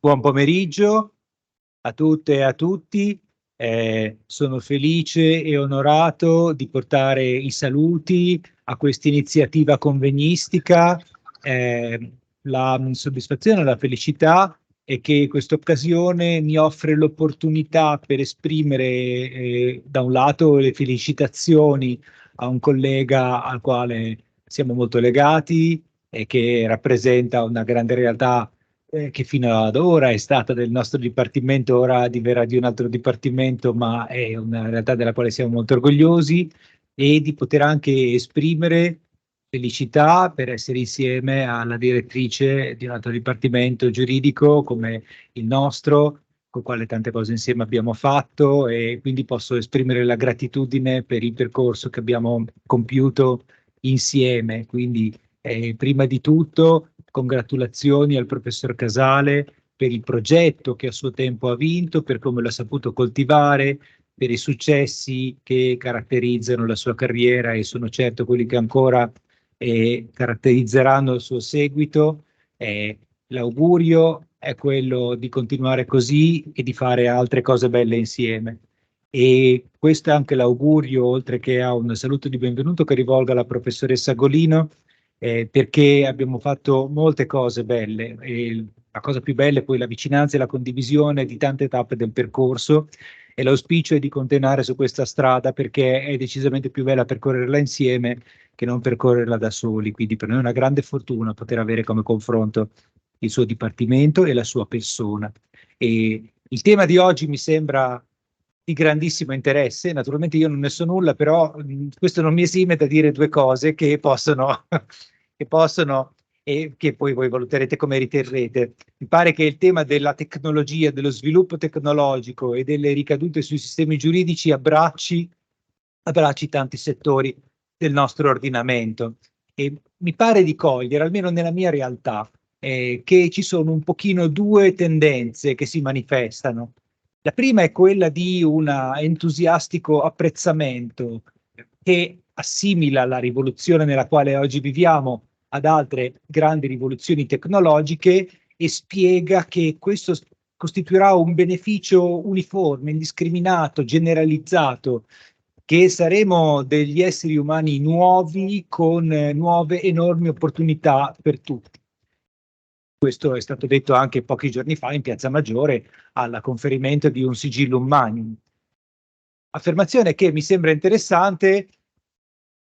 Buon pomeriggio a tutte e a tutti. Sono felice e onorato di portare i saluti a questa iniziativa convegnistica. La soddisfazione e la felicità è che questa occasione mi offre l'opportunità per esprimere, da un lato, le felicitazioni a un collega al quale siamo molto legati e che rappresenta una grande realtà che fino ad ora è stata del nostro dipartimento, ora diverrà di un altro dipartimento, ma è una realtà della quale siamo molto orgogliosi, e di poter anche esprimere felicità per essere insieme alla direttrice di un altro dipartimento giuridico come il nostro, con il quale tante cose insieme abbiamo fatto, e quindi posso esprimere la gratitudine per il percorso che abbiamo compiuto insieme. Quindi, prima di tutto, congratulazioni al professor Casale per il progetto che a suo tempo ha vinto, per come l'ha saputo coltivare, per i successi che caratterizzano la sua carriera e sono certo quelli che ancora caratterizzeranno il suo seguito. L'augurio è quello di continuare così e di fare altre cose belle insieme. E questo è anche l'augurio, oltre che a un saluto di benvenuto che rivolgo alla professoressa Golino, perché abbiamo fatto molte cose belle, e la cosa più bella è poi la vicinanza e la condivisione di tante tappe del percorso, e l'auspicio è di continuare su questa strada perché è decisamente più bella percorrerla insieme che non percorrerla da soli. Quindi per noi è una grande fortuna poter avere come confronto il suo dipartimento e la sua persona. E il tema di oggi mi sembra di grandissimo interesse. Naturalmente io non ne so nulla, però questo non mi esime da dire due cose che possono, che possono e che poi voi valuterete come riterrete. Mi pare che il tema della tecnologia, dello sviluppo tecnologico e delle ricadute sui sistemi giuridici abbracci tanti settori del nostro ordinamento. E mi pare di cogliere, almeno nella mia realtà, che ci sono un pochino due tendenze che si manifestano. La prima è quella di un entusiastico apprezzamento che assimila la rivoluzione nella quale oggi viviamo ad altre grandi rivoluzioni tecnologiche e spiega che questo costituirà un beneficio uniforme, indiscriminato, generalizzato, che saremo degli esseri umani nuovi con nuove enormi opportunità per tutti. Questo è stato detto anche pochi giorni fa in Piazza Maggiore al conferimento di un sigillum magnum. Affermazione che mi sembra interessante.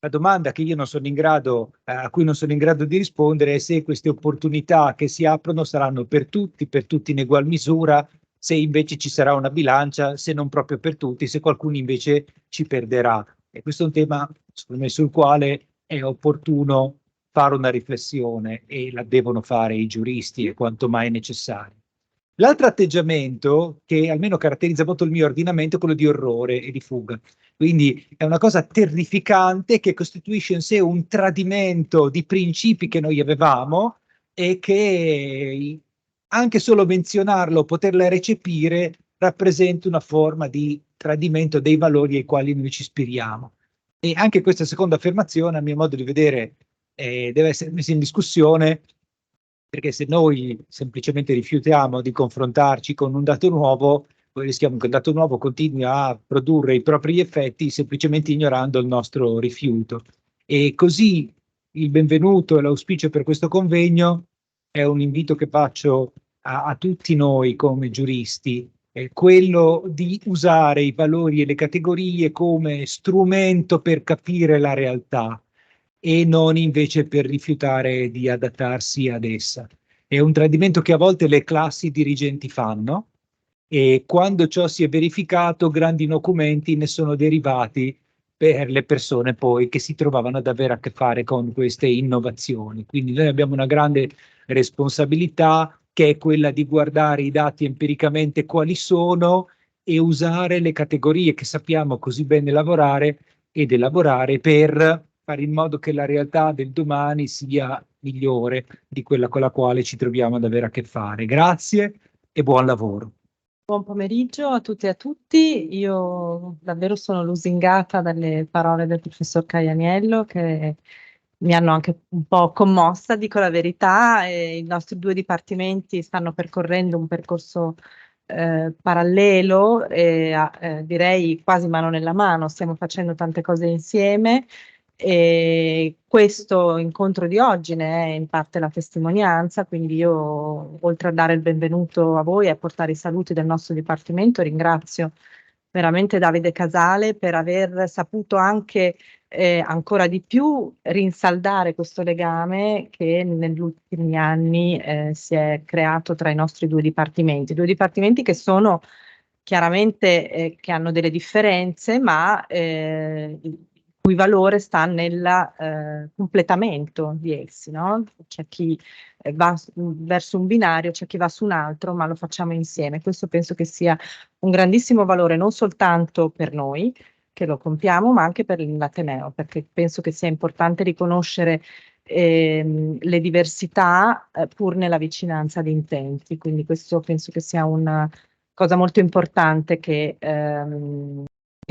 La domanda che io non sono in grado, a cui non sono in grado di rispondere è se queste opportunità che si aprono saranno per tutti in egual misura, se invece ci sarà una bilancia, se non proprio per tutti, se qualcuno invece ci perderà. E questo è un tema, secondo me, sul quale è opportuno fare una riflessione, e la devono fare i giuristi, è quanto mai necessario. L'altro atteggiamento che almeno caratterizza molto il mio ordinamento è quello di orrore e di fuga. Quindi è una cosa terrificante che costituisce in sé un tradimento di principi che noi avevamo, e che anche solo menzionarlo, poterla recepire, rappresenta una forma di tradimento dei valori ai quali noi ci ispiriamo. E anche questa seconda affermazione, a mio modo di vedere, deve essere messa in discussione, perché se noi semplicemente rifiutiamo di confrontarci con un dato nuovo, poi rischiamo che il dato nuovo continui a produrre i propri effetti semplicemente ignorando il nostro rifiuto. E così il benvenuto e l'auspicio per questo convegno è un invito che faccio a tutti noi come giuristi, è quello di usare i valori e le categorie come strumento per capire la realtà e non invece per rifiutare di adattarsi ad essa. È un tradimento che a volte le classi dirigenti fanno, e quando ciò si è verificato, grandi nocumenti ne sono derivati per le persone poi che si trovavano ad avere a che fare con queste innovazioni. Quindi noi abbiamo una grande responsabilità, che è quella di guardare i dati empiricamente quali sono e usare le categorie che sappiamo così bene lavorare ed elaborare per fare in modo che la realtà del domani sia migliore di quella con la quale ci troviamo ad avere a che fare. Grazie e buon lavoro. Buon pomeriggio a tutte e a tutti. Io davvero sono lusingata dalle parole del professor Caianiello, che mi hanno anche un po' commossa, dico la verità. I nostri due dipartimenti stanno percorrendo un percorso parallelo, direi quasi mano nella mano, stiamo facendo tante cose insieme. E questo incontro di oggi ne è in parte la testimonianza, quindi io, oltre a dare il benvenuto a voi e a portare i saluti del nostro dipartimento, ringrazio veramente Davide Casale per aver saputo anche ancora di più rinsaldare questo legame che negli ultimi anni si è creato tra i nostri due dipartimenti che sono chiaramente che hanno delle differenze, ma il cui valore sta nel completamento di essi, no? C'è chi va verso un binario, c'è chi va su un altro, ma lo facciamo insieme. Questo penso che sia un grandissimo valore non soltanto per noi che lo compiamo, ma anche per l'Ateneo, perché penso che sia importante riconoscere le diversità pur nella vicinanza di intenti. Quindi questo penso che sia una cosa molto importante che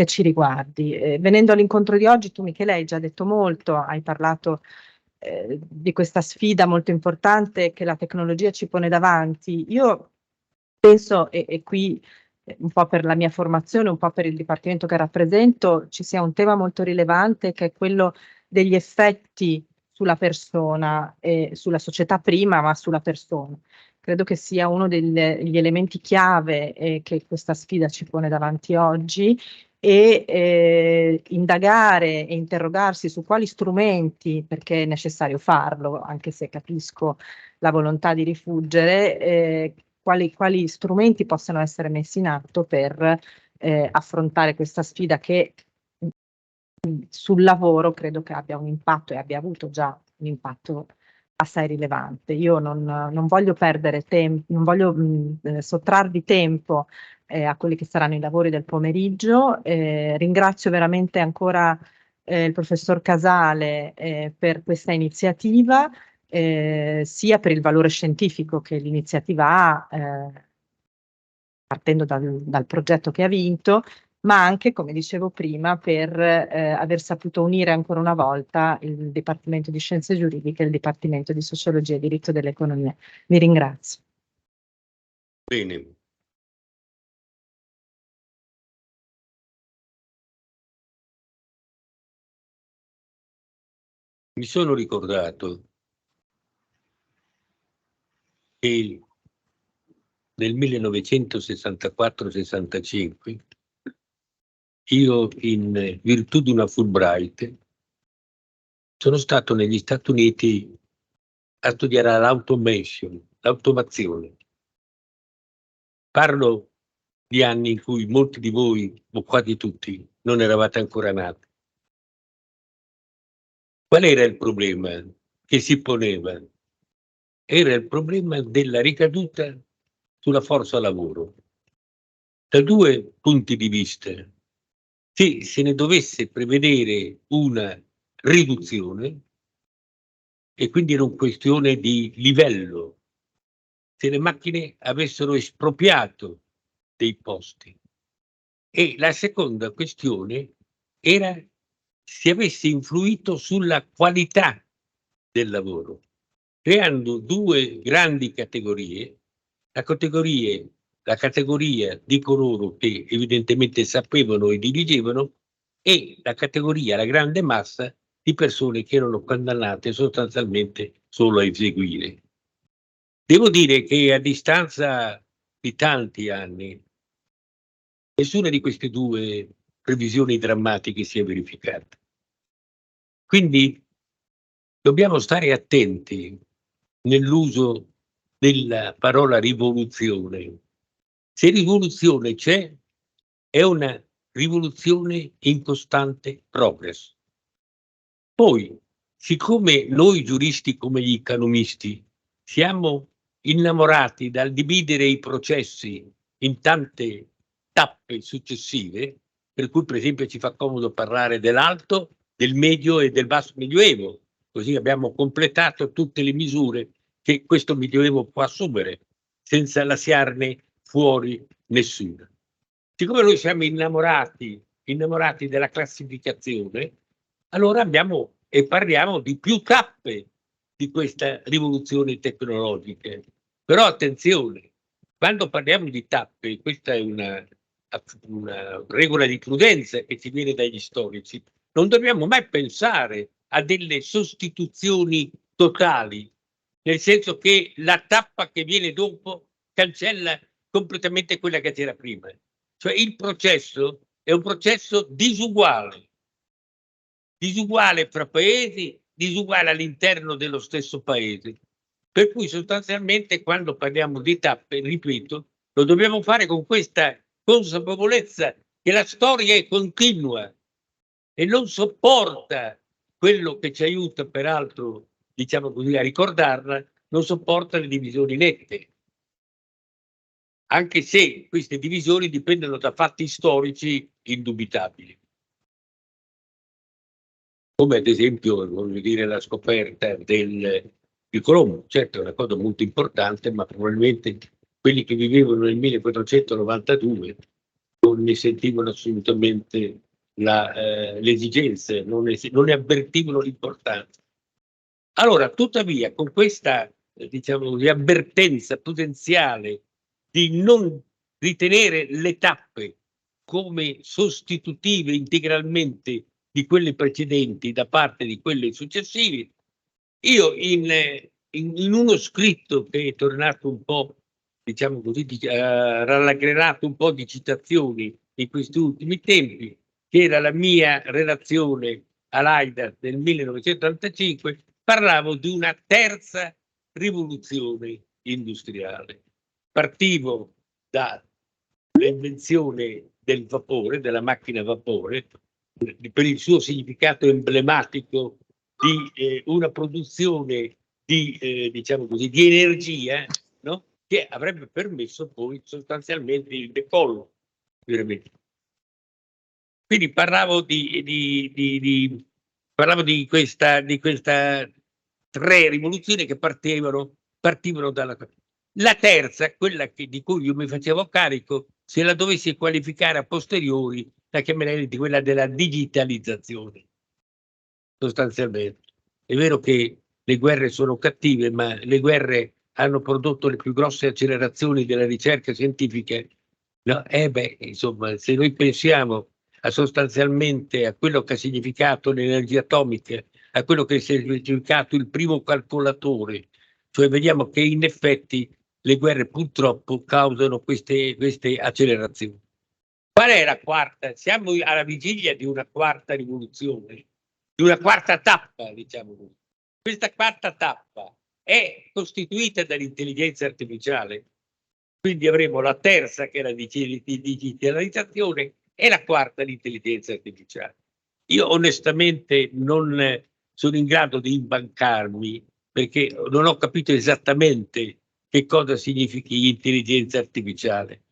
ci riguardi. Venendo all'incontro di oggi, tu Michele hai già detto molto, hai parlato di questa sfida molto importante che la tecnologia ci pone davanti. Io penso, e qui un po' per la mia formazione, un po' per il dipartimento che rappresento, ci sia un tema molto rilevante che è quello degli effetti sulla persona e sulla società prima, ma sulla persona. Credo che sia uno degli elementi chiave che questa sfida ci pone davanti oggi e indagare e interrogarsi su quali strumenti, perché è necessario farlo, anche se capisco la volontà di rifuggire, quali strumenti possono essere messi in atto per affrontare questa sfida che sul lavoro credo che abbia un impatto e abbia avuto già un impatto assai rilevante. Io non voglio perdere tempo, non voglio sottrarvi tempo a quelli che saranno i lavori del pomeriggio. Ringrazio veramente ancora il professor Casale per questa iniziativa, sia per il valore scientifico che l'iniziativa ha, partendo dal progetto che ha vinto, ma anche, come dicevo prima, per aver saputo unire ancora una volta il Dipartimento di Scienze Giuridiche e il Dipartimento di Sociologia e Diritto dell'Economia. Vi ringrazio. Bene. Mi sono ricordato che nel 1964-65 io, in virtù di una Fulbright, sono stato negli Stati Uniti a studiare l'automazione. Parlo di anni in cui molti di voi, o quasi tutti, non eravate ancora nati. Qual era il problema che si poneva? Era il problema della ricaduta sulla forza lavoro. Da due punti di vista: che se ne dovesse prevedere una riduzione, e quindi era una questione di livello, se le macchine avessero espropriato dei posti. E la seconda questione era se avesse influito sulla qualità del lavoro, creando due grandi categorie: la categoria di coloro che evidentemente sapevano e dirigevano, e la categoria, la grande massa di persone che erano condannate sostanzialmente solo a eseguire. Devo dire che a distanza di tanti anni, nessuna di queste due previsioni drammatiche si è verificata. Quindi dobbiamo stare attenti nell'uso della parola rivoluzione. Se rivoluzione c'è, è una rivoluzione in costante progress. Poi, siccome noi giuristi come gli economisti siamo innamorati dal dividere i processi in tante tappe successive, per cui per esempio ci fa comodo parlare dell'alto, del medio e del basso medioevo, così abbiamo completato tutte le misure che questo medioevo può assumere, senza lasciarne fuori nessuna. Siccome noi siamo innamorati della classificazione, allora abbiamo e parliamo di più tappe di questa rivoluzione tecnologica. Però attenzione, quando parliamo di tappe, questa è una regola di prudenza che ci viene dagli storici, non dobbiamo mai pensare a delle sostituzioni totali, nel senso che la tappa che viene dopo cancella completamente quella che c'era prima. Cioè il processo è un processo disuguale fra paesi, disuguale all'interno dello stesso paese. Per cui sostanzialmente quando parliamo di tappe, ripeto, lo dobbiamo fare con questa consapevolezza che la storia è continua e non sopporta quello che ci aiuta peraltro, diciamo così, a ricordarla, non sopporta le divisioni nette. Anche se queste divisioni dipendono da fatti storici indubitabili. Come ad esempio, voglio dire, la scoperta di Colombo. Certo è una cosa molto importante, ma probabilmente quelli che vivevano nel 1492 non ne sentivano assolutamente le esigenze, non ne avvertivano l'importanza. Allora, tuttavia, con questa, diciamo, avvertenza potenziale di non ritenere le tappe come sostitutive integralmente di quelle precedenti da parte di quelle successive, io in uno scritto che è tornato un po', diciamo così, rallegrato un po' di citazioni in questi ultimi tempi, che era la mia relazione all'AIDA del 1985, parlavo di una terza rivoluzione industriale. Partivo dall'invenzione del vapore, della macchina a vapore, per il suo significato emblematico di una produzione diciamo così, di energia, no? Che avrebbe permesso poi sostanzialmente il decollo. Veramente. Quindi parlavo di questa tre rivoluzioni che partivano dalla. La terza, quella di cui io mi facevo carico, se la dovessi qualificare a posteriori, la chiamerei di quella della digitalizzazione. Sostanzialmente. È vero che le guerre sono cattive, ma le guerre hanno prodotto le più grosse accelerazioni della ricerca scientifica. No? Insomma, se noi pensiamo sostanzialmente a quello che ha significato l'energia atomica, a quello che ha significato il primo calcolatore, cioè vediamo che in effetti le guerre purtroppo causano queste accelerazioni. Qual è la quarta? Siamo alla vigilia di una quarta rivoluzione, di una quarta tappa, diciamo così. Questa quarta tappa è costituita dall'intelligenza artificiale, quindi avremo la terza che è la digitalizzazione e la quarta l'intelligenza artificiale. Io onestamente non sono in grado di imbancarmi perché non ho capito esattamente che cosa significhi intelligenza artificiale,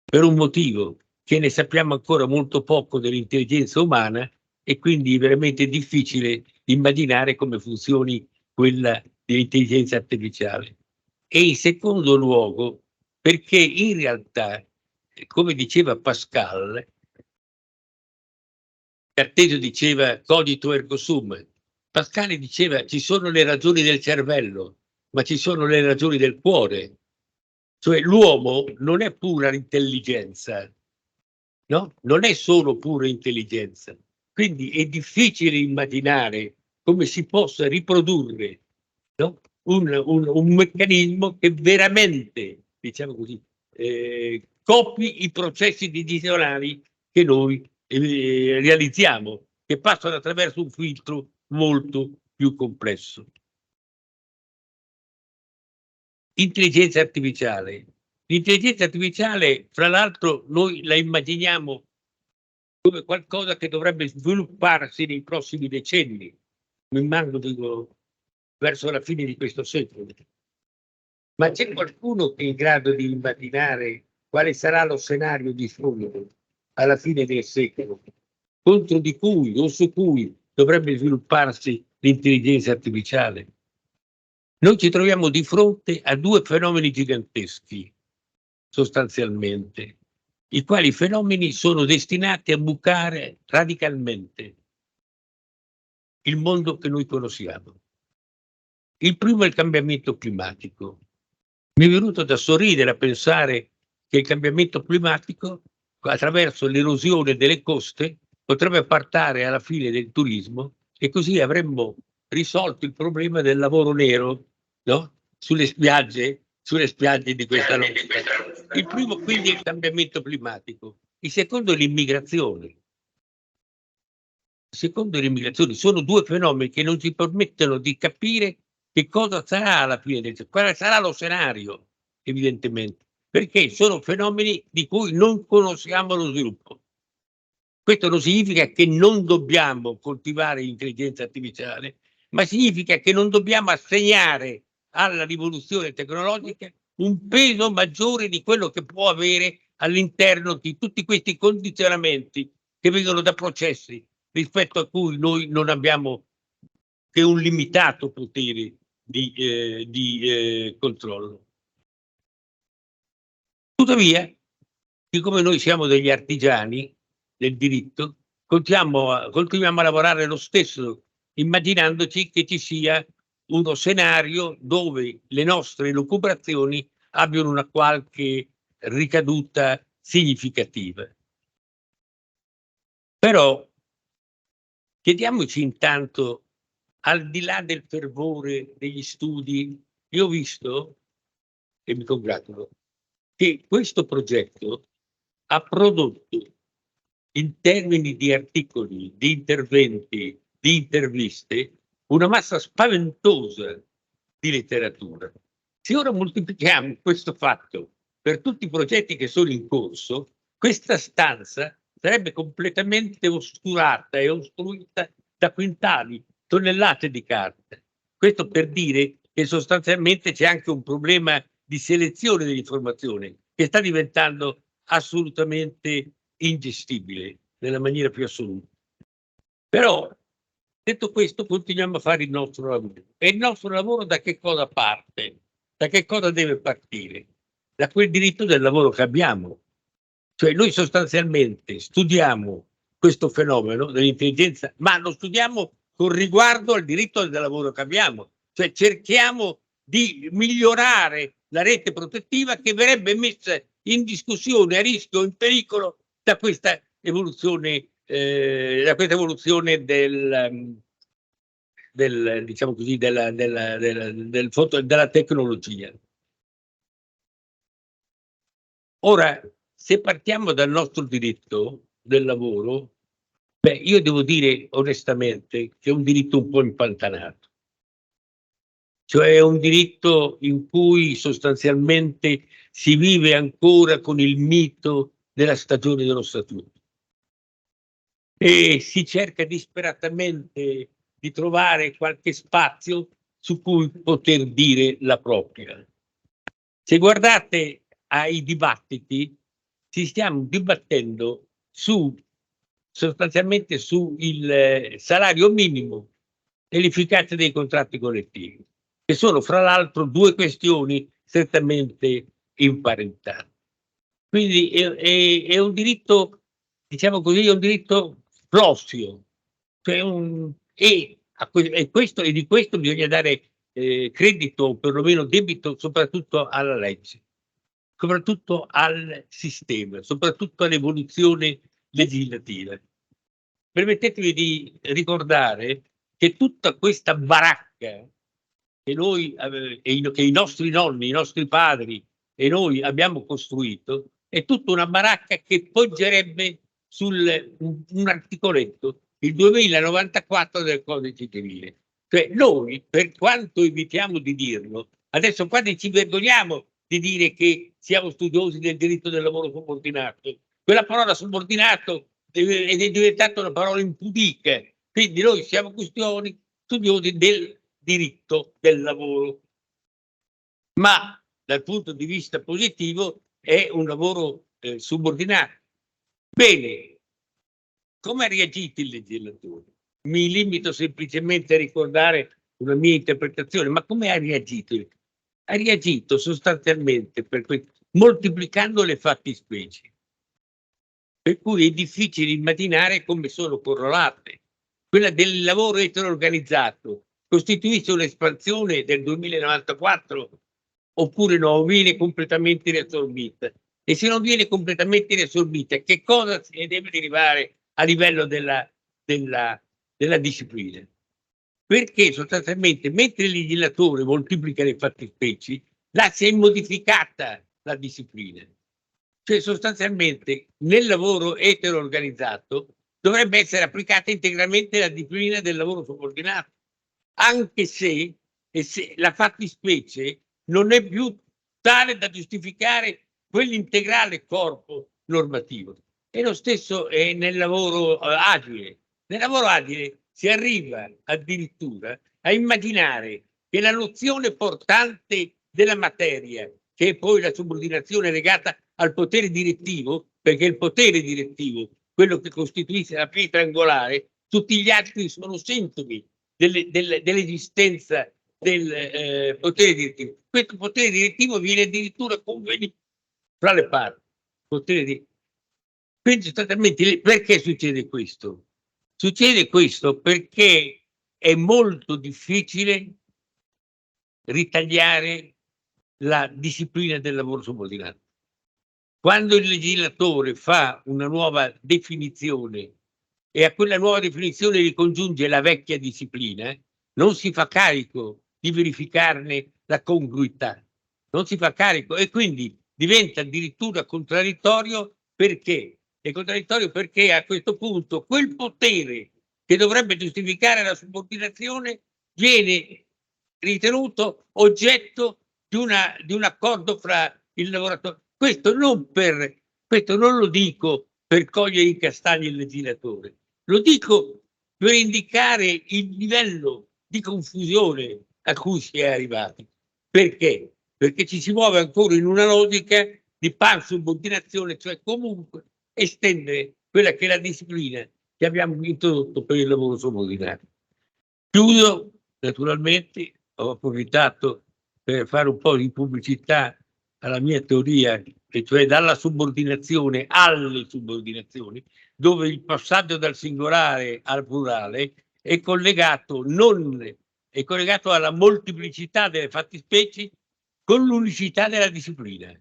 per un motivo, che ne sappiamo ancora molto poco dell'intelligenza umana e quindi è veramente difficile immaginare come funzioni quella dell'intelligenza artificiale. E in secondo luogo, perché in realtà, come diceva Pascal, Cartesio diceva cogito ergo sum, Pascal diceva ci sono le ragioni del cervello, ma ci sono le ragioni del cuore. Cioè l'uomo non è pura intelligenza, no? Non è solo pura intelligenza. Quindi è difficile immaginare come si possa riprodurre, no? un meccanismo che veramente, diciamo così, copi i processi decisionali che noi realizziamo, che passano attraverso un filtro molto più complesso. Intelligenza artificiale. L'intelligenza artificiale, fra l'altro, noi la immaginiamo come qualcosa che dovrebbe svilupparsi nei prossimi decenni, dico, verso la fine di questo secolo. Ma c'è qualcuno che è in grado di immaginare quale sarà lo scenario di fondo alla fine del secolo, contro di cui o su cui dovrebbe svilupparsi l'intelligenza artificiale? Noi ci troviamo di fronte a due fenomeni giganteschi, sostanzialmente, i quali fenomeni sono destinati a bucare radicalmente il mondo che noi conosciamo. Il primo è il cambiamento climatico. Mi è venuto da sorridere a pensare che il cambiamento climatico, attraverso l'erosione delle coste, potrebbe portare alla fine del turismo e così avremmo risolto il problema del lavoro nero, no? Sulle spiagge di questa notte. Il primo quindi è il cambiamento climatico, il secondo è l'immigrazione. Secondo l'immigrazione sono due fenomeni che non ci permettono di capire che cosa sarà alla fine quale sarà lo scenario, evidentemente, perché sono fenomeni di cui non conosciamo lo sviluppo. Questo non significa che non dobbiamo coltivare l'intelligenza artificiale, ma significa che non dobbiamo assegnare alla rivoluzione tecnologica un peso maggiore di quello che può avere all'interno di tutti questi condizionamenti che vengono da processi rispetto a cui noi non abbiamo che un limitato potere di controllo. Tuttavia, siccome noi siamo degli artigiani del diritto, continuiamo a lavorare lo stesso, immaginandoci che ci sia uno scenario dove le nostre lucubrazioni abbiano una qualche ricaduta significativa. Però chiediamoci intanto, al di là del fervore degli studi, io ho visto, e mi congratulo, che questo progetto ha prodotto in termini di articoli, di interventi, di interviste, una massa spaventosa di letteratura. Se ora moltiplichiamo questo fatto per tutti i progetti che sono in corso, questa stanza sarebbe completamente oscurata e ostruita da quintali, tonnellate di carta. Questo per dire che sostanzialmente c'è anche un problema di selezione dell'informazione che sta diventando assolutamente ingestibile nella maniera più assoluta. Però, detto questo, continuiamo a fare il nostro lavoro. E il nostro lavoro da che cosa parte? Da che cosa deve partire? Da quel diritto del lavoro che abbiamo. Cioè noi sostanzialmente studiamo questo fenomeno dell'intelligenza, ma lo studiamo con riguardo al diritto del lavoro che abbiamo. Cioè cerchiamo di migliorare la rete protettiva che verrebbe messa in discussione, a rischio, in pericolo da questa evoluzione diciamo così, della tecnologia. Ora, se partiamo dal nostro diritto del lavoro, io devo dire onestamente che è un diritto un po' impantanato. Cioè è un diritto in cui sostanzialmente si vive ancora con il mito della stagione dello statuto. E si cerca disperatamente di trovare qualche spazio su cui poter dire la propria. Se guardate ai dibattiti, ci stiamo dibattendo sostanzialmente su il salario minimo e l'efficacia dei contratti collettivi, che sono fra l'altro due questioni strettamente imparentate. Quindi è un diritto, diciamo così, è un diritto floscio, cioè e di questo bisogna dare credito, o perlomeno debito, soprattutto alla legge, soprattutto al sistema, soprattutto all'evoluzione legislativa. Permettetemi di ricordare che tutta questa baracca che noi che i nostri nonni, i nostri padri e noi abbiamo costruito è tutta una baracca che poggerebbe sul un articoletto, il 2094 del Codice Civile. Cioè noi, per quanto evitiamo di dirlo, adesso quasi ci vergogniamo di dire che siamo studiosi del diritto del lavoro subordinato. Quella parola subordinato è diventata una parola impudica. Quindi noi siamo studiosi del diritto del lavoro. Ma dal punto di vista positivo è un lavoro subordinato. Bene, come ha reagito il legislatore? Mi limito semplicemente a ricordare una mia interpretazione, ma come ha reagito? Ha reagito sostanzialmente moltiplicando le fattispecie, per cui è difficile immaginare come sono correlate quella del lavoro eteroorganizzato, costituisce un'espansione del 2094 oppure no, viene completamente riassorbita? E se non viene completamente riassorbita, che cosa se ne deve derivare a livello della disciplina? Perché sostanzialmente, mentre il legislatore moltiplica le fattispecie, là si è modificata la disciplina. Cioè sostanzialmente nel lavoro eteroorganizzato dovrebbe essere applicata integralmente la disciplina del lavoro subordinato, anche se la fattispecie non è più tale da giustificare quell'integrale corpo normativo. E lo stesso è nel lavoro agile. Nel lavoro agile si arriva addirittura a immaginare che la nozione portante della materia, che è poi la subordinazione legata al potere direttivo, perché il potere direttivo, quello che costituisce la pietra angolare, tutti gli altri sono sintomi dell'esistenza del potere direttivo. Questo potere direttivo viene addirittura convenuto fra le parti. Quindi sostanzialmente perché succede questo? Succede questo perché è molto difficile ritagliare la disciplina del lavoro subordinato. Quando il legislatore fa una nuova definizione e a quella nuova definizione ricongiunge la vecchia disciplina, non si fa carico di verificarne la congruità, non si fa carico e quindi diventa addirittura contraddittorio. Perché? È contraddittorio perché a questo punto quel potere che dovrebbe giustificare la subordinazione viene ritenuto oggetto di un accordo fra il lavoratore. Questo non lo dico per cogliere i castagni il legislatore, lo dico per indicare il livello di confusione a cui si è arrivati. Perché? Perché ci si muove ancora in una logica di pansubordinazione, cioè comunque estendere quella che è la disciplina che abbiamo introdotto per il lavoro subordinato. Chiudo, naturalmente, ho approfittato per fare un po' di pubblicità alla mia teoria, e cioè dalla subordinazione alle subordinazioni, dove il passaggio dal singolare al plurale è collegato alla molteplicità delle fattispecie con l'unicità della disciplina.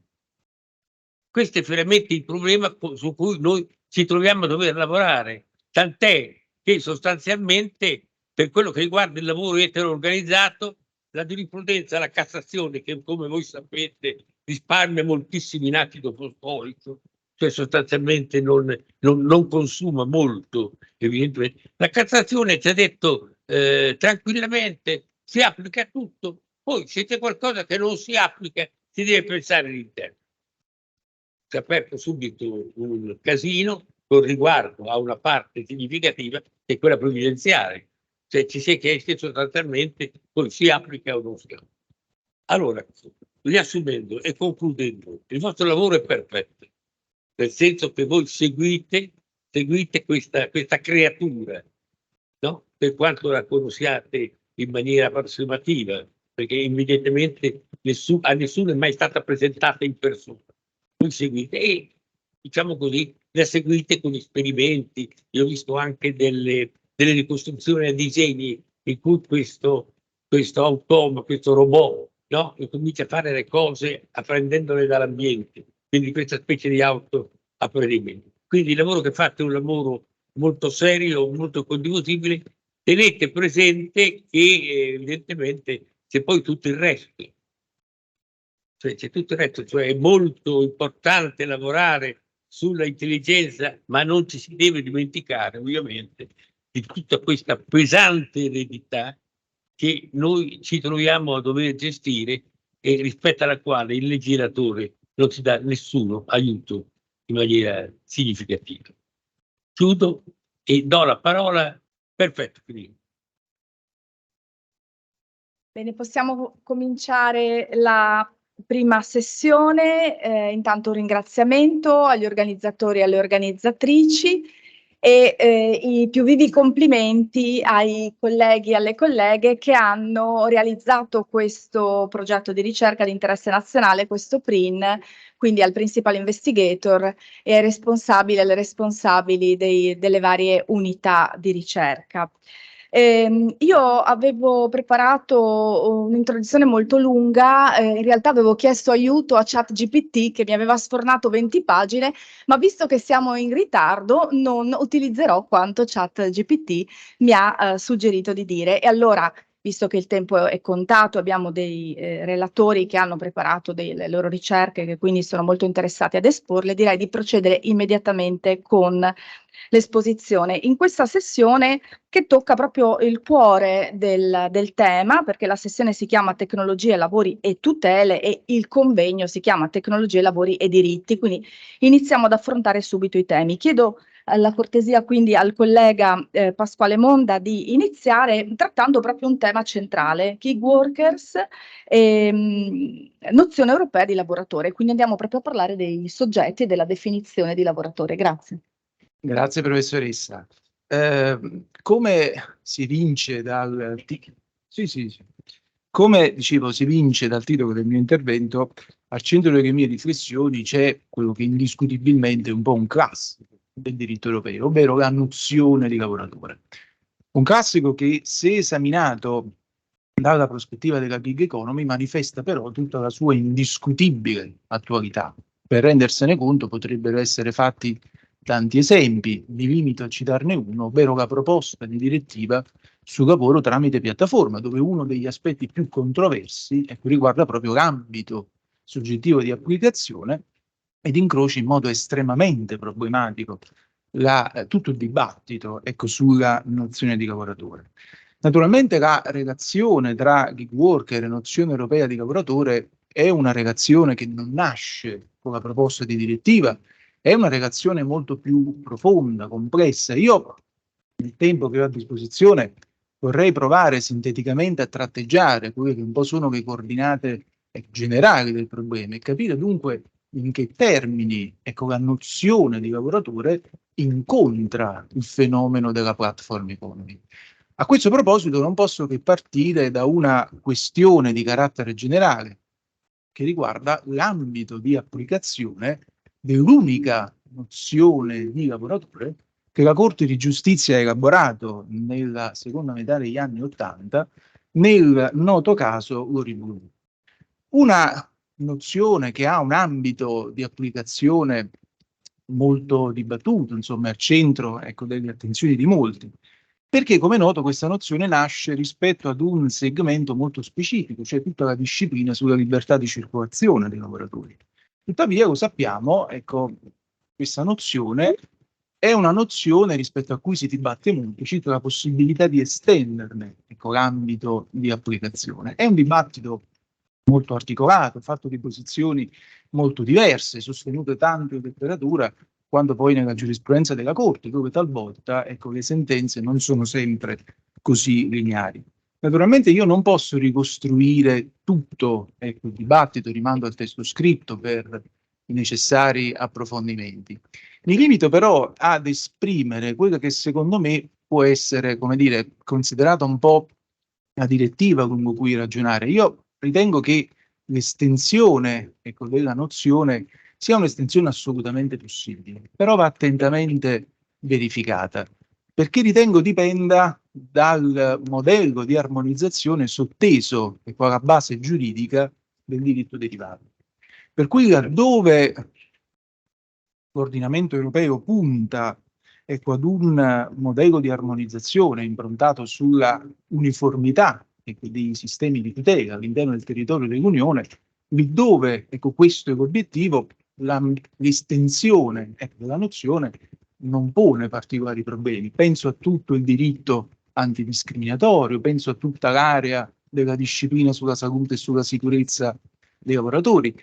Questo è veramente il problema su cui noi ci troviamo a dover lavorare, tant'è che sostanzialmente per quello che riguarda il lavoro eteroorganizzato, la giurisprudenza, la Cassazione, che come voi sapete risparmia moltissimi in atti dopo storico, cioè sostanzialmente non consuma molto, evidentemente. La Cassazione ci ha detto tranquillamente si applica tutto, poi se c'è qualcosa che non si applica si deve pensare all'interno. Si è aperto subito un casino con riguardo a una parte significativa che è quella previdenziale, cioè ci si è chiesto sostanzialmente poi si applica o non si applica. Allora, riassumendo e concludendo, il vostro lavoro è perfetto, nel senso che voi seguite questa creatura, no? Per quanto la conosciate in maniera approssimativa, perché evidentemente a nessuno è mai stata presentata in persona. Voi seguite e, diciamo così, la seguite con esperimenti. Io ho visto anche delle ricostruzioni a disegni in cui questo automa, questo robot, no? E comincia a fare le cose apprendendole dall'ambiente, quindi questa specie di autoapprendimento. Quindi il lavoro che fate è un lavoro molto serio, molto condivisibile. Tenete presente che evidentemente c'è poi tutto il resto. Cioè c'è tutto il resto, cioè è molto importante lavorare sulla intelligenza, ma non ci si deve dimenticare ovviamente di tutta questa pesante eredità che noi ci troviamo a dover gestire e rispetto alla quale il legislatore non ci dà nessuno aiuto in maniera significativa. Chiudo e do la parola. Perfetto, finito. Bene, possiamo cominciare la prima sessione. Intanto un ringraziamento agli organizzatori e alle organizzatrici e i più vivi complimenti ai colleghi e alle colleghe che hanno realizzato questo progetto di ricerca di interesse nazionale, questo PRIN, quindi al Principal Investigator e ai responsabili e alle responsabili delle varie unità di ricerca. Io avevo preparato un'introduzione molto lunga, in realtà avevo chiesto aiuto a ChatGPT che mi aveva sfornato 20 pagine, ma visto che siamo in ritardo non utilizzerò quanto ChatGPT mi ha suggerito di dire. E allora, visto che il tempo è contato, abbiamo dei relatori che hanno preparato le loro ricerche, che quindi sono molto interessati ad esporle, direi di procedere immediatamente con l'esposizione. In questa sessione che tocca proprio il cuore del tema, perché la sessione si chiama Tecnologie, lavori e tutele e il convegno si chiama Tecnologie, lavori e diritti, quindi iniziamo ad affrontare subito i temi. Chiedo la cortesia quindi al collega Pasquale Monda di iniziare trattando proprio un tema centrale, gig workers e nozione europea di lavoratore, quindi andiamo proprio a parlare dei soggetti e della definizione di lavoratore. Grazie. Grazie professoressa. Come si vince come dicevo, si vince dal titolo del mio intervento, al centro delle mie riflessioni c'è quello che indiscutibilmente è un po' un classico del diritto europeo, ovvero la nozione di lavoratore. Un classico che, se esaminato dalla prospettiva della gig economy, manifesta però tutta la sua indiscutibile attualità. Per rendersene conto potrebbero essere fatti tanti esempi, mi limito a citarne uno, ovvero la proposta di direttiva sul lavoro tramite piattaforma, dove uno degli aspetti più controversi riguarda proprio l'ambito soggettivo di applicazione ed incrocia in modo estremamente problematico tutto il dibattito sulla nozione di lavoratore. Naturalmente la relazione tra gig worker e nozione europea di lavoratore è una relazione che non nasce con la proposta di direttiva, è una relazione molto più profonda, complessa. Io, nel tempo che ho a disposizione, vorrei provare sinteticamente a tratteggiare quelle che un po' sono le coordinate generali del problema e capire dunque in che termini la nozione di lavoratore incontra il fenomeno della platform economy. A questo proposito non posso che partire da una questione di carattere generale che riguarda l'ambito di applicazione dell'unica nozione di lavoratore che la Corte di Giustizia ha elaborato nella seconda metà degli anni '80 nel noto caso Loriblu. Una nozione che ha un ambito di applicazione molto dibattuto, insomma, al centro delle attenzioni di molti, perché come noto questa nozione nasce rispetto ad un segmento molto specifico, cioè tutta la disciplina sulla libertà di circolazione dei lavoratori. Tuttavia, lo sappiamo, questa nozione è una nozione rispetto a cui si dibatte molto, cito la possibilità di estenderne l'ambito di applicazione. È un dibattito molto articolato, fatto di posizioni molto diverse, sostenute tanto in letteratura quanto poi nella giurisprudenza della Corte, dove talvolta le sentenze non sono sempre così lineari. Naturalmente io non posso ricostruire tutto il dibattito, rimando al testo scritto per i necessari approfondimenti. Mi limito però ad esprimere quello che secondo me può essere, come dire, considerata un po' la direttiva lungo cui ragionare. Io ritengo che l'estensione della nozione sia un'estensione assolutamente possibile, però va attentamente verificata, perché ritengo dipenda dal modello di armonizzazione sotteso alla base giuridica del diritto derivato. Per cui laddove l'ordinamento europeo punta ad un modello di armonizzazione improntato sulla uniformità dei sistemi di tutela all'interno del territorio dell'Unione, dove questo è l'obiettivo, l'estensione della nozione non pone particolari problemi. Penso a tutto il diritto antidiscriminatorio, penso a tutta l'area della disciplina sulla salute e sulla sicurezza dei lavoratori.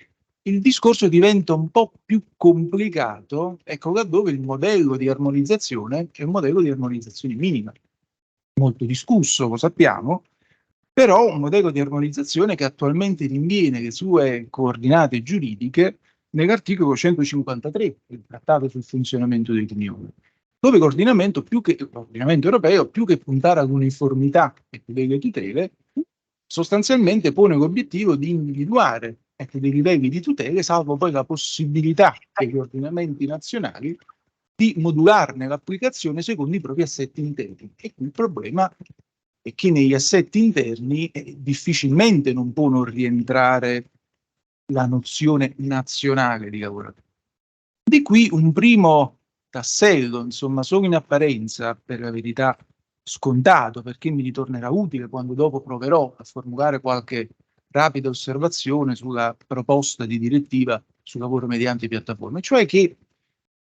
Il discorso diventa un po' più complicato, laddove il modello di armonizzazione è un modello di armonizzazione minima, molto discusso, lo sappiamo, però un modello di armonizzazione che attualmente rinviene le sue coordinate giuridiche nell'articolo 153 del Trattato sul funzionamento dell'Unione. dove coordinamento europeo, più che puntare ad uniformità delle tutele, sostanzialmente pone l'obiettivo di individuare dei livelli di tutele, salvo poi la possibilità degli ordinamenti nazionali di modularne l'applicazione secondo i propri assetti interni. E qui il problema è che negli assetti interni difficilmente non può non rientrare la nozione nazionale di lavoratore. Di qui un primo tassello, insomma, solo in apparenza, per la verità scontato, perché mi ritornerà utile quando dopo proverò a formulare qualche rapida osservazione sulla proposta di direttiva sul lavoro mediante piattaforme, cioè che il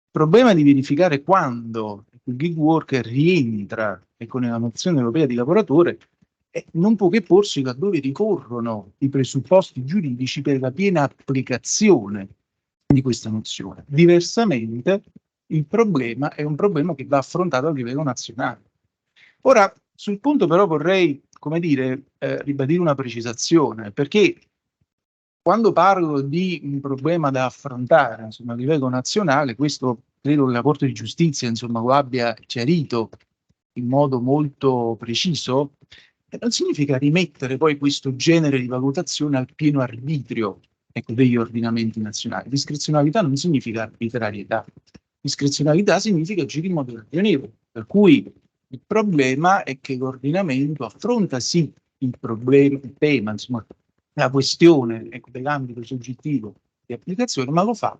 problema di verificare quando il gig worker rientra nella nozione europea di lavoratore non può che porsi laddove ricorrono i presupposti giuridici per la piena applicazione di questa nozione. Diversamente il problema è un problema che va affrontato a livello nazionale. Ora, sul punto però vorrei, come dire, ribadire una precisazione, perché quando parlo di un problema da affrontare, insomma, a livello nazionale, questo credo che la Corte di Giustizia, insomma, lo abbia chiarito in modo molto preciso, non significa rimettere poi questo genere di valutazione al pieno arbitrio degli ordinamenti nazionali. Discrezionalità non significa arbitrarietà. Discrezionalità significa agire in modo ragionevole. Per cui il problema è che l'ordinamento affronta sì il tema, insomma, la questione dell'ambito soggettivo di applicazione, ma lo fa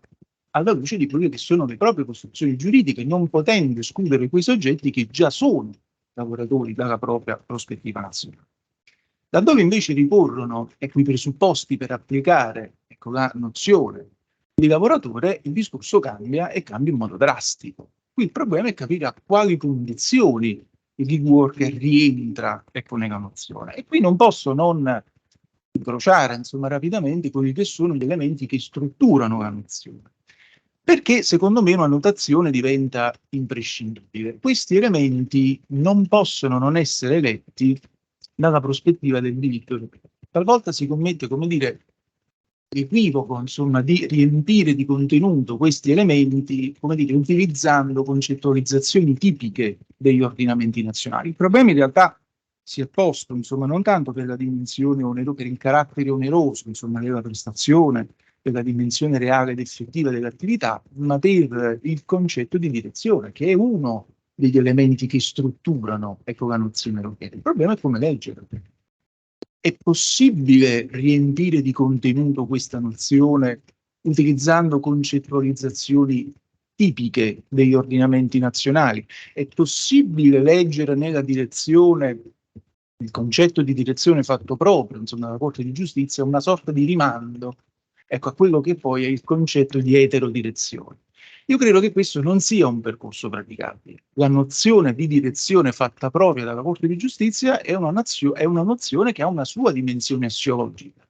alla luce di quelle che sono le proprie costruzioni giuridiche, non potendo escludere quei soggetti che già sono lavoratori dalla propria prospettiva nazionale. Laddove invece ricorrono quei presupposti per applicare la nozione di lavoratore, il discorso cambia e cambia in modo drastico. Qui il problema è capire a quali condizioni il gig worker rientra nella nozione. E qui non posso non incrociare, insomma, rapidamente quelli che sono gli elementi che strutturano la nozione. Perché secondo me una notazione diventa imprescindibile. Questi elementi non possono non essere letti dalla prospettiva del diritto europeo. Talvolta si commette, come dire, l'equivoco, insomma, di riempire di contenuto questi elementi, come dire, utilizzando concettualizzazioni tipiche degli ordinamenti nazionali. Il problema in realtà si è posto, insomma, non tanto per la dimensione onerosa, per il carattere oneroso, insomma, della prestazione, per la dimensione reale ed effettiva dell'attività, ma per il concetto di direzione, che è uno degli elementi che strutturano la nozione europea. Il problema è come leggere. È possibile riempire di contenuto questa nozione utilizzando concettualizzazioni tipiche degli ordinamenti nazionali? È possibile leggere nella direzione il concetto di direzione fatto proprio, insomma, dalla Corte di Giustizia, una sorta di rimando a quello che poi è il concetto di eterodirezione. Io credo che questo non sia un percorso praticabile. La nozione di direzione fatta propria dalla Corte di Giustizia è una nozione che ha una sua dimensione assiologica,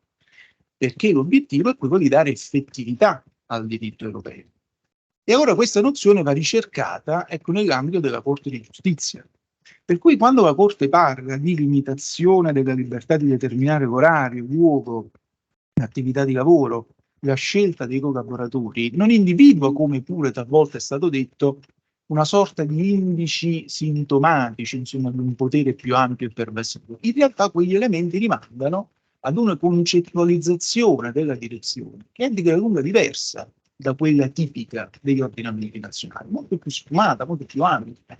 perché l'obiettivo è quello di dare effettività al diritto europeo. E allora questa nozione va ricercata nell'ambito della Corte di Giustizia. Per cui quando la Corte parla di limitazione della libertà di determinare l'orario, il luogo, l'attività di lavoro, la scelta dei collaboratori, non individua, come pure talvolta è stato detto, una sorta di indici sintomatici, insomma, di un potere più ampio e pervasivo. In realtà quegli elementi rimandano ad una concettualizzazione della direzione, che è di gran lunga diversa da quella tipica degli ordinamenti nazionali, molto più sfumata, molto più ampia.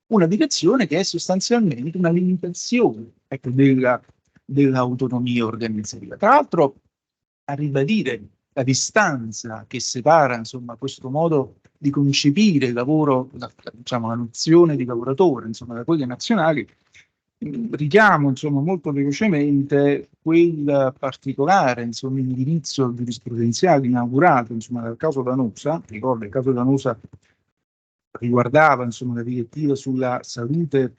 Una direzione che è sostanzialmente una limitazione dell'autonomia organizzativa. Tra l'altro, a ribadire la distanza che separa, insomma, questo modo di concepire il lavoro, diciamo, la nozione di lavoratore, insomma, da quelle nazionali, richiamo, insomma, molto velocemente quel particolare, insomma, indirizzo giurisprudenziale inaugurato, insomma, dal caso Lanusa. Ricordo, il caso Lanusa riguardava, insomma, la direttiva sulla salute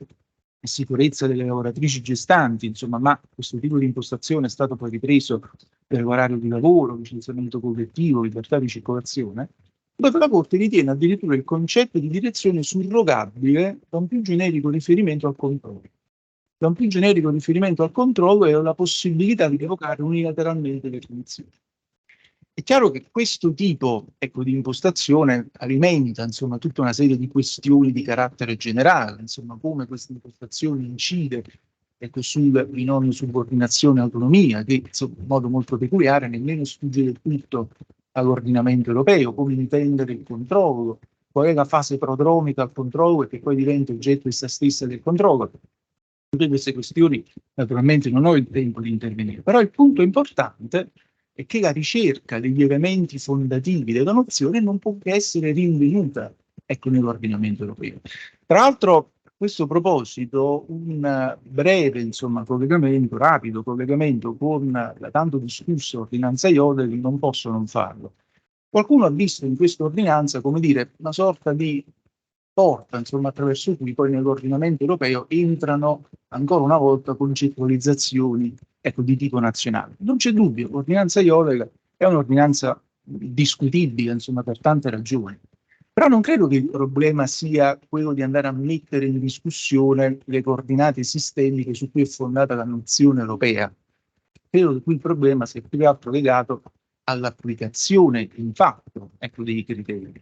e sicurezza delle lavoratrici gestanti, insomma, ma questo tipo di impostazione è stato poi ripreso per l'orario di lavoro, licenziamento collettivo, libertà di circolazione, dove la Corte ritiene addirittura il concetto di direzione surrogabile da un più generico riferimento al controllo. Da un più generico riferimento al controllo e alla possibilità di revocare unilateralmente le punizioni. È chiaro che questo tipo, ecco, di impostazione alimenta, insomma, tutta una serie di questioni di carattere generale, insomma, come questa impostazione incide, ecco, sul binomio subordinazione-autonomia, che insomma, in modo molto peculiare nemmeno sfugge del tutto all'ordinamento europeo, come intendere il controllo, qual è la fase prodromica al controllo e che poi diventa oggetto essa stessa del controllo. Tutte queste questioni naturalmente non ho il tempo di intervenire, però il punto importante è che la ricerca degli elementi fondativi della nozione non può che essere rinvenuta, ecco, nell'ordinamento europeo. Tra l'altro, a questo proposito, un breve, insomma, collegamento, rapido collegamento con la tanto discussa ordinanza Jodl non posso non farlo. Qualcuno ha visto in questa ordinanza, come dire, una sorta di porta, insomma, attraverso cui poi nell'ordinamento europeo entrano ancora una volta concettualizzazioni, ecco, di tipo nazionale. Non c'è dubbio, l'ordinanza Jodl è un'ordinanza discutibile, insomma, per tante ragioni. Però non credo che il problema sia quello di andare a mettere in discussione le coordinate sistemiche su cui è fondata la nozione europea. Credo che qui il problema sia più che altro legato all'applicazione in fatto, ecco, dei criteri.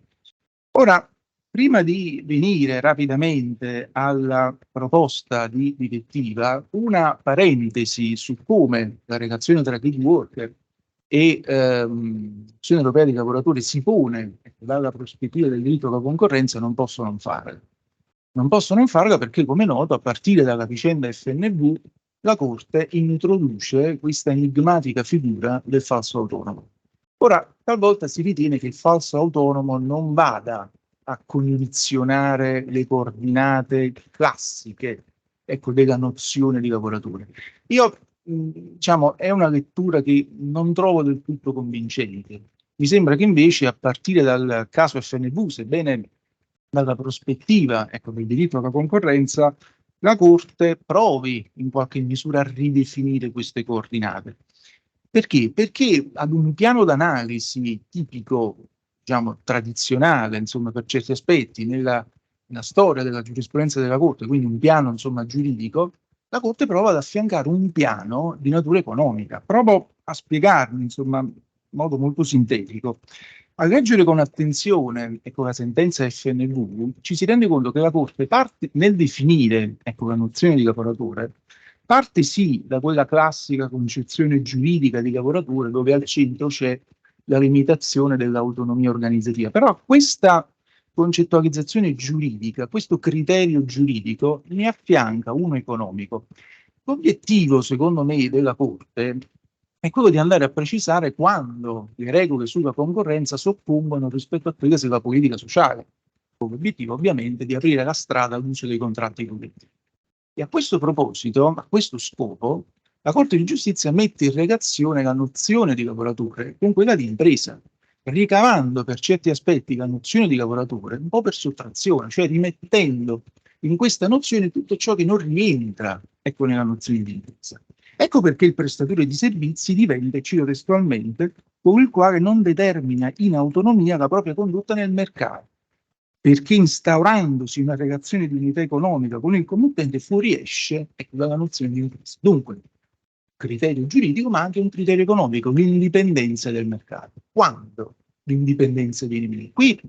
Ora, prima di venire rapidamente alla proposta di direttiva, una parentesi su come la relazione tra gig worker e l'Unione Europea dei lavoratori si pone, ecco, dalla prospettiva del diritto alla concorrenza non posso non farla. Non posso non farla perché, come è noto, a partire dalla vicenda FNV, la Corte introduce questa enigmatica figura del falso autonomo. Ora, talvolta si ritiene che il falso autonomo non vada a condizionare le coordinate classiche, ecco, della nozione di lavoratore. Io, diciamo, è una lettura che non trovo del tutto convincente. Mi sembra che invece, a partire dal caso FNV, sebbene dalla prospettiva, ecco, del diritto alla concorrenza, la Corte provi in qualche misura a ridefinire queste coordinate. Perché? Perché ad un piano d'analisi tipico, diciamo, tradizionale, insomma, per certi aspetti, nella storia della giurisprudenza della Corte, quindi un piano, insomma, giuridico, la Corte prova ad affiancare un piano di natura economica. Provo a spiegarmi, insomma, in modo molto sintetico. A leggere con attenzione, ecco, la sentenza FNV, ci si rende conto che la Corte parte nel definire, ecco, la nozione di lavoratore, parte sì da quella classica concezione giuridica di lavoratore dove al centro c'è la limitazione dell'autonomia organizzativa, però questa concettualizzazione giuridica, questo criterio giuridico ne affianca uno economico. L'obiettivo, secondo me, della Corte è quello di andare a precisare quando le regole sulla concorrenza soccombono rispetto a quelle sulla politica sociale, con l'obiettivo ovviamente di aprire la strada all'uso dei contratti collettivi. E a questo proposito, a questo scopo, la Corte di Giustizia mette in relazione la nozione di lavoratore con quella di impresa, ricavando per certi aspetti la nozione di lavoratore un po' per sottrazione, cioè rimettendo in questa nozione tutto ciò che non rientra, ecco, nella nozione di impresa. Ecco perché il prestatore di servizi diventa, cito testualmente, colui il quale non determina in autonomia la propria condotta nel mercato, perché instaurandosi una relazione di unità economica con il committente fuoriesce, ecco, dalla nozione di impresa. Dunque, criterio giuridico, ma anche un criterio economico, l'indipendenza del mercato. Quando l'indipendenza viene meno? Qui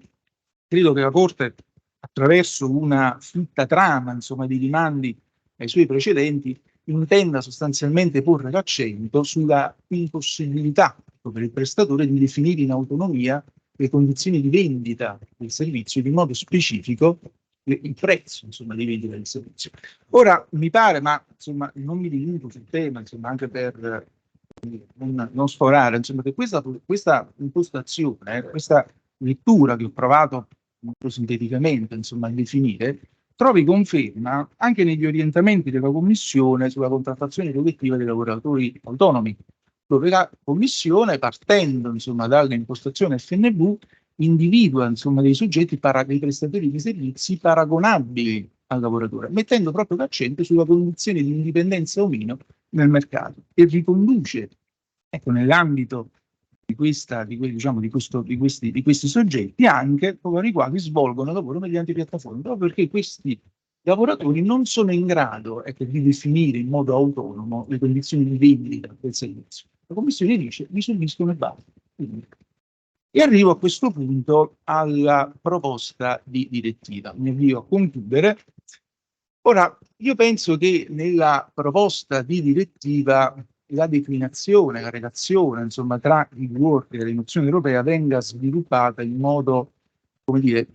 credo che la Corte, attraverso una fitta trama, insomma, di rimandi ai suoi precedenti, intenda sostanzialmente porre l'accento sulla impossibilità per il prestatore di definire in autonomia le condizioni di vendita del servizio, in modo specifico il prezzo, insomma, di vendita del servizio. Ora mi pare, ma insomma non mi dilungo sul tema, insomma, anche per non sforare, insomma, che questa impostazione, questa lettura che ho provato molto sinteticamente, insomma, a definire, trovi conferma anche negli orientamenti della Commissione sulla contrattazione collettiva dei lavoratori autonomi, dove la Commissione, partendo, insomma, dall'impostazione FNV, individua, insomma, dei soggetti, dei prestatori di servizi paragonabili al lavoratore, mettendo proprio l'accento sulla condizione di indipendenza o meno nel mercato e riconduce, ecco, nell'ambito di questi soggetti anche coloro i quali svolgono lavoro mediante piattaforme, proprio perché questi lavoratori non sono in grado, ecco, di definire in modo autonomo le condizioni di vendita del servizio. La Commissione dice: vi subiscono e basta. E arrivo a questo punto alla proposta di direttiva. Mi avvio a concludere. Ora, io penso che nella proposta di direttiva la declinazione, la relazione, insomma, tra il work e l'emozione europea venga sviluppata in modo, come dire,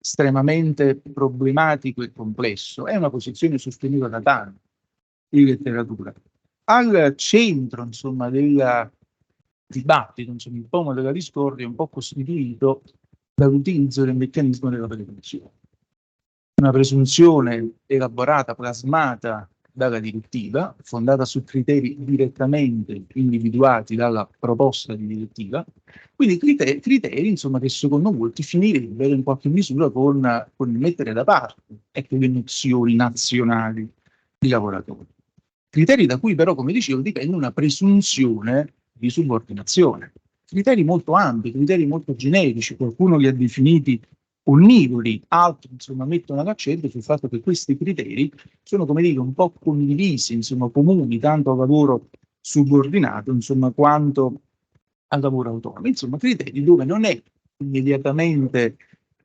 estremamente problematico e complesso. È una posizione sostenuta da tanti in letteratura. Al centro, insomma, del dibattito, insomma, il pomo della discordia è un po' costituito dall'utilizzo del meccanismo della presunzione. Una presunzione elaborata, plasmata dalla direttiva, fondata su criteri direttamente individuati dalla proposta di direttiva, quindi criteri insomma, che secondo molti finirebbero in qualche misura con il mettere da parte, ecco, le nozioni nazionali di lavoratori. Criteri da cui però, come dicevo, dipende una presunzione di subordinazione. Criteri molto ampi, criteri molto generici, qualcuno li ha definiti onnivori, altri insomma mettono l'accento sul fatto che questi criteri sono, come dire, un po' condivisi, insomma comuni, tanto al lavoro subordinato, insomma, quanto al lavoro autonomo. Insomma, criteri dove non è immediatamente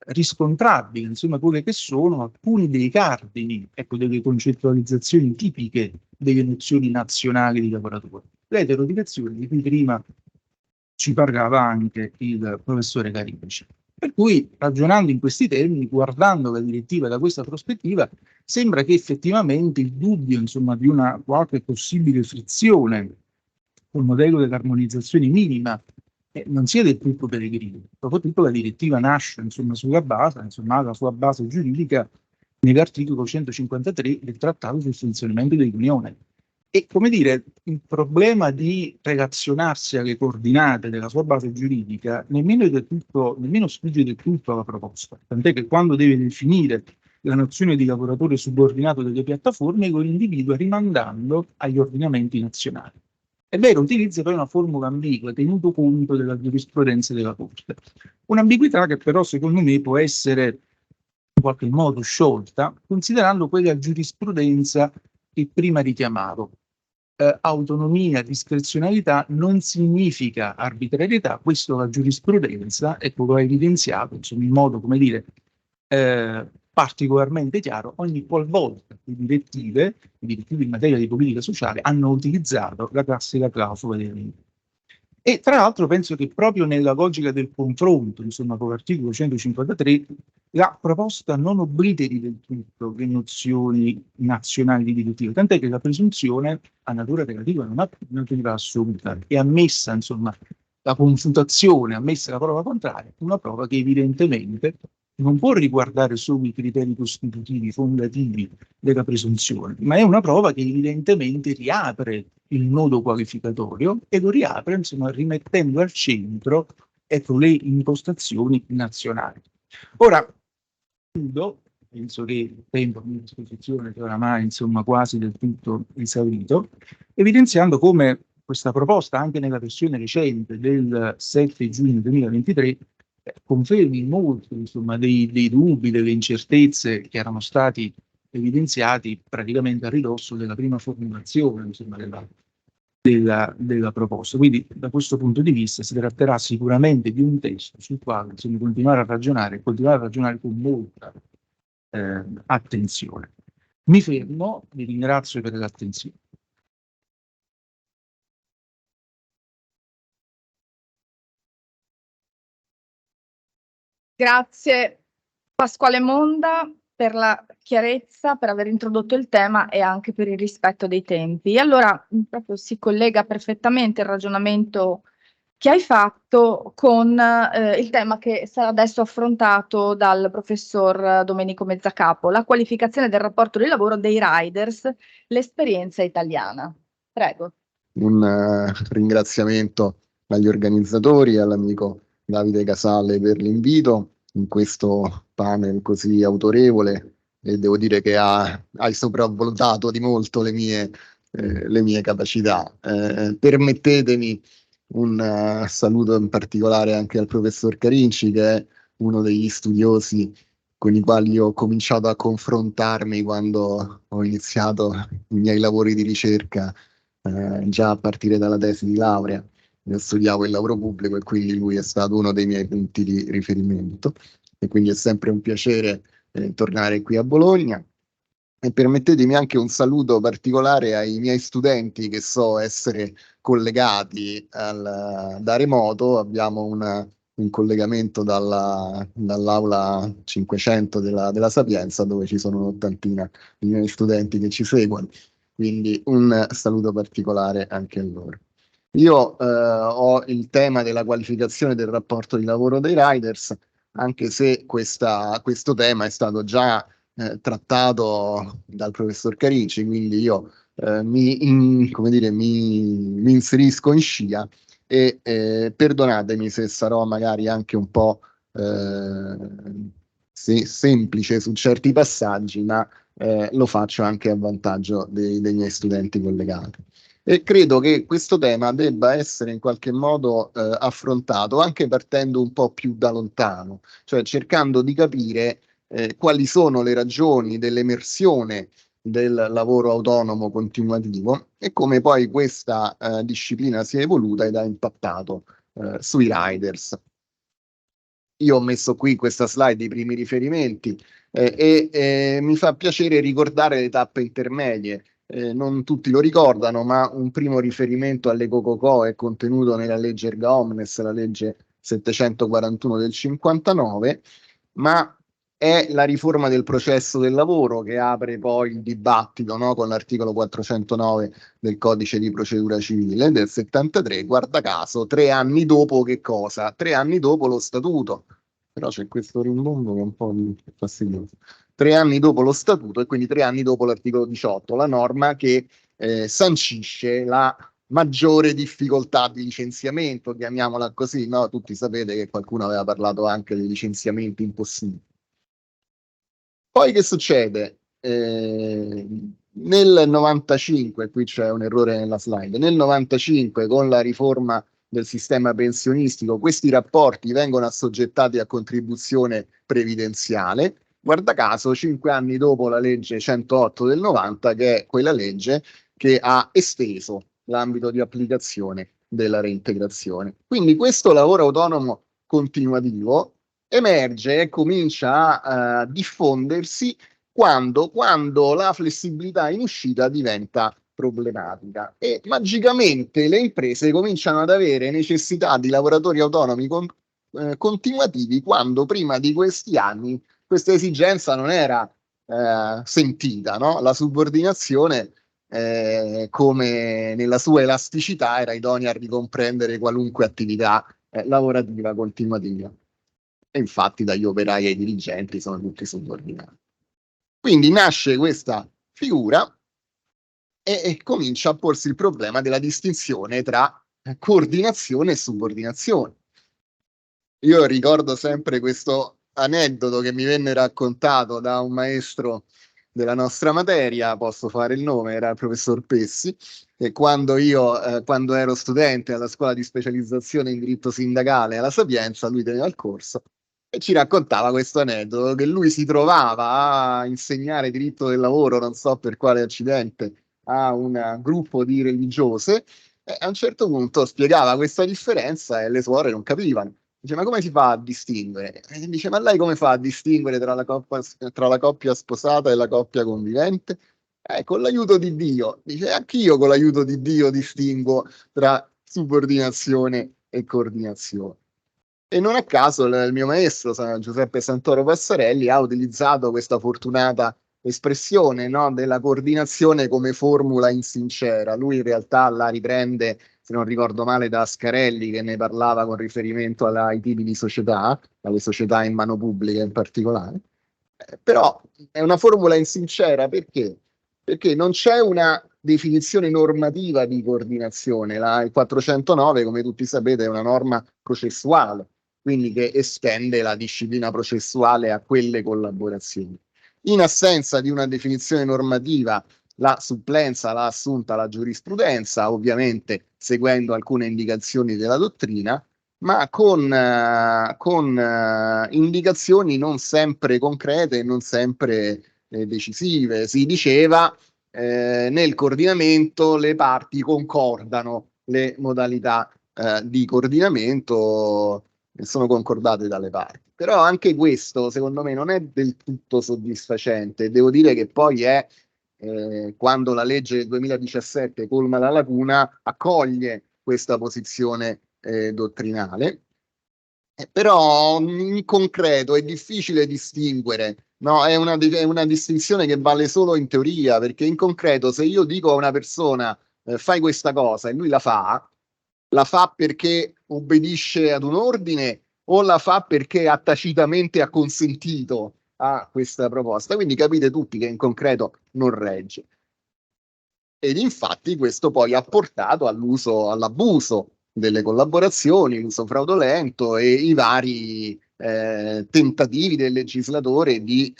riscontrabile, insomma, quelle che sono alcuni dei cardini, ecco, delle concettualizzazioni tipiche delle nozioni nazionali di lavoratore. L'eterodirezione di cui prima ci parlava anche il professore Carinci. Per cui, ragionando in questi termini, guardando la direttiva da questa prospettiva, sembra che effettivamente il dubbio, insomma, di una qualche possibile frizione col modello dell'armonizzazione minima non sia del tutto peregrino. Soprattutto la direttiva nasce, insomma, sulla base, insomma, la sua base giuridica nell'articolo 153 del Trattato sul funzionamento dell'Unione. E, come dire, il problema di relazionarsi alle coordinate della sua base giuridica nemmeno sfugge del tutto alla proposta, tant'è che quando deve definire la nozione di lavoratore subordinato delle piattaforme lo individua rimandando agli ordinamenti nazionali. È vero, utilizza poi una formula ambigua, tenuto conto della giurisprudenza della Corte. Un'ambiguità che però, secondo me, può essere in qualche modo sciolta, considerando quella giurisprudenza che prima richiamavo. Autonomia, discrezionalità non significa arbitrarietà, questo la giurisprudenza, ecco, lo ha evidenziato, insomma, in modo, come dire, particolarmente chiaro ogni qualvolta le direttive in materia di politica sociale hanno utilizzato la classica clausola dei limiti. E tra l'altro penso che proprio nella logica del confronto, insomma, con l'articolo 153, la proposta non obliteri del tutto le nozioni nazionali di direttiva, tant'è che la presunzione a natura relativa non ha natura assoluta, è ammessa, insomma, la confutazione, ammessa la prova contraria, una prova che evidentemente non può riguardare solo i criteri costitutivi, fondativi della presunzione, ma è una prova che evidentemente riapre il nodo qualificatorio e lo riapre, insomma, rimettendo al centro, ecco, le impostazioni nazionali. Ora, chiudo, penso che il tempo a mia disposizione sia oramai, insomma, quasi del tutto esaurito, evidenziando come questa proposta, anche nella versione recente del 7 giugno 2023, confermi molto, insomma, dei dubbi, delle incertezze che erano stati evidenziati praticamente a ridosso della prima formulazione, insomma, della proposta. Quindi, da questo punto di vista, si tratterà sicuramente di un testo sul quale bisogna continuare a ragionare con molta attenzione. Mi fermo, vi ringrazio per l'attenzione. Grazie Pasquale Monda per la chiarezza, per aver introdotto il tema e anche per il rispetto dei tempi. Allora, proprio si collega perfettamente il ragionamento che hai fatto con il tema che sarà adesso affrontato dal professor Domenico Mezzacapo, la qualificazione del rapporto di lavoro dei riders, l'esperienza italiana. Prego. Un ringraziamento agli organizzatori e all'amico Davide Casale per l'invito in questo panel così autorevole, e devo dire che hai sopravvalutato di molto le mie capacità. Permettetemi un saluto in particolare anche al professor Carinci, che è uno degli studiosi con i quali ho cominciato a confrontarmi quando ho iniziato i miei lavori di ricerca, già a partire dalla tesi di laurea. io studiavo il lavoro pubblico e quindi lui è stato uno dei miei punti di riferimento, e quindi è sempre un piacere tornare qui a Bologna. E permettetemi anche un saluto particolare ai miei studenti che so essere collegati da remoto. Abbiamo un collegamento dall'aula 500 della Sapienza, dove ci sono un'ottantina di miei studenti che ci seguono, quindi un saluto particolare anche a loro. Io ho il tema della qualificazione del rapporto di lavoro dei riders, anche se questo tema è stato già trattato dal professor Carinci, quindi io come dire, mi inserisco in scia e perdonatemi se sarò magari anche un po' semplice su certi passaggi, ma lo faccio anche a vantaggio dei miei studenti collegati. E credo che questo tema debba essere in qualche modo affrontato anche partendo un po' più da lontano, cioè cercando di capire quali sono le ragioni dell'emersione del lavoro autonomo continuativo e come poi questa disciplina si è evoluta ed ha impattato sui riders. Io ho messo qui questa slide i primi riferimenti e mi fa piacere ricordare le tappe intermedie. Non tutti lo ricordano, ma un primo riferimento alle Cococò è contenuto nella legge Erga Omnes, la legge 741 del 59, ma è la riforma del processo del lavoro che apre poi il dibattito, no, con l'articolo 409 del Codice di Procedura Civile del 73, guarda caso, 3 anni dopo che cosa? 3 anni dopo lo Statuto. Però c'è questo rimbombo che è un po' fastidioso. 3 anni dopo lo Statuto e quindi 3 anni dopo l'articolo 18, la norma che sancisce la maggiore difficoltà di licenziamento, chiamiamola così, no? Tutti sapete che qualcuno aveva parlato anche dei licenziamenti impossibili. Poi che succede? Nel 95, qui c'è un errore nella slide, nel 95 con la riforma del sistema pensionistico questi rapporti vengono assoggettati a contribuzione previdenziale, guarda caso 5 anni dopo la legge 108 del 90, che è quella legge che ha esteso l'ambito di applicazione della reintegrazione. Quindi questo lavoro autonomo continuativo emerge e comincia a diffondersi quando la flessibilità in uscita diventa problematica e magicamente le imprese cominciano ad avere necessità di lavoratori autonomi continuativi, quando prima di questi anni questa esigenza non era sentita, no? La subordinazione come nella sua elasticità era idonea a ricomprendere qualunque attività lavorativa continuativa. E infatti dagli operai ai dirigenti sono tutti subordinati. Quindi nasce questa figura e comincia a porsi il problema della distinzione tra coordinazione e subordinazione. Io ricordo sempre questo aneddoto che mi venne raccontato da un maestro della nostra materia, posso fare il nome, era il professor Pessi, e quando ero studente alla scuola di specializzazione in diritto sindacale alla Sapienza, lui teneva il corso e ci raccontava questo aneddoto, che lui si trovava a insegnare diritto del lavoro, non so per quale accidente, a un gruppo di religiose, e a un certo punto spiegava questa differenza e le suore non capivano. Dice, ma come si fa a distinguere? E dice, ma lei come fa a distinguere tra la coppia sposata e la coppia convivente? Con l'aiuto di Dio. Dice, anch'io con l'aiuto di Dio distinguo tra subordinazione e coordinazione. E non a caso il mio maestro, Giuseppe Santoro Passarelli, ha utilizzato questa fortunata espressione, no, della coordinazione come formula insincera. Lui in realtà la riprende, se non ricordo male, da Ascarelli, che ne parlava con riferimento ai tipi di società, alle società in mano pubblica in particolare. Però è una formula insincera perché? Perché non c'è una definizione normativa di coordinazione. Il 409, come tutti sapete, è una norma processuale, quindi che estende la disciplina processuale a quelle collaborazioni. In assenza di una definizione normativa, la supplenza l'ha assunta la giurisprudenza, ovviamente seguendo alcune indicazioni della dottrina, ma con indicazioni non sempre concrete e non sempre decisive. Si diceva nel coordinamento le parti concordano le modalità di coordinamento sono concordate dalle parti. Però anche questo, secondo me, non è del tutto soddisfacente. Devo dire che poi è quando la legge del 2017 colma la lacuna, accoglie questa posizione dottrinale. Però in concreto è difficile distinguere, no? È una distinzione che vale solo in teoria, perché in concreto se io dico a una persona fai questa cosa e lui la fa perché obbedisce ad un ordine o la fa perché ha tacitamente acconsentito a questa proposta. Quindi capite tutti che in concreto non regge. Ed infatti questo poi ha portato all'abuso delle collaborazioni, l'uso fraudolento e i vari tentativi del legislatore di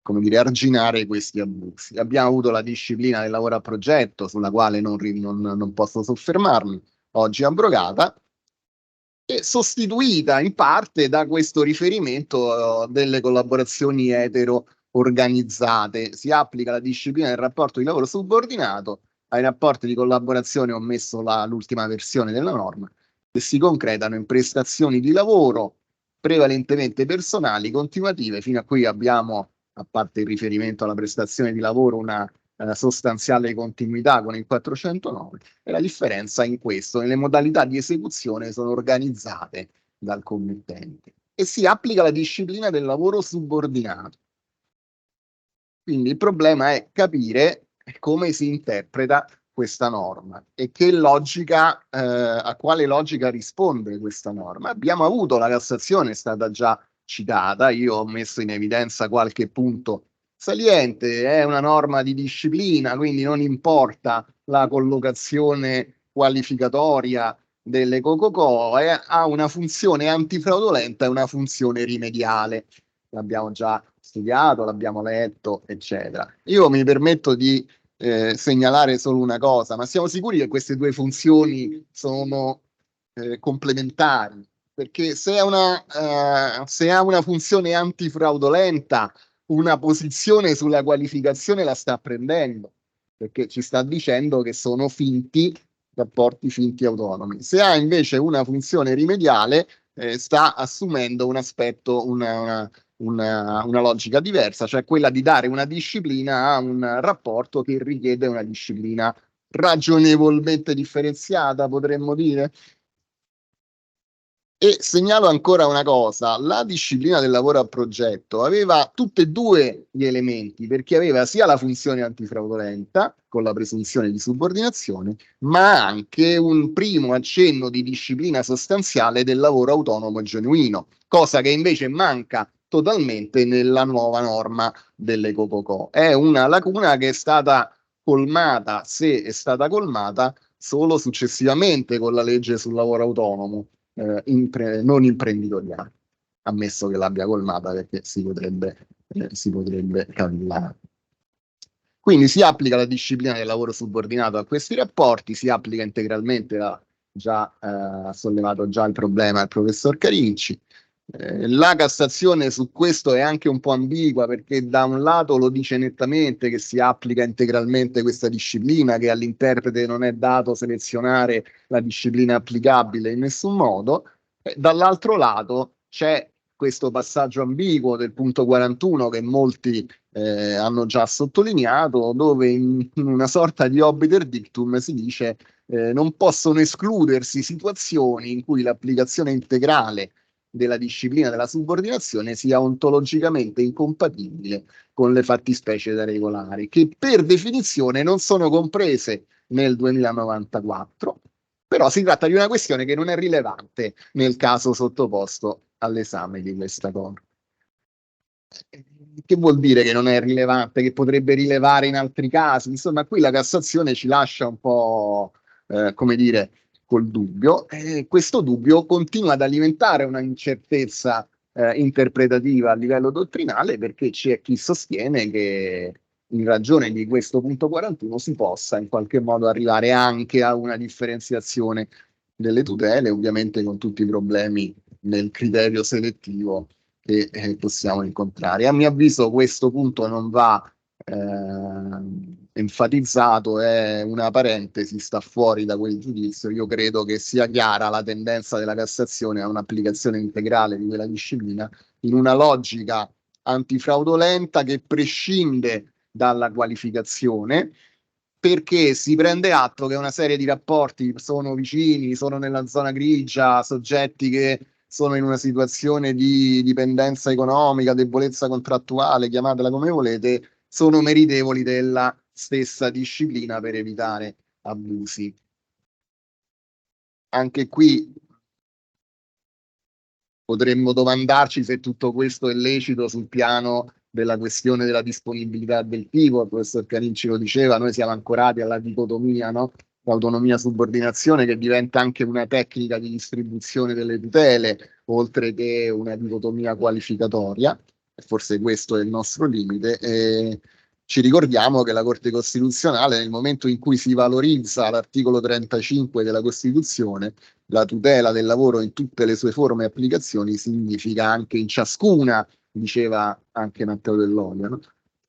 come dire, arginare questi abusi. Abbiamo avuto la disciplina del lavoro a progetto, sulla quale non posso soffermarmi, oggi abrogata, e sostituita in parte da questo riferimento delle collaborazioni etero organizzate. Si applica la disciplina del rapporto di lavoro subordinato ai rapporti di collaborazione, ho messo l'ultima versione della norma, che si concretano in prestazioni di lavoro prevalentemente personali, continuative. Fino a qui abbiamo, a parte il riferimento alla prestazione di lavoro, una sostanziale continuità con il 409, e la differenza in questo: nelle modalità di esecuzione sono organizzate dal committente e si applica la disciplina del lavoro subordinato. Quindi il problema è capire come si interpreta questa norma e che logica, a quale logica risponde questa norma. Abbiamo avuto la Cassazione, è stata già citata, io ho messo in evidenza qualche punto saliente. È una norma di disciplina, quindi non importa la collocazione qualificatoria delle co-co-co, ha una funzione antifraudolenta e una funzione rimediale. L'abbiamo già studiato, l'abbiamo letto, eccetera. Io mi permetto di segnalare solo una cosa: ma siamo sicuri che queste due funzioni sono complementari? Perché se ha una funzione antifraudolenta, una posizione sulla qualificazione la sta prendendo, perché ci sta dicendo che sono rapporti finti autonomi. Se ha invece una funzione rimediale, sta assumendo un aspetto, una logica diversa, cioè quella di dare una disciplina a un rapporto che richiede una disciplina ragionevolmente differenziata, potremmo dire. E segnalo ancora una cosa: la disciplina del lavoro a progetto aveva tutti e due gli elementi, perché aveva sia la funzione antifraudolenta, con la presunzione di subordinazione, ma anche un primo accenno di disciplina sostanziale del lavoro autonomo genuino, cosa che invece manca totalmente nella nuova norma delle co-co-co. È una lacuna che è stata colmata, se è stata colmata, solo successivamente con la legge sul lavoro autonomo non imprenditoriale, ammesso che l'abbia colmata, perché si potrebbe cavillare. Quindi si applica la disciplina del lavoro subordinato a questi rapporti, si applica integralmente, ha sollevato già il problema il professor Carinci. La Cassazione su questo è anche un po' ambigua, perché da un lato lo dice nettamente che si applica integralmente questa disciplina, che all'interprete non è dato selezionare la disciplina applicabile in nessun modo. Dall'altro lato c'è questo passaggio ambiguo del punto 41 che molti hanno già sottolineato, dove in una sorta di obiter dictum si dice non possono escludersi situazioni in cui l'applicazione integrale della disciplina della subordinazione sia ontologicamente incompatibile con le fattispecie da regolare, che per definizione non sono comprese nel 2094, però si tratta di una questione che non è rilevante nel caso sottoposto all'esame di questa norma. Che vuol dire che non è rilevante, che potrebbe rilevare in altri casi? Insomma, qui la Cassazione ci lascia un po', come dire, col dubbio, e questo dubbio continua ad alimentare una incertezza interpretativa a livello dottrinale, perché c'è chi sostiene che in ragione di questo punto 41 si possa in qualche modo arrivare anche a una differenziazione delle tutele, ovviamente con tutti i problemi nel criterio selettivo che possiamo incontrare. A mio avviso questo punto non va enfatizzato è una parentesi, sta fuori da quel giudizio. Io credo che sia chiara la tendenza della Cassazione a un'applicazione integrale di quella disciplina in una logica antifraudolenta che prescinde dalla qualificazione, perché si prende atto che una serie di rapporti sono vicini, sono nella zona grigia, soggetti che sono in una situazione di dipendenza economica, debolezza contrattuale, chiamatela come volete, sono meritevoli della stessa disciplina per evitare abusi. Anche qui potremmo domandarci se tutto questo è lecito sul piano della questione della disponibilità del tipo. Il professor Carinci lo diceva, noi siamo ancorati alla dicotomia, no? L'autonomia-subordinazione, che diventa anche una tecnica di distribuzione delle tutele, oltre che una dicotomia qualificatoria. Forse questo è il nostro limite. Ci ricordiamo che la Corte Costituzionale, nel momento in cui si valorizza l'articolo 35 della Costituzione, la tutela del lavoro in tutte le sue forme e applicazioni, significa anche in ciascuna, diceva anche Matteo Dell'Olio, no?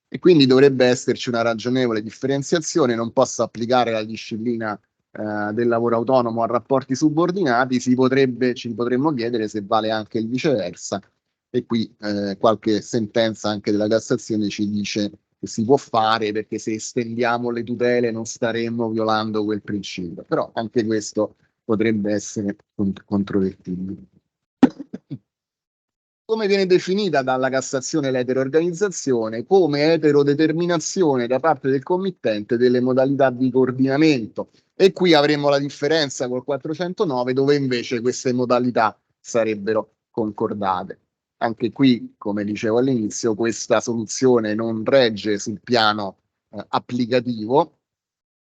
E quindi dovrebbe esserci una ragionevole differenziazione, non posso applicare la disciplina del lavoro autonomo a rapporti subordinati, ci potremmo chiedere se vale anche il viceversa. E qui qualche sentenza anche della Cassazione ci dice che si può fare, perché se estendiamo le tutele non staremmo violando quel principio. Però anche questo potrebbe essere controvertibile. Come viene definita dalla Cassazione l'eterorganizzazione? Come eterodeterminazione da parte del committente delle modalità di coordinamento. E qui avremo la differenza col 409, dove invece queste modalità sarebbero concordate. Anche qui, come dicevo all'inizio, questa soluzione non regge sul piano applicativo,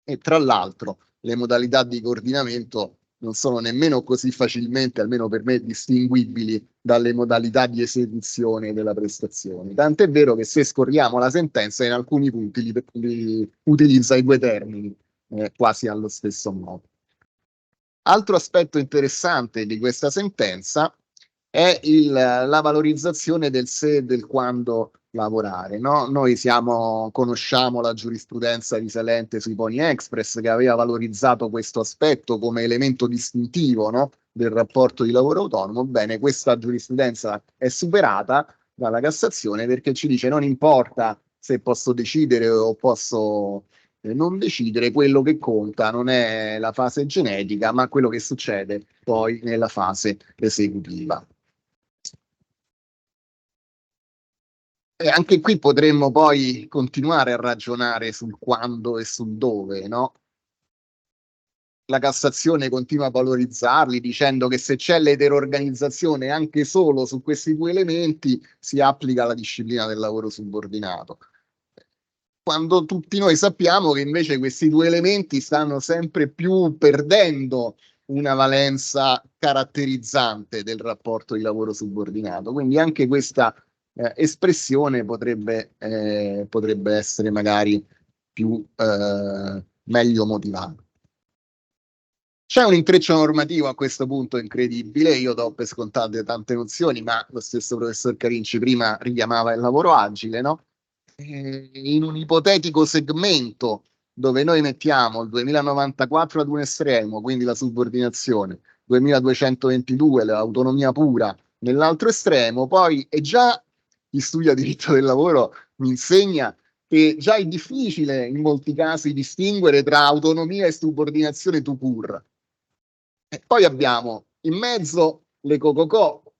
e tra l'altro le modalità di coordinamento non sono nemmeno così facilmente, almeno per me, distinguibili dalle modalità di esecuzione della prestazione. Tant'è vero che se scorriamo la sentenza, in alcuni punti li utilizza i due termini quasi allo stesso modo. Altro aspetto interessante di questa sentenza è la valorizzazione del se e del quando lavorare, no? Noi conosciamo la giurisprudenza risalente sui Pony Express, che aveva valorizzato questo aspetto come elemento distintivo, no? Del rapporto di lavoro autonomo. Bene, questa giurisprudenza è superata dalla Cassazione, perché ci dice non importa se posso decidere o posso non decidere, quello che conta non è la fase genetica, ma quello che succede poi nella fase esecutiva. E anche qui potremmo poi continuare a ragionare sul quando e sul dove, no? La Cassazione continua a valorizzarli dicendo che se c'è l'eterorganizzazione anche solo su questi due elementi si applica la disciplina del lavoro subordinato. Quando tutti noi sappiamo che invece questi due elementi stanno sempre più perdendo una valenza caratterizzante del rapporto di lavoro subordinato. Quindi anche questa espressione potrebbe essere magari meglio motivata. C'è un intreccio normativo a questo punto incredibile. Io do per scontate tante nozioni, ma lo stesso professor Carinci prima richiamava il lavoro agile, no? In un ipotetico segmento dove noi mettiamo il 2094 ad un estremo, quindi la subordinazione, 2222 l'autonomia pura nell'altro estremo, poi è già chi studia diritto del lavoro mi insegna che già è difficile in molti casi distinguere tra autonomia e subordinazione tout court. E poi abbiamo in mezzo le COCOCO,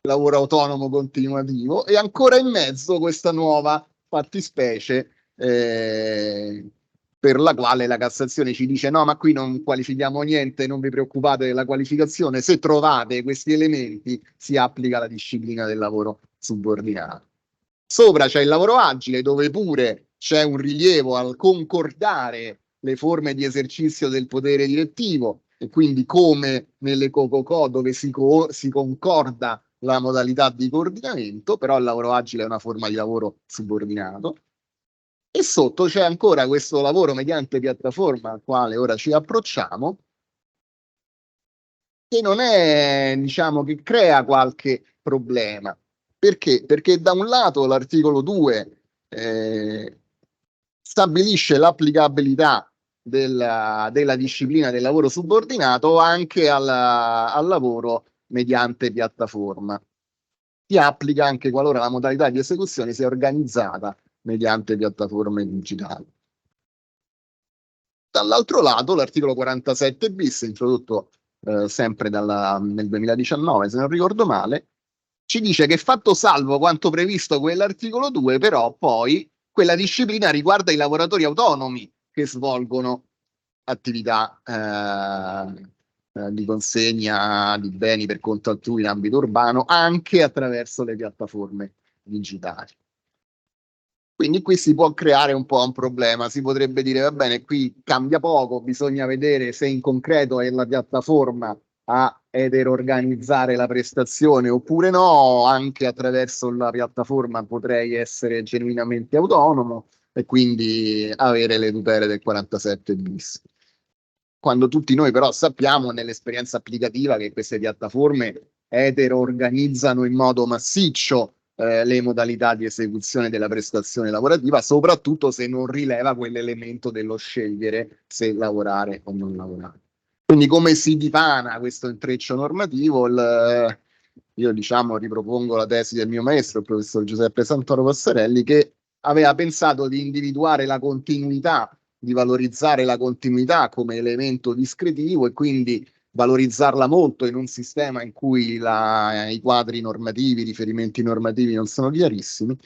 lavoro autonomo continuativo, e ancora in mezzo questa nuova fattispecie per la quale la Cassazione ci dice no, ma qui non qualifichiamo niente, non vi preoccupate della qualificazione, se trovate questi elementi si applica la disciplina del lavoro subordinato. Sopra c'è il lavoro agile, dove pure c'è un rilievo al concordare le forme di esercizio del potere direttivo, e quindi come nelle COCOCO dove si concorda la modalità di coordinamento, però il lavoro agile è una forma di lavoro subordinato. E sotto c'è ancora questo lavoro mediante piattaforma al quale ora ci approcciamo, che non è, diciamo, che crea qualche problema. Perché? Perché da un lato l'articolo 2 stabilisce l'applicabilità della disciplina del lavoro subordinato anche al lavoro mediante piattaforma. Si applica anche qualora la modalità di esecuzione sia organizzata mediante piattaforme digitali. Dall'altro lato, l'articolo 47 bis, introdotto sempre nel 2019, se non ricordo male, ci dice che fatto salvo quanto previsto quell'articolo 2, però poi quella disciplina riguarda i lavoratori autonomi che svolgono attività di consegna di beni per conto altrui in ambito urbano anche attraverso le piattaforme digitali. Quindi qui si può creare un po' un problema, si potrebbe dire va bene, qui cambia poco, bisogna vedere se in concreto è la piattaforma ed organizzare la prestazione oppure no, anche attraverso la piattaforma potrei essere genuinamente autonomo e quindi avere le tutele del 47 bis. Quando tutti noi però sappiamo nell'esperienza applicativa che queste piattaforme organizzano in modo massiccio le modalità di esecuzione della prestazione lavorativa, soprattutto se non rileva quell'elemento dello scegliere se lavorare o non lavorare. Quindi come si dipana questo intreccio normativo? Io ripropongo la tesi del mio maestro, il professor Giuseppe Santoro Passarelli, che aveva pensato di individuare la continuità, di valorizzare la continuità come elemento discretivo e quindi valorizzarla molto in un sistema in cui i quadri normativi, i riferimenti normativi non sono chiarissimi,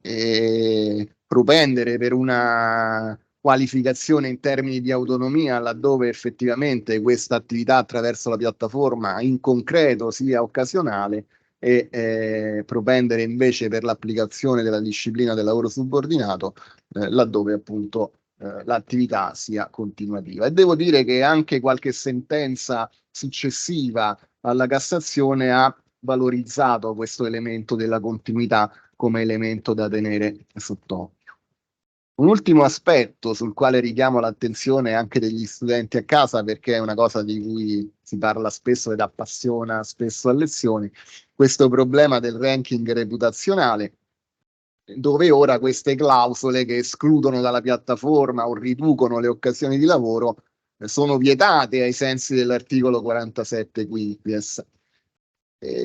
e propendere per una qualificazione in termini di autonomia laddove effettivamente questa attività attraverso la piattaforma in concreto sia occasionale e propendere invece per l'applicazione della disciplina del lavoro subordinato laddove appunto l'attività sia continuativa. E devo dire che anche qualche sentenza successiva alla Cassazione ha valorizzato questo elemento della continuità come elemento da tenere sott'occhio. Un ultimo aspetto sul quale richiamo l'attenzione anche degli studenti a casa, perché è una cosa di cui si parla spesso ed appassiona spesso a lezioni, questo problema del ranking reputazionale, dove ora queste clausole che escludono dalla piattaforma o riducono le occasioni di lavoro sono vietate ai sensi dell'articolo 47 quinquies.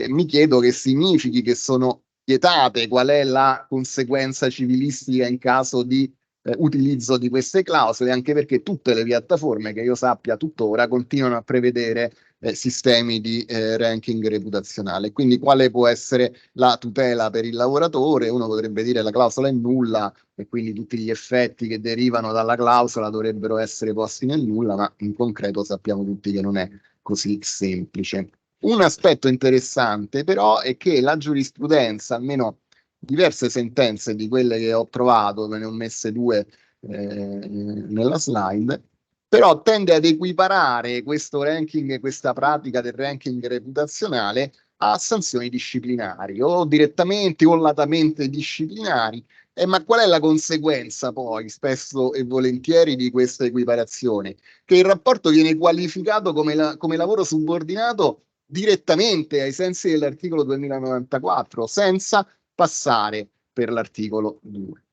Mi chiedo che significhi che sono vietate, qual è la conseguenza civilistica in caso di utilizzo di queste clausole, anche perché tutte le piattaforme che io sappia tuttora continuano a prevedere sistemi di ranking reputazionale. Quindi quale può essere la tutela per il lavoratore? Uno potrebbe dire la clausola è nulla e quindi tutti gli effetti che derivano dalla clausola dovrebbero essere posti nel nulla, ma in concreto sappiamo tutti che non è così semplice. Un aspetto interessante però è che la giurisprudenza, almeno diverse sentenze di quelle che ho trovato, ve ne ho messe due nella slide, però tende ad equiparare questo ranking, questa pratica del ranking reputazionale a sanzioni disciplinari o direttamente o latamente disciplinari. Ma qual è la conseguenza poi, spesso e volentieri, di questa equiparazione? Che il rapporto viene qualificato come lavoro subordinato direttamente ai sensi dell'articolo 2094, senza passare per l'articolo 2.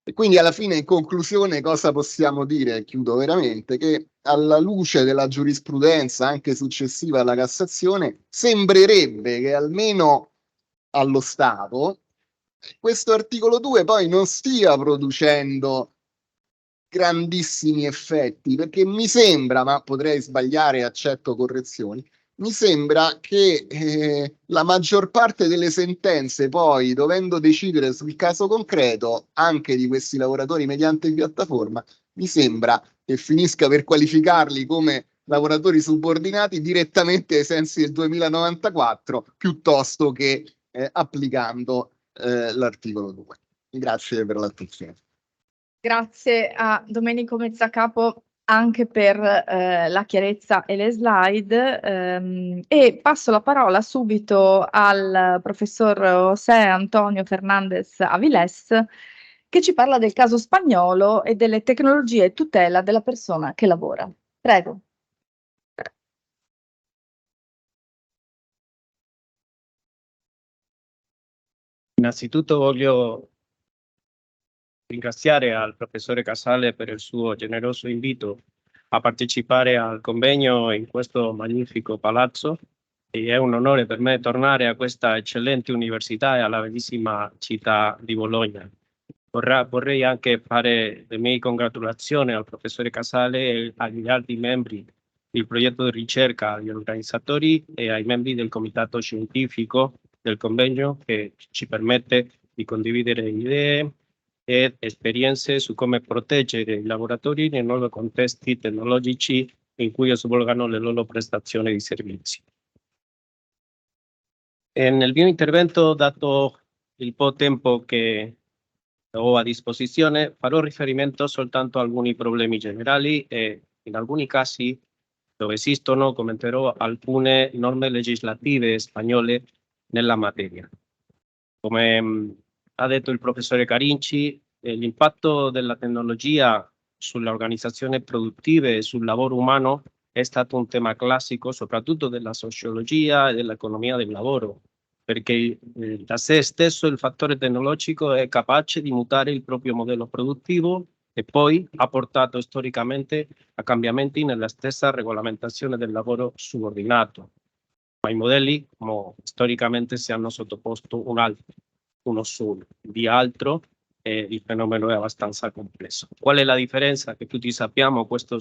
E quindi alla fine, in conclusione, cosa possiamo dire? Chiudo veramente, che alla luce della giurisprudenza anche successiva alla Cassazione, sembrerebbe che almeno allo Stato questo articolo 2 poi non stia producendo grandissimi effetti, perché mi sembra, ma potrei sbagliare e accetto correzioni, mi sembra che la maggior parte delle sentenze poi, dovendo decidere sul caso concreto anche di questi lavoratori mediante piattaforma, mi sembra che finisca per qualificarli come lavoratori subordinati direttamente ai sensi del 2094 piuttosto che applicando l'articolo 2. Grazie per l'attenzione. Grazie a Domenico Mezzacapo anche per la chiarezza e le slide, e passo la parola subito al professor José Antonio Fernández Avilés, che ci parla del caso spagnolo e delle tecnologie tutela della persona che lavora. Prego. Innanzitutto voglio ringraziare al professore Casale per il suo generoso invito a partecipare al convegno in questo magnifico palazzo. E è un onore per me tornare a questa eccellente università e alla bellissima città di Bologna. Vorrei anche fare le mie congratulazioni al professore Casale e agli altri membri del progetto di ricerca, agli organizzatori e ai membri del comitato scientifico del convegno che ci permette di condividere idee e esperienze su come proteggere i lavoratori nei nuovi contesti tecnologici in cui svolgano le loro prestazioni di servizi. E nel mio intervento, dato il po' tempo che ho a disposizione, farò riferimento soltanto a alcuni problemi generali e in alcuni casi dove esistono commenterò alcune norme legislative spagnole nella materia. Come ha detto il professore Carinci, l'impatto della tecnologia sulle organizzazioni produttive e sul lavoro umano è stato un tema classico soprattutto della sociologia e dell'economia del lavoro, perché da sé stesso il fattore tecnologico è capace di mutare il proprio modello produttivo e poi ha portato storicamente a cambiamenti nella stessa regolamentazione del lavoro subordinato. Ma i modelli, come storicamente, si hanno sottoposto uno solo di altro e il fenomeno è abbastanza complesso. Qual è la differenza? Che tutti sappiamo, questo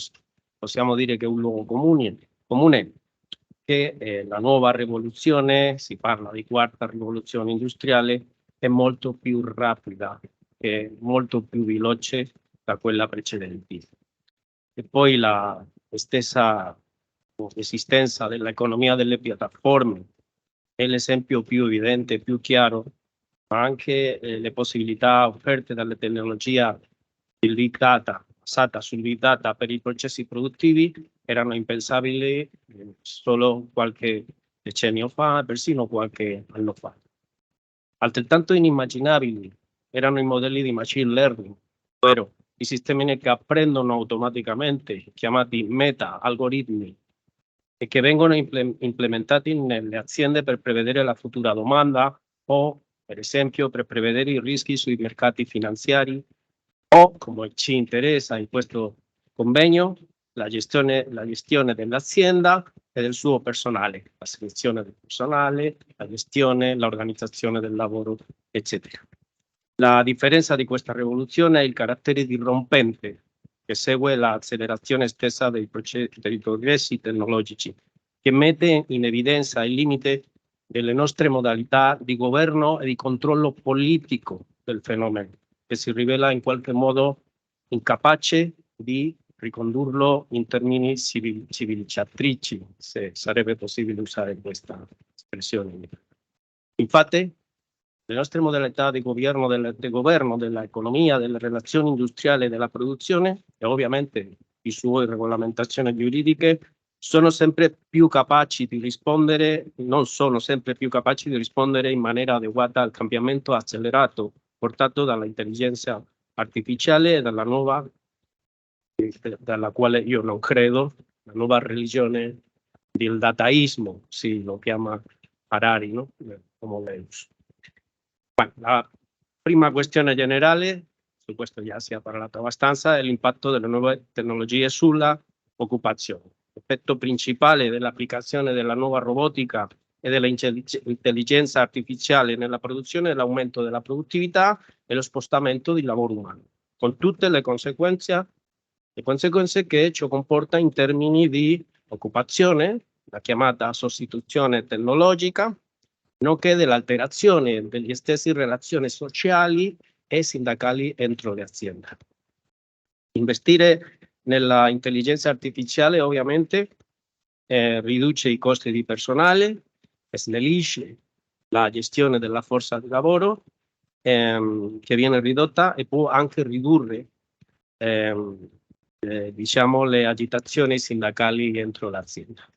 possiamo dire che è un luogo comune che la nuova rivoluzione, si parla di quarta rivoluzione industriale, è molto più rapida, è molto più veloce da quella precedente. E poi la stessa esistenza dell'economia delle piattaforme è l'esempio più evidente, più chiaro, ma anche le possibilità offerte dalle tecnologie del big data, basata sul big data per i processi produttivi, erano impensabili solo qualche decennio fa, persino qualche anno fa. Altrettanto inimmaginabili erano i modelli di machine learning, ovvero i sistemi che apprendono automaticamente, chiamati meta-algoritmi, e che vengono implementati nelle aziende per prevedere la futura domanda o, per esempio, per prevedere i rischi sui mercati finanziari o, come ci interessa in questo convegno, la gestione dell'azienda e del suo personale, la selezione del personale, la gestione, l'organizzazione del lavoro, eccetera. La differenza di questa rivoluzione è il carattere dirompente che segue l'accelerazione stessa dei progressi tecnologici, che mette in evidenza il limite delle nostre modalità di governo e di controllo politico del fenomeno, che si rivela in qualche modo incapace di ricondurlo in termini civilizzatrici, se sarebbe possibile usare questa espressione. Infatti, le nostre modalità di governo dell'economia, delle relazioni industriali e della produzione e ovviamente le sue regolamentazioni giuridiche sono sempre più capaci di rispondere, non sono sempre più capaci di rispondere in maniera adeguata al cambiamento accelerato portato dall'intelligenza artificiale e dalla nuova, dalla quale io non credo, la nuova religione del dataismo, si lo chiama Harari, no? Come Leus. La prima questione generale, su questo già si è parlato abbastanza, è l'impatto delle nuove tecnologie sulla occupazione. L'effetto principale dell'applicazione della nuova robotica e dell'intelligenza artificiale nella produzione è l'aumento della produttività e lo spostamento del lavoro umano, con tutte le conseguenze che ciò comporta in termini di occupazione, la chiamata sostituzione tecnologica, nonché dell'alterazione delle stesse relazioni sociali e sindacali entro le aziende. Investire nella intelligenza artificiale ovviamente riduce i costi di personale, snellisce la gestione della forza di lavoro che viene ridotta e può anche ridurre diciamo le agitazioni sindacali entro l'azienda.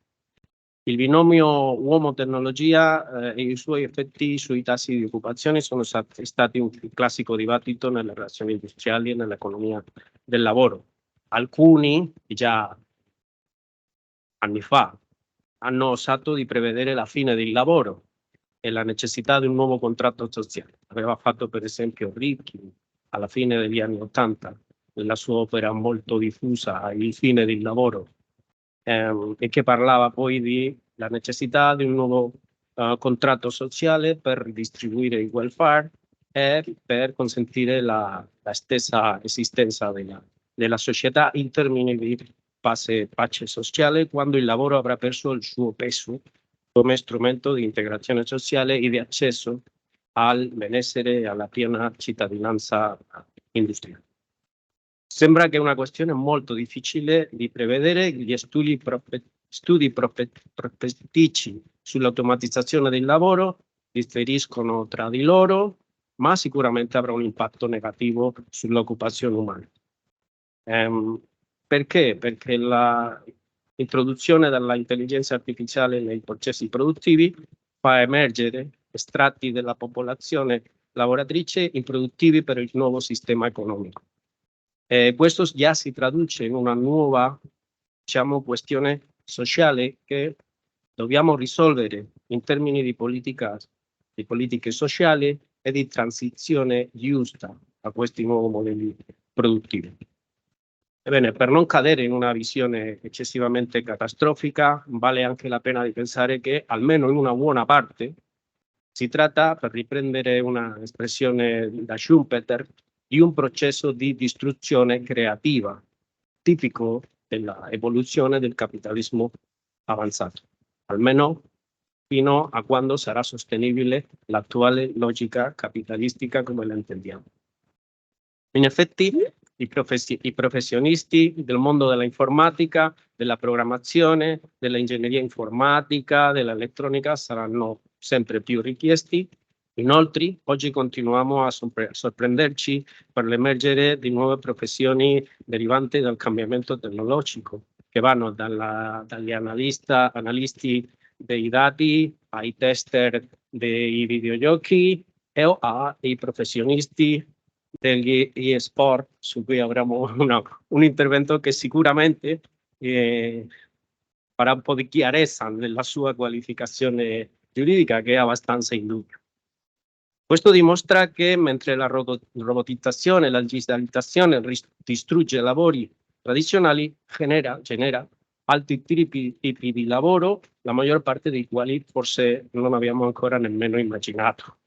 Il binomio uomo-tecnologia e i suoi effetti sui tassi di occupazione sono stati un classico dibattito nelle relazioni industriali e nell'economia del lavoro. Alcuni, già anni fa, hanno osato di prevedere la fine del lavoro e la necessità di un nuovo contratto sociale. Aveva fatto per esempio Rifkin alla fine degli anni '80, nella sua opera molto diffusa, Il fine del lavoro, e che parlava poi della necessità di un nuovo contratto sociale per ridistribuire il welfare e per consentire la stessa esistenza della società in termini di pace sociale, quando il lavoro avrà perso il suo peso come strumento di integrazione sociale e di accesso al benessere e alla piena cittadinanza industriale. Sembra che è una questione molto difficile di prevedere. Gli studi prospettici sull'automatizzazione del lavoro differiscono tra di loro, ma sicuramente avrà un impatto negativo sull'occupazione umana. Perché? Perché l'introduzione dell'intelligenza artificiale nei processi produttivi fa emergere estratti della popolazione lavoratrice improduttivi per il nuovo sistema economico. Questo già si traduce in una nuova, diciamo, questione sociale che dobbiamo risolvere in termini di politiche sociali e di transizione giusta a questi nuovi modelli produttivi. Ebbene, per non cadere in una visione eccessivamente catastrofica, vale anche la pena di pensare che almeno in una buona parte si tratta, per riprendere una espressione da Schumpeter, di un processo di distruzione creativa, tipico dell'evoluzione del capitalismo avanzato, almeno fino a quando sarà sostenibile l'attuale logica capitalistica come la intendiamo. In effetti, i professionisti del mondo dell'informatica, della programmazione, dell'ingegneria informatica, dell'elettronica saranno sempre più richiesti. Inoltre, oggi continuiamo a sorprenderci per l'emergere di nuove professioni derivanti dal cambiamento tecnologico, che vanno dagli analisti dei dati ai tester dei videogiochi e ai professionisti degli e-sport, su cui avremo un intervento che sicuramente farà un po' di chiarezza nella sua qualificazione giuridica, che è abbastanza in dubbio. Questo dimostra che mentre la robotizzazione e la digitalizzazione distrugge lavori tradizionali, genera altri tipi di lavoro, la maggior parte dei quali forse non abbiamo ancora nemmeno immaginato.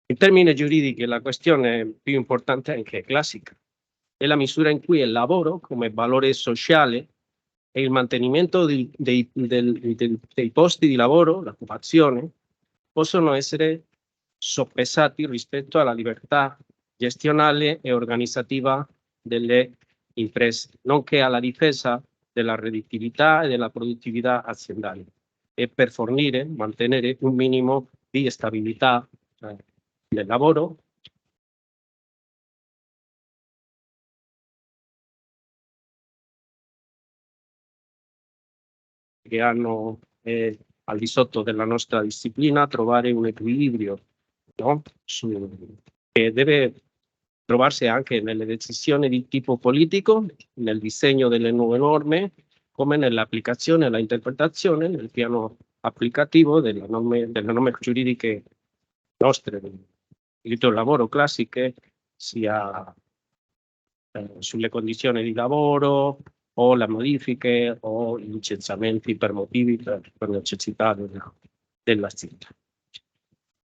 In termini giuridici, la questione più importante, anche classica, è la misura in cui il lavoro come valore sociale e il mantenimento dei posti di lavoro, l'occupazione, possono essere soppesati rispetto alla libertà gestionale e organizzativa delle imprese, nonché alla difesa della redditività e della produttività aziendale, e per mantenere un minimo di stabilità del lavoro che hanno al di sotto della nostra disciplina, trovare un equilibrio, no? Che deve trovarsi anche nelle decisioni di tipo politico, nel disegno delle nuove norme, come nell'applicazione e l'interpretazione nel piano applicativo delle norme giuridiche nostre, del diritto del lavoro classiche, sia sulle condizioni di lavoro, o le modifiche o i licenziamenti per motivi per necessità dell'azienda.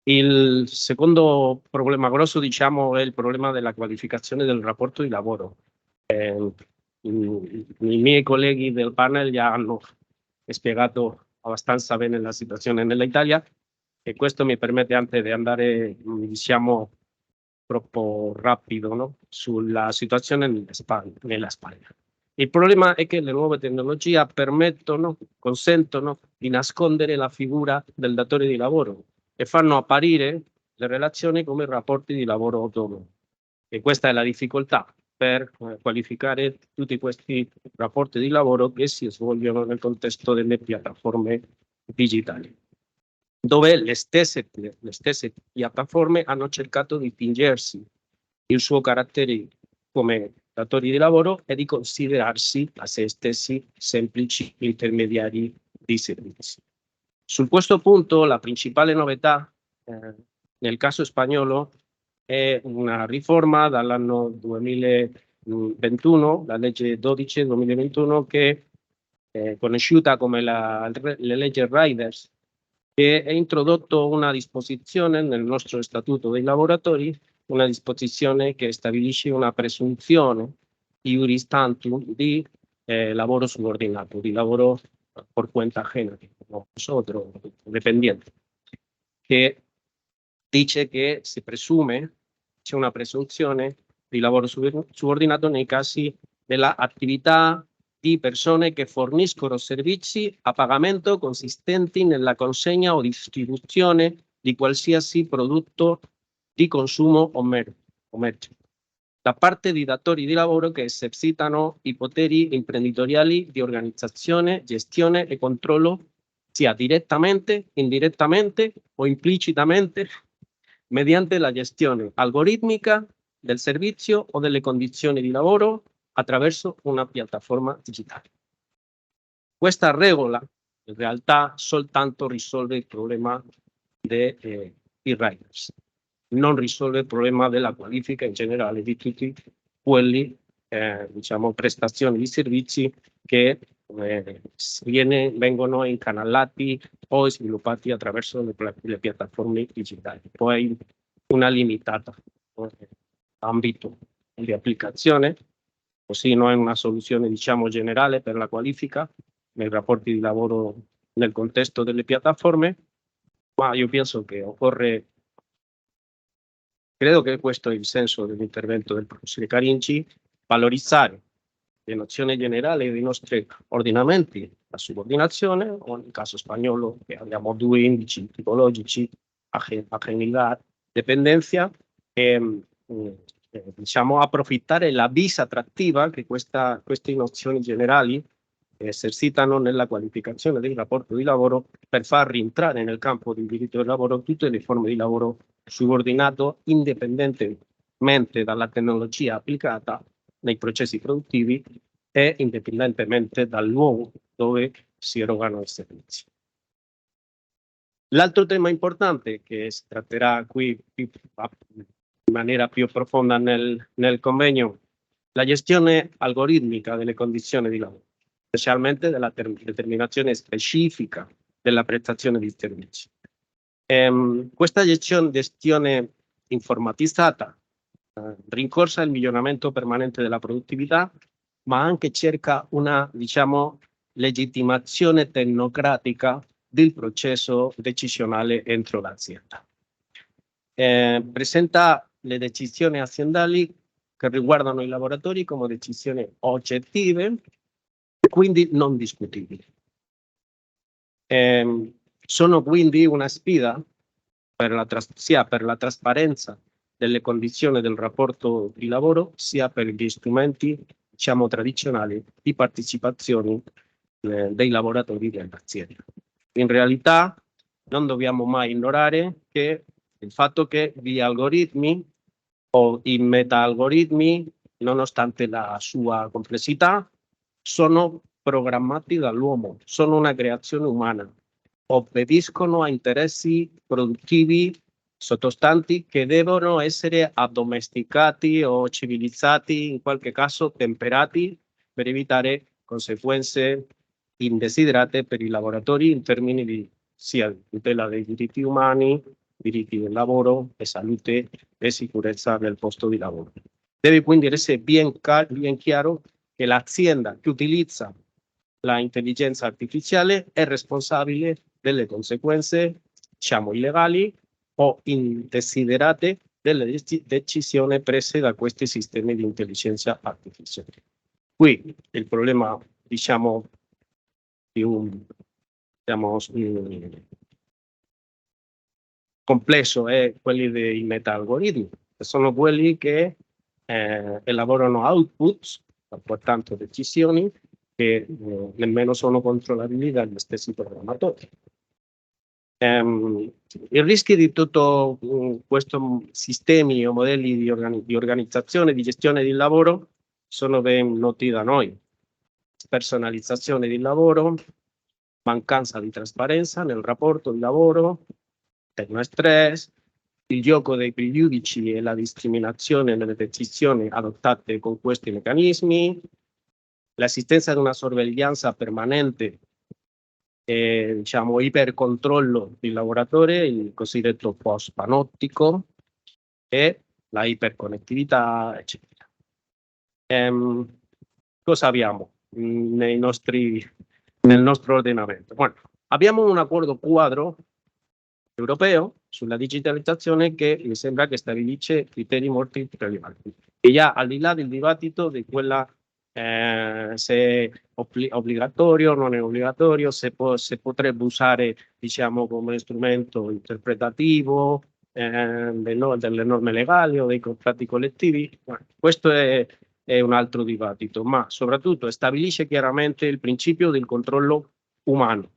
Il secondo problema grosso, diciamo, è il problema della qualificazione del rapporto di lavoro. I miei colleghi del panel già hanno spiegato abbastanza bene la situazione nell'Italia, e questo mi permette anche di andare, diciamo, troppo rapido, no? Sulla situazione nella Spagna. Il problema è che le nuove tecnologie consentono di nascondere la figura del datore di lavoro e fanno apparire le relazioni come rapporti di lavoro autonomo. E questa è la difficoltà per qualificare tutti questi rapporti di lavoro che si svolgono nel contesto delle piattaforme digitali, dove le stesse piattaforme hanno cercato di fingersi il suo carattere come datori di lavoro e di considerarsi a se stessi semplici intermediari di servizi. Su questo punto la principale novità nel caso spagnolo è una riforma dall'anno 2021, la legge 12/2021, che è conosciuta come la legge Riders, che ha introdotto una disposizione nel nostro Statuto dei lavoratori, una disposizione che stabilisce una presunzione iuris tantum di lavoro subordinato, di lavoro por cuenta ajena, como nosotros, dependiente, che dice che si presume, c'è una presunzione di lavoro subordinato nei casi della attività di persone che forniscono servizi a pagamento consistenti nella consegna o distribuzione di qualsiasi prodotto di consumo o merce, da parte di datori di lavoro che esercitano i poteri imprenditoriali di organizzazione, gestione e controllo sia direttamente, indirettamente o implicitamente mediante la gestione algoritmica del servizio o delle condizioni di lavoro attraverso una piattaforma digitale. Questa regola in realtà soltanto risolve il problema dei riders, non risolve il problema della qualifica in generale di tutti quelli diciamo prestazioni di servizi che vengono incanalati o sviluppati attraverso le piattaforme digitali. Poi una limitata ambito di applicazione, così non è una soluzione diciamo generale per la qualifica nei rapporti di lavoro nel contesto delle piattaforme, ma io penso che occorre, credo che questo è il senso dell'intervento del professore Carinci, valorizzare le nozioni generali dei nostri ordinamenti, la subordinazione, o nel caso spagnolo che abbiamo due indici tipologici, ageninità, dipendenza, e diciamo approfittare la vis attrattiva che queste nozioni generali esercitano nella qualificazione del rapporto di lavoro per far rientrare nel campo del diritto del lavoro tutte le forme di lavoro subordinato indipendentemente dalla tecnologia applicata nei processi produttivi e indipendentemente dal luogo dove si erogano i servizi. L'altro tema importante che si tratterà qui in maniera più profonda nel convegno, la gestione algoritmica delle condizioni di lavoro, specialmente della determinazione specifica della prestazione di servizi. Questa gestione informatizzata rincorsa il miglioramento permanente della produttività, ma anche cerca una, diciamo, legittimazione tecnocratica del processo decisionale entro l'azienda. Presenta le decisioni aziendali che riguardano i lavoratori come decisioni oggettive e quindi non discutibili. Sono quindi una sfida sia per la trasparenza delle condizioni del rapporto di lavoro, sia per gli strumenti, diciamo, tradizionali di partecipazione dei lavoratori dell'azienda. In realtà non dobbiamo mai ignorare che il fatto che gli algoritmi o i meta-algoritmi, nonostante la sua complessità, sono programmati dall'uomo, sono una creazione umana, obbediscono a interessi produttivi sottostanti che devono essere addomesticati o civilizzati, in qualche caso temperati, per evitare conseguenze indesiderate per i lavoratori in termini di sia tutela dei diritti umani, diritti del lavoro e salute e sicurezza nel posto di lavoro. Deve quindi essere bien chiaro che l'azienda che utilizza la intelligenza artificiale è responsabile delle conseguenze, diciamo, illegali o indesiderate delle decisioni prese da questi sistemi di intelligenza artificiale. Qui il problema, diciamo, più complesso è quelli dei meta-algoritmi, che sono quelli che elaborano outputs, pertanto decisioni, che nemmeno sono controllabili dagli stessi programmatori. I rischi di tutto questo sistemi o modelli di organizzazione, di gestione del lavoro, sono ben noti da noi. Personalizzazione del lavoro, mancanza di trasparenza nel rapporto di lavoro, tecnostress, il gioco dei pregiudici e la discriminazione nelle decisioni adottate con questi meccanismi, l'assistenza ad una sorveglianza permanente e diciamo ipercontrollo del lavoratore, il cosiddetto post panottico, e la iperconnettività, eccetera. Cosa abbiamo nel nostro ordinamento? Bueno, abbiamo un accordo quadro europeo sulla digitalizzazione che mi sembra che stabilisce criteri molto rilevanti. E già al di là del dibattito di quella se è obbligatorio o non è obbligatorio, se potrebbe usare diciamo come strumento interpretativo delle norme legali o dei contratti collettivi. Bueno, questo è un altro dibattito, ma soprattutto stabilisce chiaramente il principio del controllo umano.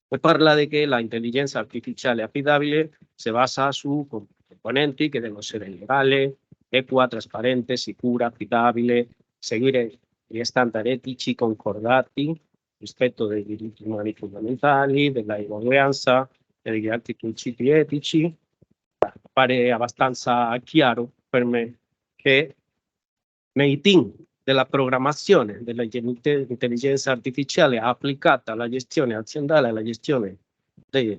E parla di che la intelligenza artificiale affidabile si basa su componenti che devono essere legale, equa, trasparente, sicura, affidabile, seguire gli standard etici concordati, rispetto dei diritti umani fondamentali, della eguaglianza e degli altri principi etici. Pare abbastanza chiaro per me che nei team della programmazione dell'intelligenza artificiale applicata alla gestione aziendale, alla gestione dei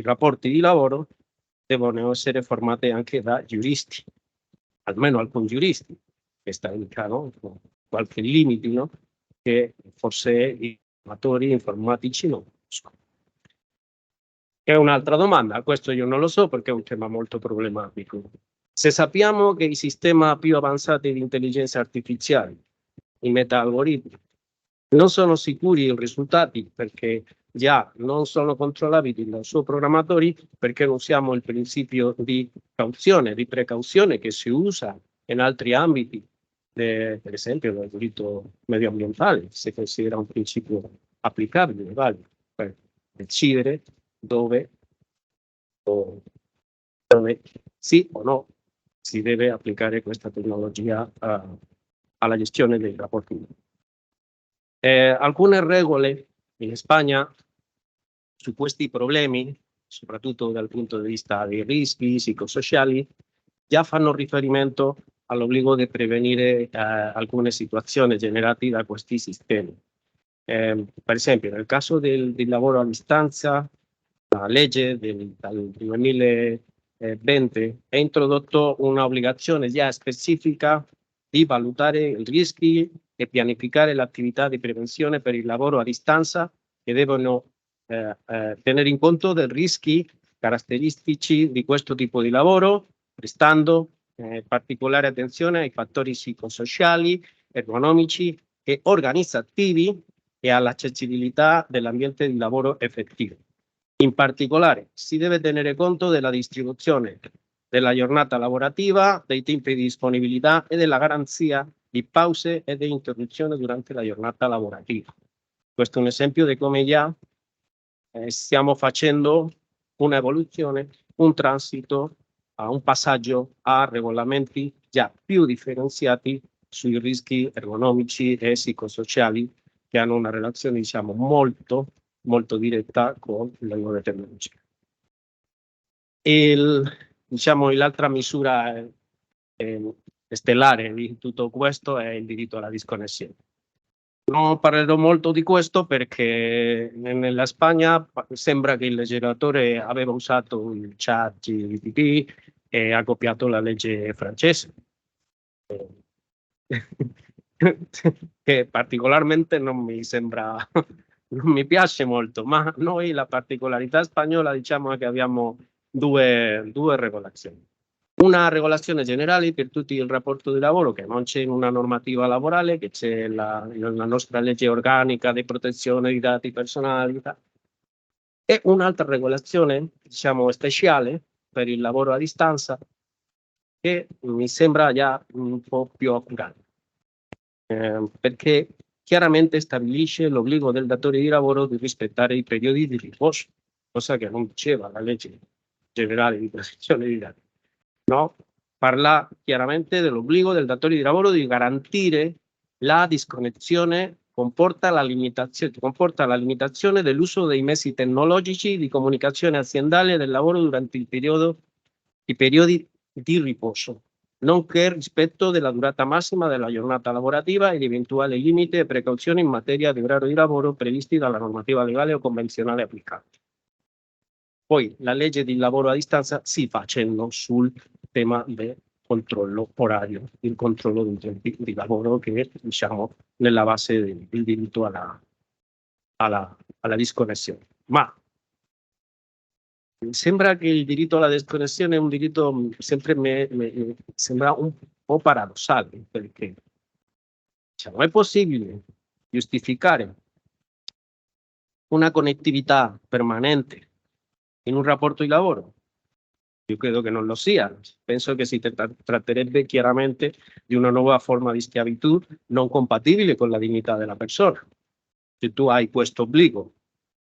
rapporti di lavoro, devono essere formate anche da giuristi, almeno alcuni giuristi, che stabiliscano qualche limite, no? Che forse i formatori informatici non conoscono. È un'altra domanda, questo io non lo so perché è un tema molto problematico. Se sappiamo che i sistemi più avanzati di intelligenza artificiale, i meta-algoritmi, non sono sicuri i risultati perché già non sono controllabili dai suoi programmatori, perché non usiamo il principio di cauzione, di precauzione che si usa in altri ambiti, per esempio nel diritto medioambientale, si considera un principio applicabile, valido, per decidere dove sì o no si deve applicare questa tecnologia alla gestione dei rapporti. Alcune regole in Spagna su questi problemi, soprattutto dal punto di vista dei rischi psicosociali, già fanno riferimento all'obbligo di prevenire alcune situazioni generate da questi sistemi. Per esempio, nel caso del lavoro a distanza, la legge dal 2020 ha introdotto un'obbligazione già specifica di valutare i rischi e pianificare l'attività di prevenzione per il lavoro a distanza che devono tenere in conto dei rischi caratteristici di questo tipo di lavoro, prestando particolare attenzione ai fattori psicosociali, ergonomici e organizzativi e all'accessibilità dell'ambiente di lavoro effettivo. In particolare, si deve tenere conto della distribuzione della giornata lavorativa, dei tempi di disponibilità e della garanzia di pause e di interruzione durante la giornata lavorativa. Questo è un esempio di come già stiamo facendo un'evoluzione, un transito, a un passaggio a regolamenti già più differenziati sui rischi ergonomici e psicosociali che hanno una relazione, diciamo, molto diretta con le nuove tecnologie. Diciamo, l'altra misura stellare di tutto questo è il diritto alla disconnessione. Non parlerò molto di questo perché nella Spagna sembra che il legislatore aveva usato il chat GPT e ha copiato la legge francese, che particolarmente non mi sembra, non mi piace molto, ma noi la particolarità spagnola diciamo è che abbiamo due regolazioni. Una regolazione generale per tutto il rapporto di lavoro che non c'è in una normativa laborale, che c'è la nostra legge organica di protezione dei dati personali, e un'altra regolazione, diciamo, speciale per il lavoro a distanza che mi sembra già un po' più accurata, perché chiaramente stabilisce l'obbligo del datore di lavoro di rispettare i periodi di riposo, cosa che non diceva la legge generale di protezione dei dati. No? Parla chiaramente dell'obbligo del datore di lavoro di garantire la disconnessione, comporta la limitazione dell'uso dei mezzi tecnologici di comunicazione aziendale del lavoro durante il periodo i periodi di riposo, nonché il rispetto della durata massima della giornata lavorativa e di eventuali limiti e precauzioni in materia di orario di lavoro previsti dalla normativa legale o convenzionale applicante. Poi la legge di lavoro a distanza si fa cenno sul tema del controllo orario, il controllo dei tempi di lavoro che è, diciamo, nella base del diritto alla disconnessione. Ma sembra che il diritto alla disconnessione è un diritto sempre sembra un po' paradossale, perché diciamo, è possibile giustificare una connettività permanente in un rapporto di lavoro? Io credo che non lo sia. Penso che si tratterebbe chiaramente di una nuova forma di schiavitù non compatibile con la dignità della persona. Se tu hai questo obbligo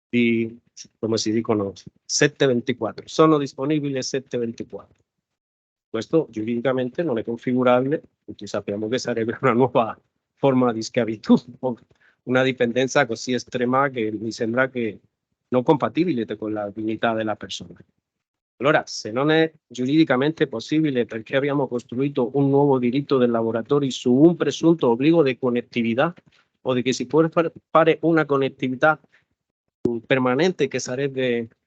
di, come si dicono, 7/24, sono disponibile 7/24. Questo giuridicamente non è configurabile, tutti sappiamo che sarebbe una nuova forma di schiavitù, una dipendenza così estrema che mi sembra che non compatibile con la dignità della persona. Allora, se non è giuridicamente possibile, perché abbiamo costruito un nuovo diritto dei lavoratori su un presunto obbligo di connettività o di che si può fare una connettività permanente che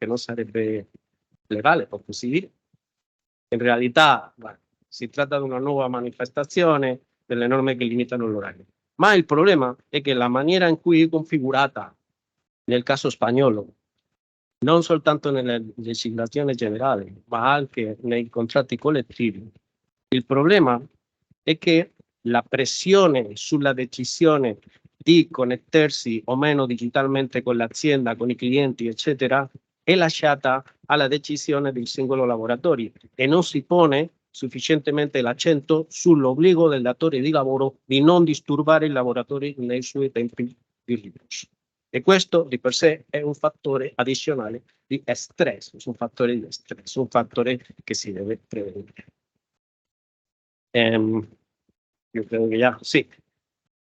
non sarebbe legale, per così dire? In realtà si tratta di una nuova manifestazione delle norme che limitano l'orario. Ma il problema è che la maniera in cui è configurata nel caso spagnolo, non soltanto nella legislazione generale, ma anche nei contratti collettivi, il problema è che la pressione sulla decisione di connettersi o meno digitalmente con l'azienda, con i clienti, eccetera, è lasciata alla decisione del singolo lavoratore e non si pone sufficientemente l'accento sull'obbligo del datore di lavoro di non disturbare il lavoratore nei suoi tempi di riposo. E questo di per sé è un fattore addizionale di stress, un fattore di stress, un fattore che si deve prevenire. Io credo che già, sì.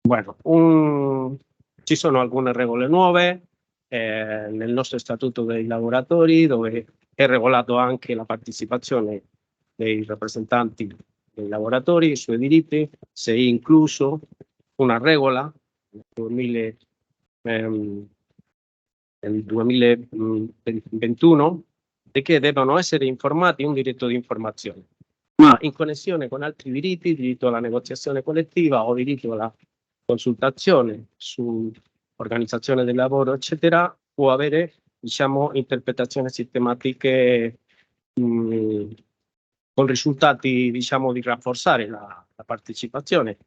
Bueno, ci sono alcune regole nuove nel nostro statuto dei lavoratori, dove è regolato anche la partecipazione dei rappresentanti dei lavoratori, i suoi diritti, si è incluso una regola nel 2021 di che devono essere informati, un diritto di informazione, ma in connessione con altri diritti, diritto alla negoziazione collettiva o diritto alla consultazione su organizzazione del lavoro, eccetera, può avere, diciamo, interpretazioni sistematiche con risultati, diciamo, di rafforzare la partecipazione.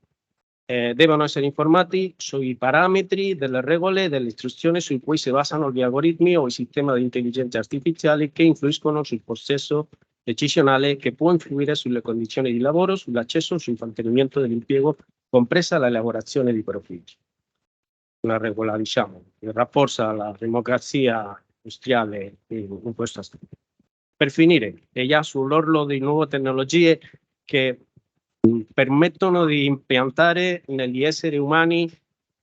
Devono essere informati sui parametri delle regole e delle istruzioni su cui si basano gli algoritmi o i sistemi di intelligenza artificiale che influiscono sul processo decisionale che può influire sulle condizioni di lavoro, sull'accesso, sul mantenimento dell'impiego, compresa la lavorazione di profili. Una regola, diciamo, che rafforza la democrazia industriale in questo aspetto. Per finire, è già sull'orlo di nuove tecnologie che permettono di impiantare negli esseri umani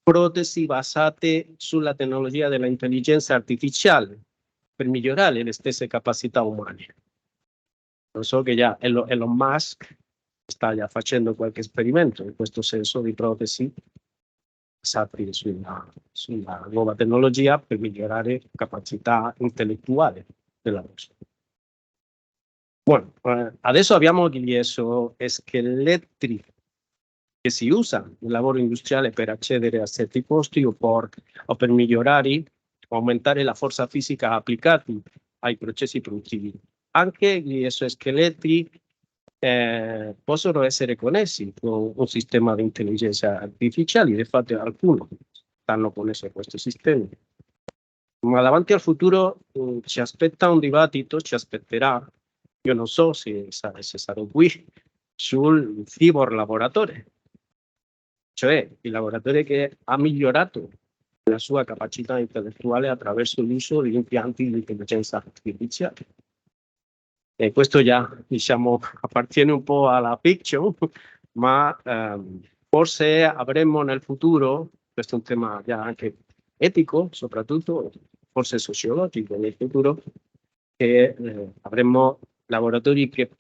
protesi basate sulla tecnologia dell'intelligenza artificiale per migliorare le stesse capacità umane. Non so che già Elon Musk sta già facendo qualche esperimento in questo senso di protesi basate sulla nuova tecnologia per migliorare capacità intellettuale della persona. Bueno, adesso abbiamo gli esoscheletri che si usano nel lavoro industriale per accedere a certi posti o per migliorare o aumentare la forza fisica applicata ai processi produttivi. Anche gli esoscheletri possono essere connessi con un sistema di intelligenza artificiale, infatti alcuni stanno connessi a questo sistema. Ma davanti al futuro ci aspetta un dibattito, ci aspetterà. Io non so se sarò qui sul cyborg lavoratore, cioè il lavoratore che ha migliorato la sua capacità intellettuale attraverso l'uso di impianti di intelligenza artificiale. E questo già, diciamo, appartiene un po' alla fiction, ma forse avremo nel futuro, questo è un tema già anche etico, soprattutto, forse sociologico nel futuro, che avremo lavoratori che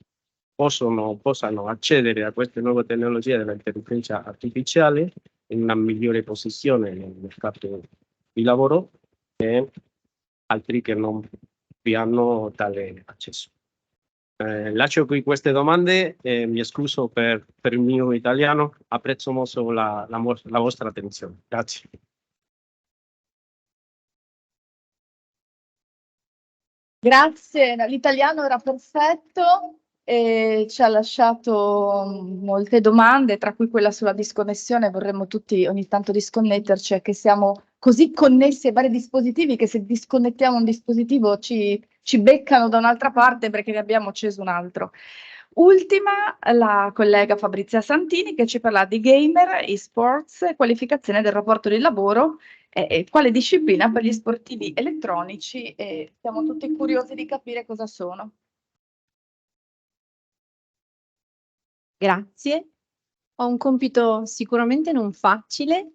possano accedere a queste nuove tecnologie dell'intelligenza artificiale in una migliore posizione nel mercato di lavoro e altri che non vi hanno tale accesso. Lascio qui queste domande e mi scuso per il mio italiano, apprezzo molto la vostra attenzione. Grazie. Grazie, l'italiano era perfetto e ci ha lasciato molte domande, tra cui quella sulla disconnessione. Vorremmo tutti ogni tanto disconnetterci, è che siamo così connessi ai vari dispositivi che se disconnettiamo un dispositivo ci beccano da un'altra parte perché ne abbiamo acceso un altro. Ultima, la collega Fabrizia Santini che ci parla di gamer, e-sports, qualificazione del rapporto di lavoro e quale disciplina per gli sportivi elettronici e siamo tutti curiosi di capire cosa sono. Grazie. Ho un compito sicuramente non facile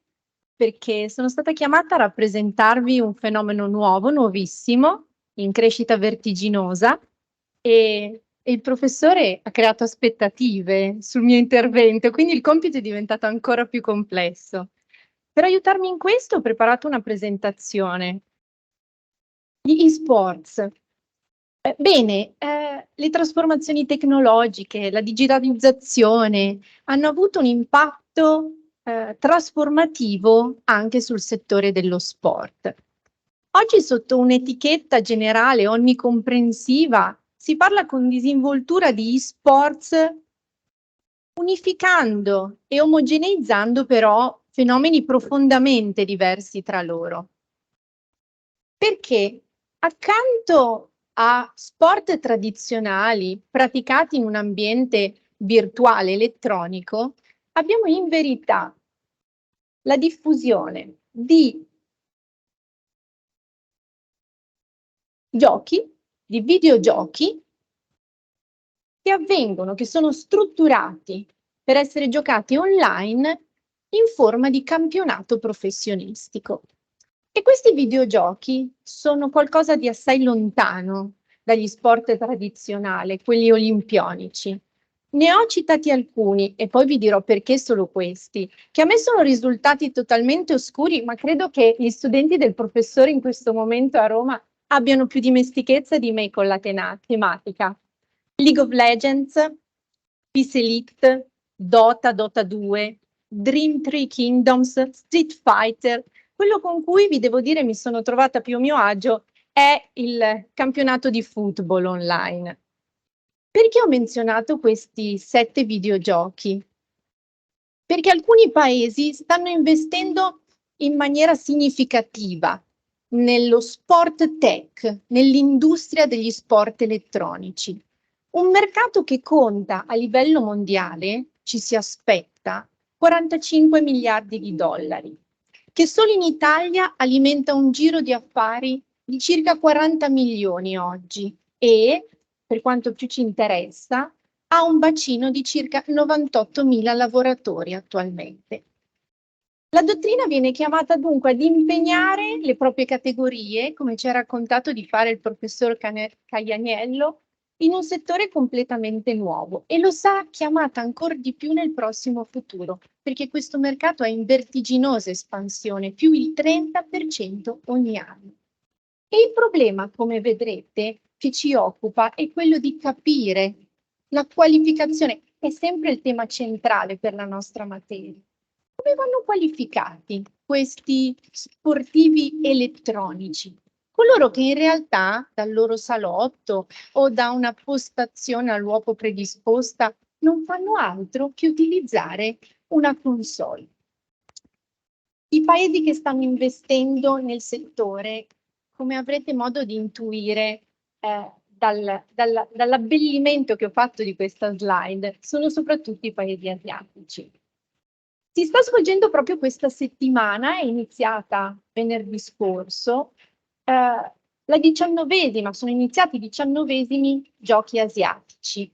perché sono stata chiamata a rappresentarvi un fenomeno nuovo, nuovissimo, in crescita vertiginosa e il professore ha creato aspettative sul mio intervento, quindi il compito è diventato ancora più complesso. Per aiutarmi in questo ho preparato una presentazione. Gli e-sports. Bene, le trasformazioni tecnologiche, la digitalizzazione hanno avuto un impatto trasformativo anche sul settore dello sport. Oggi sotto un'etichetta generale onnicomprensiva si parla con disinvoltura di e-sports unificando e omogeneizzando però fenomeni profondamente diversi tra loro. Perché accanto a sport tradizionali praticati in un ambiente virtuale elettronico, abbiamo in verità la diffusione di giochi, di videogiochi che avvengono, che sono strutturati per essere giocati online in forma di campionato professionistico. E questi videogiochi sono qualcosa di assai lontano dagli sport tradizionali, quelli olimpionici. Ne ho citati alcuni e poi vi dirò perché solo questi, che a me sono risultati totalmente oscuri, ma credo che gli studenti del professore in questo momento a Roma abbiano più dimestichezza di me con la tematica. League of Legends, Peace Elite, Dota, Dota 2, Dream Three Kingdoms, Street Fighter. Quello con cui vi devo dire mi sono trovata più a mio agio è il campionato di football online. Perché ho menzionato questi 7 videogiochi? Perché alcuni paesi stanno investendo in maniera significativa nello sport tech, nell'industria degli sport elettronici. Un mercato che conta a livello mondiale, ci si aspetta, 45 miliardi di dollari, che solo in Italia alimenta un giro di affari di circa 40 milioni oggi e, per quanto più ci interessa, ha un bacino di circa 98.000 lavoratori attualmente. La dottrina viene chiamata dunque ad impegnare le proprie categorie, come ci ha raccontato di fare il professor Caianiello, in un settore completamente nuovo e lo sarà chiamata ancora di più nel prossimo futuro, perché questo mercato è in vertiginosa espansione, più il 30% ogni anno. E il problema, come vedrete, che ci occupa è quello di capire la qualificazione, è sempre il tema centrale per la nostra materia. Come vanno qualificati questi sportivi elettronici? Coloro che in realtà dal loro salotto o da una postazione all'uopo predisposta non fanno altro che utilizzare una console. I paesi che stanno investendo nel settore, come avrete modo di intuire dall'abbellimento che ho fatto di questa slide, sono soprattutto i paesi asiatici. Si sta svolgendo proprio questa settimana, è iniziata venerdì scorso, la 19ª, sono iniziati i 19esimi giochi asiatici.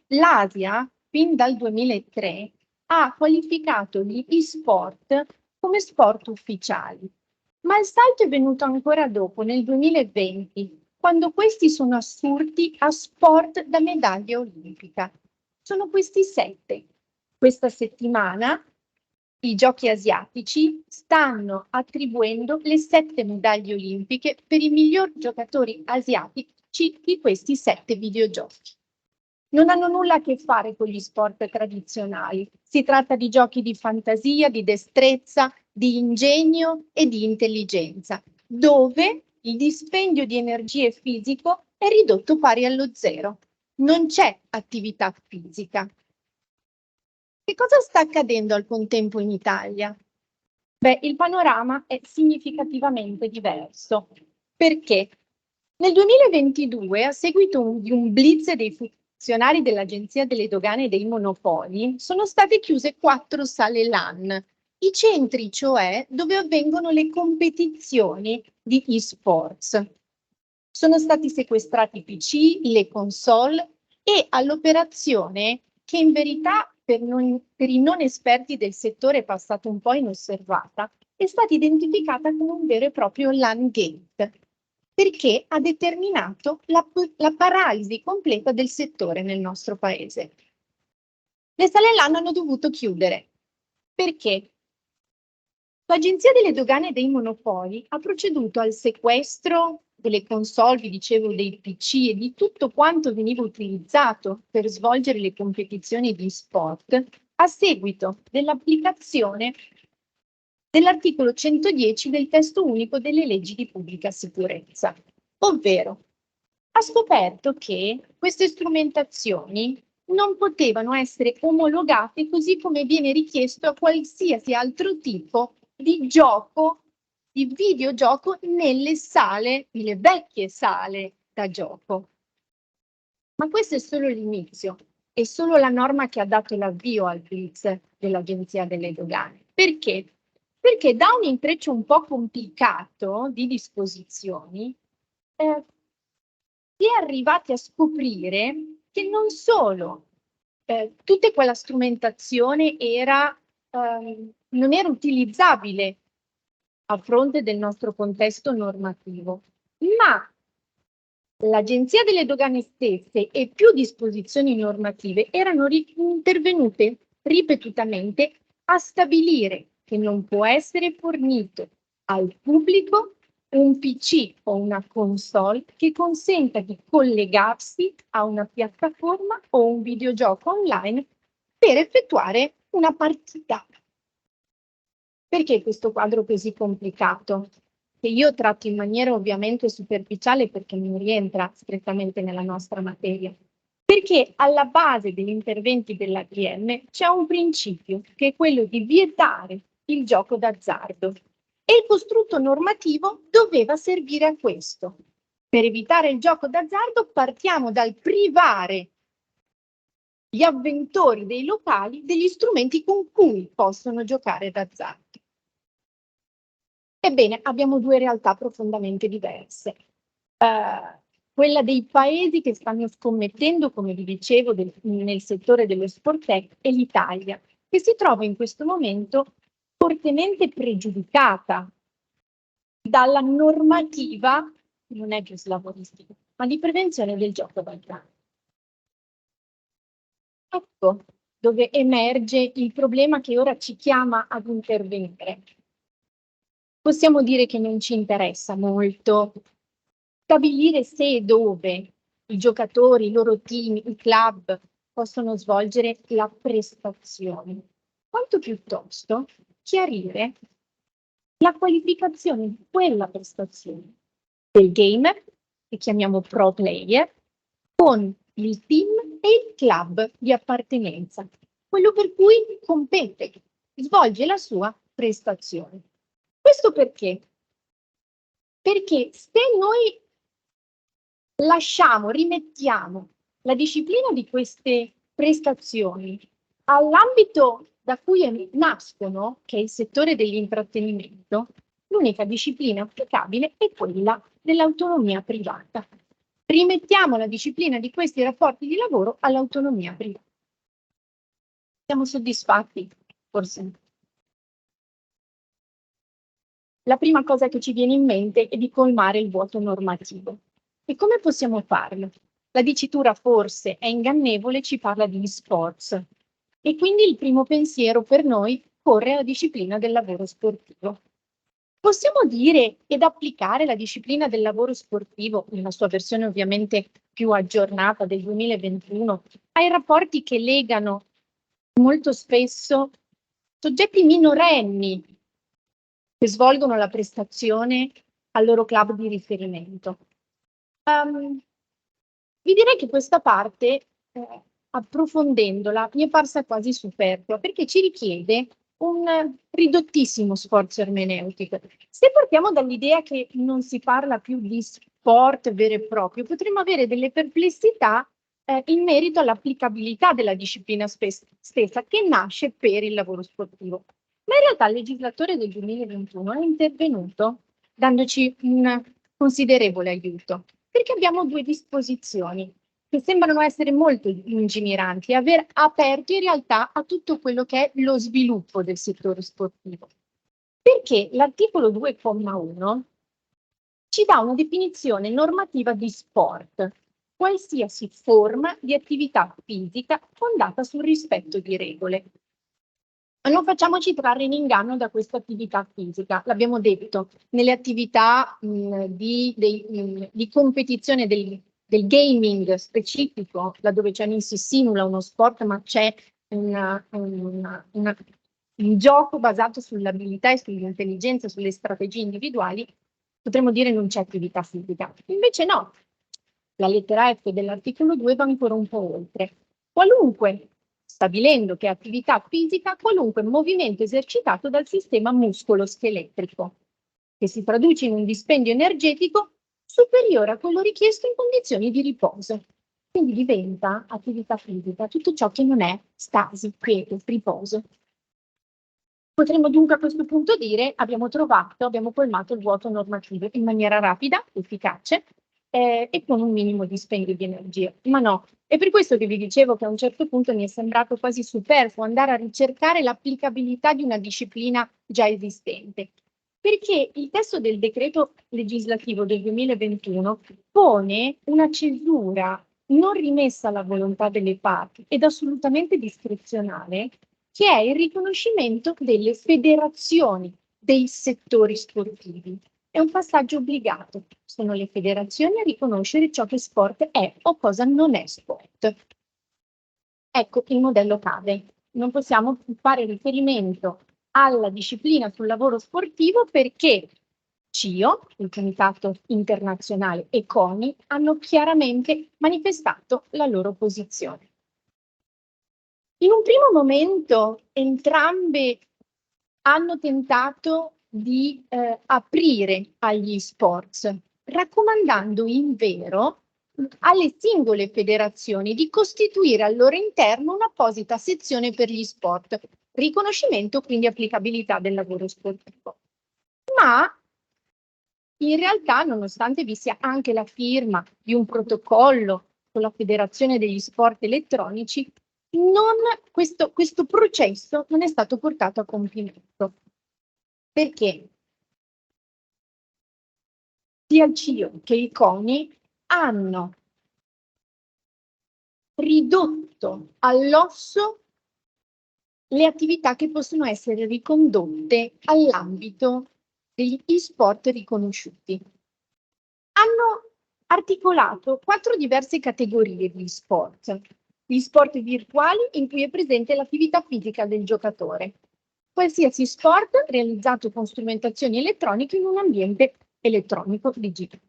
L'Asia, fin dal 2003, ha qualificato gli e-sport come sport ufficiali, ma il salto è venuto ancora dopo, nel 2020, quando questi sono assurti a sport da medaglia olimpica. Sono questi 7. Questa settimana i giochi asiatici stanno attribuendo le 7 medaglie olimpiche per i miglior giocatori asiatici di questi 7 videogiochi. Non hanno nulla a che fare con gli sport tradizionali. Si tratta di giochi di fantasia, di destrezza, di ingegno e di intelligenza, dove il dispendio di energie fisico è ridotto pari allo 0. Non c'è attività fisica. Che cosa sta accadendo al contempo in Italia? Beh, il panorama è significativamente diverso. Perché? Nel 2022, a seguito di un blitz dei funzionari dell'Agenzia delle Dogane e dei Monopoli, sono state chiuse 4 sale LAN, i centri cioè dove avvengono le competizioni di e-sports. Sono stati sequestrati i PC, le console e all'operazione, che in verità per i non esperti del settore è passata un po' inosservata, è stata identificata come un vero e proprio LAN gate, perché ha determinato la paralisi completa del settore nel nostro paese. Le sale LAN hanno dovuto chiudere. Perché? L'Agenzia delle Dogane e dei Monopoli ha proceduto al sequestro delle console, vi dicevo, dei PC e di tutto quanto veniva utilizzato per svolgere le competizioni di sport a seguito dell'applicazione dell'articolo 110 del testo unico delle leggi di pubblica sicurezza, ovvero ha scoperto che queste strumentazioni non potevano essere omologate così come viene richiesto a qualsiasi altro tipo di gioco, di videogioco nelle sale, nelle vecchie sale da gioco. Ma questo è solo l'inizio, è solo la norma che ha dato l'avvio al blitz dell'Agenzia delle Dogane. Perché? Perché da un intreccio un po' complicato di disposizioni si è arrivati a scoprire che non solo tutta quella strumentazione non era utilizzabile a fronte del nostro contesto normativo, ma l'Agenzia delle Dogane stesse e più disposizioni normative erano intervenute ripetutamente a stabilire che non può essere fornito al pubblico un PC o una console che consenta di collegarsi a una piattaforma o un videogioco online per effettuare una partita. Perché questo quadro così complicato? Che io tratto in maniera ovviamente superficiale perché non rientra strettamente nella nostra materia. Perché alla base degli interventi dell'ADM c'è un principio che è quello di vietare il gioco d'azzardo. E il costrutto normativo doveva servire a questo. Per evitare il gioco d'azzardo partiamo dal privare gli avventori dei locali degli strumenti con cui possono giocare d'azzardo. Ebbene, abbiamo 2 realtà profondamente diverse. Quella dei paesi che stanno scommettendo, come vi dicevo, nel settore dello sport tech, e l'Italia, che si trova in questo momento fortemente pregiudicata dalla normativa, non è più slavonistica, ma di prevenzione del gioco d'azzardo. Ecco dove emerge il problema che ora ci chiama ad intervenire. Possiamo dire che non ci interessa molto stabilire se e dove i giocatori, i loro team, i club possono svolgere la prestazione, quanto piuttosto chiarire la qualificazione di quella prestazione del gamer, che chiamiamo pro player, con il team e il club di appartenenza, quello per cui compete, svolge la sua prestazione. Questo perché? Perché se noi rimettiamo la disciplina di queste prestazioni all'ambito da cui nascono, che è il settore dell'intrattenimento, l'unica disciplina applicabile è quella dell'autonomia privata. Rimettiamo la disciplina di questi rapporti di lavoro all'autonomia privata. Siamo soddisfatti? Forse no. La prima cosa che ci viene in mente è di colmare il vuoto normativo. E come possiamo farlo? La dicitura forse è ingannevole, ci parla di e-sports e quindi il primo pensiero per noi corre alla disciplina del lavoro sportivo. Possiamo dire ed applicare la disciplina del lavoro sportivo, nella sua versione ovviamente più aggiornata del 2021, ai rapporti che legano molto spesso soggetti minorenni che svolgono la prestazione al loro club di riferimento. Vi direi che questa parte, approfondendola, mi è parsa quasi superflua, perché ci richiede un ridottissimo sforzo ermeneutico. Se partiamo dall'idea che non si parla più di sport vero e proprio, potremmo avere delle perplessità in merito all'applicabilità della disciplina stessa, che nasce per il lavoro sportivo. Ma in realtà il legislatore del 2021 è intervenuto dandoci un considerevole aiuto, perché abbiamo due disposizioni che sembrano essere molto lungimiranti e aver aperto in realtà a tutto quello che è lo sviluppo del settore sportivo. Perché l'articolo 2,1 ci dà una definizione normativa di sport, qualsiasi forma di attività fisica fondata sul rispetto di regole. Ma non facciamoci trarre in inganno da questa attività fisica. L'abbiamo detto, nelle attività di competizione del gaming specifico, laddove non si simula uno sport, ma c'è un gioco basato sull'abilità e sull'intelligenza, sulle strategie individuali, potremmo dire non c'è attività fisica. Invece no, la lettera F dell'articolo 2 va ancora un po' oltre. Stabilendo che è attività fisica qualunque movimento esercitato dal sistema muscolo-scheletrico, che si traduce in un dispendio energetico superiore a quello richiesto in condizioni di riposo. Quindi diventa attività fisica tutto ciò che non è stasi, quieto, riposo. Potremmo dunque a questo punto dire abbiamo colmato il vuoto normativo in maniera rapida, efficace e con un minimo dispendio di energia. Ma no, è per questo che vi dicevo che a un certo punto mi è sembrato quasi superfluo andare a ricercare l'applicabilità di una disciplina già esistente, perché il testo del decreto legislativo del 2021 pone una cesura non rimessa alla volontà delle parti ed assolutamente discrezionale, che è il riconoscimento delle federazioni dei settori sportivi. È un passaggio obbligato. Sono le federazioni a riconoscere ciò che sport è o cosa non è sport. Ecco il modello cade. Non possiamo fare riferimento alla disciplina sul lavoro sportivo perché CIO, il Comitato Internazionale e CONI hanno chiaramente manifestato la loro posizione. In un primo momento entrambe hanno tentato di aprire agli sports, raccomandando invero alle singole federazioni di costituire al loro interno un'apposita sezione per gli sport, riconoscimento quindi applicabilità del lavoro sportivo. Ma in realtà, nonostante vi sia anche la firma di un protocollo con la Federazione degli Sport Elettronici, questo processo non è stato portato a compimento. Perché? Sia il CIO che i CONI hanno ridotto all'osso le attività che possono essere ricondotte all'ambito degli e-sport riconosciuti. Hanno articolato 4 diverse categorie di sport. Gli sport virtuali in cui è presente l'attività fisica del giocatore. Qualsiasi sport realizzato con strumentazioni elettroniche in un ambiente elettronico digitale.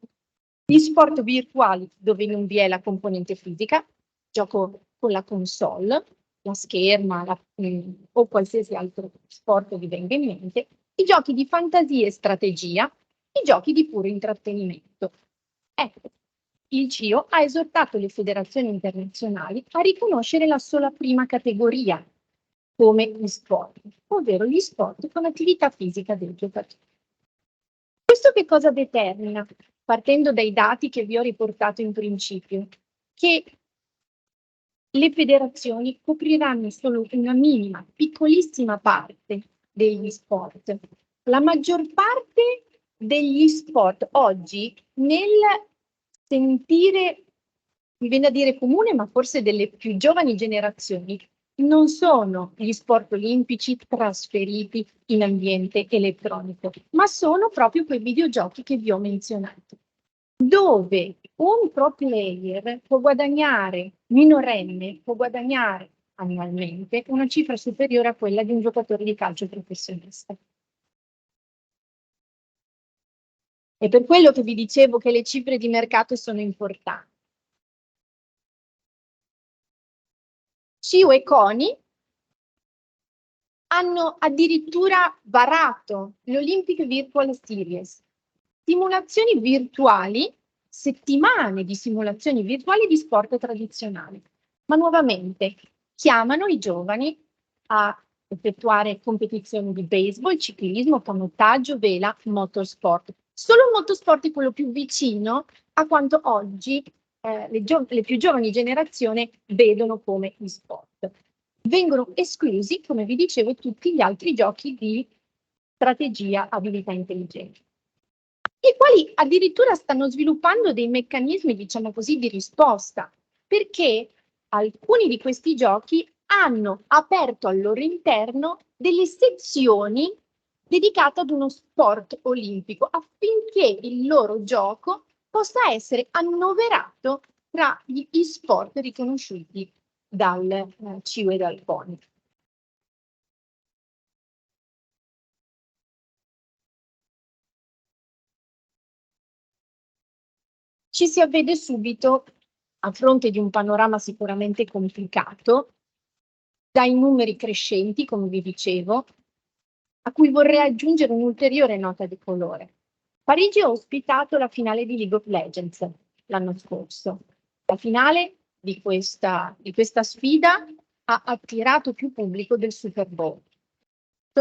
Gli sport virtuali dove non vi è la componente fisica, gioco con la console, la scherma o qualsiasi altro sport vi venga in mente, i giochi di fantasia e strategia, i giochi di puro intrattenimento. Ecco, il CIO ha esortato le federazioni internazionali a riconoscere la sola prima categoria come gli sport, ovvero gli sport con attività fisica del giocatore. Questo che cosa determina? Partendo dai dati che vi ho riportato in principio, che le federazioni copriranno solo una minima, piccolissima parte degli sport. La maggior parte degli sport oggi nel sentire, mi viene a dire comune, ma forse delle più giovani generazioni, non sono gli sport olimpici trasferiti in ambiente elettronico, ma sono proprio quei videogiochi che vi ho menzionato, dove un pro player può guadagnare, minorenne, può guadagnare annualmente una cifra superiore a quella di un giocatore di calcio professionista. È per quello che vi dicevo che le cifre di mercato sono importanti. CIO e CONI hanno addirittura varato l'Olympic Virtual Series, simulazioni virtuali, settimane di simulazioni virtuali di sport tradizionali. Ma nuovamente chiamano i giovani a effettuare competizioni di baseball, ciclismo, canottaggio, vela, motorsport. Solo il motorsport è quello più vicino a quanto oggi le più giovani generazioni vedono come gli sport. Vengono esclusi, come vi dicevo, tutti gli altri giochi di strategia, abilità intelligente, i quali addirittura stanno sviluppando dei meccanismi, diciamo così, di risposta, perché alcuni di questi giochi hanno aperto al loro interno delle sezioni dedicate ad uno sport olimpico, affinché il loro gioco possa essere annoverato tra gli sport riconosciuti dal CIO e dal CONI. Ci si avvede subito, a fronte di un panorama sicuramente complicato, dai numeri crescenti, come vi dicevo, a cui vorrei aggiungere un'ulteriore nota di colore. Parigi ha ospitato la finale di League of Legends l'anno scorso. La finale di questa sfida ha attirato più pubblico del Super Bowl. È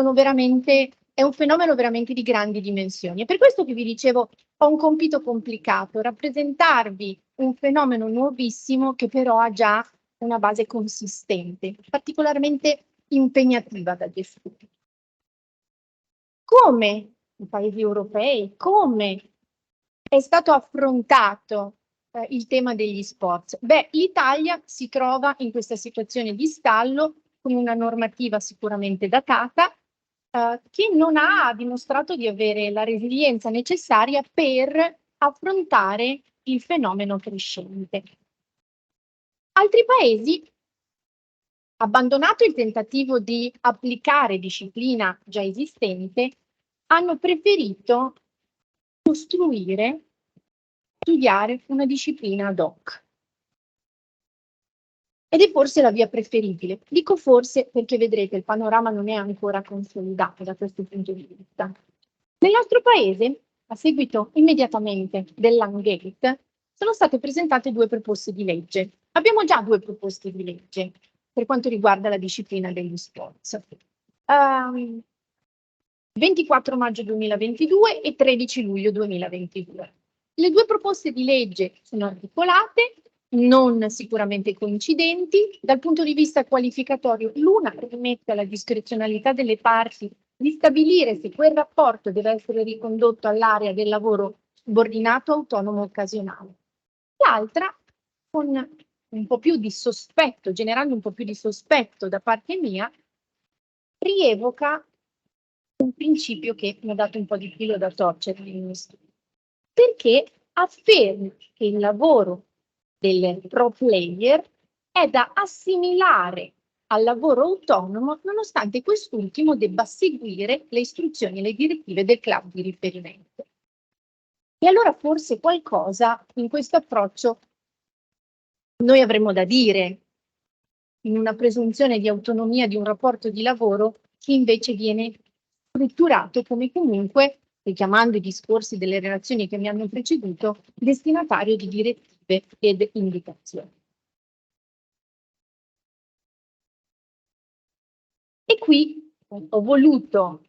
un fenomeno veramente di grandi dimensioni. È per questo che vi dicevo, ho un compito complicato, rappresentarvi un fenomeno nuovissimo che però ha già una base consistente, particolarmente impegnativa da gestire. Come i paesi europei, come è stato affrontato il tema degli sport? Beh, l'Italia si trova in questa situazione di stallo con una normativa sicuramente datata, che non ha dimostrato di avere la resilienza necessaria per affrontare il fenomeno crescente. Altri paesi, abbandonato il tentativo di applicare disciplina già esistente, hanno preferito costruire, studiare una disciplina ad hoc. Ed è forse la via preferibile. Dico forse perché vedrete il panorama non è ancora consolidato da questo punto di vista. Nel nostro paese, a seguito immediatamente dell'Angate, sono state presentate 2 proposte di legge. Abbiamo già 2 proposte di legge per quanto riguarda la disciplina degli sport. 24 maggio 2022 e 13 luglio 2022. Le 2 proposte di legge sono articolate, non sicuramente coincidenti. Dal punto di vista qualificatorio, l'una rimette alla discrezionalità delle parti di stabilire se quel rapporto deve essere ricondotto all'area del lavoro subordinato, autonomo, occasionale. L'altra, con un po' più di sospetto, generando un po' più di sospetto da parte mia, rievoca un principio che mi ha dato un po' di filo da torcere nei miei studi, perché afferma che il lavoro del pro player è da assimilare al lavoro autonomo, nonostante quest'ultimo debba seguire le istruzioni e le direttive del club di riferimento. E allora forse qualcosa in questo approccio noi avremmo da dire, in una presunzione di autonomia di un rapporto di lavoro che invece viene strutturato come comunque, richiamando i discorsi delle relazioni che mi hanno preceduto, destinatario di direttive ed indicazioni. E qui ho voluto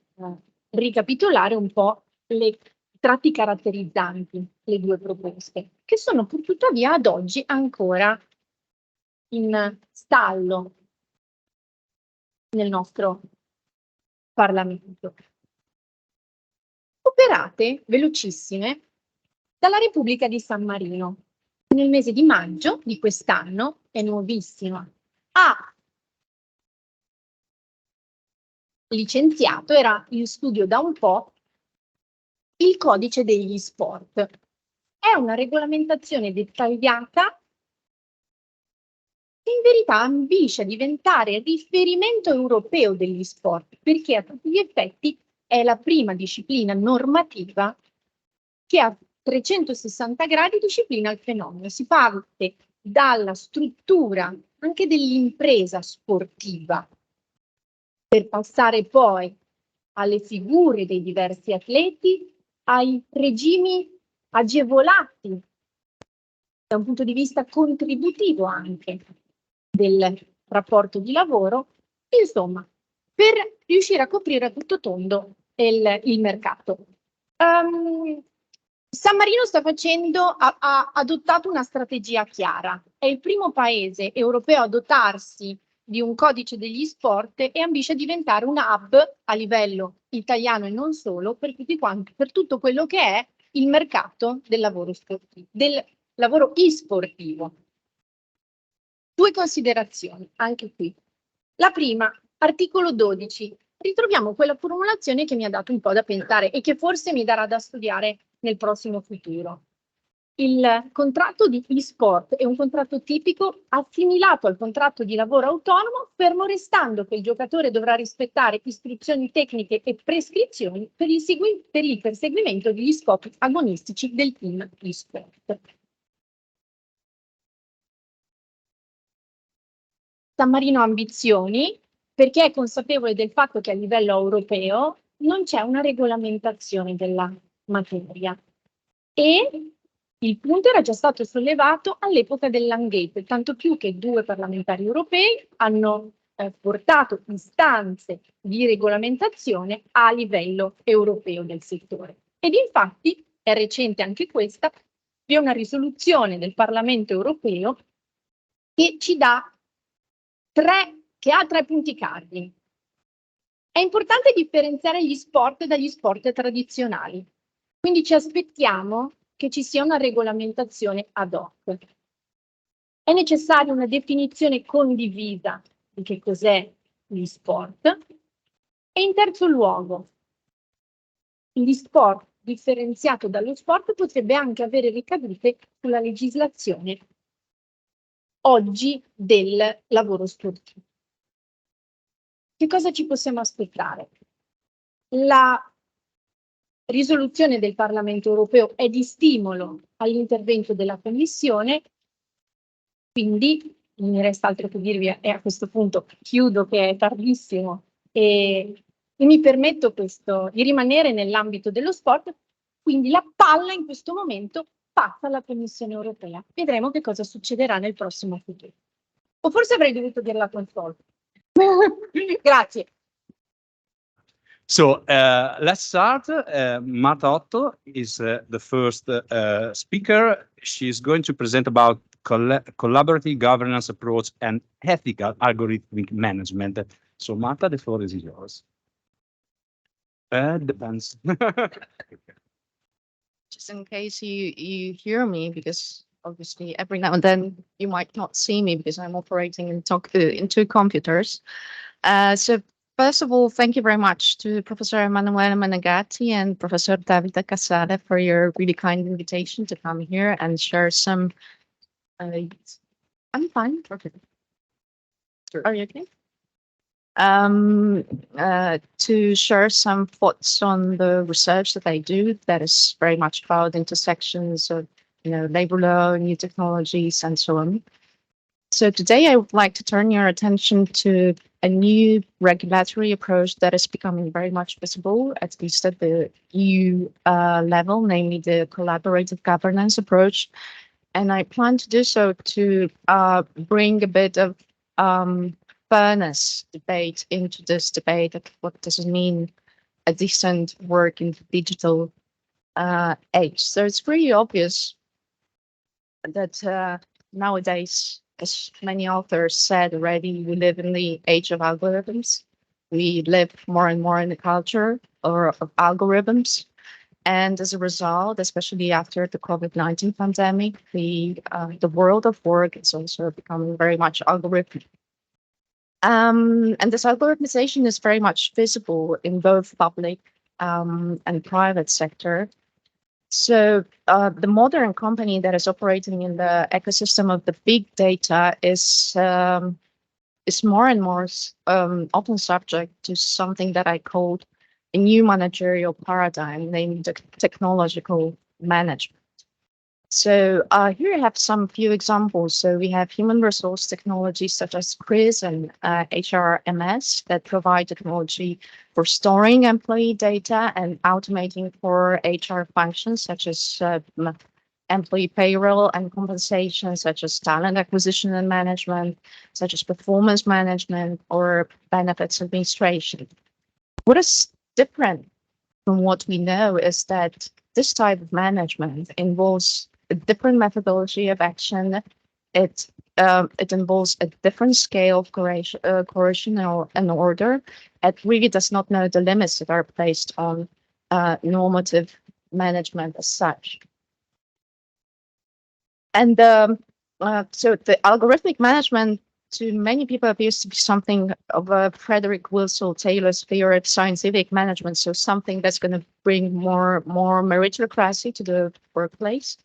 ricapitolare un po' le tratti caratterizzanti le 2 proposte, che sono pur tuttavia ad oggi ancora in stallo nel nostro Parlamento. Operate velocissime dalla Repubblica di San Marino. nel mese di maggio di quest'anno, è nuovissima, ha licenziato, era in studio da un po', il codice degli sport. È una regolamentazione dettagliata che in verità ambisce a diventare riferimento europeo degli sport, perché a tutti gli effetti è la prima disciplina normativa che a 360 gradi disciplina il fenomeno. Si parte dalla struttura anche dell'impresa sportiva, per passare poi alle figure dei diversi atleti, ai regimi agevolati da un punto di vista contributivo anche del rapporto di lavoro, insomma, per riuscire a coprire a tutto tondo il mercato. San Marino ha adottato una strategia chiara. È il primo paese europeo a dotarsi di un codice degli sport e ambisce a diventare un hub a livello italiano e non solo per tutto quello che è il mercato del lavoro sportivo, del lavoro e-sportivo. Due considerazioni anche qui. La prima, articolo 12. Ritroviamo quella formulazione che mi ha dato un po' da pensare e che forse mi darà da studiare nel prossimo futuro. Il contratto di e-sport è un contratto tipico assimilato al contratto di lavoro autonomo, fermo restando che il giocatore dovrà rispettare istruzioni tecniche e prescrizioni per il perseguimento degli scopi agonistici del team e-sport. San Marino ha ambizioni perché è consapevole del fatto che a livello europeo non c'è una regolamentazione della materia e il punto era già stato sollevato all'epoca dell'Angate, tanto più che due parlamentari europei hanno portato istanze di regolamentazione a livello europeo del settore. Ed infatti è recente anche questa, vi è una risoluzione del Parlamento europeo che ci dà che ha tre punti cardini. È importante differenziare gli sport dagli sport tradizionali, quindi ci aspettiamo che ci sia una regolamentazione ad hoc. È necessaria una definizione condivisa di che cos'è gli sport e in terzo luogo, gli sport differenziato dallo sport potrebbe anche avere ricadute sulla legislazione oggi del lavoro sportivo. Che cosa ci possiamo aspettare? La risoluzione del Parlamento europeo è di stimolo all'intervento della Commissione, quindi non mi resta altro che dirvi e a questo punto chiudo che è tardissimo e mi permetto di rimanere nell'ambito dello sport, quindi la palla in questo momento passa alla Commissione europea. Vedremo che cosa succederà nel prossimo futuro. O forse avrei dovuto dire la console. Grazie. So let's start. Marta Otto is the first speaker. She's going to present about collaborative governance approach and ethical algorithmic management. So Marta, the floor is yours. Depends. Just in case you hear me, because obviously every now and then you might not see me because I'm operating in two computers. So first of all, thank you very much to Professor Emanuele Menegatti and Professor Davide Casale for your really kind invitation to come here and share some. I'm fine. Okay. Sure. Are you okay? To share some thoughts on the research that I do that is very much about intersections of labor law, new technologies, and so on. So today I would like to turn your attention to a new regulatory approach that is becoming very much visible, at least at the EU level, namely the collaborative governance approach. And I plan to do so to bring a bit of fairness debate into this debate of what does it mean a decent work in the digital age. So it's pretty obvious that nowadays, as many authors said already, we live in the age of algorithms. We live more and more in the culture of algorithms. And as a result, especially after the COVID-19 pandemic, the world of work is also becoming very much algorithmic. And this algorithmization is very much visible in both public and private sector. So the modern company that is operating in the ecosystem of the big data is more and more often subject to something that I called a new managerial paradigm, named technological management. So here I have some few examples. So we have human resource technologies such as QRIS and HRMS that provide technology for storing employee data and automating for HR functions such as employee payroll and compensation, such as talent acquisition and management, such as performance management or benefits administration. What is different from what we know is that this type of management involves a different methodology of action. It involves a different scale of coercion and order. It really does not know the limits that are placed on normative management as such. And so the algorithmic management to many people appears to be something of a Frederick Wilson Taylor's theory of scientific management. So something that's going to bring more meritocracy to the workplace.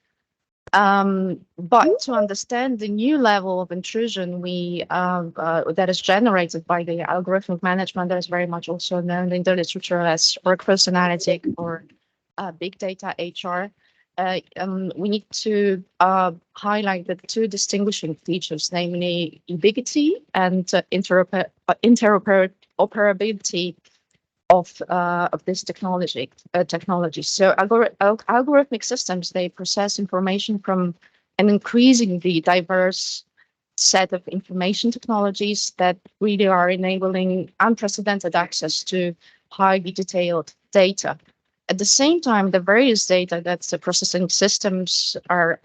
But to understand the new level of intrusion that is generated by the algorithmic management that is very much also known in the literature as workforce analytics or big data HR, we need to highlight the two distinguishing features, namely ubiquity and interoperability of this technology. So algorithmic systems, they process information from an increasingly diverse set of information technologies that really are enabling unprecedented access to highly detailed data. At the same time, the various data that the processing systems are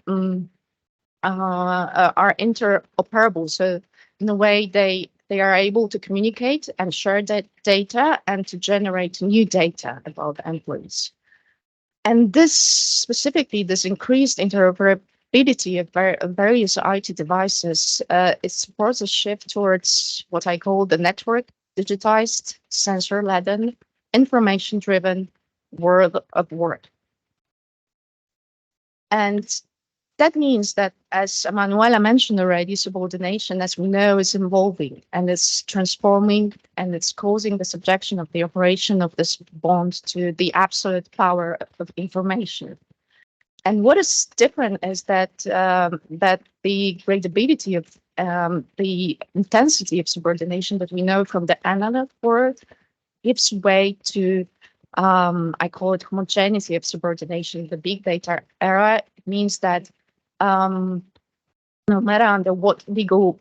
interoperable. So in a way, they are able to communicate and share that data and to generate new data about employees. And this increased interoperability of various IT devices, it supports a shift towards what I call the network digitized, sensor-laden, information-driven world of work. And that means that, as Manuela mentioned already, subordination, as we know, is evolving and it's transforming, and it's causing the subjection of the operation of this bond to the absolute power of information. And what is different is that the gradability of the intensity of subordination that we know from the analog world gives way to I call it homogeneity of subordination. The big data era means that no matter under what legal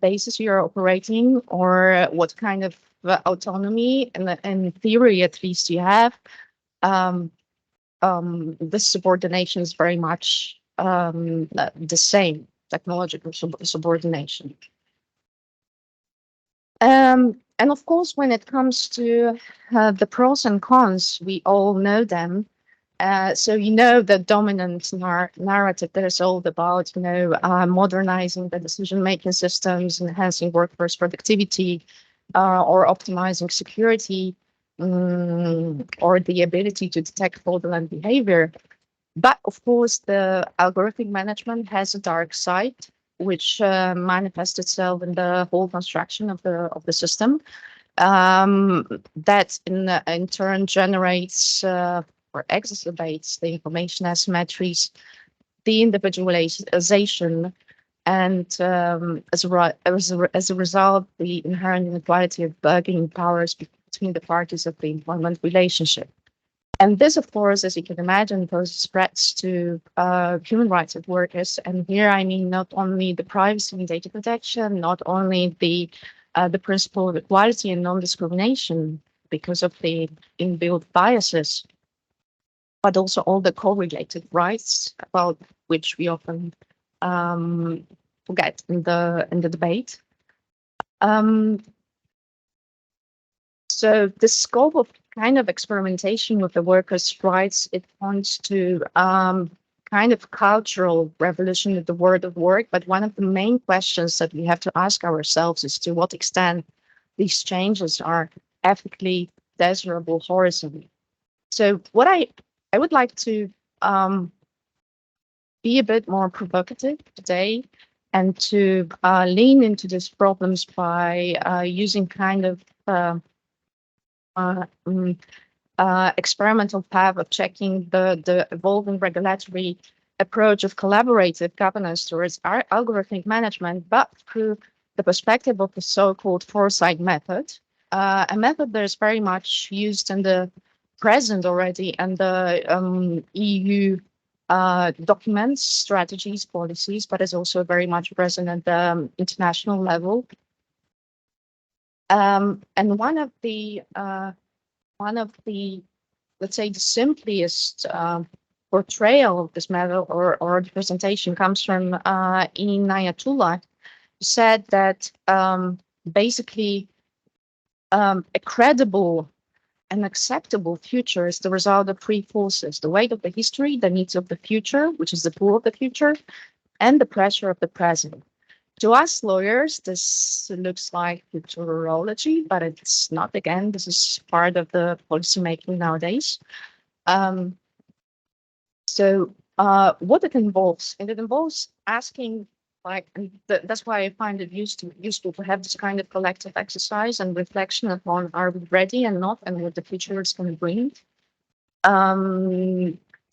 basis you're operating or what kind of autonomy, and in theory at least you have, this subordination is very much the same, technological subordination. And of course, when it comes to the pros and cons, we all know them. So the dominant narrative that is all about, modernizing the decision-making systems, enhancing workforce productivity, or optimizing security, or the ability to detect fraudulent behavior. But of course, the algorithmic management has a dark side, which manifests itself in the whole construction of the system. That in turn generates or exacerbates the information asymmetries, the individualization, and as a result, the inherent inequality of bargaining powers between the parties of the employment relationship. And this, of course, as you can imagine, poses threats to human rights of workers. And here I mean not only the privacy and data protection, not only the principle of equality and non-discrimination because of the inbuilt biases, but also all the correlated rights about which we often forget in the debate. So the scope of kind of experimentation with the workers' rights, it points to kind of cultural revolution in the world of work. But one of the main questions that we have to ask ourselves is to what extent these changes are ethically desirable horizontally. So what I would like to be a bit more provocative today and to lean into these problems by using kind of experimental path of checking the evolving regulatory approach of collaborative governance towards algorithmic management, but through the perspective of the so-called foresight method, a method that is very much used in the present already and the EU documents, strategies, policies, but is also very much present at the international level. And one of the let's say the simplest portrayal of this method or representation comes from Emin Ayatollah, who said that basically a credible and acceptable future is the result of three forces: the weight of the history, the needs of the future, which is the pull of the future, and the pressure of the present. To us lawyers, this looks like futurology, but it's not. Again, this is part of the policymaking nowadays. So what it involves, and it involves asking, like, and that's why I find it useful to have this kind of collective exercise and reflection upon are we ready and not, and what the future is going to bring.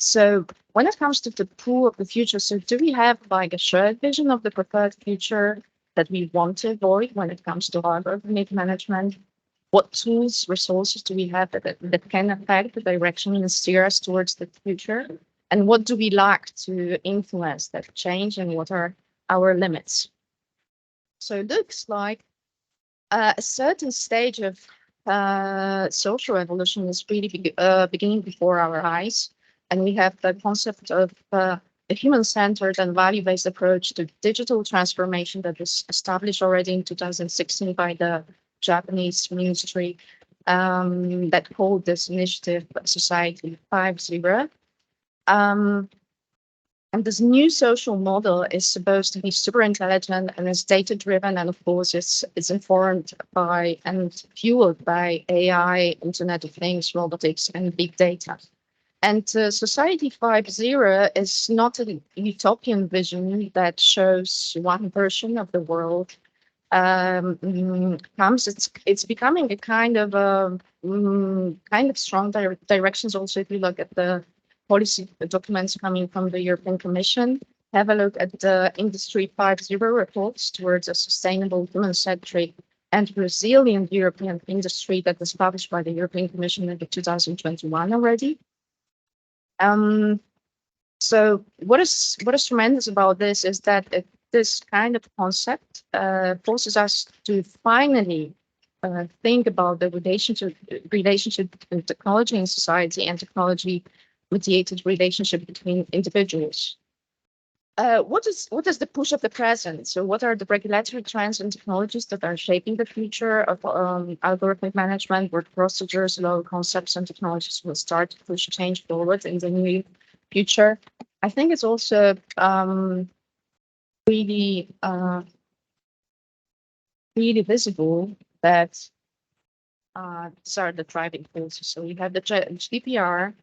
So when it comes to the pool of the future, so do we have like a shared vision of the preferred future that we want to avoid when it comes to algorithmic management? What tools, resources do we have that can affect the direction and steer us towards the future? And what do we lack to influence that change, and what are our limits? So it looks like a certain stage of social evolution is really beginning before our eyes. And we have the concept of a human-centered and value-based approach to digital transformation that was established already in 2016 by the Japanese ministry that called this initiative Society 5.0. And this new social model is supposed to be super intelligent and is data-driven, and of course it's informed by and fueled by AI, Internet of Things, robotics, and big data. And Society 5.0 is not a utopian vision that shows one version of the world. It's becoming a kind of strong directions. Also, if you look at the policy documents coming from the European Commission, have a look at the Industry 5.0 reports towards a sustainable, human-centric, and resilient European industry that was published by the European Commission in 2021 already. So what is tremendous about this is that this kind of concept forces us to finally think about the relationship between technology and society, and technology-mediated relationship between individuals. What is the push of the present? So what are the regulatory trends and technologies that are shaping the future of algorithmic management, where procedures, law, concepts, and technologies will start to push change forward in the new future? I think it's also really visible that these are the driving forces. So we have the GDPR,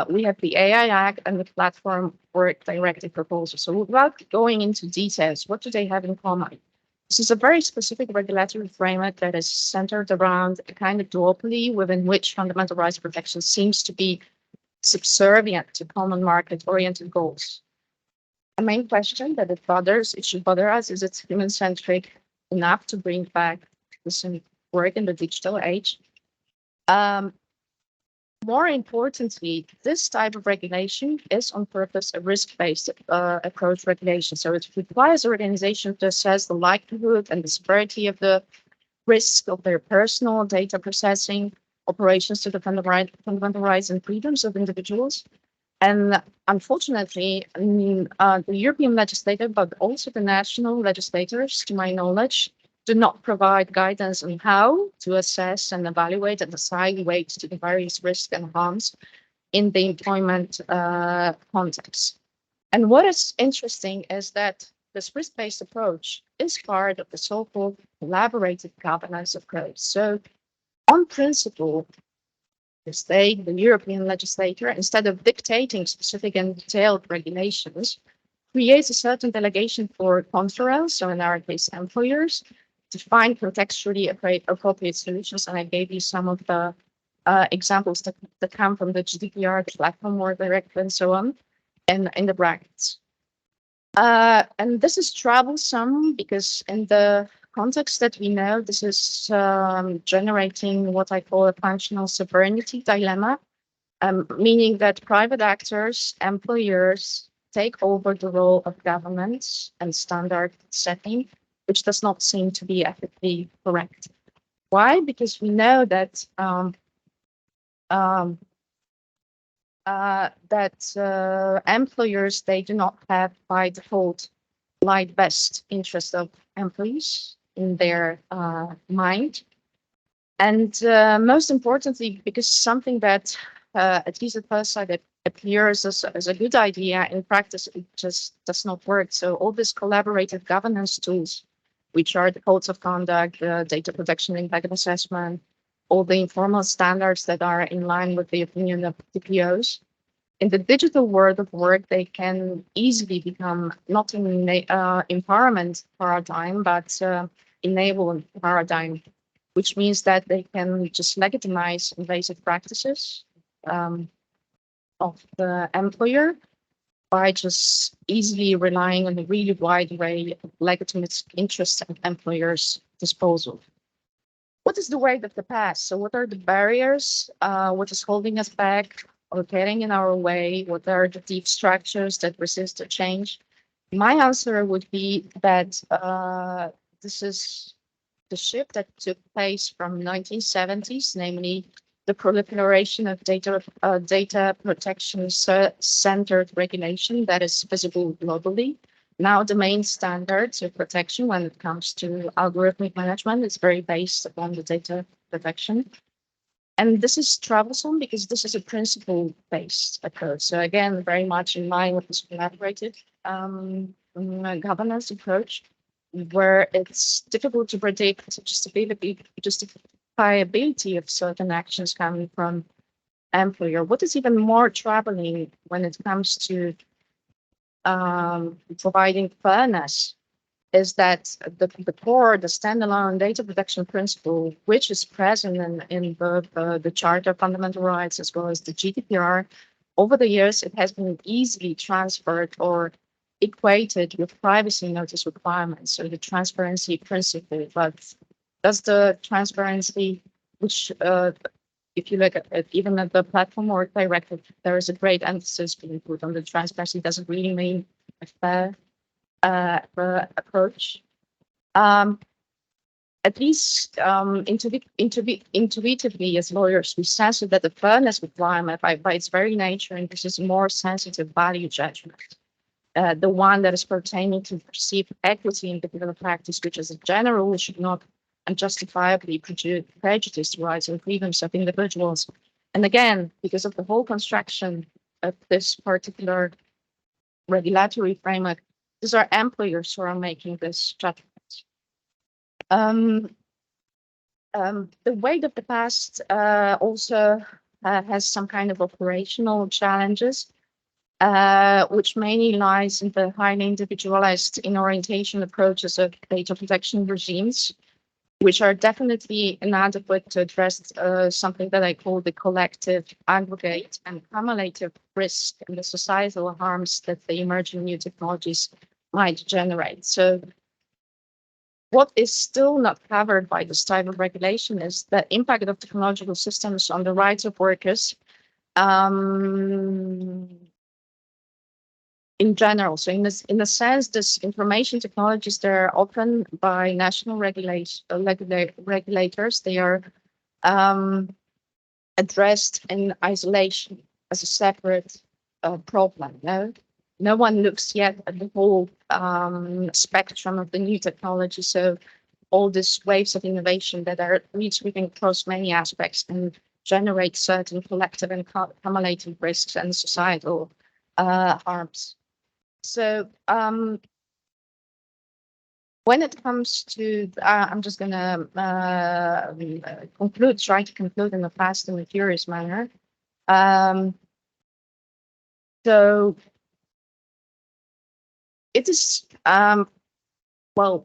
we have the AI Act, and the Platform Work Directive proposal. So without going into details, what do they have in common? This is a very specific regulatory framework that is centered around a kind of duopoly within which fundamental rights protection seems to be subservient to common market-oriented goals. The main question that it should bother us, is it's human-centric enough to bring back this work in the digital age? More importantly, this type of regulation is on purpose a risk-based approach regulation. So it requires organizations to assess the likelihood and the severity of the risk of their personal data processing operations to the fundamental rights and freedoms of individuals. And unfortunately, the European legislator, but also the national legislators, to my knowledge, do not provide guidance on how to assess and evaluate and assign weights to the various risks and harms in the employment context. And what is interesting is that this risk-based approach is part of the so-called collaborative governance approach. So on principle, the state, the European legislator, instead of dictating specific and detailed regulations, creates a certain delegation for conference, so in our case, employers, to find contextually appropriate solutions. And I gave you some of the examples that come from the GDPR, the platform work directive, and so on, and in the brackets. And this is troublesome because in the context that we know, this is generating what I call a functional sovereignty dilemma, meaning that private actors, employers, take over the role of governments and standard setting, which does not seem to be ethically correct. Why? Because we know that employers, they do not have by default like best interest of employees in their mind. And most importantly, because something that at least at first sight it appears as a good idea, in practice it just does not work. So all these collaborative governance tools, which are the codes of conduct, data protection impact assessment, all the informal standards that are in line with the opinion of TPOs, in the digital world of work, they can easily become not an empowerment paradigm, but enablement paradigm, which means that they can just legitimize invasive practices of the employer by just easily relying on a really wide array of legitimate interests at employers' disposal. What is the weight of the past? So what are the barriers? What is holding us back or getting in our way? What are the deep structures that resist the change? My answer would be that this is the shift that took place from 1970s, namely the proliferation of data protection centered regulation that is visible globally. Now the main standards of protection when it comes to algorithmic management is very based upon the data protection. And this is troublesome because this is a principle-based approach. So again, very much in line with this collaborative governance approach, where it's difficult to predict justifiability of certain actions coming from employer. What is even more troubling when it comes to providing fairness is that the core, the standalone data protection principle, which is present in the Charter of Fundamental Rights as well as the GDPR, over the years, it has been easily transferred or equated with privacy notice requirements, so the transparency principle. But does the transparency, which if you look at even at the platform work directive, there is a great emphasis being put on the transparency. Does it really mean a fair approach? At least intuitively as lawyers, we sense that the fairness requirement by its very nature, and this is a more sensitive value judgment, the one that is pertaining to perceived equity in particular practice, which as a general rule should not unjustifiably prejudice the rights and freedoms of individuals. And again, because of the whole construction of this particular regulatory framework, these are employers who are making this judgment. The weight of the past also has some kind of operational challenges, which mainly lies in the highly individualized in orientation approaches of data protection regimes, which are definitely inadequate to address something that I call the collective, aggregate, and cumulative risk and the societal harms that the emerging new technologies might generate. So what is still not covered by this type of regulation is the impact of technological systems on the rights of workers in general. So in a sense, this information technologies, they're often by national regulators, they are addressed in isolation as a separate problem. No one looks yet at the whole spectrum of the new technology. So all these waves of innovation that are sweeping across many aspects and generate certain collective and cumulative risks and societal harms. So when it comes to, I'm just going to try to conclude in a fast and furious manner. So it is, well,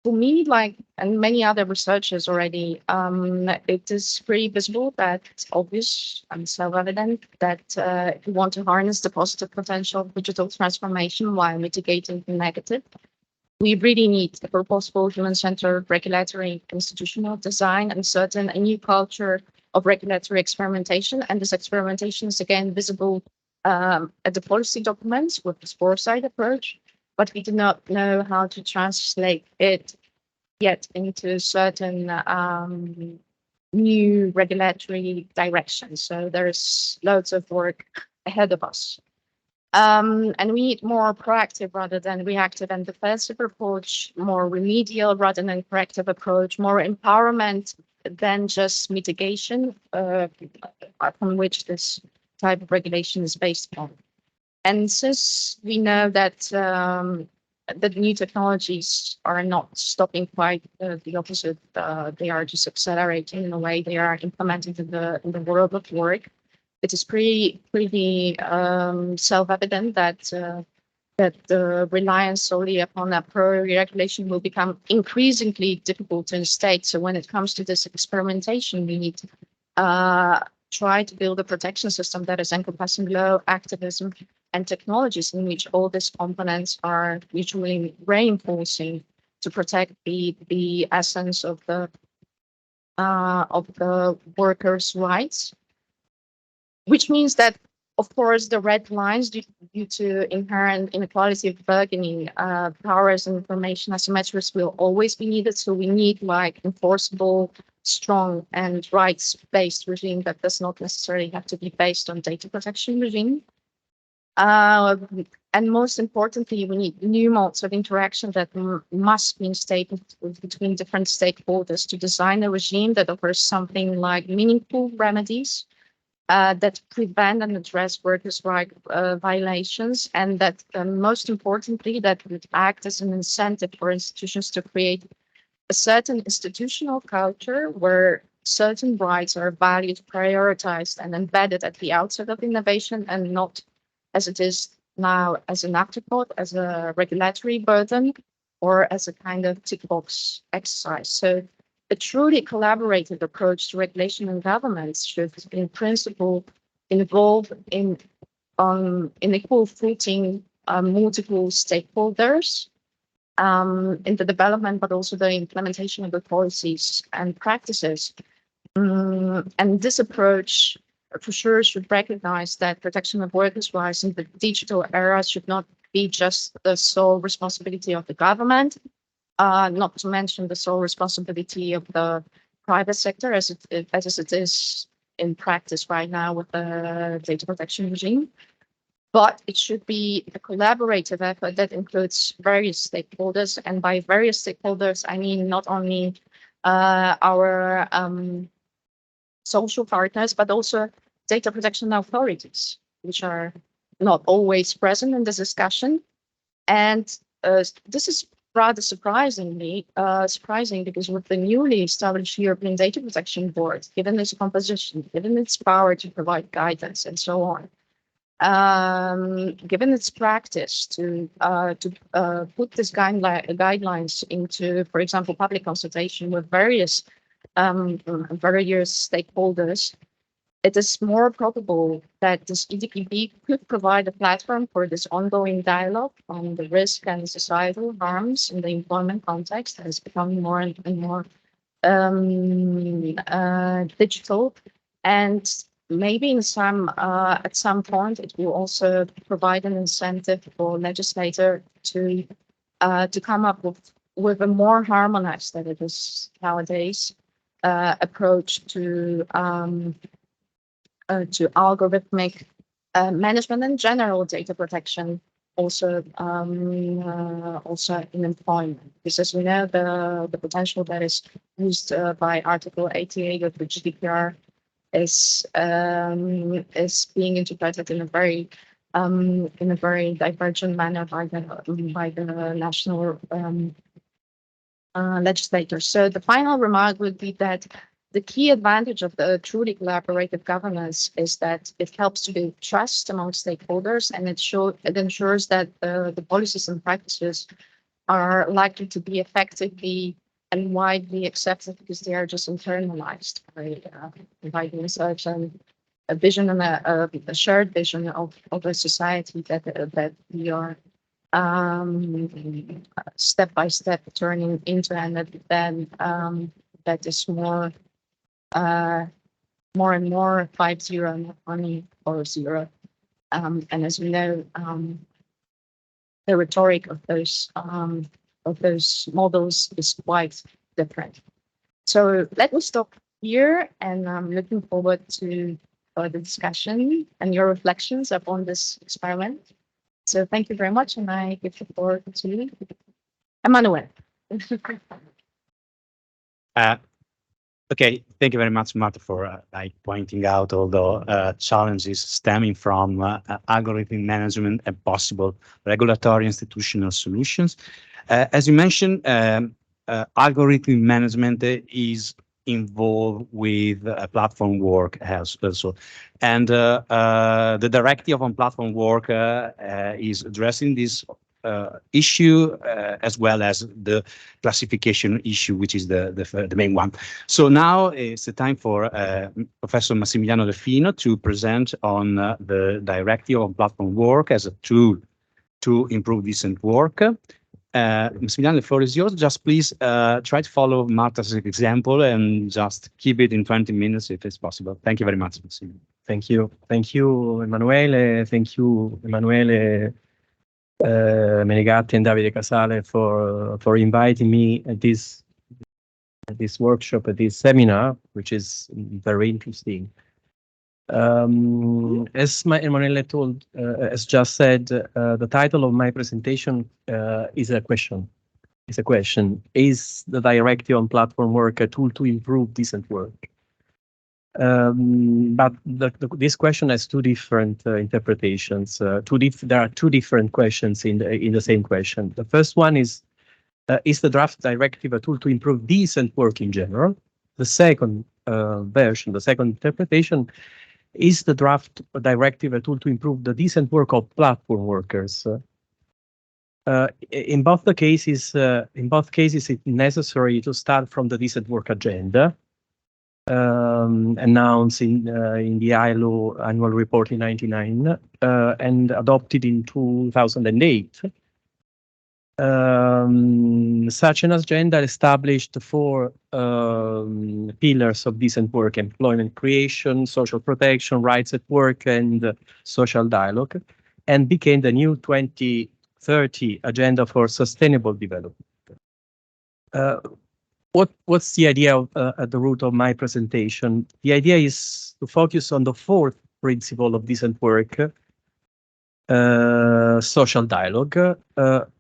for me, like, and many other researchers already, it is pretty visible that it's obvious and self-evident that if you want to harness the positive potential of digital transformation while mitigating the negative, we really need a purposeful, human-centered regulatory institutional design and certain a new culture of regulatory experimentation. And this experimentation is again visible at the policy documents with this foresight approach, but we do not know how to translate it yet into certain new regulatory directions. So there's loads of work ahead of us. And we need more proactive rather than reactive and defensive approach, more remedial rather than corrective approach, more empowerment than just mitigation, upon which this type of regulation is based on. And since we know that the new technologies are not stopping, quite the opposite, they are just accelerating in a way they are implemented in the world of work. It is pretty self-evident that the reliance solely upon a priori regulation will become increasingly difficult in state. So when it comes to this experimentation, we need to try to build a protection system that is encompassing law, activism, and technologies in which all these components are mutually reinforcing to protect the essence of the workers' rights. Which means that, of course, the red lines due to inherent inequality of bargaining powers and information asymmetries will always be needed. So we need like enforceable, strong and rights-based regime that does not necessarily have to be based on data protection regime. And most importantly, we need new modes of interaction that must be instated between different stakeholders to design a regime that offers something like meaningful remedies that prevent and address workers' rights violations, and that most importantly, that would act as an incentive for institutions to create a certain institutional culture where certain rights are valued, prioritized, and embedded at the outset of innovation, and not as it is now as an afterthought, as a regulatory burden, or as a kind of tick box exercise. So a truly collaborative approach to regulation and governance should, in principle, involve in equal footing multiple stakeholders in the development, but also the implementation of the policies and practices. And this approach, for sure, should recognize that protection of workers' rights in the digital era should not be just the sole responsibility of the government, not to mention the sole responsibility of the private sector as it is in practice right now with the data protection regime. But it should be a collaborative effort that includes various stakeholders. And by various stakeholders, I mean not only our social partners, but also data protection authorities, which are not always present in this discussion. And this is rather surprising because with the newly established European Data Protection Board, given its composition, given its power to provide guidance and so on, given its practice to put these guidelines into, for example, public consultation with various stakeholders, it is more probable that this EDPB could provide a platform for this ongoing dialogue on the risk and societal harms in the employment context that is becoming more and more digital. And maybe at some point, it will also provide an incentive for legislator to come up with a more harmonized, than it is nowadays, approach to algorithmic management and general data protection also in employment. Because as we know, the potential that is used by Article 88 of the GDPR is being interpreted in a very divergent manner by the national legislators. So the final remark would be that the key advantage of the truly collaborative governance is that it helps to build trust among stakeholders, and it ensures that the policies and practices are likely to be effectively and widely accepted because they are just internalized by the research and a vision and a shared vision of a society that we are step by step turning into, and that is more and more 5.0, not only 4.0. And as we know, the rhetoric of those models is quite different. So let me stop here, and I'm looking forward to the discussion and your reflections upon this experiment. So thank you very much, and I give the floor to Emanuele. Okay, thank you very much, Marta, for pointing out all the challenges stemming from algorithm management and possible regulatory institutional solutions. As you mentioned, algorithm management is involved with platform work also. And the directive on platform work is addressing this issue as well as the classification issue, which is the main one. So now it's the time for Professor Massimiliano Delfino to present on the directive on platform work as a tool to improve decent work. Massimiliano, the floor is yours. Just please try to follow Marta's example and just keep it in 20 minutes if it's possible. Thank you very much, Massimiliano. Thank you. Thank you, Emanuele. Thank you, Emanuele Menegatti and Davide Casale for inviting me at this workshop, at this seminar, which is very interesting. As Emanuele has just said, the title of my presentation is a question. It's a question: is the directive on platform work a tool to improve decent work? But this question has two different interpretations. There are two different questions in the same question. The first one is the draft directive a tool to improve decent work in general? The second version, the second interpretation, is the draft directive a tool to improve the decent work of platform workers? In both cases, it's necessary to start from the decent work agenda, announced in the ILO annual report in 1999 and adopted in 2008. Such an agenda established four pillars of decent work: employment creation, social protection, rights at work, and social dialogue, and became the new 2030 Agenda for Sustainable Development. What's the idea at the root of my presentation? The idea is to focus on the fourth principle of decent work, social dialogue,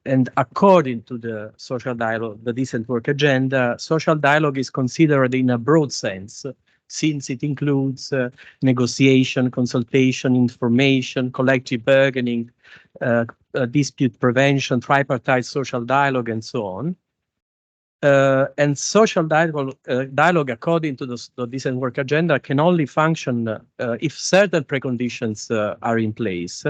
and according to the social dialogue, the decent work agenda, social dialogue is considered in a broad sense, since it includes negotiation, consultation, information, collective bargaining, dispute prevention, tripartite social dialogue, and so on. And social dialogue, according to the decent work agenda, can only function if certain preconditions are in place.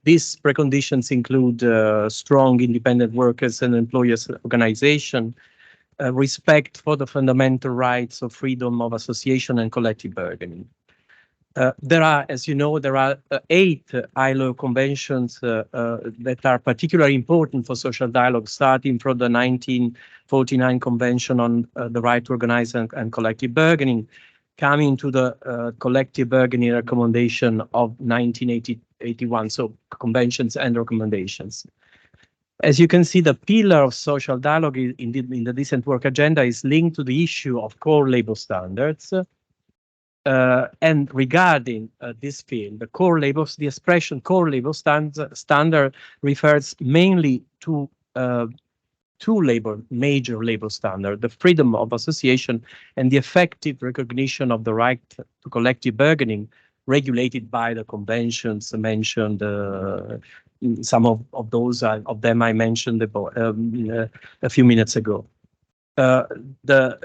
These preconditions include strong independent workers and employers organization, respect for the fundamental rights of freedom of association and collective bargaining. There are, as you know, 8 ILO conventions that are particularly important for social dialogue, starting from the 1949 Convention on the Right to Organize and Collective Bargaining, coming to the Collective Bargaining Recommendation of 1981, so conventions and recommendations. As you can see, the pillar of social dialogue in the decent work agenda is linked to the issue of core labor standards. And regarding this field, the expression core labor standard refers mainly to two major labor standards: the freedom of association and the effective recognition of the right to collective bargaining, regulated by the conventions mentioned. Some of those of them I mentioned a few minutes ago. The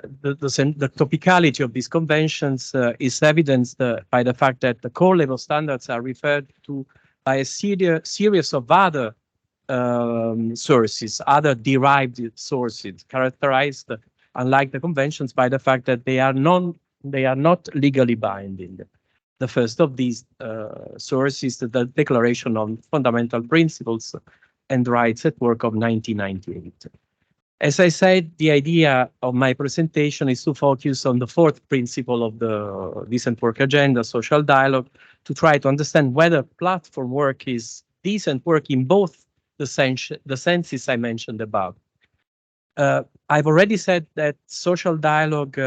topicality of these conventions is evidenced by the fact that the core level standards are referred to by a series of other sources, other derived sources, characterized, unlike the conventions, by the fact that they are not legally binding. The first of these sources is the Declaration on Fundamental Principles and Rights at Work of 1998. As I said, the idea of my presentation is to focus on the fourth principle of the Decent Work Agenda, social dialogue, to try to understand whether platform work is decent work in both the senses I mentioned above. I've already said that social dialogue,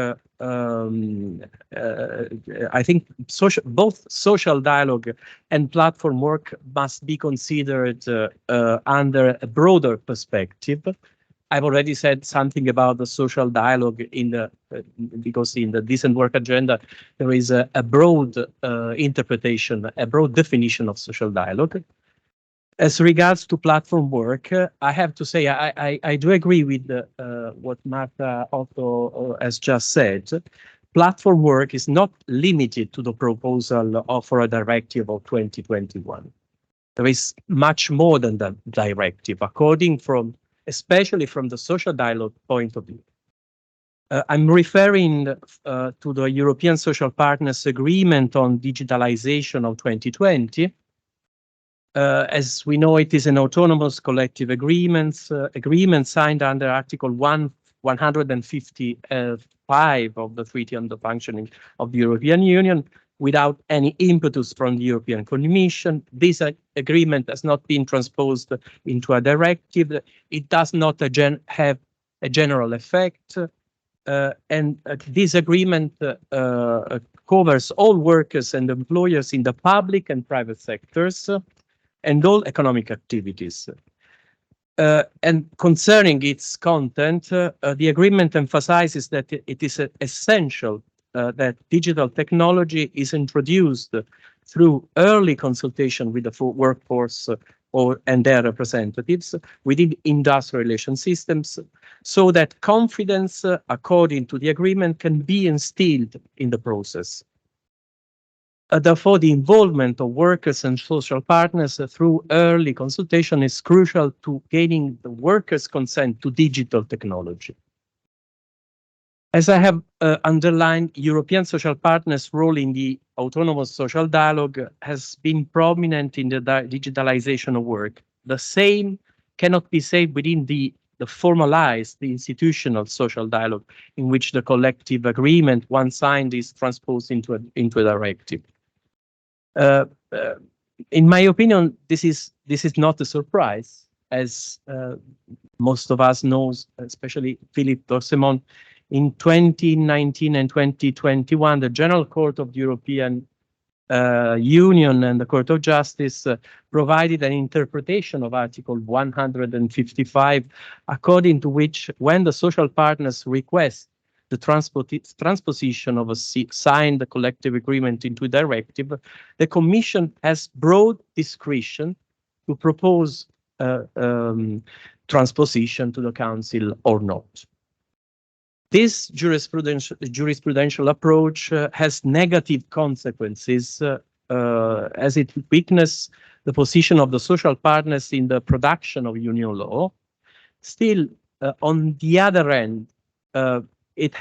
I think both social dialogue and platform work must be considered under a broader perspective. I've already said something about the social dialogue because in the Decent Work Agenda, there is a broad interpretation, a broad definition of social dialogue. As regards to platform work, I have to say I do agree with what Marta Otto has just said. Platform work is not limited to the proposal for a directive of 2021. There is much more than the directive, especially from the social dialogue point of view. I'm referring to the European Social Partners Agreement on Digitalization of 2020. As we know, it is an autonomous collective agreement signed under Article 155 of the Treaty on the Functioning of the European Union, without any impetus from the European Commission. This agreement has not been transposed into a directive. It does not have a general effect. And this agreement covers all workers and employers in the public and private sectors and all economic activities. And concerning its content, the agreement emphasizes that it is essential that digital technology is introduced through early consultation with the workforce and their representatives within industrial relation systems, so that confidence, according to the agreement, can be instilled in the process. Therefore, the involvement of workers and social partners through early consultation is crucial to gaining the workers' consent to digital technology. As I have underlined, European social partners' role in the autonomous social dialogue has been prominent in the digitalization of work. The same cannot be said within the formalized, the institutional social dialogue, in which the collective agreement, once signed, is transposed into a directive. In my opinion, this is not a surprise, as most of us know, especially Philippe Dorsemont. In 2019 and 2021, the General Court of the European Union and the Court of Justice provided an interpretation of Article 155, according to which, when the social partners request the transposition of a signed collective agreement into a directive, the Commission has broad discretion to propose transposition to the Council or not. This jurisprudential approach has negative consequences as it weakens the position of the social partners in the production of union law. Still, on the other end, it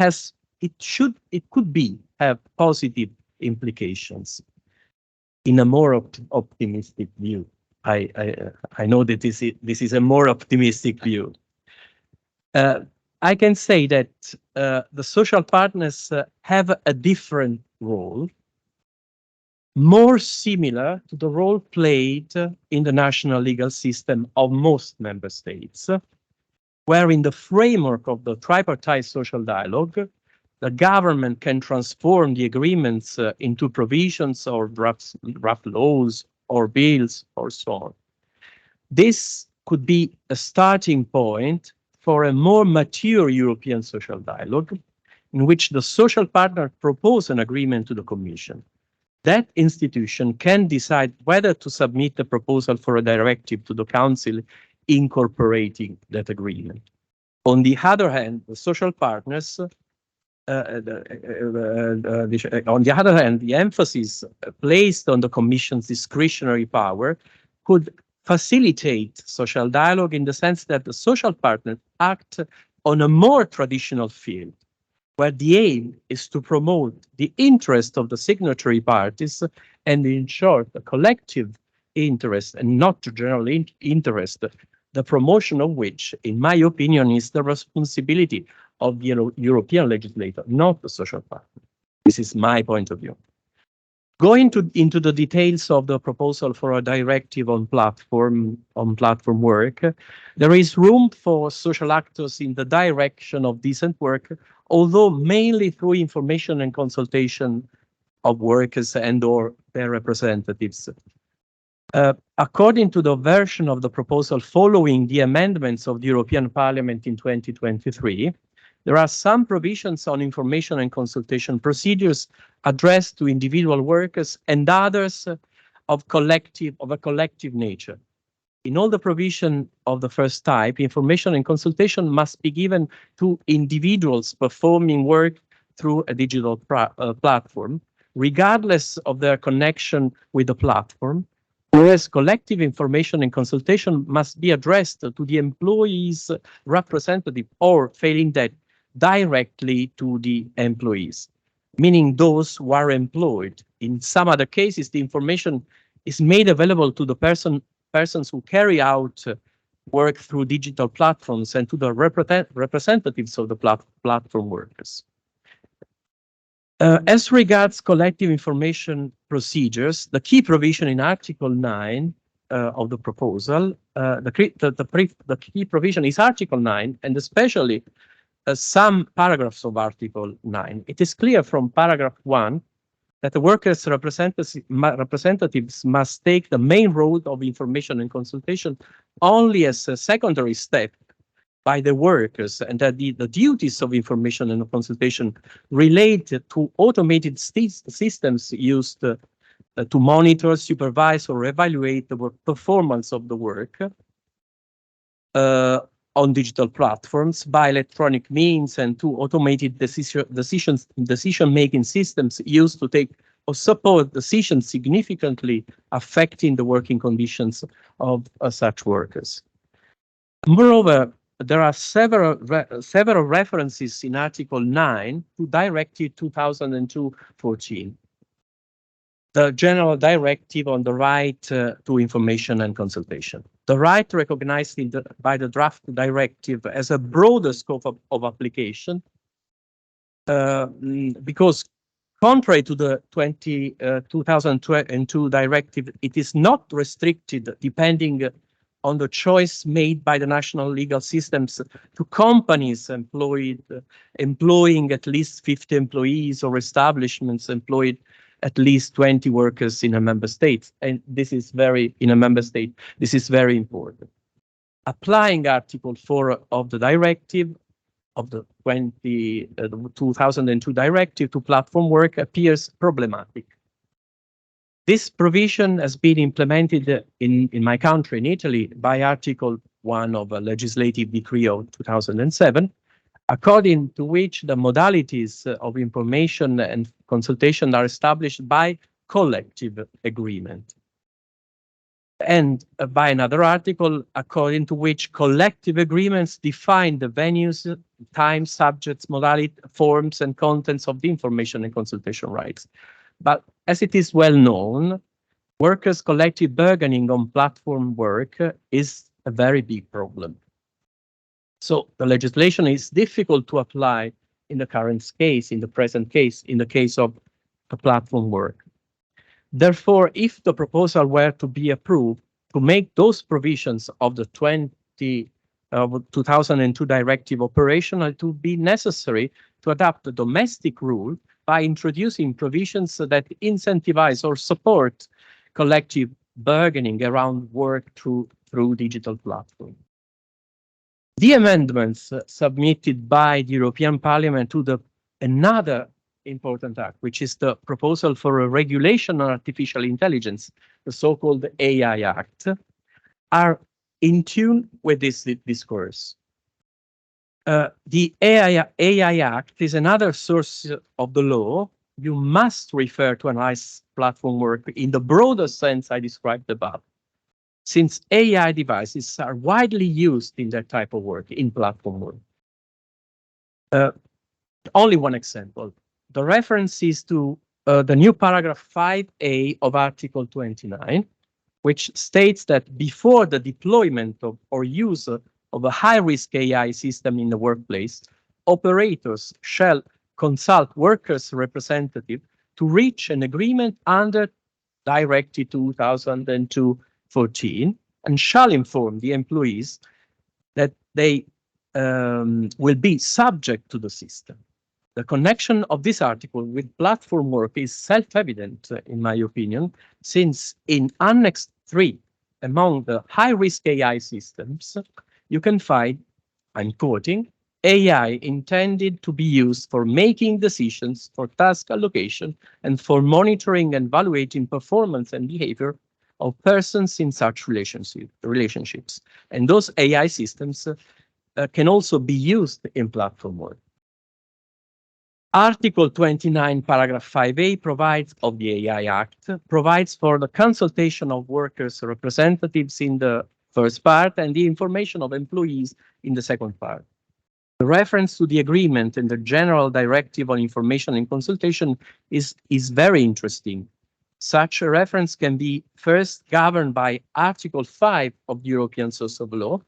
could have positive implications in a more optimistic view. I know that this is a more optimistic view. I can say that the social partners have a different role, more similar to the role played in the national legal system of most member states, where in the framework of the tripartite social dialogue, the government can transform the agreements into provisions or draft laws or bills or so on. This could be a starting point for a more mature European social dialogue in which the social partner propose an agreement to the Commission. That institution can decide whether to submit a proposal for a directive to the Council incorporating that agreement. On the other hand, the social partners, on the other hand, the emphasis placed on the Commission's discretionary power could facilitate social dialogue in the sense that the social partners act on a more traditional field, where the aim is to promote the interest of the signatory parties and ensure the collective interest and not the general interest, the promotion of which, in my opinion, is the responsibility of the European legislator, not the social partner. This is my point of view. Going into the details of the proposal for a directive on platform work, there is room for social actors in the direction of decent work, although mainly through information and consultation of workers and/or their representatives. According to the version of the proposal following the amendments of the European Parliament in 2023, there are some provisions on information and consultation procedures addressed to individual workers and others of a collective nature. In all the provision of the first type, information and consultation must be given to individuals performing work through a digital platform, regardless of their connection with the platform, whereas collective information and consultation must be addressed to the employee's representative or, failing that, directly to the employees, meaning those who are employed. In some other cases, the information is made available to the persons who carry out work through digital platforms and to the representatives of the platform workers. As regards collective information procedures, the key provision in Article 9 of the proposal, the key provision is Article 9, and especially some paragraphs of Article 9. It is clear from paragraph 1 that the workers' representatives must take the main role of information and consultation only as a secondary step by the workers, and that the duties of information and consultation relate to automated systems used to monitor, supervise, or evaluate the performance of the work on digital platforms by electronic means, and to automated decision-making systems used to take or support decisions significantly affecting the working conditions of such workers. Moreover, there are several references in Article 9 to Directive 2002/14, the General Directive on the Right to Information and Consultation. The right recognized by the draft directive as a broader scope of application, because contrary to the 2002 directive, it is not restricted depending on the choice made by the national legal systems to companies employing at least 50 employees or establishments employed at least 20 workers in a member state. And this is very important. Applying Article 4 of the directive, of the 2002 directive to platform work appears problematic. This provision has been implemented in my country, in Italy, by Article 1 of a legislative decree of 2007, according to which the modalities of information and consultation are established by collective agreement. And by another article, according to which collective agreements define the venues, times, subjects, modality, forms, and contents of the information and consultation rights. But as it is well known, workers' collective bargaining on platform work is a very big problem. So the legislation is difficult to apply in the current case, in the present case, in the case of the platform work. Therefore, if the proposal were to be approved, to make those provisions of the 2002 directive operational, it would be necessary to adapt the domestic rule by introducing provisions that incentivize or support collective bargaining around work through digital platforms. The amendments submitted by the European Parliament to another important act, which is the proposal for a regulation on artificial intelligence, the so-called AI Act, are in tune with this discourse. The AI Act is another source of the law. You must refer to analyze platform work in the broader sense I described above, since AI devices are widely used in that type of work, in platform work. Only one example. The reference is to the new paragraph 5A of Article 29, which states that before the deployment of or use of a high-risk AI system in the workplace, operators shall consult workers' representative to reach an agreement under Directive 2002/14 and shall inform the employees that they will be subject to the system. The connection of this article with platform work is self-evident, in my opinion, since in Annex 3, among the high-risk AI systems, you can find, I'm quoting, AI intended to be used for making decisions, for task allocation, and for monitoring and evaluating performance and behavior of persons in such relationships. And those AI systems can also be used in platform work. Article 29, paragraph 5A of the AI Act provides for the consultation of workers' representatives in the first part and the information of employees in the second part. The reference to the agreement and the General Directive on Information and Consultation is very interesting. Such a reference can be first governed by Article 5 of the European Source of Law,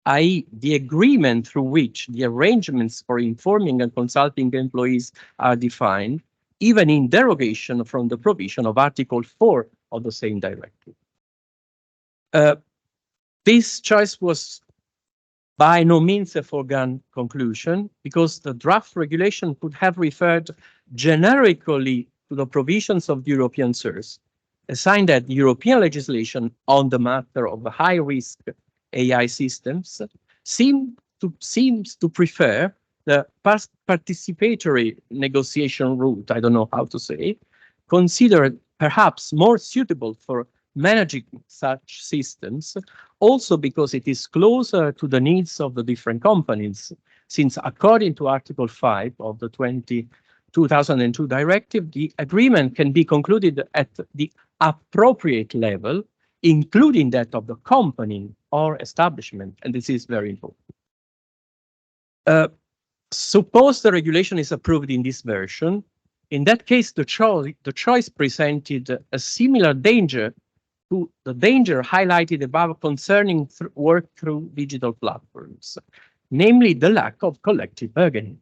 i.e. the agreement through which the arrangements for informing and consulting employees are defined, even in derogation from the provision of Article 4 of the same directive. This choice was by no means a foregone conclusion, because the draft regulation could have referred generically to the provisions of the European source, a sign that European legislation on the matter of high-risk AI systems seems to prefer the participatory negotiation route, I don't know how to say, considered perhaps more suitable for managing such systems, also because it is closer to the needs of the different companies, since according to Article 5 of the 2002 directive, the agreement can be concluded at the appropriate level, including that of the company or establishment, and this is very important. Suppose the regulation is approved in this version. In that case, the choice presented a similar danger to the danger highlighted above concerning work through digital platforms, namely the lack of collective bargaining.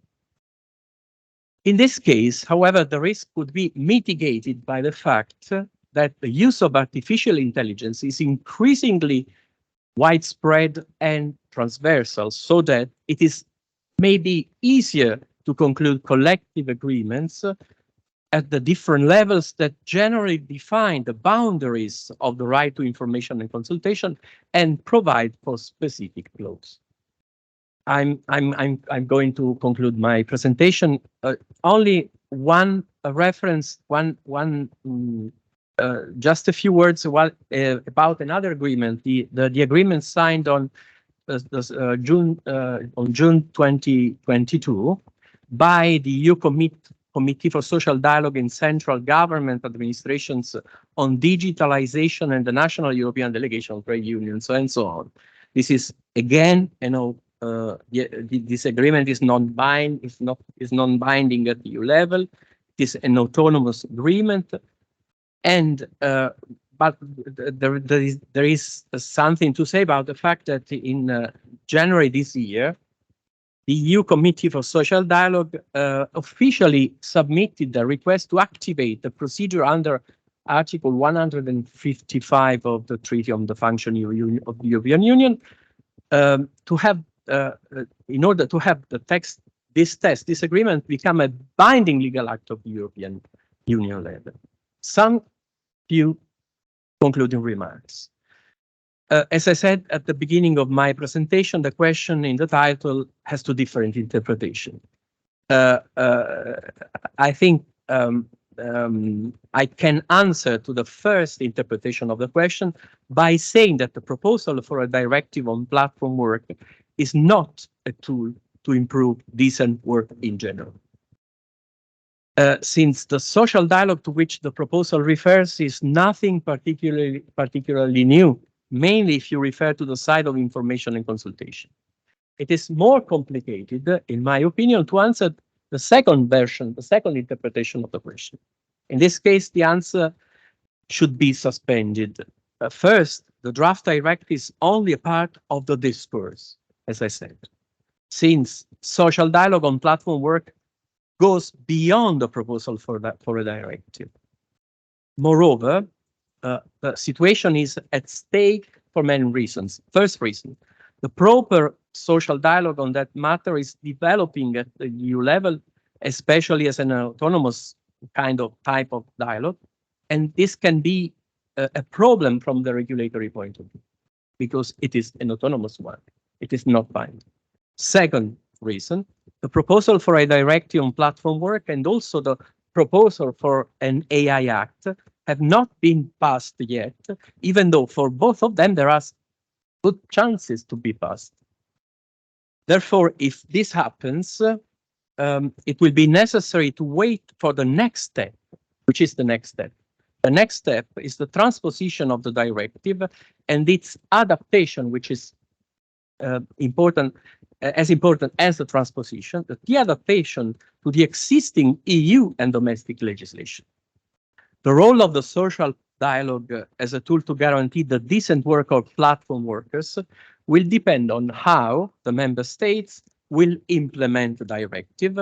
In this case, however, the risk could be mitigated by the fact that the use of artificial intelligence is increasingly widespread and transversal, so that it is maybe easier to conclude collective agreements at the different levels that generally define the boundaries of the right to information and consultation and provide for specific flows. I'm going to conclude my presentation. Only one reference, just a few words about another agreement. The agreement signed on June 2022 by the EU Committee for Social Dialogue in Central Government Administrations on Digitalization and the National European Delegation of Trade Unions, and so on. This is again, this agreement is non-binding at EU level. It is an autonomous agreement, and but there is something to say about the fact that in January this year, the EU Committee for Social Dialogue officially submitted a request to activate the procedure under Article 155 of the Treaty on the Functioning of the European Union to have, in order to have the text this agreement become a binding legal act of the European Union level. Some few concluding remarks. As I said at the beginning of my presentation, the question in the title has two different interpretations. I think I can answer to the first interpretation of the question by saying that the proposal for a directive on platform work is not a tool to improve decent work in general. Since the social dialogue to which the proposal refers is nothing particularly new, mainly if you refer to the side of information and consultation. It is more complicated, in my opinion, to answer the second version, the second interpretation of the question. In this case, the answer should be suspended. First, the draft directive is only a part of the discourse, as I said, since social dialogue on platform work goes beyond the proposal for a directive. Moreover, the situation is at stake for many reasons. First reason, the proper social dialogue on that matter is developing at the EU level, especially as an autonomous type of dialogue. And this can be a problem from the regulatory point of view, because it is an autonomous one. It is not binding. Second reason, the proposal for a directive on platform work and also the proposal for an AI Act have not been passed yet, even though for both of them there are good chances to be passed. Therefore, if this happens, it will be necessary to wait for the next step, which is the next step. The next step is the transposition of the directive and its adaptation, which is important as the transposition, the adaptation to the existing EU and domestic legislation. The role of the social dialogue as a tool to guarantee the decent work of platform workers will depend on how the member states will implement the directive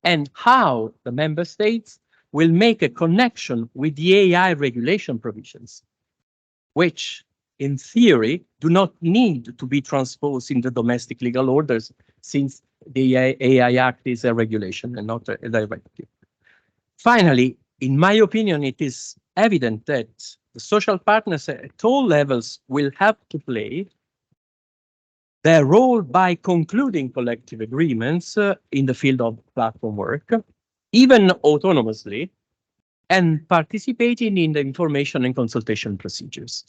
and how the member states will make a connection with the AI regulation provisions, which in theory do not need to be transposed in the domestic legal orders, since the AI Act is a regulation and not a directive. Finally, in my opinion, it is evident that the social partners at all levels will have to play their role by concluding collective agreements in the field of platform work, even autonomously, and participating in the information and consultation procedures.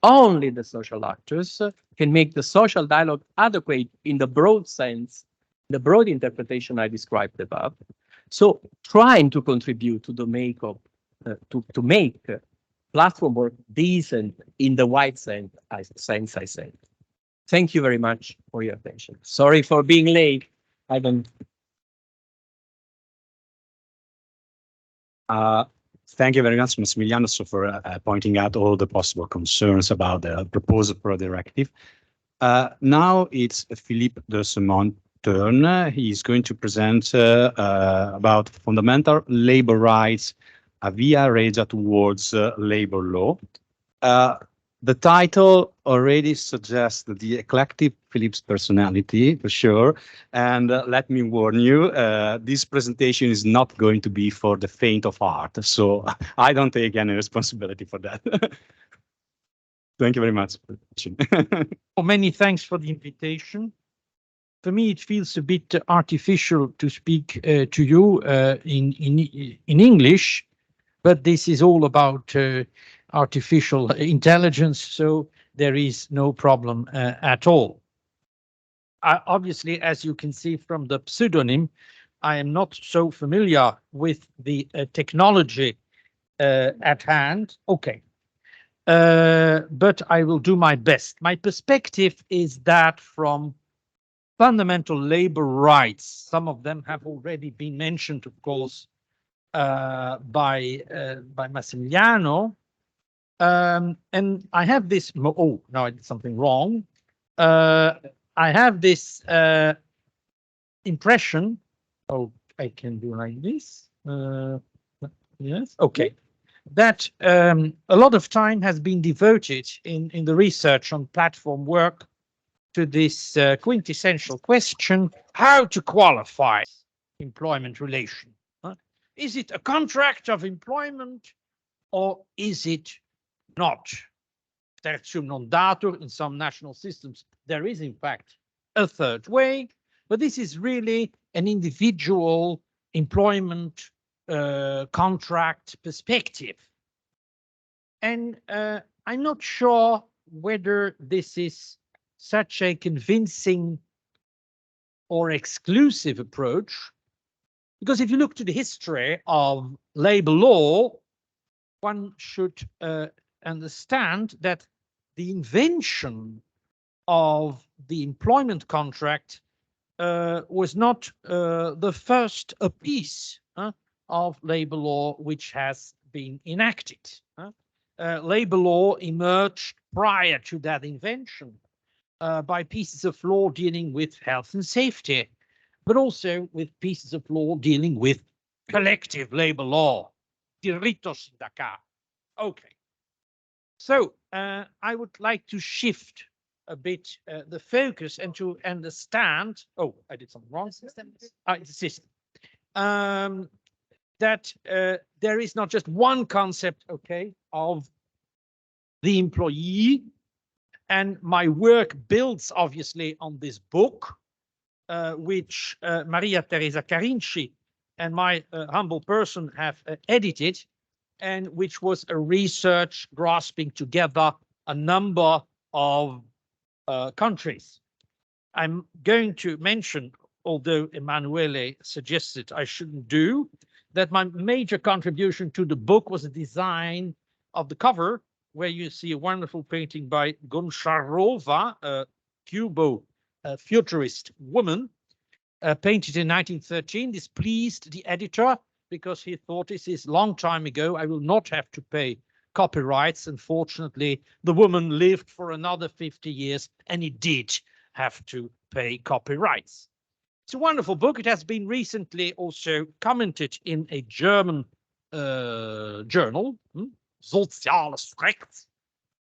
Only the social actors can make the social dialogue adequate in the broad sense, the broad interpretation I described above. So trying to contribute to the make platform work decent in the wide sense I said. Thank you very much for your attention. Sorry for being late. Thank you very much, Massimiliano, for pointing out all the possible concerns about the proposal for a directive. Now it's Philippe de Semont turn. He's going to present about fundamental labor rights, a via regia towards labor law. The title already suggests the eclectic Philippe's personality, for sure. And let me warn you, this presentation is not going to be for the faint of heart. So I don't take any responsibility for that. Thank you very much. Well, many thanks for the invitation. For me, it feels a bit artificial to speak to you in English, but this is all about artificial intelligence, so there is no problem at all. Obviously, as you can see from the pseudonym, I am not so familiar with the technology at hand. Okay. But I will do my best. My perspective is that from fundamental labor rights, some of them have already been mentioned, of course, by Massimiliano. And I have this, oh, no, I did something wrong. I have this impression, oh, I can do like this. Yes, okay. That a lot of time has been devoted in the research on platform work to this quintessential question, how to qualify employment relation. Is it a contract of employment or is it not? Tertium non datur, in some national systems, there is in fact a third way, but this is really an individual employment contract perspective. And I'm not sure whether this is such a convincing or exclusive approach, because if you look to the history of labor law, one should understand that the invention of the employment contract was not the first piece of labor law which has been enacted. Labor law emerged prior to that invention by pieces of law dealing with health and safety, but also with pieces of law dealing with collective labor law, diritto sindacale. Okay. So I would like to shift a bit the focus and to understand, oh, I did something wrong. It's the system. That there is not just one concept, okay, of the employee, and my work builds obviously on this book, which Maria Teresa Carinci and my humble person have edited, and which was a research grasping together a number of countries. I'm going to mention, although Emanuele suggested I shouldn't do, that my major contribution to the book was the design of the cover, where you see a wonderful painting by Goncharova, a Cubo-futurist woman, painted in 1913. This pleased the editor because he thought, this is a long time ago, I will not have to pay copyrights. Unfortunately, the woman lived for another 50 years and he did have to pay copyrights. It's a wonderful book. It has been recently also commented in a German journal, Soziales Recht,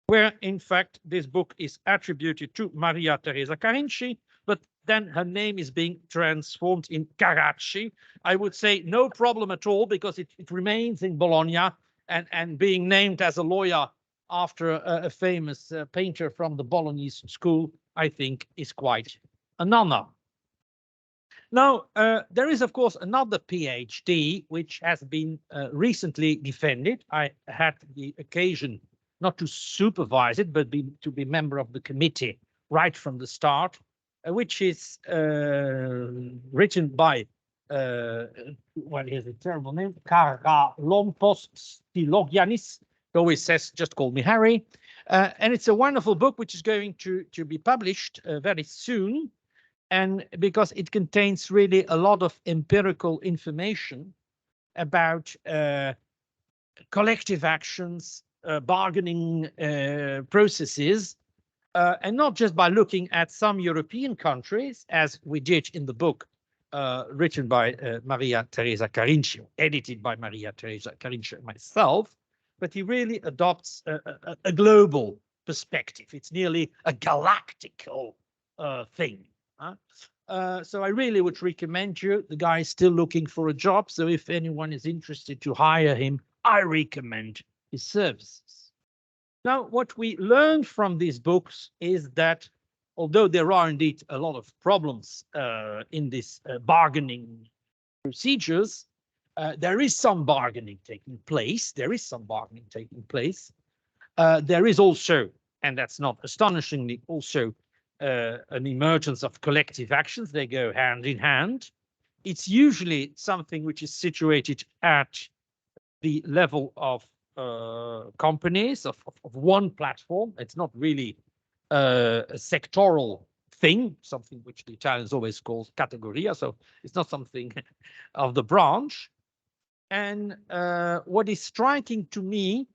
where in fact this book is attributed to Maria Teresa Carinci, but then her name is being transformed in Carracci. I would say no problem at all, because it remains in Bologna, and being named as a lawyer after a famous painter from the Bolognese school, I think is quite an honor. Now, there is, of course, another PhD which has been recently defended. I had the occasion not to supervise it, but to be member of the committee right from the start, which is written by, well, here's a terrible name, Karalompos Stylogiannis, who always says, just call me Harry. And it's a wonderful book which is going to be published very soon. And because it contains really a lot of empirical information about collective actions, bargaining processes, and not just by looking at some European countries, as we did in the book written by Maria Teresa Carinci, edited by Maria Teresa Carinci and myself, but he really adopts a global perspective. It's nearly a galactical thing. So I really would recommend you. The guy is still looking for a job, so if anyone is interested to hire him, I recommend his services. Now, what we learned from these books is that although there are indeed a lot of problems in this bargaining procedures, there is some bargaining taking place. There is also, and that's not astonishingly, also an emergence of collective actions. They go hand in hand. It's usually something which is situated at the level of companies, of one platform. It's not really a sectoral thing, something which the Italians always call categoria. So it's not something of the branch. And what is striking to me,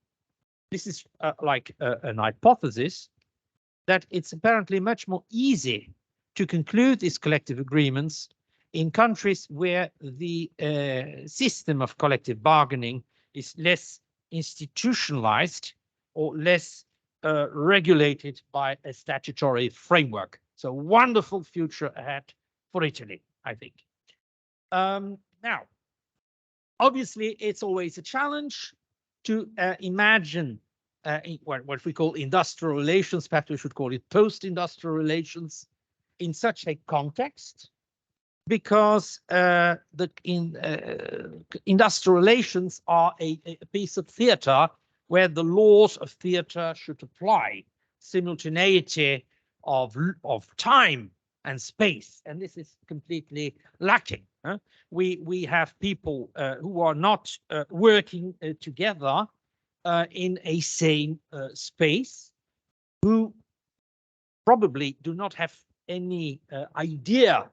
this is like an hypothesis, that it's apparently much more easy to conclude these collective agreements in countries where the system of collective bargaining is less institutionalized or less regulated by a statutory framework. So wonderful future ahead for Italy, I think. Now, obviously, it's always a challenge to imagine what we call industrial relations, perhaps we should call it post-industrial relations, in such a context, because industrial relations are a piece of theater where the laws of theater should apply, simultaneity of time and space, and this is completely lacking. We have people who are not working together in a same space, who probably do not have any idea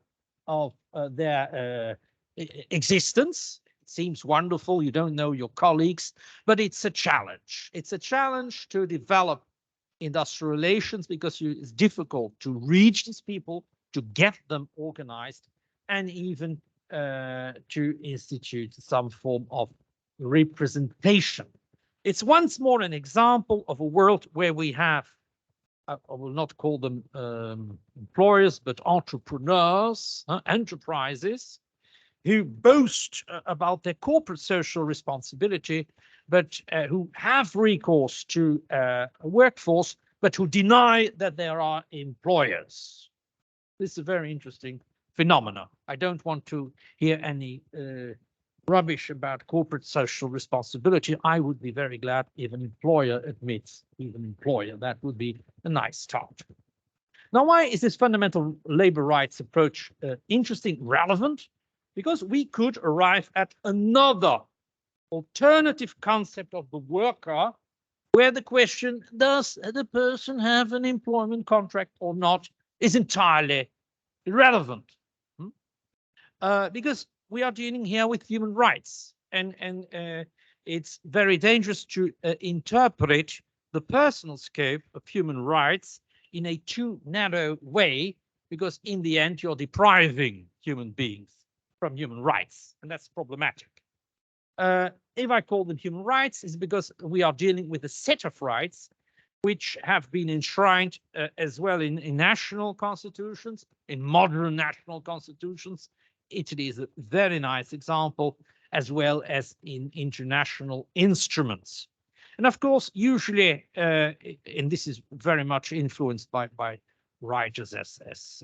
of their existence. It seems wonderful, you don't know your colleagues, but it's a challenge. It's a challenge to develop industrial relations because it's difficult to reach these people, to get them organized, and even to institute some form of representation. It's once more an example of a world where we have, I will not call them employers, but entrepreneurs, enterprises, who boast about their corporate social responsibility, but who have recourse to a workforce, but who deny that there are employers. This is a very interesting phenomenon. I don't want to hear any rubbish about corporate social responsibility. I would be very glad if an employer admits he's an employer. That would be a nice start. Now, why is this fundamental labor rights approach interesting, relevant? Because we could arrive at another alternative concept of the worker, where the question, does the person have an employment contract or not, is entirely irrelevant. Because we are dealing here with human rights, and it's very dangerous to interpret the personal scope of human rights in a too narrow way, because in the end you're depriving human beings from human rights, and that's problematic. If I call them human rights, it's because we are dealing with a set of rights which have been enshrined as well in national constitutions, in modern national constitutions. Italy is a very nice example, as well as in international instruments. And of course, usually, and this is very much influenced by writers as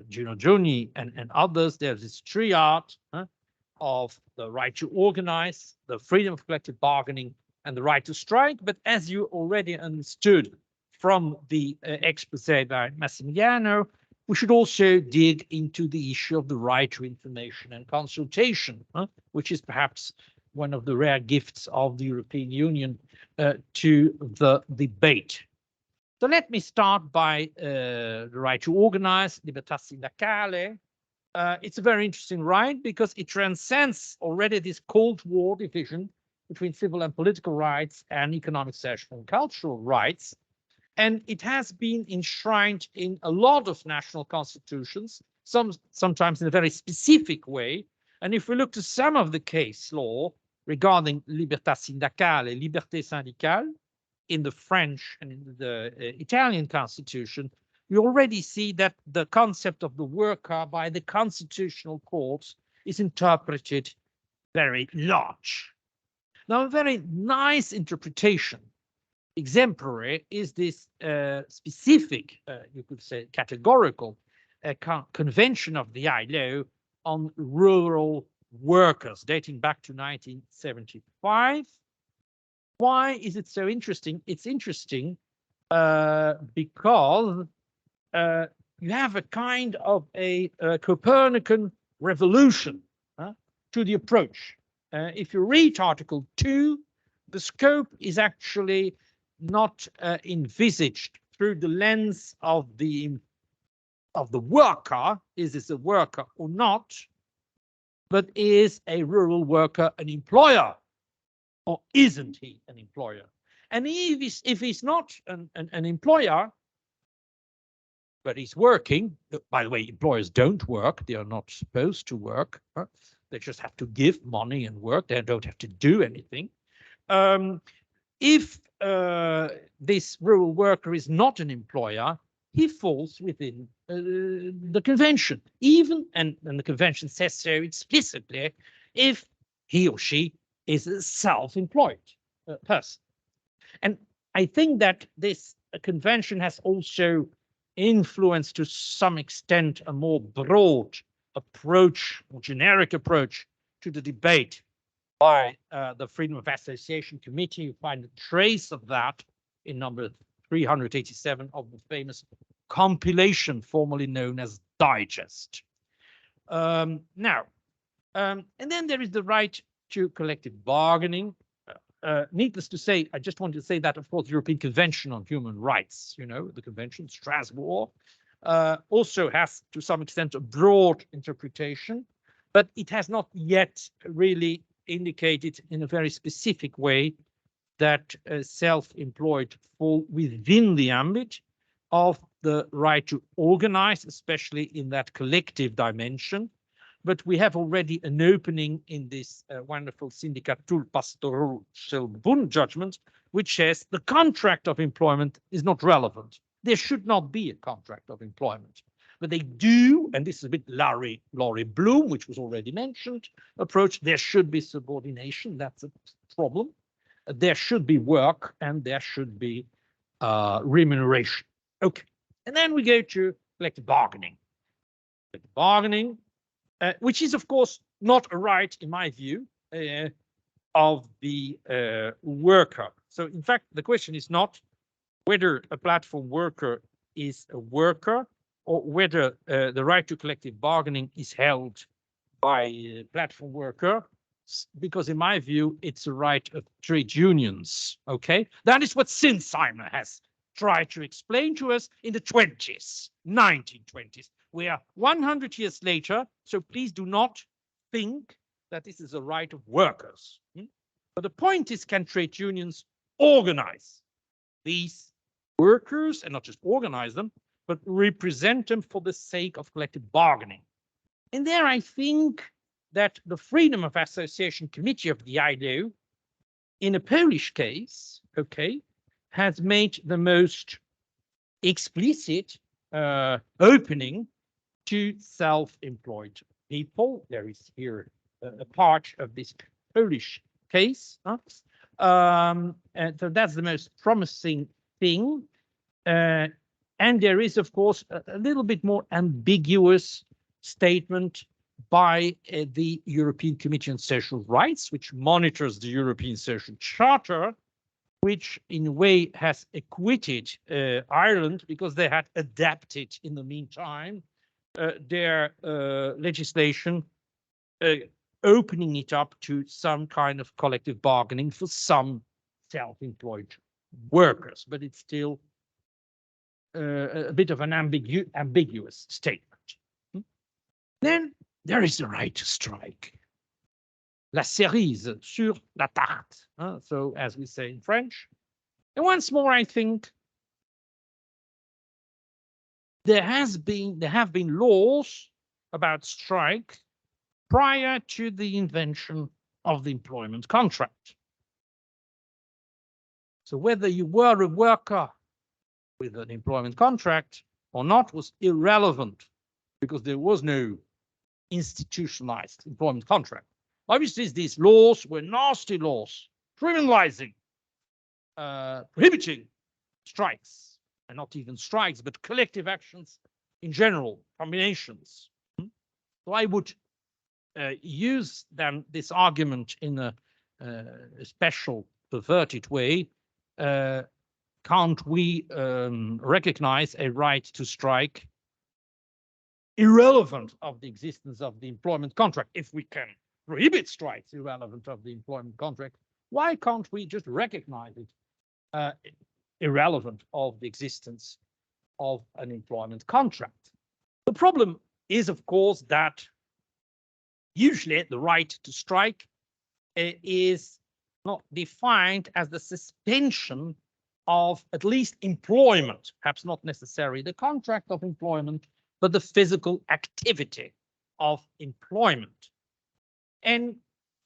Gino Giugni and others, there's this triad of the right to organize, the freedom of collective bargaining, and the right to strike. But as you already understood from the expose by Massimiliano, we should also dig into the issue of the right to information and consultation, which is perhaps one of the rare gifts of the European Union to the debate. So let me start by the right to organize, libertà sindacale. It's a very interesting right because it transcends already this Cold War division between civil and political rights and economic, social, and cultural rights. And it has been enshrined in a lot of national constitutions, sometimes in a very specific way. And if we look to some of the case law regarding libertà sindacale, liberté syndicale, in the French and in the Italian constitution, we already see that the concept of the worker by the constitutional courts is interpreted very large. Now, a very nice interpretation, exemplary, is this specific, you could say categorical, convention of the ILO on rural workers dating back to 1975. Why is it so interesting? It's interesting because you have a kind of a Copernican revolution to the approach. If you read Article 2, the scope is actually not envisaged through the lens of the worker, is this a worker or not, but is a rural worker an employer, or isn't he an employer? And if he's not an employer, but he's working, by the way, employers don't work, they are not supposed to work, they just have to give money and work, they don't have to do anything. If this rural worker is not an employer, he falls within the convention, even, and the convention says so explicitly, if he or she is a self-employed person. And I think that this convention has also influenced to some extent a more broad approach, or generic approach to the debate by the Freedom of Association Committee. You find a trace of that in number 387 of the famous compilation formerly known as Digest. And then there is the right to collective bargaining. Needless to say, I just wanted to say that, of course, the European Convention on Human Rights, you know, the convention, Strasbourg, also has to some extent a broad interpretation, but it has not yet really indicated in a very specific way that self-employed fall within the ambit of the right to organize, especially in that collective dimension. But we have already an opening in this wonderful Syndicatul Pastoral Bund judgment, which says the contract of employment is not relevant. There should not be a contract of employment. But they do, and this is a bit Laurie Bloom, which was already mentioned, approach, there should be subordination. That's a problem. There should be work and there should be remuneration. Okay. And then we go to collective bargaining. Collective bargaining, which is, of course, not a right, in my view, of the worker. So, in fact, the question is not whether a platform worker is a worker or whether the right to collective bargaining is held by a platform worker, because in my view, it's a right of trade unions, okay? That is what Sinsheimer has tried to explain to us in the 20s, 1920s. We are 100 years later, so please do not think that this is a right of workers. But the point is, can trade unions organize these workers, and not just organize them, but represent them for the sake of collective bargaining? And there I think that the Freedom of Association Committee of the ILO, in a Polish case, okay, has made the most explicit opening to self-employed people. There is here a part of this Polish case. And so that's the most promising thing. And there is, of course, a little bit more ambiguous statement by the European Committee on Social Rights, which monitors the European Social Charter, which in a way has acquitted Ireland because they had adapted in the meantime their legislation, opening it up to some kind of collective bargaining for some self-employed workers. But it's still a bit of an ambiguous statement. Then there is the right to strike. La cerise sur la tarte, so as we say in French. And once more, I think there have been laws about strike prior to the invention of the employment contract. So whether you were a worker with an employment contract or not was irrelevant, because there was no institutionalized employment contract. Obviously, these laws were nasty laws, criminalizing, prohibiting strikes, and not even strikes, but collective actions in general, combinations. So I would use then this argument in a special perverted way. Can't we recognize a right to strike irrelevant of the existence of the employment contract? If we can prohibit strikes irrelevant of the employment contract, why can't we just recognize it irrelevant of the existence of an employment contract? The problem is, of course, that usually the right to strike is not defined as the suspension of at least employment, perhaps not necessarily the contract of employment, but the physical activity of employment. And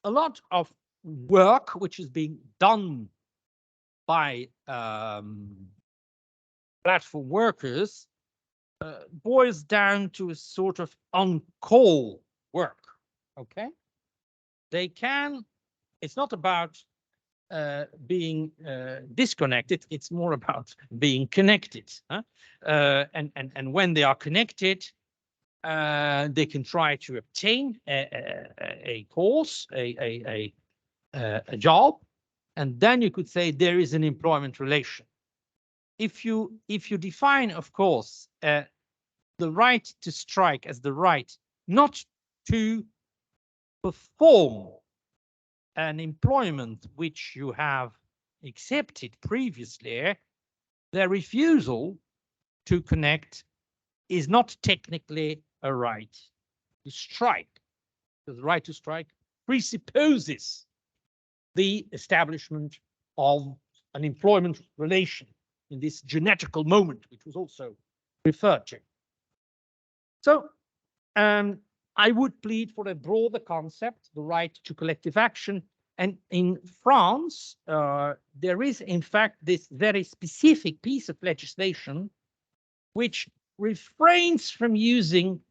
a lot of work which is being done by platform workers boils down to a sort of on-call work, okay? They can, it's not about being disconnected, it's more about being connected. Huh? And when they are connected, they can try to obtain a course, a job, and then you could say there is an employment relation. If you define, of course, the right to strike as the right not to perform an employment which you have accepted previously, their refusal to connect is not technically a right to strike. The right to strike presupposes the establishment of an employment relation in this genetical moment, which was also referred to. So I would plead for a broader concept, the right to collective action. And in France, there is, in fact, this very specific piece of legislation which refrains from using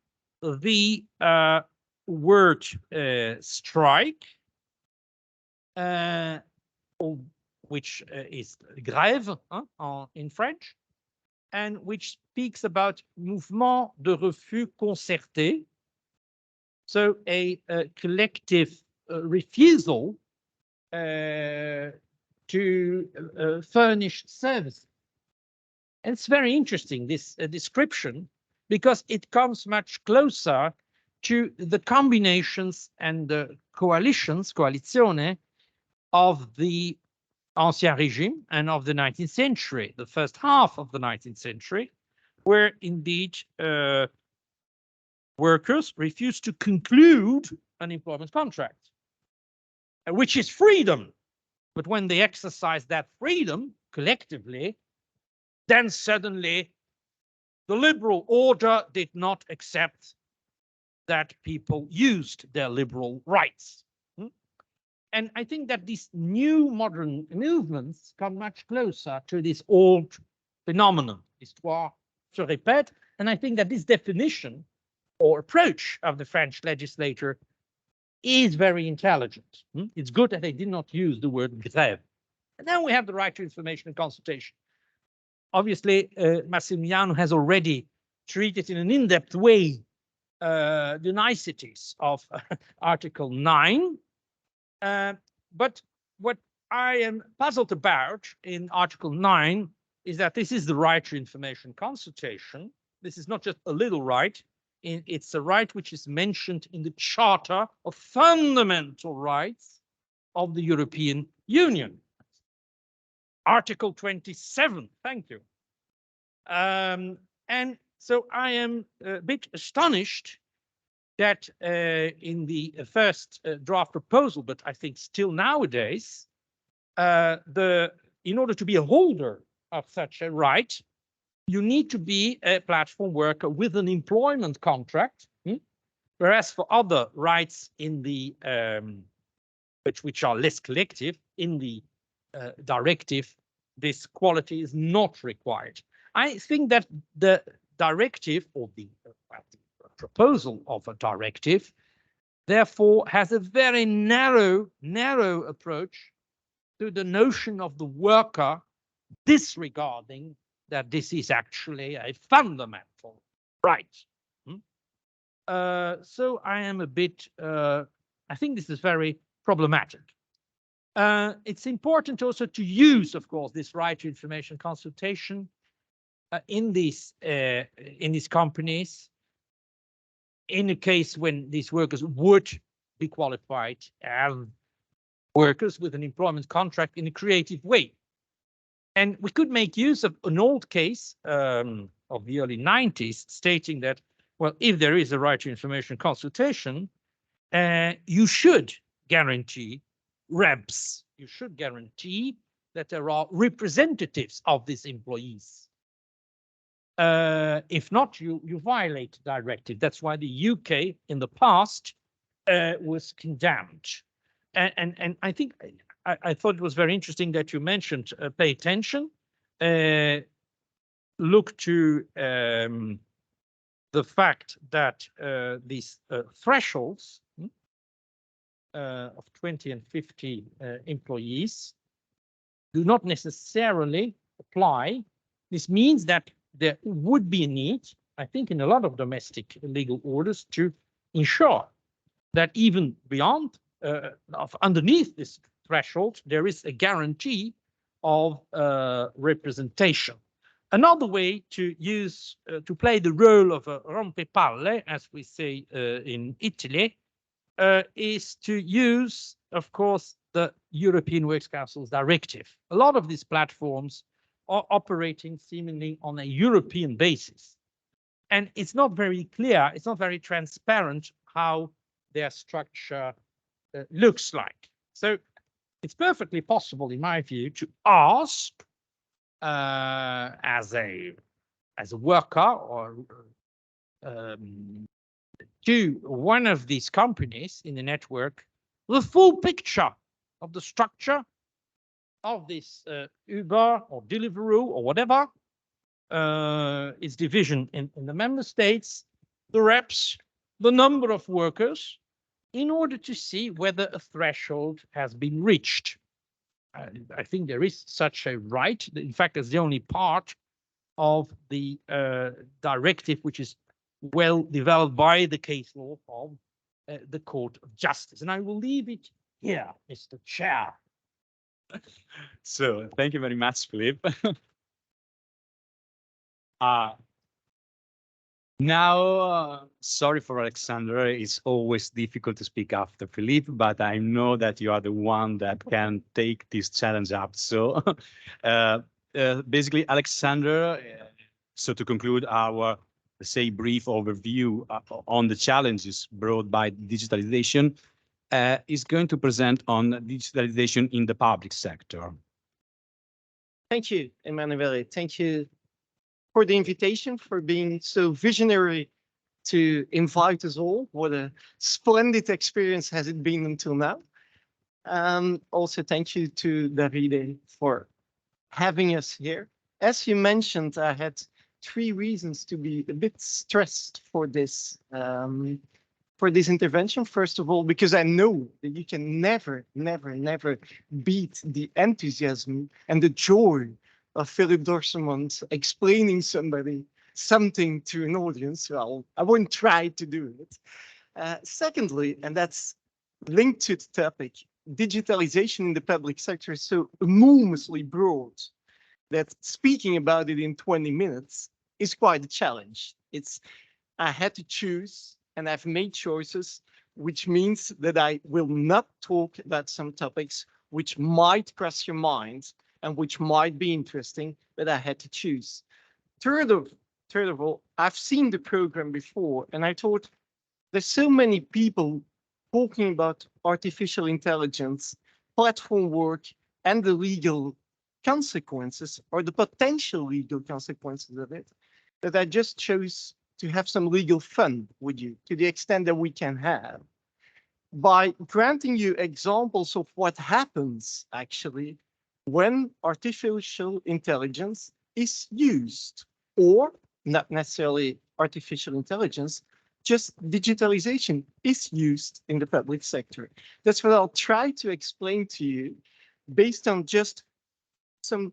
the word strike, which is grève in French, and which speaks about mouvement de refus concerté, so a collective refusal to furnish service. And it's very interesting, this description, because it comes much closer to the combinations and the coalitions, coalizione, of the Ancien Régime and of the 19th century, the first half of the 19th century, where indeed workers refused to conclude an employment contract, which is freedom. But when they exercise that freedom collectively, then suddenly the liberal order did not accept that people used their liberal rights. And I think that these new modern movements come much closer to this old phenomenon. Histoire se répète. And I think that this definition or approach of the French legislator is very intelligent. It's good that they did not use the word grève. And then we have the right to information and consultation. Obviously, Massimiliano has already treated in an in-depth way the niceties of Article 9. But what I am puzzled about in Article 9 is that this is the right to information consultation. This is not just a little right. It's a right which is mentioned in the Charter of Fundamental Rights of the European Union. Article 27, thank you. And so I am a bit astonished that in the first draft proposal, but I think still nowadays, in order to be a holder of such a right, you need to be a platform worker with an employment contract, whereas for other rights in the which are less collective in the directive, this quality is not required. I think that the directive or the proposal of a directive therefore has a very narrow approach to the notion of the worker, disregarding that this is actually a fundamental right. So I am a bit, I think this is very problematic. It's important also to use, of course, this right to information consultation in these companies, in a case when these workers would be qualified as workers with an employment contract in a creative way. And we could make use of an old case of the early 90s stating that, well, if there is a right to information consultation, you should guarantee reps. You should guarantee that there are representatives of these employees. If not, you violate the directive. That's why the UK in the past was condemned. And I think I thought it was very interesting that you mentioned pay attention, look to the fact that these thresholds of 20 and 50 employees do not necessarily apply. This means that there would be a need, I think, in a lot of domestic legal orders to ensure that even beyond, underneath this threshold, there is a guarantee of representation. Another way to use, to play the role of a rompepalle, as we say in Italy, is to use, of course, the European Works Council's directive. A lot of these platforms are operating seemingly on a European basis. And it's not very clear, it's not very transparent how their structure looks like. So it's perfectly possible, in my view, to ask as a worker or to one of these companies in the network the full picture of the structure of this Uber or Deliveroo or whatever, its division in the member states, the reps, the number of workers, in order to see whether a threshold has been reached. I think there is such a right. In fact, it's the only part of the directive which is well developed by the case law of the Court of Justice. And I will leave it here, Mr. Chair. So thank you very much, Philippe. Now, sorry for Alexander, it's always difficult to speak after Philippe, but I know that you are the one that can take this challenge up. So basically, Alexander, so to conclude our, let's say, brief overview on the challenges brought by digitalization, is going to present on digitalization in the public sector. Thank you, Emanuele. Thank you for the invitation, for being so visionary to invite us all. What a splendid experience has it been until now. Also, thank you to Davide for having us here. As you mentioned, I had 3 reasons to be a bit stressed for this intervention. First of all, because I know that you can never beat the enthusiasm and the joy of Philippe Dorsemont explaining something to an audience. Well, I won't try to do it. Secondly, and that's linked to the topic, digitalization in the public sector is so enormously broad that speaking about it in 20 minutes is quite a challenge. I had to choose, and I've made choices, which means that I will not talk about some topics which might cross your mind and which might be interesting, but I had to choose. Third of all, I've seen the program before, and I thought there's so many people talking about artificial intelligence, platform work, and the legal consequences or the potential legal consequences of it, that I just chose to have some legal fun with you to the extent that we can have by granting you examples of what happens actually when artificial intelligence is used, or not necessarily artificial intelligence, just digitalization is used in the public sector. That's what I'll try to explain to you based on just some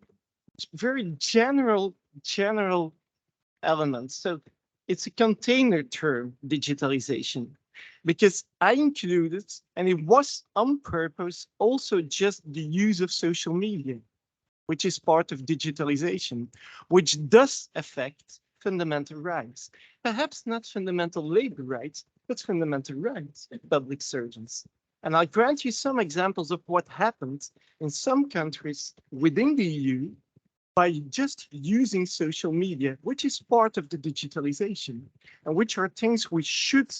very general elements. So it's a container term, digitalization, because I included, and it was on purpose, also just the use of social media, which is part of digitalization, which does affect fundamental rights. Perhaps not fundamental labor rights, but fundamental rights of public servants. And I'll grant you some examples of what happened in some countries within the EU by just using social media, which is part of the digitalization, and which are things we should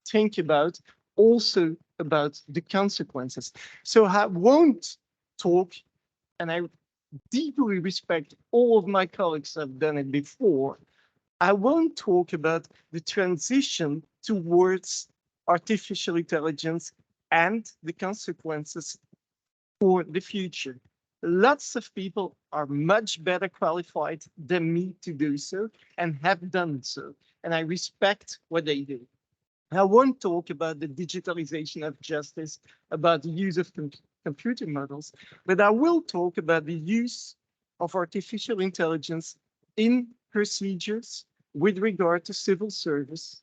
think about, also about the consequences. So I won't talk, and I deeply respect all of my colleagues who have done it before, I won't talk about the transition towards artificial intelligence and the consequences for the future. Lots of people are much better qualified than me to do so and have done so. And I respect what they do. I won't talk about the digitalization of justice, about the use of computer models, but I will talk about the use of artificial intelligence in procedures with regard to civil servants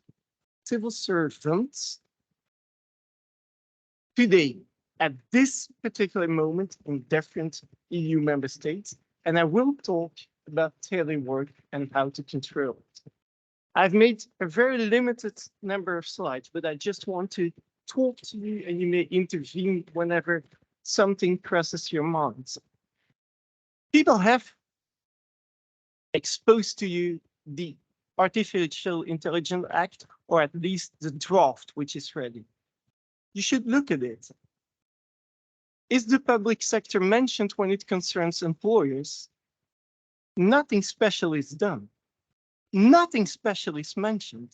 today, at this particular moment in different EU member states, and I will talk about telework and how to control it. I've made a very limited number of slides, but I just want to talk to you and you may intervene whenever something crosses your minds. People have exposed to you the Artificial Intelligence Act, or at least the draft, which is ready. You should look at it. Is the public sector mentioned when it concerns employers? Nothing special is done. Nothing special is mentioned.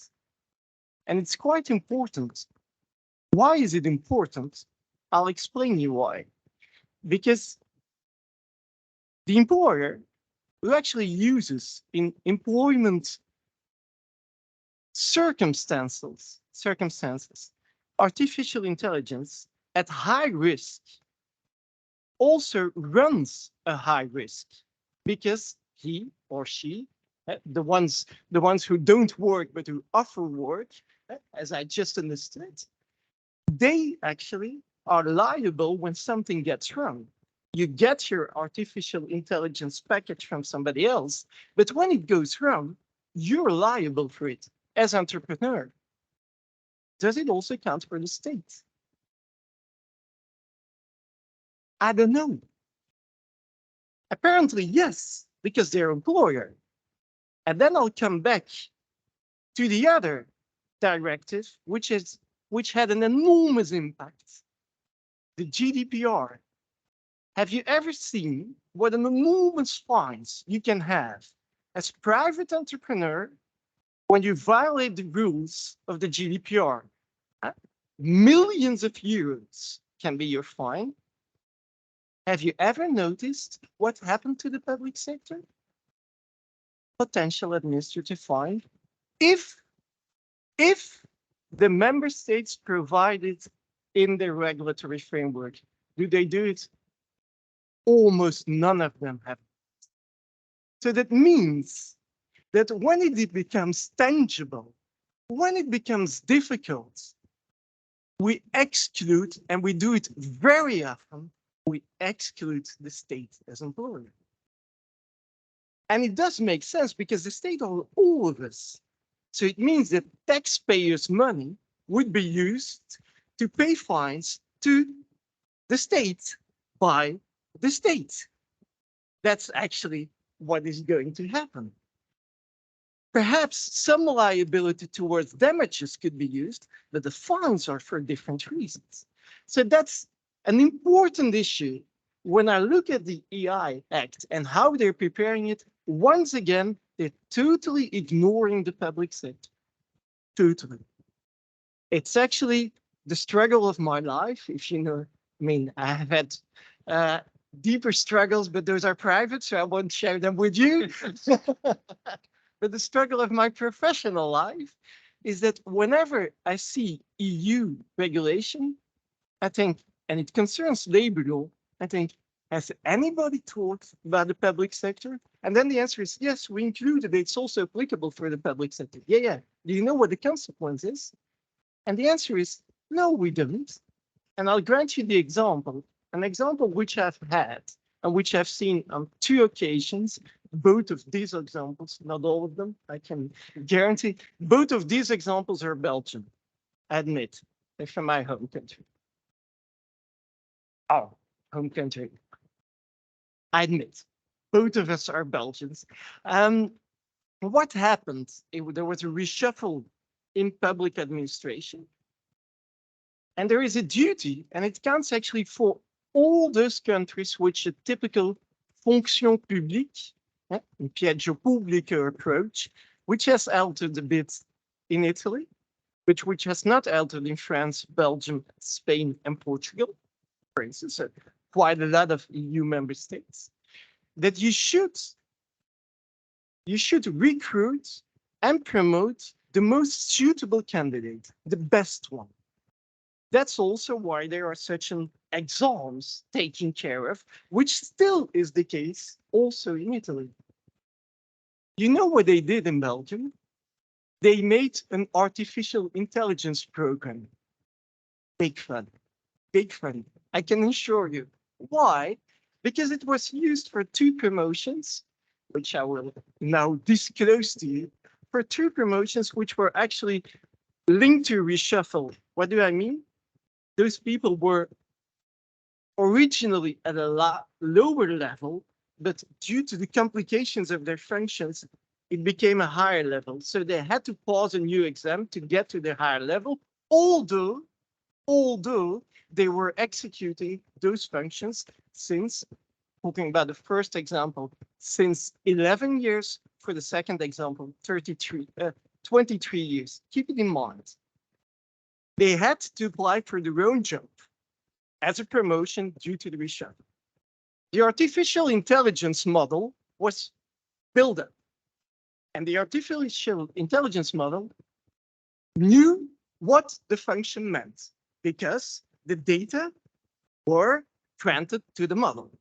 And it's quite important. Why is it important? I'll explain you why. Because the employer who actually uses in employment circumstances, artificial intelligence at high risk also runs a high risk because he or she, the ones who don't work but who offer work, as I just understood, they actually are liable when something gets wrong. You get your artificial intelligence package from somebody else, but when it goes wrong, you're liable for it as entrepreneur. Does it also count for the state? I don't know. Apparently, yes, because they're employer. And then I'll come back to the other directive, which had an enormous impact, the GDPR. Have you ever seen what an enormous fines you can have as private entrepreneur when you violate the rules of the GDPR? Millions of euros can be your fine. Have you ever noticed what happened to the public sector? Potential administrative fine. If the member states provide it in their regulatory framework, do they do it? Almost none of them have. So that means that when it becomes tangible, when it becomes difficult, we exclude, and we do it very often, we exclude the state as employer. And it does make sense because the state are all of us. So it means that taxpayers' money would be used to pay fines to the state by the state. That's actually what is going to happen. Perhaps some liability towards damages could be used, but the fines are for different reasons. So that's an important issue. When I look at the EI Act and how they're preparing it, once again, they're totally ignoring the public sector. Totally. It's actually the struggle of my life, if you know. I mean, I have had deeper struggles, but those are private, so I won't share them with you. But the struggle of my professional life is that whenever I see EU regulation, I think, and it concerns labor law, I think, has anybody talked about the public sector? And then the answer is, yes, we included it. It's also applicable for the public sector. Yeah. Do you know what the consequence is? And the answer is, no, we don't. And I'll grant you the example, an example which I've had and which I've seen on 2 occasions. Both of these examples, not all of them, I can guarantee, both of these examples are Belgian. I admit, they're from my home country. Our home country. I admit, both of us are Belgians. What happened? There was a reshuffle in public administration. And there is a duty, and it counts actually for all those countries which a typical fonction publique, Piaggio Pubblico approach, which has altered a bit in Italy, but which has not altered in France, Belgium, Spain, and Portugal. For instance, quite a lot of EU member states, that you should recruit and promote the most suitable candidate, the best one. That's also why there are such exams taken care of, which still is the case also in Italy. You know what they did in Belgium? They made an artificial intelligence program. Big fun, big fun. I can assure you. Why? Because it was used for 2 promotions, which I will now disclose to you, for 2 promotions which were actually linked to reshuffle. What do I mean? Those people were originally at a lower level, but due to the complications of their functions, it became a higher level. So they had to pause a new exam to get to the higher level, although they were executing those functions since, talking about the first example, since 11 years, for the second example, 23 years. Keep it in mind. They had to apply for their own job as a promotion due to the reshuffle. The artificial intelligence model was built up, and the artificial intelligence model knew what the function meant because the data were granted to the model.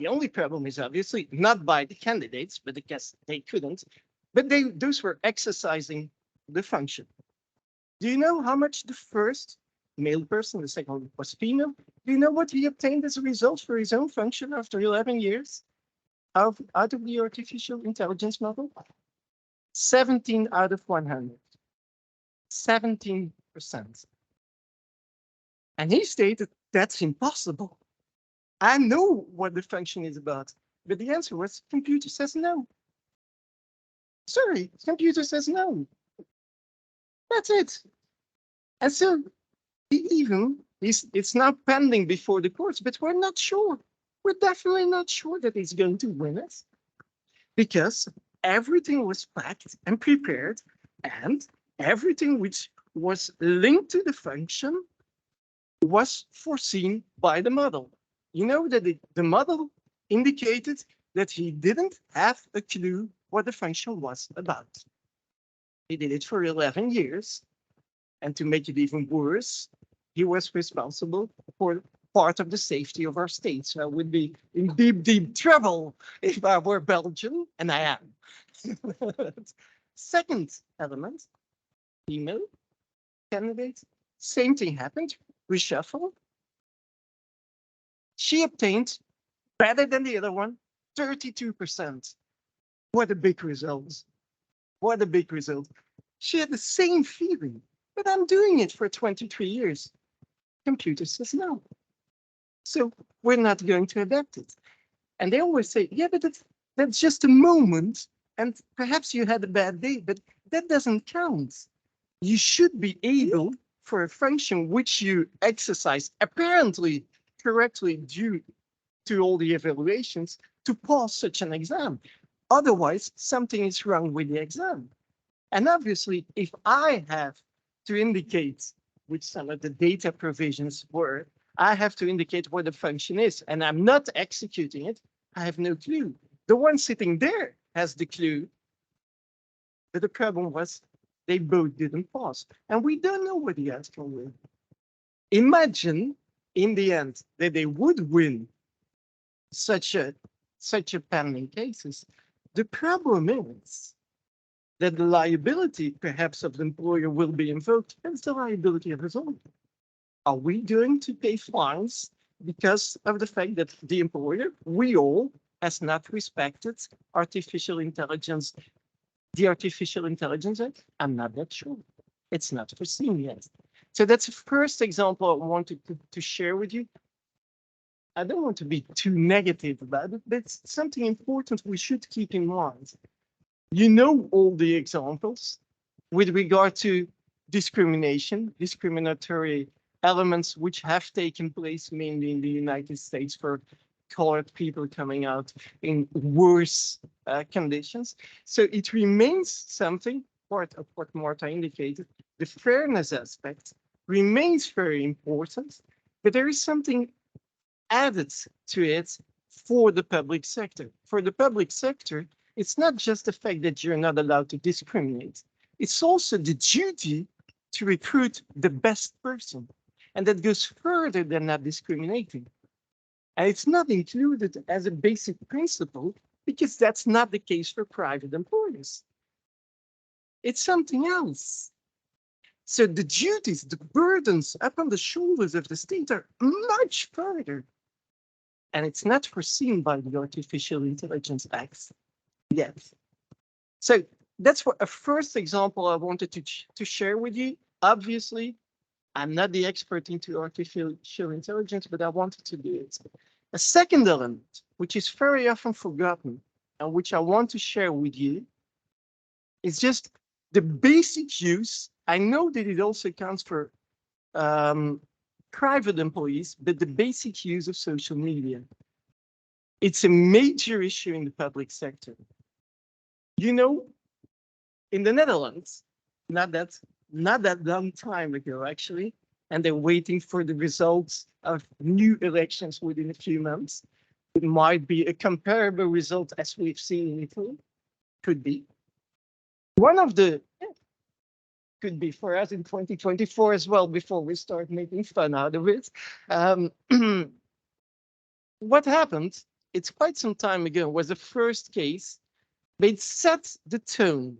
The only problem is obviously not by the candidates, but because they couldn't, but those were exercising the function. Do you know how much the first male person, the second was female? Do you know what he obtained as a result for his own function after 11 years out of the artificial intelligence model? 17 out of 100. 17%. And he stated, that's impossible. I know what the function is about. But the answer was, computer says no. Sorry, computer says no. That's it. And so it's now pending before the courts, but we're not sure. We're definitely not sure that he's going to win it because everything was packed and prepared, and everything which was linked to the function was foreseen by the model. You know that the model indicated that he didn't have a clue what the function was about. He did it for 11 years. And to make it even worse, he was responsible for part of the safety of our state. So I would be in deep, deep trouble if I were Belgian, and I am. Second element, female candidate, same thing happened, reshuffle. She obtained, better than the other one, 32%. What a big result. What a big result. She had the same feeling, but I'm doing it for 23 years. Computer says no. So we're not going to adapt it. And they always say, yeah, but that's just a moment. And perhaps you had a bad day, but that doesn't count. You should be able, for a function which you exercise apparently correctly due to all the evaluations, to pass such an exam. Otherwise, something is wrong with the exam. And obviously, if I have to indicate which some of the data provisions were, I have to indicate what the function is, and I'm not executing it, I have no clue. The one sitting there has the clue, but the problem was they both didn't pass, and we don't know what the outcome will. Imagine, in the end, that they would win such a pending cases. The problem is that the liability, perhaps, of the employer will be invoked. That's the liability of us all. Are we going to pay fines because of the fact that the employer, we all, has not respected artificial intelligence, the Artificial Intelligence Act? I'm not that sure. It's not foreseen yet. So that's the first example I wanted to share with you. I don't want to be too negative about it, but it's something important we should keep in mind. You know all the examples with regard to discrimination, discriminatory elements which have taken place mainly in the United States for colored people coming out in worse conditions. So it remains something, part of what Marta indicated, the fairness aspect remains very important, but there is something added to it for the public sector. For the public sector, it's not just the fact that you're not allowed to discriminate. It's also the duty to recruit the best person. And that goes further than not discriminating. And it's not included as a basic principle because that's not the case for private employers. It's something else. So the duties, the burdens upon the shoulders of the state are much further. And it's not foreseen by the Artificial Intelligence Act yet. So that's a first example I wanted to share with you. Obviously, I'm not the expert into artificial intelligence, but I wanted to do it. A second element, which is very often forgotten and which I want to share with you, is just the basic use. I know that it also counts for private employees, but the basic use of social media. It's a major issue in the public sector. You know, in the Netherlands, not that long time ago, actually, and they're waiting for the results of new elections within a few months. It might be a comparable result as we've seen in Italy. Could be. One of the, could be for us in 2024 as well, before we start making fun out of it. What happened, it's quite some time ago, was the first case, but it set the tone.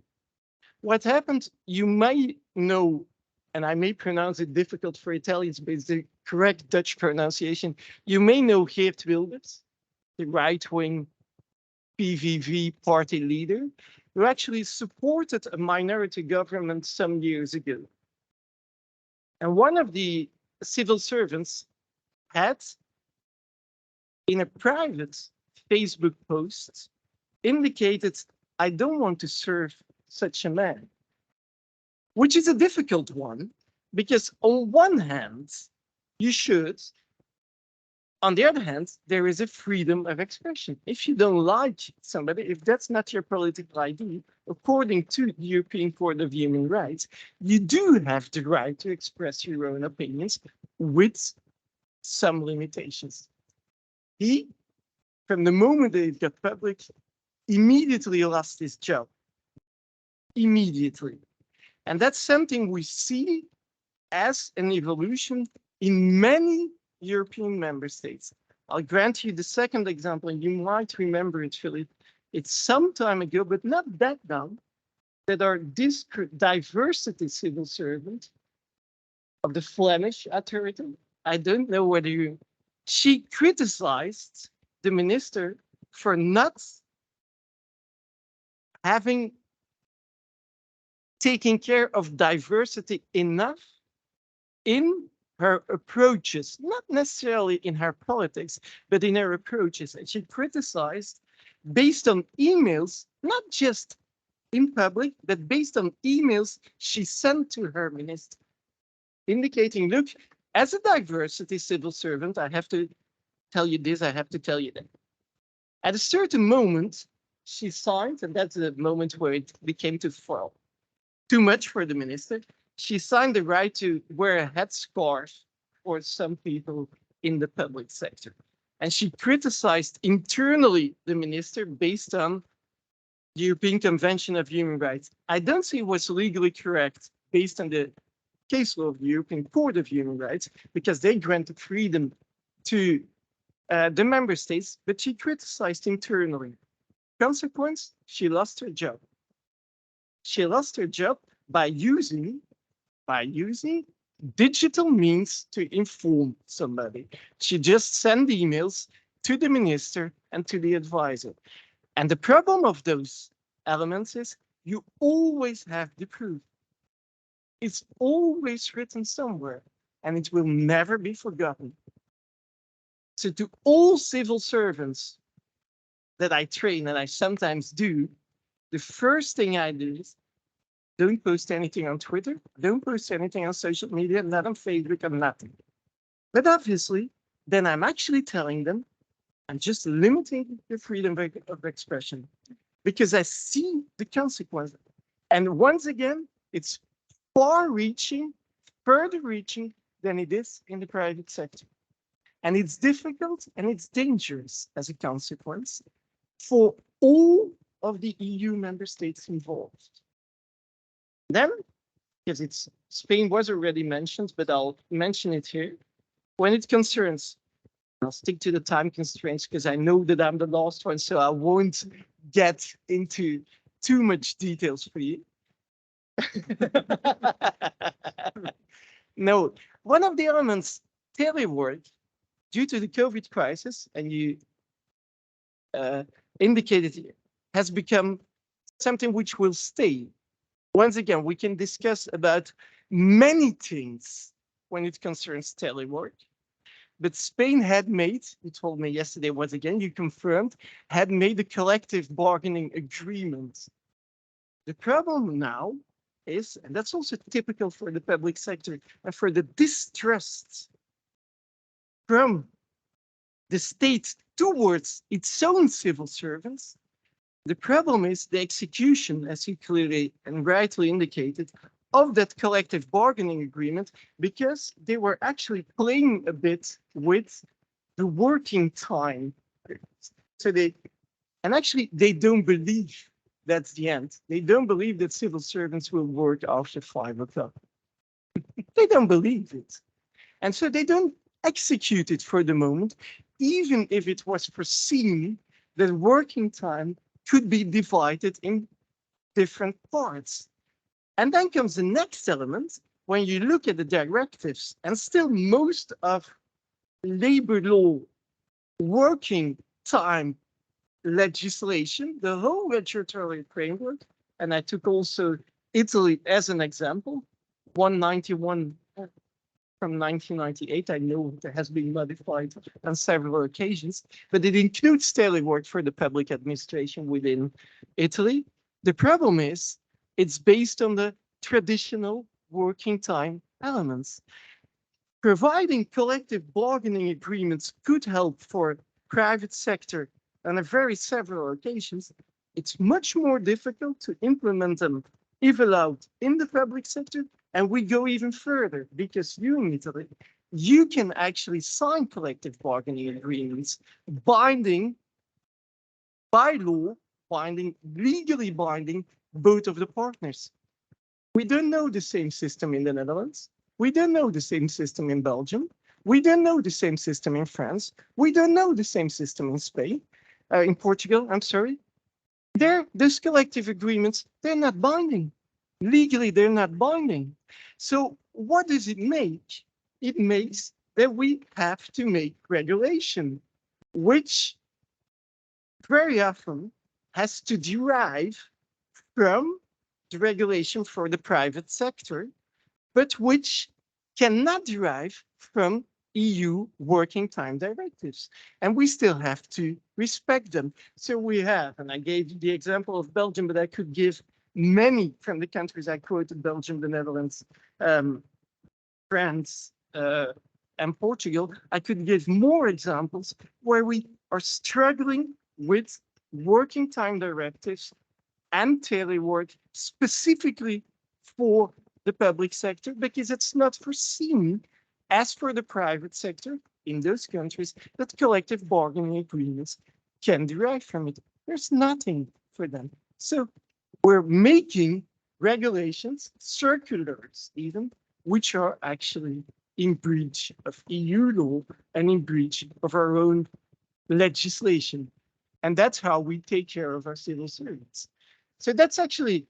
What happened, you might know, and I may pronounce it difficult for Italians, but it's the correct Dutch pronunciation. You may know Geert Wilders, the right-wing PVV party leader, who actually supported a minority government some years ago. And one of the civil servants had, in a private Facebook post, indicated, I don't want to serve such a man, which is a difficult one, because on one hand, you should, on the other hand, there is a freedom of expression. If you don't like somebody, if that's not your political ID, according to the European Court of Human Rights, you do have the right to express your own opinions with some limitations. He, from the moment that it got public, immediately lost his job. Immediately. And that's something we see as an evolution in many European member states. I'll grant you the second example, and you might remember it, Philip. It's some time ago, but not that long, that our diversity civil servant of the Flemish authority, I don't know whether you, she criticized the minister for not having taking care of diversity enough in her approaches, not necessarily in her politics, but in her approaches. And she criticized based on emails, not just in public, but based on emails she sent to her minister, indicating, look, as a diversity civil servant, I have to tell you this, I have to tell you that. At a certain moment, she signed, and that's the moment where it became too much for the minister. She signed the right to wear a headscarf for some people in the public sector. And she criticized internally the minister based on the European Convention of Human Rights. I don't see what's legally correct based on the case law of the European Court of Human Rights, because they granted freedom to the member states, but she criticized internally. Consequence, she lost her job. She lost her job by using digital means to inform somebody. She just sent emails to the minister and to the advisor. And the problem of those elements is you always have the proof. It's always written somewhere, and it will never be forgotten. So to all civil servants that I train, and I sometimes do, the first thing I do is don't post anything on Twitter, don't post anything on social media, not on Facebook, or nothing. But obviously, then I'm actually telling them, I'm just limiting the freedom of expression because I see the consequences. And once again, it's far-reaching, further reaching than it is in the private sector. And it's difficult and it's dangerous as a consequence for all of the EU member states involved. Then, because Spain was already mentioned, but I'll mention it here. When it concerns, I'll stick to the time constraints because I know that I'm the last one, so I won't get into too much details for you. No, one of the elements, telework, due to the COVID crisis, and you indicated it, has become something which will stay. Once again, we can discuss about many things when it concerns telework, but Spain had made, you told me yesterday, once again, you confirmed, had made a collective bargaining agreement. The problem now is, and that's also typical for the public sector, and for the distrust from the state towards its own civil servants, the problem is the execution, as you clearly and rightly indicated, of that collective bargaining agreement, because they were actually playing a bit with the working time. So they don't believe that's the end. They don't believe that civil servants will work after 5 o'clock. They don't believe it. And so they don't execute it for the moment, even if it was foreseen that working time could be divided in different parts. And then comes the next element, when you look at the directives, and still most of labor law working time legislation, the whole regulatory framework, and I took also Italy as an example, 191 from 1998. I know it has been modified on several occasions, but it includes telework for the public administration within Italy. The problem is it's based on the traditional working time elements. Providing collective bargaining agreements could help for private sector on very several occasions. It's much more difficult to implement them if allowed in the public sector. And we go even further, because you in Italy, you can actually sign collective bargaining agreements binding by law, legally binding both of the partners. We don't know the same system in the Netherlands. We don't know the same system in Belgium. We don't know the same system in France. We don't know the same system in Spain, in Portugal, I'm sorry. Those collective agreements, they're not binding. Legally, they're not binding. So what does it make? It makes that we have to make regulation, which very often has to derive from the regulation for the private sector, but which cannot derive from EU working time directives. And we still have to respect them. So we have, and I gave the example of Belgium, but I could give many from the countries I quoted: Belgium, the Netherlands, France, and Portugal. I could give more examples where we are struggling with working time directives and telework specifically for the public sector, because it's not foreseen, as for the private sector in those countries, that collective bargaining agreements can derive from it. There's nothing for them. So we're making regulations, circulars even, which are actually in breach of EU law and in breach of our own legislation. And that's how we take care of our civil servants. So that's actually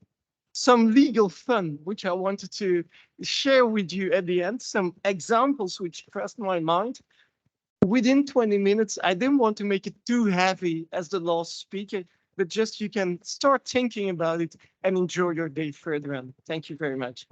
some legal fun, which I wanted to share with you at the end, some examples which crossed my mind. Within 20 minutes, I didn't want to make it too heavy as the last speaker, but just you can start thinking about it and enjoy your day further on. Thank you very much.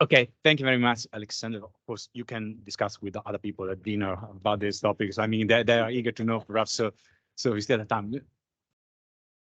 Okay, thank you very much, Alexander. Of course, you can discuss with the other people at dinner about these topics. I mean, they are eager to know, perhaps, so we still have time.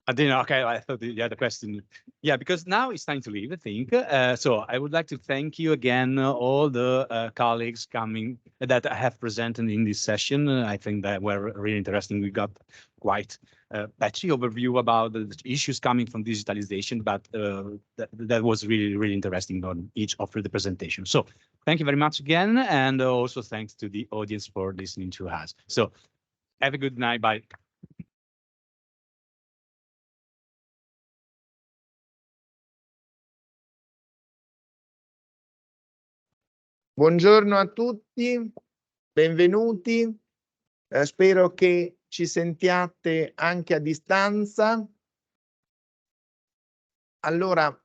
I didn't. Okay, I thought you had a question. Yeah, because now it's time to leave, I think. So I would like to thank you again, all the colleagues coming that have presented in this session. I think that were really interesting. We got quite a patchy overview about the issues coming from digitalization, but that was really, really interesting on each of the presentations. So thank you very much again, and also thanks to the audience for listening to us. So have a good night. Bye. Buongiorno a tutti, benvenuti. Spero che ci sentiate anche a distanza. Allora,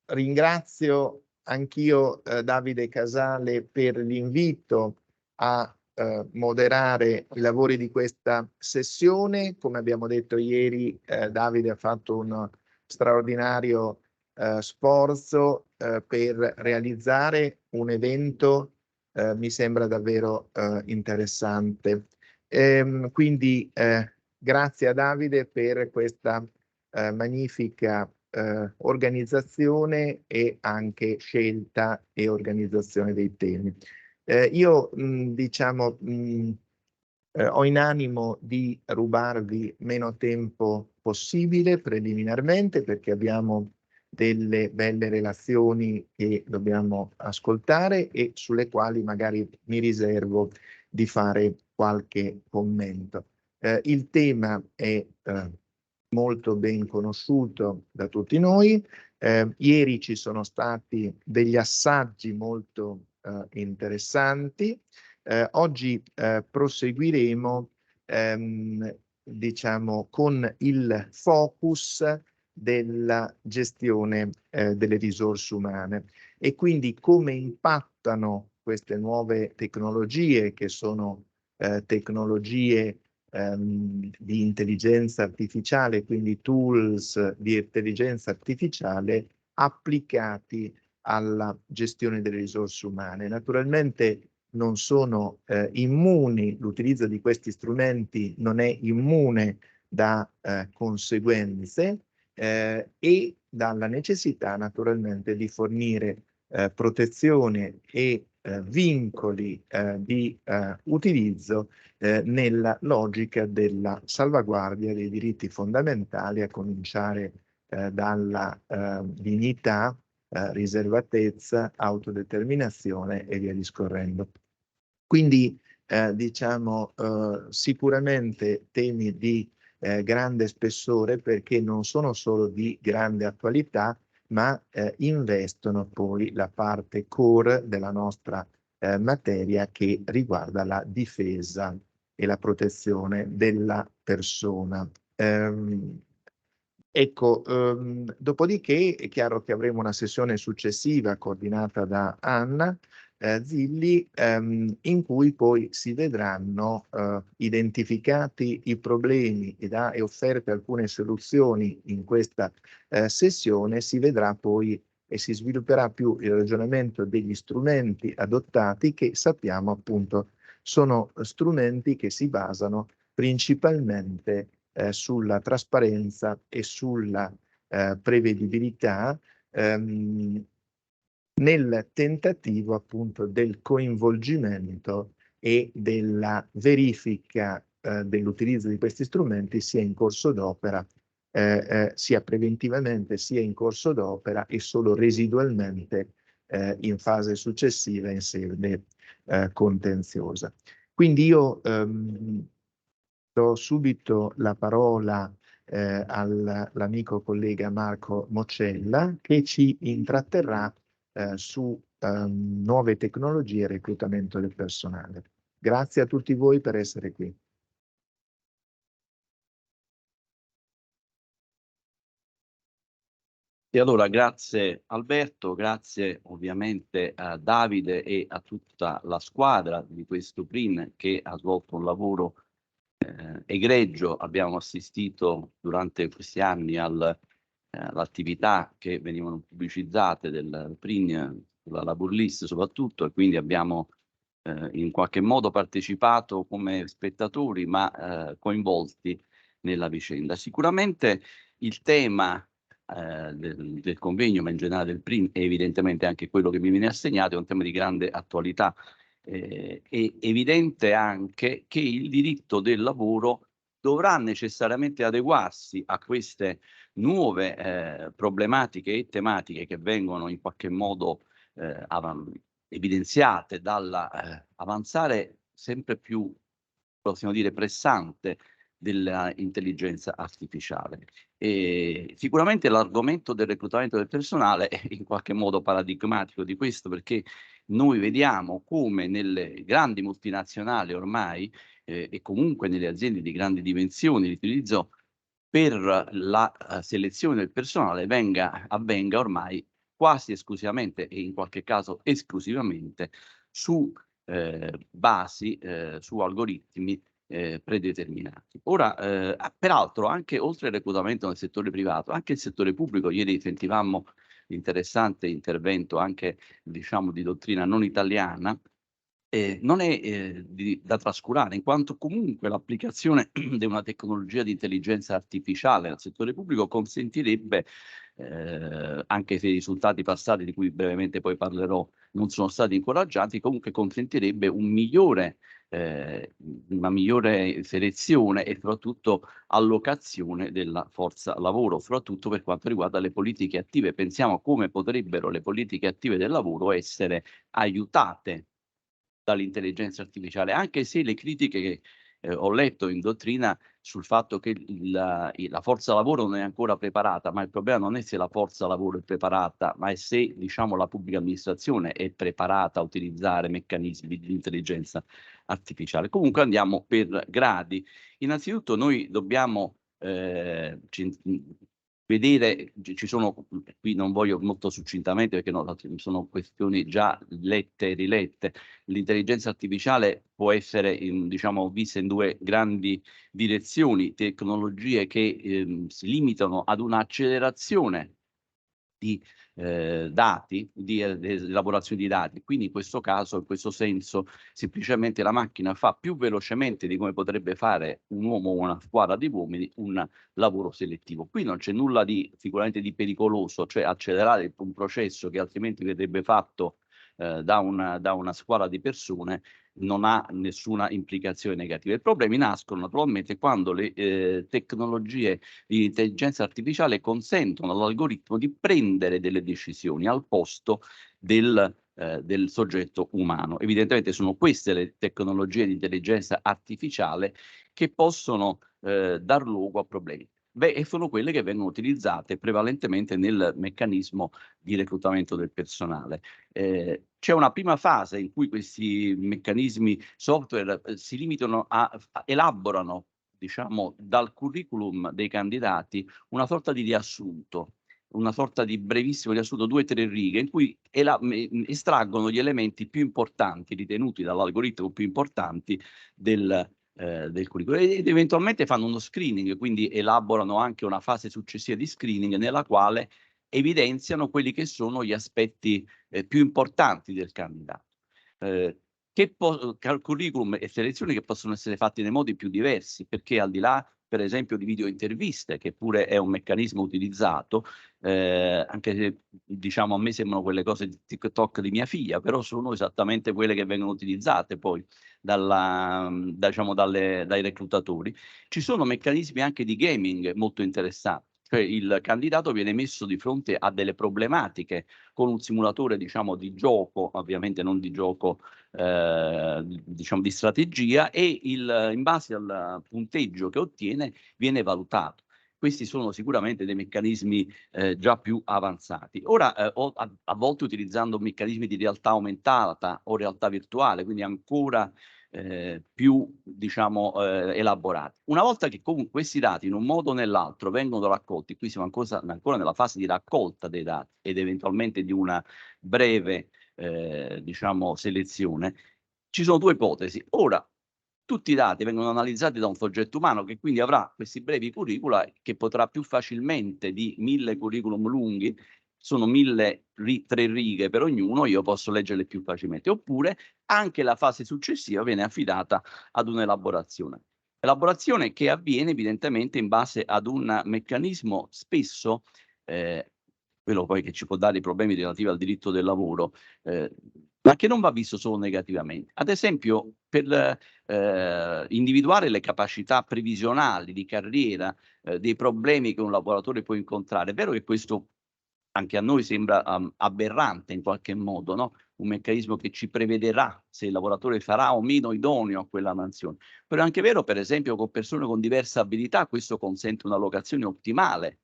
ringrazio anch'io Davide Casale per l'invito a moderare i lavori di questa sessione. Come abbiamo detto ieri, Davide ha fatto un straordinario sforzo per realizzare un evento, mi sembra davvero interessante. Quindi grazie a Davide per questa magnifica organizzazione e anche scelta e organizzazione dei temi. Io diciamo ho in animo di rubarvi meno tempo possibile preliminarmente, perché abbiamo delle belle relazioni che dobbiamo ascoltare e sulle quali magari mi riservo di fare qualche commento. Il tema è molto ben conosciuto da tutti noi. Ieri ci sono stati degli assaggi molto interessanti. Oggi proseguiremo diciamo con il focus della gestione delle risorse umane e quindi come impattano queste nuove tecnologie, che sono tecnologie di intelligenza artificiale, quindi tools di intelligenza artificiale applicati alla gestione delle risorse umane. Naturalmente non sono immuni, l'utilizzo di questi strumenti non è immune da conseguenze e dalla necessità naturalmente di fornire protezione e vincoli di utilizzo nella logica della salvaguardia dei diritti fondamentali, a cominciare dalla dignità, riservatezza, autodeterminazione e via discorrendo. Quindi diciamo sicuramente temi di grande spessore, perché non sono solo di grande attualità, ma investono poi la parte core della nostra materia, che riguarda la difesa e la protezione della persona. Ecco, dopodiché è chiaro che avremo una sessione successiva coordinata da Anna Zilli, in cui poi si vedranno identificati i problemi e offerte alcune soluzioni in questa sessione. Si vedrà poi e si svilupperà più il ragionamento degli strumenti adottati, che sappiamo appunto sono strumenti che si basano principalmente sulla trasparenza e sulla prevedibilità, nel tentativo appunto del coinvolgimento e della verifica dell'utilizzo di questi strumenti, sia in corso d'opera, sia preventivamente, sia in corso d'opera e solo residualmente in fase successiva in sede contenziosa. Quindi io do subito la parola all'amico collega Marco Moccella, che ci intratterrà su nuove tecnologie e reclutamento del personale. Grazie a tutti voi per essere qui. E allora grazie Alberto, grazie ovviamente a Davide e a tutta la squadra di questo PRIN, che ha svolto un lavoro egregio. Abbiamo assistito durante questi anni all'attività che venivano pubblicizzate del PRIN, sulla labor list soprattutto, e quindi abbiamo in qualche modo partecipato come spettatori, ma coinvolti nella vicenda. Sicuramente il tema del convegno, ma in generale del PRIN, è evidentemente anche quello che mi viene assegnato, è un tema di grande attualità. È evidente anche che il diritto del lavoro dovrà necessariamente adeguarsi a queste nuove problematiche e tematiche che vengono in qualche modo evidenziate dall'avanzare sempre più, possiamo dire, pressante dell'intelligenza artificiale. E sicuramente l'argomento del reclutamento del personale è in qualche modo paradigmatico di questo, perché noi vediamo come nelle grandi multinazionali ormai e comunque nelle aziende di grandi dimensioni l'utilizzo per la selezione del personale avvenga ormai quasi esclusivamente e in qualche caso esclusivamente su basi, su algoritmi predeterminati. Ora, peraltro, anche oltre al reclutamento nel settore privato, anche il settore pubblico, ieri sentivamo l'interessante intervento anche, diciamo, di dottrina non italiana, non è da trascurare, in quanto comunque l'applicazione di una tecnologia di intelligenza artificiale nel settore pubblico consentirebbe, anche se i risultati passati, di cui brevemente poi parlerò, non sono stati incoraggianti, comunque consentirebbe una migliore selezione e soprattutto allocazione della forza lavoro, soprattutto per quanto riguarda le politiche attive. Pensiamo a come potrebbero le politiche attive del lavoro essere aiutate dall'intelligenza artificiale, anche se le critiche che ho letto in dottrina sul fatto che la forza lavoro non è ancora preparata, ma il problema non è se la forza lavoro è preparata, ma è se, diciamo, la pubblica amministrazione è preparata a utilizzare meccanismi di intelligenza artificiale. Comunque andiamo per gradi. Innanzitutto noi dobbiamo vedere, ci sono, qui non voglio molto succintamente perché sono questioni già lette e rilette. L'intelligenza artificiale può essere, diciamo, vista in due grandi direzioni: tecnologie che si limitano ad un'accelerazione di dati, di elaborazione di dati. Quindi in questo caso, in questo senso, semplicemente la macchina fa più velocemente di come potrebbe fare un uomo o una squadra di uomini un lavoro selettivo. Qui non c'è nulla di sicuramente di pericoloso, cioè accelerare un processo che altrimenti verrebbe fatto da una squadra di persone non ha nessuna implicazione negativa. I problemi nascono naturalmente quando le tecnologie di intelligenza artificiale consentono all'algoritmo di prendere delle decisioni al posto del soggetto umano. Evidentemente sono queste le tecnologie di intelligenza artificiale che possono dar luogo a problemi. E sono quelle che vengono utilizzate prevalentemente nel meccanismo di reclutamento del personale. C'è una prima fase in cui questi meccanismi software si limitano elaborano, diciamo, dal curriculum dei candidati una sorta di riassunto, una sorta di brevissimo riassunto, 2 o 3 righe, in cui estraggono gli elementi più importanti, ritenuti dall'algoritmo più importanti del curriculum, ed eventualmente fanno uno screening, quindi elaborano anche una fase successiva di screening nella quale evidenziano quelli che sono gli aspetti più importanti del candidato. Curriculum e selezioni che possono essere fatte nei modi più diversi, perché al di là, per esempio, di video interviste, che pure è un meccanismo utilizzato, anche se, diciamo, a me sembrano quelle cose di TikTok di mia figlia, però sono esattamente quelle che vengono utilizzate poi diciamo, dai reclutatori. Ci sono meccanismi anche di gaming molto interessanti. Cioè il candidato viene messo di fronte a delle problematiche con un simulatore, diciamo, di gioco, ovviamente non di gioco, diciamo, di strategia, e in base al punteggio che ottiene viene valutato. Questi sono sicuramente dei meccanismi già più avanzati. Ora, a volte utilizzando meccanismi di realtà aumentata o realtà virtuale, quindi ancora più, diciamo, elaborati. Una volta che comunque questi dati in un modo o nell'altro vengono raccolti, qui siamo ancora nella fase di raccolta dei dati ed eventualmente di una breve, diciamo, selezione, ci sono 2 ipotesi. Ora, tutti i dati vengono analizzati da un soggetto umano che quindi avrà questi brevi curricula che potrà più facilmente di 1000 curriculum lunghi, sono 3 righe per ognuno, io posso leggerle più facilmente, oppure anche la fase successiva viene affidata ad un'elaborazione Elaborazione che avviene evidentemente in base ad un meccanismo spesso, quello poi che ci può dare i problemi relativi al diritto del lavoro, ma che non va visto solo negativamente. Ad esempio, per individuare le capacità previsionali di carriera, dei problemi che un lavoratore può incontrare, è vero che questo anche a noi sembra aberrante in qualche modo, no? Un meccanismo che ci prevederà se il lavoratore sarà o meno idoneo a quella mansione. Però è anche vero, per esempio, con persone con diverse abilità, questo consente una locazione ottimale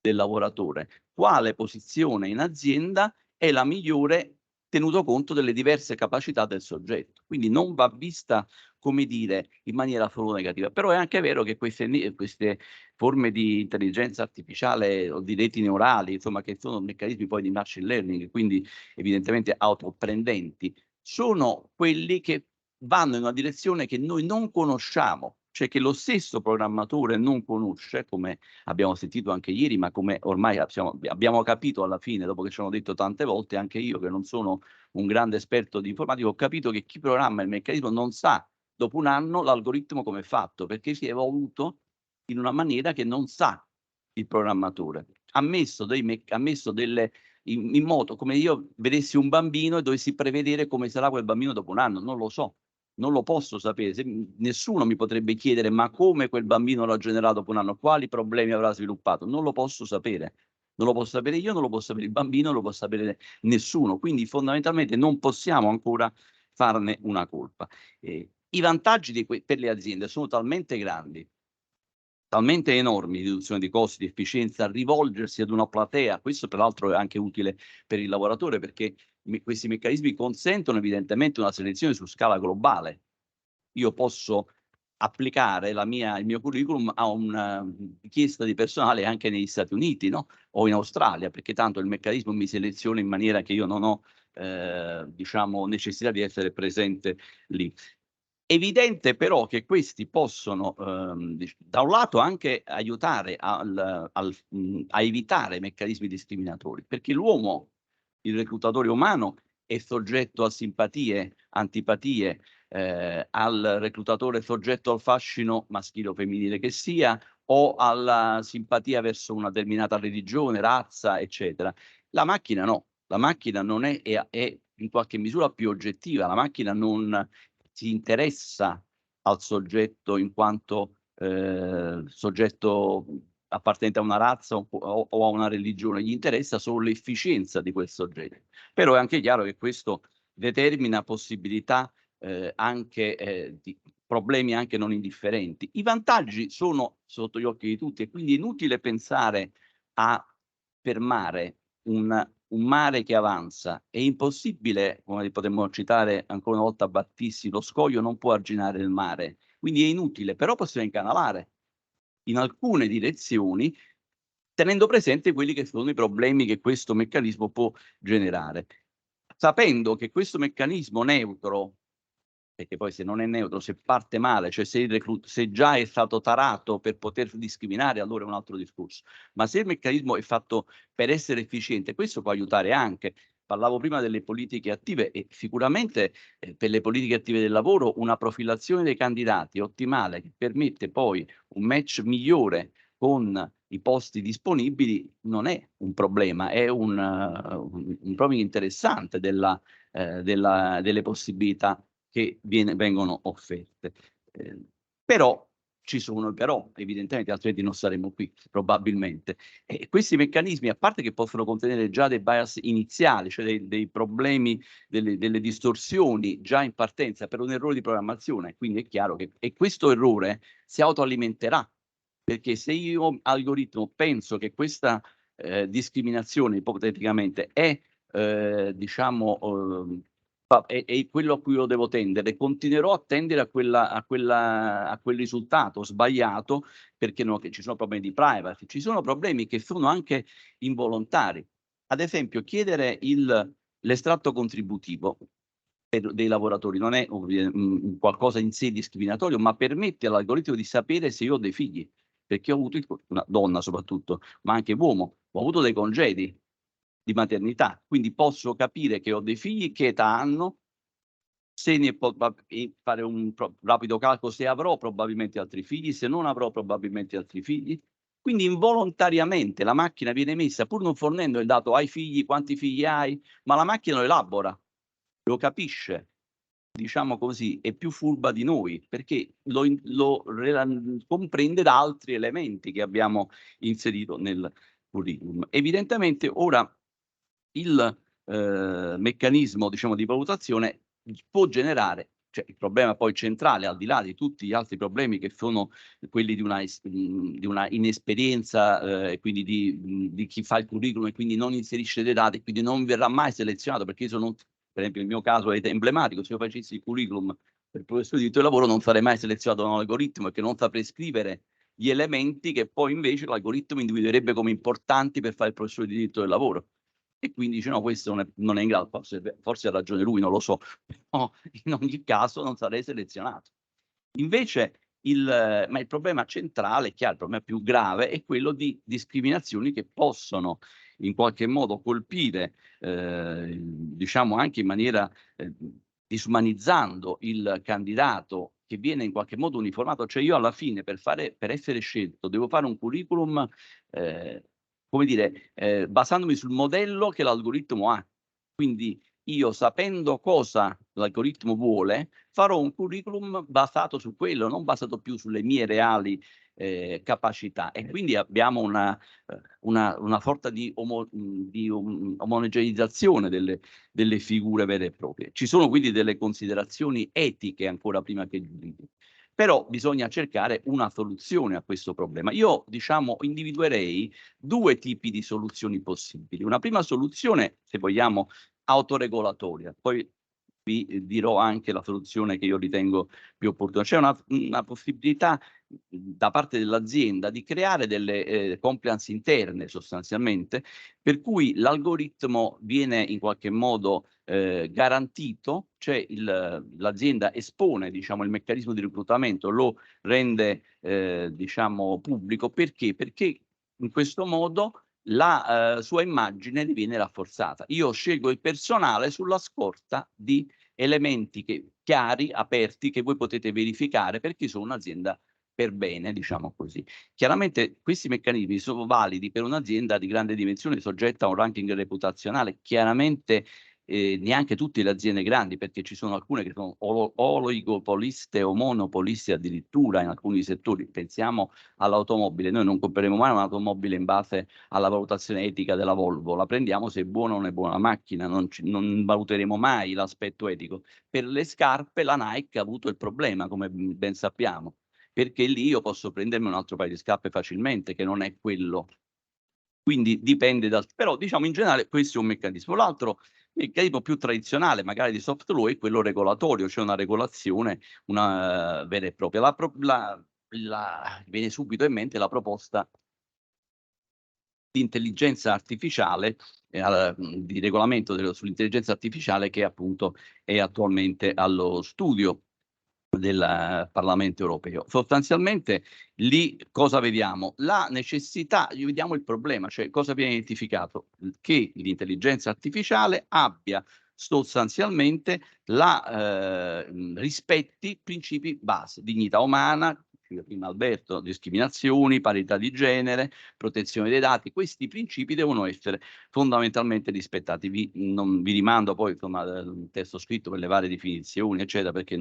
del lavoratore. Quale posizione in azienda è la migliore tenuto conto delle diverse capacità del soggetto. Quindi non va vista, come dire, in maniera solo negativa. Però è anche vero che queste forme di intelligenza artificiale o di reti neurali, insomma, che sono meccanismi poi di machine learning, quindi evidentemente autoapprendenti, sono quelli che vanno in una direzione che noi non conosciamo, cioè che lo stesso programmatore non conosce, come abbiamo sentito anche ieri, ma come ormai abbiamo capito alla fine, dopo che ci hanno detto tante volte, anche io che non sono un grande esperto di informatica, ho capito che chi programma il meccanismo non sa dopo un anno l'algoritmo come è fatto, perché si è evoluto in una maniera che non sa il programmatore. Ha messo delle in modo come io vedessi un bambino e dovessi prevedere come sarà quel bambino dopo un anno, non lo so. Non lo posso sapere, nessuno mi potrebbe chiedere ma come quel bambino ragionerà dopo un anno, quali problemi avrà sviluppato, non lo posso sapere. Non lo posso sapere io, non lo può sapere il bambino, non lo può sapere nessuno, quindi fondamentalmente non possiamo ancora farne una colpa. I vantaggi per le aziende sono talmente grandi, talmente enormi di riduzione di costi, di efficienza, rivolgersi ad una platea, questo peraltro è anche utile per il lavoratore perché questi meccanismi consentono evidentemente una selezione su scala globale. Io posso applicare il mio curriculum a una richiesta di personale anche negli Stati Uniti, no? O in Australia, perché tanto il meccanismo mi seleziona in maniera che io non ho diciamo necessità di essere presente lì. Evidente però che questi possono, da un lato anche aiutare a evitare meccanismi discriminatori, perché l'uomo, il reclutatore umano, è soggetto a simpatie, antipatie, al reclutatore soggetto al fascino maschile o femminile che sia, o alla simpatia verso una determinata religione, razza, eccetera. La macchina no, la macchina non è in qualche misura più oggettiva, la macchina non si interessa al soggetto in quanto soggetto appartenente a una razza o a una religione, gli interessa solo l'efficienza di quel soggetto. Però è anche chiaro che questo determina possibilità anche di problemi anche non indifferenti. I vantaggi sono sotto gli occhi di tutti e quindi è inutile pensare a fermare un mare che avanza. È impossibile, come potremmo citare ancora una volta Battisti, lo scoglio non può arginare il mare, quindi è inutile, però possiamo incanalare in alcune direzioni, tenendo presente quelli che sono i problemi che questo meccanismo può generare. Sapendo che questo meccanismo neutro, perché poi se non è neutro, se parte male, cioè se già è stato tarato per poter discriminare, allora è un altro discorso. Ma se il meccanismo è fatto per essere efficiente, questo può aiutare anche. Parlavo prima delle politiche attive e sicuramente per le politiche attive del lavoro una profilazione dei candidati ottimale che permette poi un match migliore con i posti disponibili non è un problema, è un problema interessante delle possibilità che vengono offerte. Però ci sono però, evidentemente, altrimenti non saremmo qui, probabilmente. E questi meccanismi, a parte che possono contenere già dei bias iniziali, cioè dei problemi, delle distorsioni già in partenza per un errore di programmazione, quindi è chiaro che questo errore si autoalimenterà, perché se io algoritmo penso che questa discriminazione ipoteticamente è diciamo è quello a cui io devo tendere, continuerò a tendere a quel risultato sbagliato perché che ci sono problemi di privacy, ci sono problemi che sono anche involontari. Ad esempio chiedere l'estratto contributivo dei lavoratori non è qualcosa in sé discriminatorio, ma permette all'algoritmo di sapere se io ho dei figli, perché ho avuto una donna soprattutto, ma anche uomo, ho avuto dei congedi di maternità, quindi posso capire che ho dei figli, che età hanno, Se fare un rapido calcolo, se avrò probabilmente altri figli, se non avrò probabilmente altri figli. Quindi involontariamente la macchina viene messa, pur non fornendo il dato hai figli, quanti figli hai, ma la macchina lo elabora, lo capisce, diciamo così, è più furba di noi, perché comprende da altri elementi che abbiamo inserito nel curriculum. Evidentemente ora il meccanismo, diciamo, di valutazione può generare, cioè il problema poi centrale, al di là di tutti gli altri problemi che sono quelli di una inesperienza, e quindi di chi fa il curriculum e quindi non inserisce dei dati, quindi non verrà mai selezionato, perché io sono, per esempio il mio caso è emblematico, se io facessi il curriculum per il professore di diritto del lavoro non sarei mai selezionato da un algoritmo, perché non saprei scrivere gli elementi che poi invece l'algoritmo individuerebbe come importanti per fare il professore di diritto del lavoro. E quindi dice no, questo non è in grado, forse ha ragione lui, non lo so, però in ogni caso non sarei selezionato. Invece ma il problema centrale, chiaro, il problema più grave è quello di discriminazioni che possono in qualche modo colpire, diciamo anche in maniera disumanizzando il candidato che viene in qualche modo uniformato. Cioè io alla fine per essere scelto devo fare un curriculum come dire, basandomi sul modello che l'algoritmo ha. Quindi io, sapendo cosa l'algoritmo vuole, farò un curriculum basato su quello, non basato più sulle mie reali capacità. E quindi abbiamo una sorta di omogeneizzazione delle figure vere e proprie. Ci sono quindi delle considerazioni etiche ancora prima che giuridiche. Però bisogna cercare una soluzione a questo problema. Io, diciamo, individuerei due tipi di soluzioni possibili. Una prima soluzione, se vogliamo, autoregolatoria, poi vi dirò anche la soluzione che io ritengo più opportuna. C'è una possibilità da parte dell'azienda di creare delle compliance interne sostanzialmente, per cui l'algoritmo viene in qualche modo garantito, cioè l'azienda espone, diciamo, il meccanismo di reclutamento, lo rende diciamo pubblico. Perché? Perché in questo modo la sua immagine diviene rafforzata. Io scelgo il personale sulla scorta di elementi chiari, aperti, che voi potete verificare perché sono un'azienda per bene, diciamo così. Chiaramente questi meccanismi sono validi per un'azienda di grande dimensione soggetta a un ranking reputazionale. Chiaramente neanche tutte le aziende grandi, perché ci sono alcune che sono oligopoliste o monopoliste addirittura in alcuni settori. Pensiamo all'automobile, noi non compreremo mai un'automobile in base alla valutazione etica della Volvo, la prendiamo se è buona o non è buona la macchina, non valuteremo mai l'aspetto etico. Per le scarpe la Nike ha avuto il problema, come ben sappiamo, perché lì io posso prendermi un altro paio di scarpe facilmente, che non è quello. Quindi dipende però diciamo in generale questo è un meccanismo. L'altro meccanismo più tradizionale, magari di soft law, è quello regolatorio, cioè una regolazione vera e propria. Viene subito in mente la proposta di intelligenza artificiale, di regolamento sull'intelligenza artificiale, che appunto è attualmente allo studio del Parlamento europeo. Sostanzialmente lì cosa vediamo? La necessità, vediamo il problema, cioè cosa viene identificato? Che l'intelligenza artificiale abbia sostanzialmente rispetti principi base, dignità umana, prima Alberto, discriminazioni, parità di genere, protezione dei dati. Questi principi devono essere fondamentalmente rispettati. Vi rimando poi insomma al testo scritto per le varie definizioni, eccetera, perché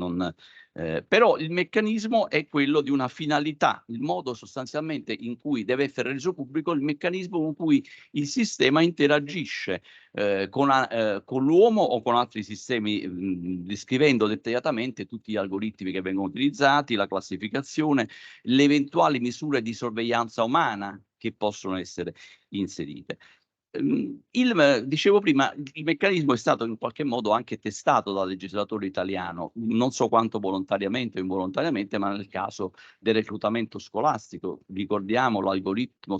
però il meccanismo è quello di una finalità, il modo sostanzialmente in cui deve essere reso pubblico il meccanismo con cui il sistema interagisce con l'uomo o con altri sistemi, descrivendo dettagliatamente tutti gli algoritmi che vengono utilizzati, la classificazione, le eventuali misure di sorveglianza umana che possono essere inserite. Dicevo prima, il meccanismo è stato in qualche modo anche testato dal legislatore italiano, non so quanto volontariamente o involontariamente, ma nel caso del reclutamento scolastico. Ricordiamo l'algoritmo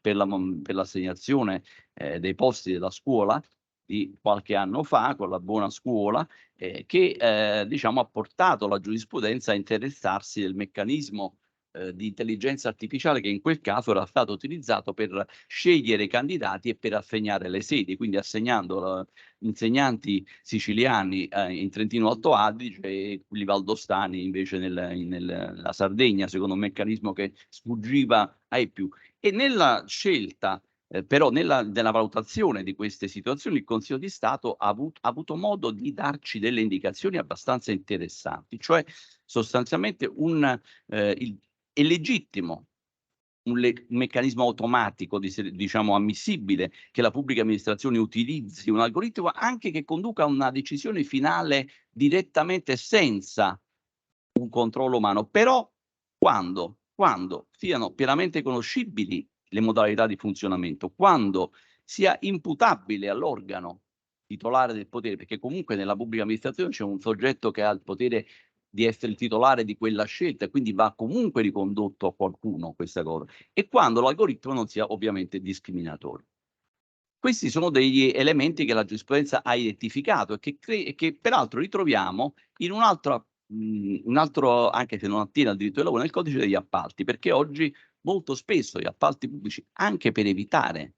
per l'assegnazione dei posti della scuola di qualche anno fa, con la buona scuola, che diciamo ha portato la giurisprudenza a interessarsi del meccanismo di intelligenza artificiale che in quel caso era stato utilizzato per scegliere i candidati e per assegnare le sedi, quindi assegnando insegnanti siciliani in Trentino Alto Adige e quelli valdostani invece nella Sardegna, secondo un meccanismo che sfuggiva ai più. E nella scelta però nella valutazione di queste situazioni il Consiglio di Stato ha avuto modo di darci delle indicazioni abbastanza interessanti, cioè sostanzialmente è legittimo un meccanismo automatico, diciamo ammissibile, che la pubblica amministrazione utilizzi un algoritmo anche che conduca a una decisione finale direttamente senza un controllo umano, però quando siano pienamente conoscibili le modalità di funzionamento, quando sia imputabile all'organo titolare del potere, perché comunque nella pubblica amministrazione c'è un soggetto che ha il potere di essere il titolare di quella scelta e quindi va comunque ricondotto a qualcuno questa cosa, e quando l'algoritmo non sia ovviamente discriminatorio. Questi sono degli elementi che la giurisprudenza ha identificato e che peraltro ritroviamo in un altro, anche se non attiene al diritto del lavoro, nel codice degli appalti, perché oggi molto spesso gli appalti pubblici, anche per evitare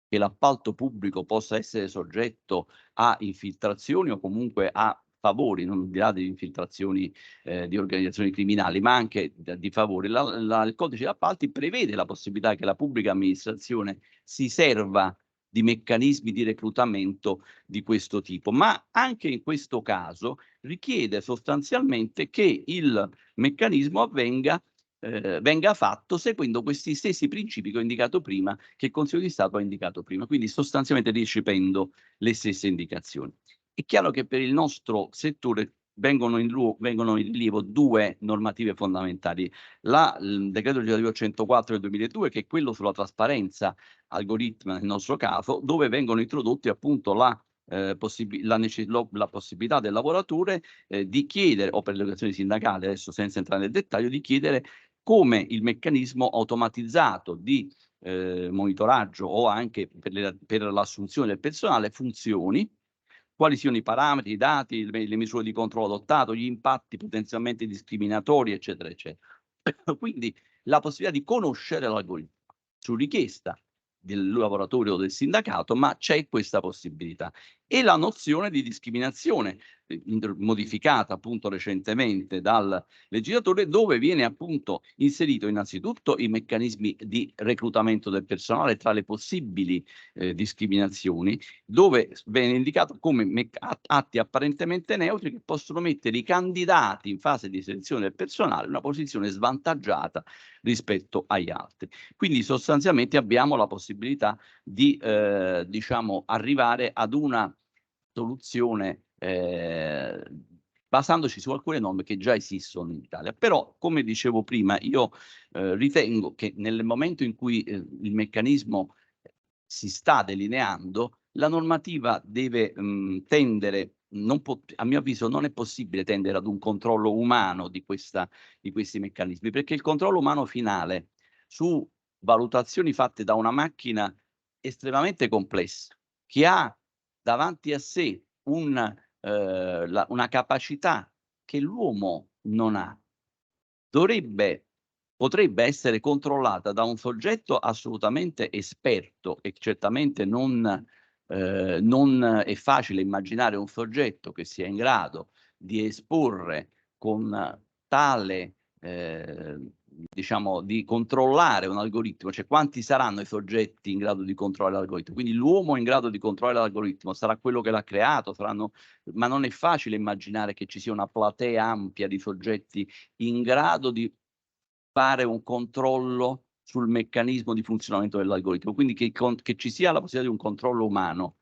che l'appalto pubblico possa essere soggetto a infiltrazioni o comunque a favori, non al di là delle infiltrazioni di organizzazioni criminali, ma anche di favori, il codice degli appalti prevede la possibilità che la pubblica amministrazione si serva di meccanismi di reclutamento di questo tipo, ma anche in questo caso richiede sostanzialmente che il meccanismo venga fatto seguendo questi stessi principi che ho indicato prima, che il Consiglio di Stato ha indicato prima, quindi sostanzialmente recependo le stesse indicazioni. È chiaro che per il nostro settore vengono in rilievo due normative fondamentali. Il decreto legislativo 104 del 2002, che è quello sulla trasparenza algoritmica nel nostro caso, dove vengono introdotti appunto la possibilità del lavoratore di chiedere, o per le organizzazioni sindacali, adesso senza entrare nel dettaglio, di chiedere come il meccanismo automatizzato di monitoraggio o anche per l'assunzione del personale funzioni, quali siano i parametri, i dati, le misure di controllo adottato, gli impatti potenzialmente discriminatori, eccetera, eccetera. Quindi la possibilità di conoscere l'algoritmo su richiesta del lavoratore o del sindacato, ma c'è questa possibilità. E la nozione di discriminazione, modificata appunto recentemente dal legislatore, dove viene appunto inserito innanzitutto i meccanismi di reclutamento del personale tra le possibili discriminazioni, dove viene indicato come atti apparentemente neutri che possono mettere i candidati in fase di selezione del personale in una posizione svantaggiata rispetto agli altri. Quindi sostanzialmente abbiamo la possibilità di diciamo arrivare ad una soluzione basandoci su alcune norme che già esistono in Italia. Però, come dicevo prima, io ritengo che nel momento in cui il meccanismo si sta delineando, la normativa deve tendere, a mio avviso non è possibile tendere ad un controllo umano di questi meccanismi, perché il controllo umano finale su valutazioni fatte da una macchina estremamente complessa, che ha davanti a sé una capacità che l'uomo non ha, potrebbe essere controllata da un soggetto assolutamente esperto, e certamente non è facile immaginare un soggetto che sia in grado di esporre con tale diciamo di controllare un algoritmo, cioè quanti saranno i soggetti in grado di controllare l'algoritmo. Quindi l'uomo in grado di controllare l'algoritmo sarà quello che l'ha creato, ma non è facile immaginare che ci sia una platea ampia di soggetti in grado di fare un controllo sul meccanismo di funzionamento dell'algoritmo, quindi che ci sia la possibilità di un controllo umano.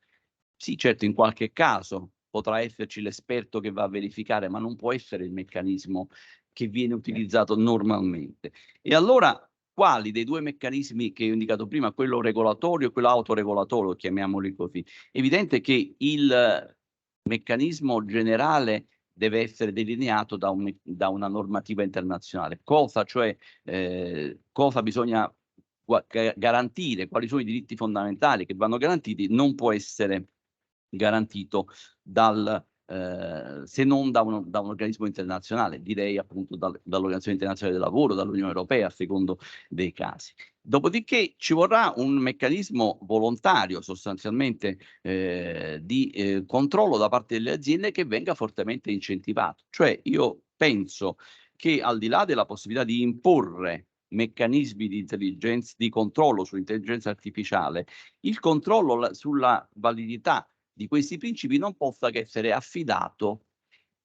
Sì, certo, in qualche caso potrà esserci l'esperto che va a verificare, ma non può essere il meccanismo che viene utilizzato normalmente. E allora, quali dei due meccanismi che ho indicato prima, quello regolatorio e quello autoregolatorio, chiamiamoli così? È evidente che il meccanismo generale deve essere delineato da una normativa internazionale. Cosa bisogna garantire, quali sono i diritti fondamentali che vanno garantiti, non può essere garantito dal se non da un organismo internazionale, direi appunto dall'Organizzazione Internazionale del Lavoro, dall'Unione Europea, a secondo dei casi. Dopodiché ci vorrà un meccanismo volontario sostanzialmente di controllo da parte delle aziende che venga fortemente incentivato. Cioè io penso che al di là della possibilità di imporre meccanismi di intelligenza, di controllo sull'intelligenza artificiale, il controllo sulla validità di questi principi non possa che essere affidato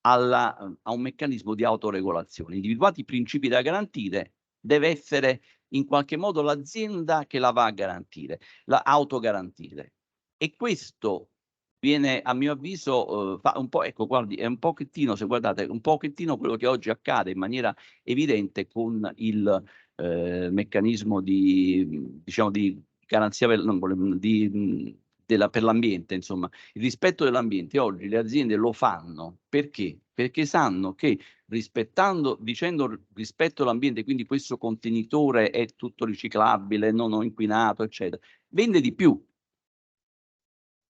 a un meccanismo di autoregolazione. Individuati i principi da garantire, deve essere in qualche modo l'azienda che la va a garantire, autogarantire. E questo viene, a mio avviso, fa un po', ecco, guardi, è un pochettino, se guardate, un pochettino quello che oggi accade in maniera evidente con il meccanismo di, diciamo, di garanzia per l'ambiente, insomma, il rispetto dell'ambiente. Oggi le aziende lo fanno perché? Perché sanno che dicendo rispetto all'ambiente, quindi questo contenitore è tutto riciclabile, non ho inquinato, eccetera, vende di più.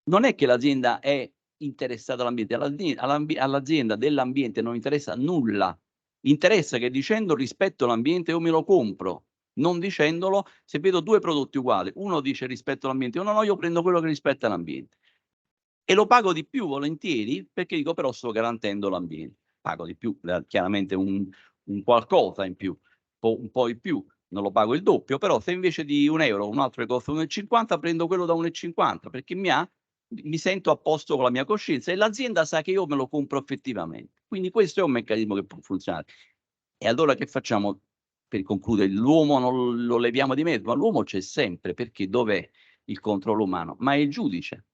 Non è che l'azienda è interessata all'ambiente, all'azienda dell'ambiente non interessa nulla. Interessa che dicendo rispetto all'ambiente io me lo compro, non dicendolo se vedo 2 prodotti uguali, uno dice rispetto all'ambiente, uno no, io prendo quello che rispetta l'ambiente. E lo pago di più volentieri perché dico però sto garantendo l'ambiente. Pago di più, chiaramente un qualcosa in più, un po' in più, non lo pago il doppio, però se invece di €1 un altro che costa 1,50 prendo quello da 1,50 perché mi sento a posto con la mia coscienza e l'azienda sa che io me lo compro effettivamente. Quindi questo è un meccanismo che può funzionare. E allora che facciamo per concludere? L'uomo non lo leviamo di mezzo, ma l'uomo c'è sempre, perché dov'è il controllo umano? Ma è il giudice.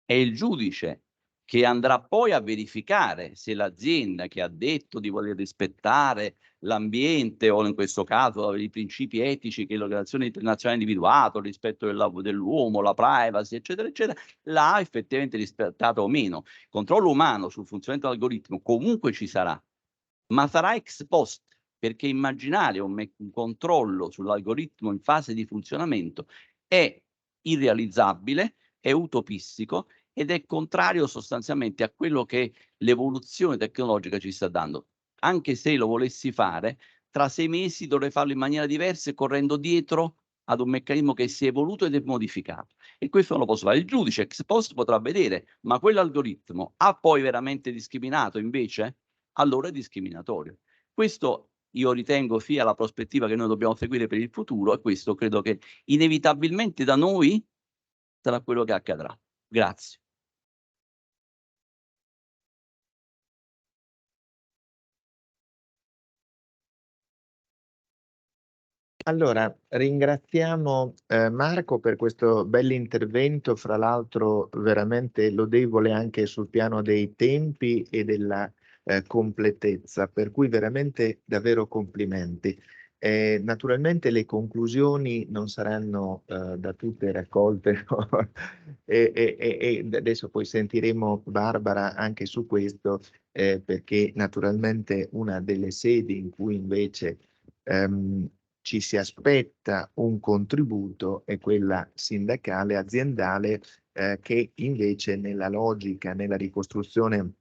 È il giudice che andrà poi a verificare se l'azienda che ha detto di voler rispettare l'ambiente o in questo caso i principi etici che l'Organizzazione Internazionale ha individuato, il rispetto dell'uomo, la privacy, eccetera, eccetera, l'ha effettivamente rispettato o meno. Il controllo umano sul funzionamento dell'algoritmo comunque ci sarà, ma sarà ex post, perché immaginare un controllo sull'algoritmo in fase di funzionamento è irrealizzabile, è utopistico ed è contrario sostanzialmente a quello che l'evoluzione tecnologica ci sta dando. Anche se lo volessi fare, tra 6 mesi dovrei farlo in maniera diversa e correndo dietro ad un meccanismo che si è evoluto ed è modificato. E questo non lo posso fare. Il giudice ex post potrà vedere, ma quell'algoritmo ha poi veramente discriminato invece? Allora è discriminatorio. Questo io ritengo sia la prospettiva che noi dobbiamo seguire per il futuro e questo credo che inevitabilmente da noi sarà quello che accadrà. Grazie. Allora, ringraziamo Marco per questo bell'intervento, fra l'altro veramente lodevole anche sul piano dei tempi e della completezza, per cui veramente davvero complimenti. Naturalmente le conclusioni non saranno da tutte raccolte no? e adesso poi sentiremo Barbara anche su questo, perché naturalmente una delle sedi in cui invece ci si aspetta un contributo è quella sindacale aziendale, che invece nella logica, nella ricostruzione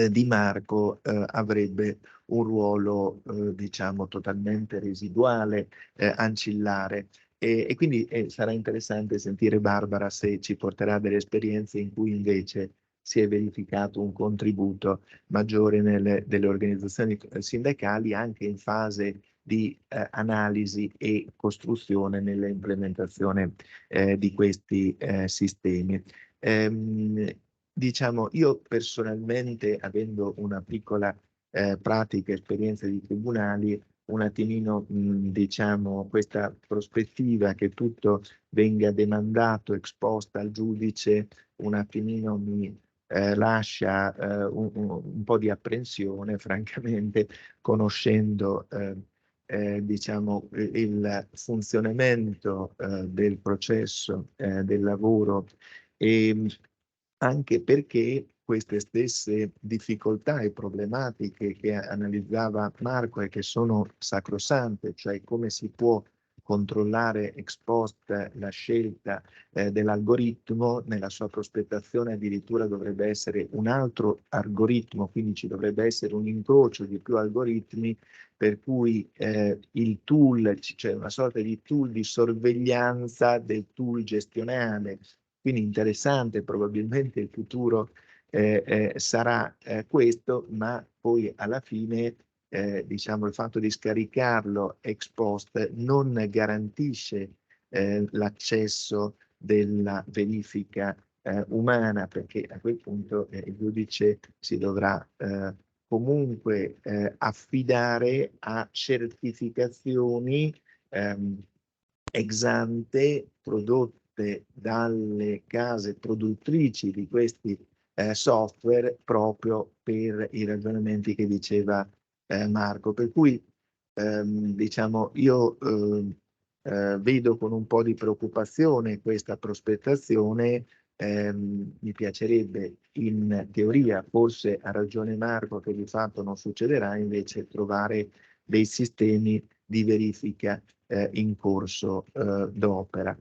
di Marco, avrebbe un ruolo, diciamo totalmente residuale, ancillare. E quindi, sarà interessante sentire Barbara se ci porterà delle esperienze in cui invece si è verificato un contributo maggiore delle organizzazioni sindacali anche in fase di analisi e costruzione nella implementazione di questi sistemi. Diciamo, io personalmente, avendo una piccola pratica esperienza di tribunali, un attimino, diciamo, questa prospettiva che tutto venga demandato, exposta al giudice, un attimino mi lascia un po' di apprensione, francamente, conoscendo diciamo, il funzionamento del processo del lavoro e anche perché queste stesse difficoltà e problematiche che analizzava Marco e che sono sacrosante, cioè come si può controllare ex post la scelta dell'algoritmo. Nella sua prospettazione addirittura dovrebbe essere un altro algoritmo, quindi ci dovrebbe essere un incrocio di più algoritmi, per cui il tool, cioè una sorta di tool di sorveglianza del tool gestionale. Quindi interessante, probabilmente il futuro sarà questo, ma poi alla fine diciamo il fatto di scaricarlo ex post non garantisce l'accesso della verifica umana, perché a quel punto il giudice si dovrà comunque affidare a certificazioni ex ante prodotte dalle case produttrici di questi software, proprio per i ragionamenti che diceva Marco. Per cui diciamo io vedo con un po' di preoccupazione questa prospettazione. Mi piacerebbe in teoria, forse ha ragione Marco, che di fatto non succederà, invece trovare dei sistemi di verifica in corso d'opera,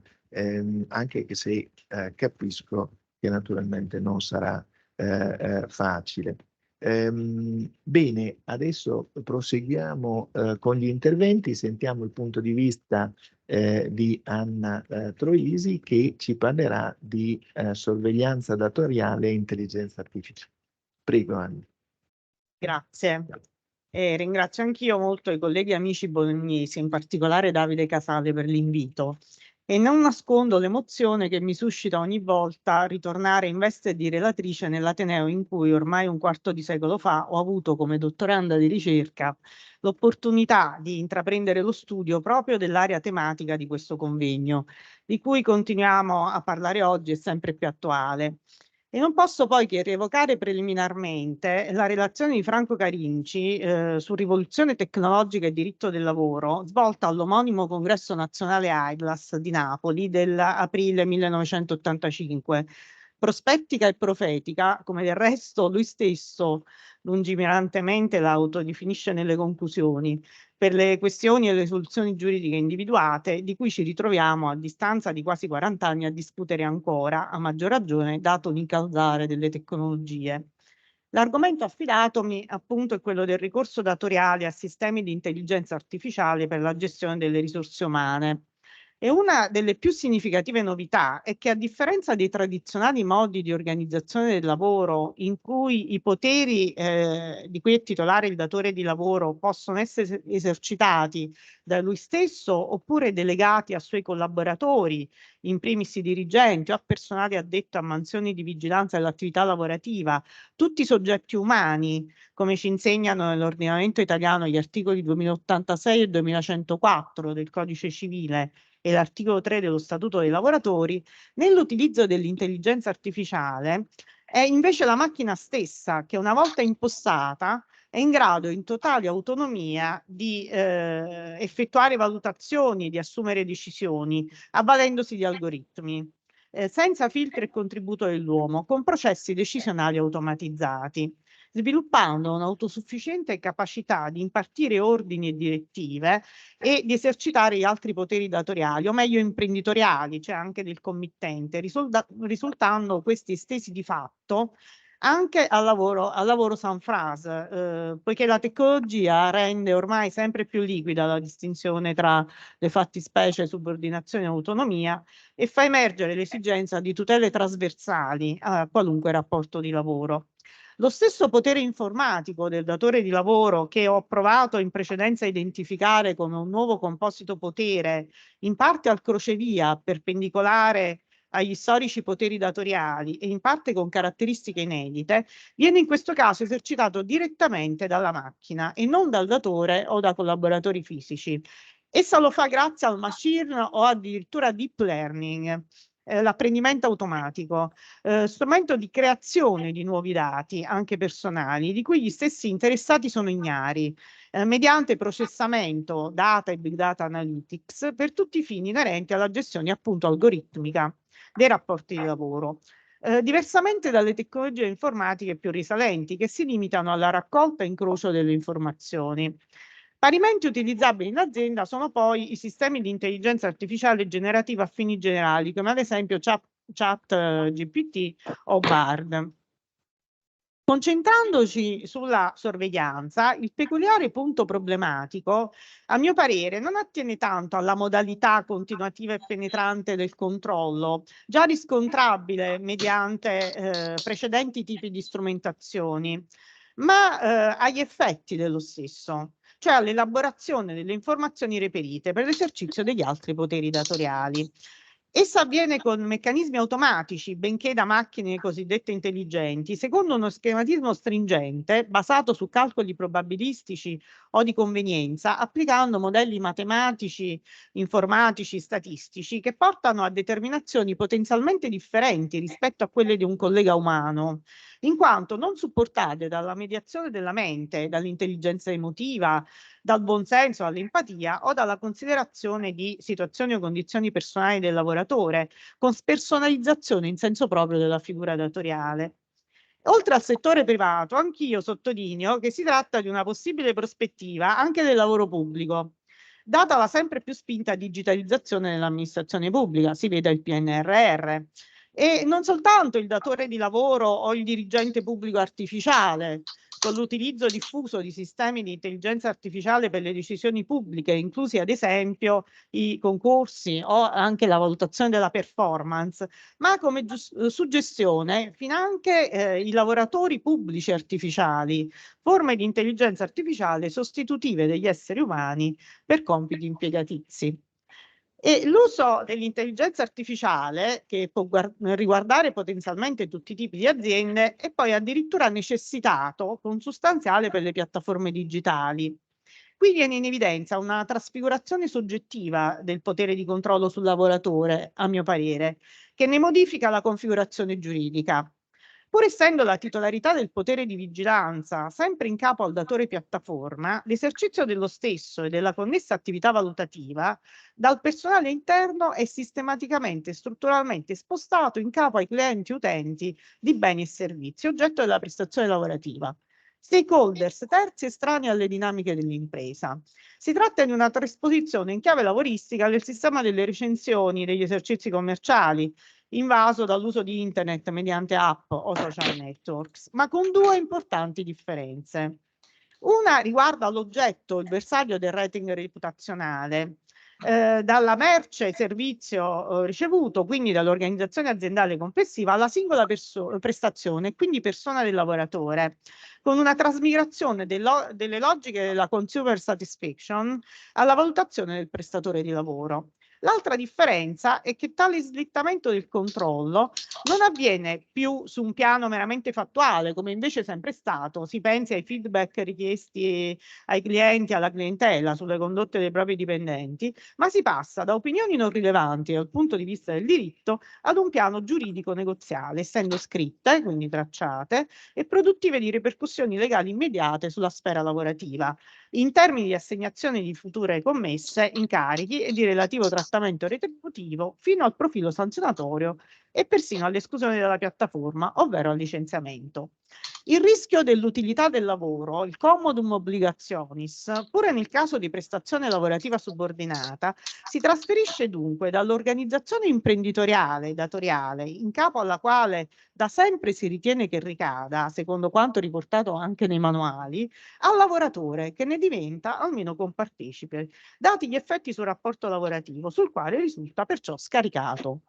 anche che se capisco che naturalmente non sarà facile. Bene, adesso proseguiamo con gli interventi, sentiamo il punto di vista di Anna Troisi, che ci parlerà di sorveglianza datoriale e intelligenza artificiale. Prego, Anna. Grazie. Ringrazio anch'io molto i colleghi e amici bolognesi, in particolare Davide Casale, per l'invito. E non nascondo l'emozione che mi suscita ogni volta ritornare in veste di relatrice nell'Ateneo in cui ormai un quarto di secolo fa ho avuto come dottoranda di ricerca l'opportunità di intraprendere lo studio proprio dell'area tematica di questo convegno, di cui continuiamo a parlare oggi, è sempre più attuale. E non posso poi che rievocare preliminarmente la relazione di Franco Carinci su rivoluzione tecnologica e diritto del lavoro, svolta all'omonimo Congresso Nazionale AIDLAS di Napoli dell'aprile 1985. Prospettica e profetica, come del resto lui stesso lungimirantemente la autodefinisce nelle conclusioni, per le questioni e le soluzioni giuridiche individuate, di cui ci ritroviamo a distanza di quasi 40 anni a discutere ancora, a maggior ragione dato l'incausare delle tecnologie. L'argomento affidatomi appunto è quello del ricorso datoriale a sistemi di intelligenza artificiale per la gestione delle risorse umane. E una delle più significative novità è che, a differenza dei tradizionali modi di organizzazione del lavoro, in cui i poteri di cui è titolare il datore di lavoro possono essere esercitati da lui stesso oppure delegati a suoi collaboratori, in primis i dirigenti o a personale addetto a mansioni di vigilanza dell'attività lavorativa, tutti soggetti umani, come ci insegnano nell'ordinamento italiano gli articoli 2086 e 2104 del Codice Civile e l'articolo 3 dello Statuto dei lavoratori, nell'utilizzo dell'intelligenza artificiale è invece la macchina stessa che, una volta impostata, è in grado, in totale autonomia, di effettuare valutazioni, di assumere decisioni, avvalendosi di algoritmi, senza filtro e contributo dell'uomo, con processi decisionali automatizzati, sviluppando un'autosufficiente capacità di impartire ordini e direttive e di esercitare gli altri poteri datoriali, o meglio imprenditoriali, cioè anche del committente, risultando questi estesi di fatto anche al lavoro sans phrase, poiché la tecnologia rende ormai sempre più liquida la distinzione tra le fattispecie subordinazione e autonomia e fa emergere l'esigenza di tutele trasversali a qualunque rapporto di lavoro. Lo stesso potere informatico del datore di lavoro, che ho provato in precedenza a identificare come un nuovo composito potere, in parte al crocevia perpendicolare agli storici poteri datoriali e in parte con caratteristiche inedite, viene in questo caso esercitato direttamente dalla macchina e non dal datore o da collaboratori fisici. Essa lo fa grazie al machine o addirittura deep learning, l'apprendimento automatico, strumento di creazione di nuovi dati, anche personali, di cui gli stessi interessati sono ignari, mediante processamento data e big data analytics per tutti i fini inerenti alla gestione appunto algoritmica dei rapporti di lavoro. Diversamente dalle tecnologie informatiche più risalenti, che si limitano alla raccolta e incrocio delle informazioni. Parimenti utilizzabili in azienda sono poi i sistemi di intelligenza artificiale generativa a fini generali, come ad esempio Chat GPT o Bard. Concentrandoci sulla sorveglianza, il peculiare punto problematico, a mio parere, non attiene tanto alla modalità continuativa e penetrante del controllo, già riscontrabile mediante precedenti tipi di strumentazioni, ma agli effetti dello stesso, cioè all'elaborazione delle informazioni reperite per l'esercizio degli altri poteri datoriali. Essa avviene con meccanismi automatici, benché da macchine cosiddette intelligenti, secondo uno schematismo stringente basato su calcoli probabilistici o di convenienza, applicando modelli matematici, informatici, statistici che portano a determinazioni potenzialmente differenti rispetto a quelle di un collega umano, in quanto non supportate dalla mediazione della mente, dall'intelligenza emotiva, dal buonsenso all'empatia o dalla considerazione di situazioni o condizioni personali del lavoratore, con spersonalizzazione in senso proprio della figura datoriale. Oltre al settore privato, anch'io sottolineo che si tratta di una possibile prospettiva anche del lavoro pubblico, data la sempre più spinta digitalizzazione dell'amministrazione pubblica, si veda il PNRR. E non soltanto il datore di lavoro o il dirigente pubblico artificiale, con l'utilizzo diffuso di sistemi di intelligenza artificiale per le decisioni pubbliche, inclusi ad esempio i concorsi o anche la valutazione della performance, ma come suggestione finanche i lavoratori pubblici artificiali, forme di intelligenza artificiale sostitutive degli esseri umani per compiti impiegatizi. E l'uso dell'intelligenza artificiale, che può riguardare potenzialmente tutti i tipi di aziende, è poi addirittura necessitato consustanziale per le piattaforme digitali. Qui viene in evidenza una trasfigurazione soggettiva del potere di controllo sul lavoratore, a mio parere, che ne modifica la configurazione giuridica. Pur essendo la titolarità del potere di vigilanza sempre in capo al datore piattaforma, l'esercizio dello stesso e della connessa attività valutativa dal personale interno è sistematicamente e strutturalmente spostato in capo ai clienti utenti di beni e servizi, oggetto della prestazione lavorativa. Stakeholders terzi estranei alle dinamiche dell'impresa. Si tratta di una trasposizione in chiave lavoristica del sistema delle recensioni degli esercizi commerciali, invaso dall'uso di internet mediante app o social networks, ma con due importanti differenze. Una riguarda l'oggetto, il bersaglio del rating reputazionale, dalla merce servizio ricevuto, quindi dall'organizzazione aziendale complessiva, alla singola prestazione, quindi persona del lavoratore, con una trasmigrazione delle logiche della consumer satisfaction alla valutazione del prestatore di lavoro. L'altra differenza è che tale slittamento del controllo non avviene più su un piano meramente fattuale, come invece è sempre stato. Si pensi ai feedback richiesti ai clienti, alla clientela sulle condotte dei propri dipendenti, ma si passa da opinioni non rilevanti dal punto di vista del diritto ad un piano giuridico negoziale, essendo scritte, quindi tracciate, e produttive di ripercussioni legali immediate sulla sfera lavorativa, in termini di assegnazione di future commesse, incarichi e di relativo trattamento retributivo fino al profilo sanzionatorio e persino all'esclusione dalla piattaforma, ovvero al licenziamento. Il rischio dell'utilità del lavoro, il commodum obligationis, pure nel caso di prestazione lavorativa subordinata, si trasferisce dunque dall'organizzazione imprenditoriale e datoriale, in capo alla quale da sempre si ritiene che ricada, secondo quanto riportato anche nei manuali, al lavoratore, che ne diventa almeno compartecipe, dati gli effetti sul rapporto lavorativo, sul quale risulta perciò scaricato.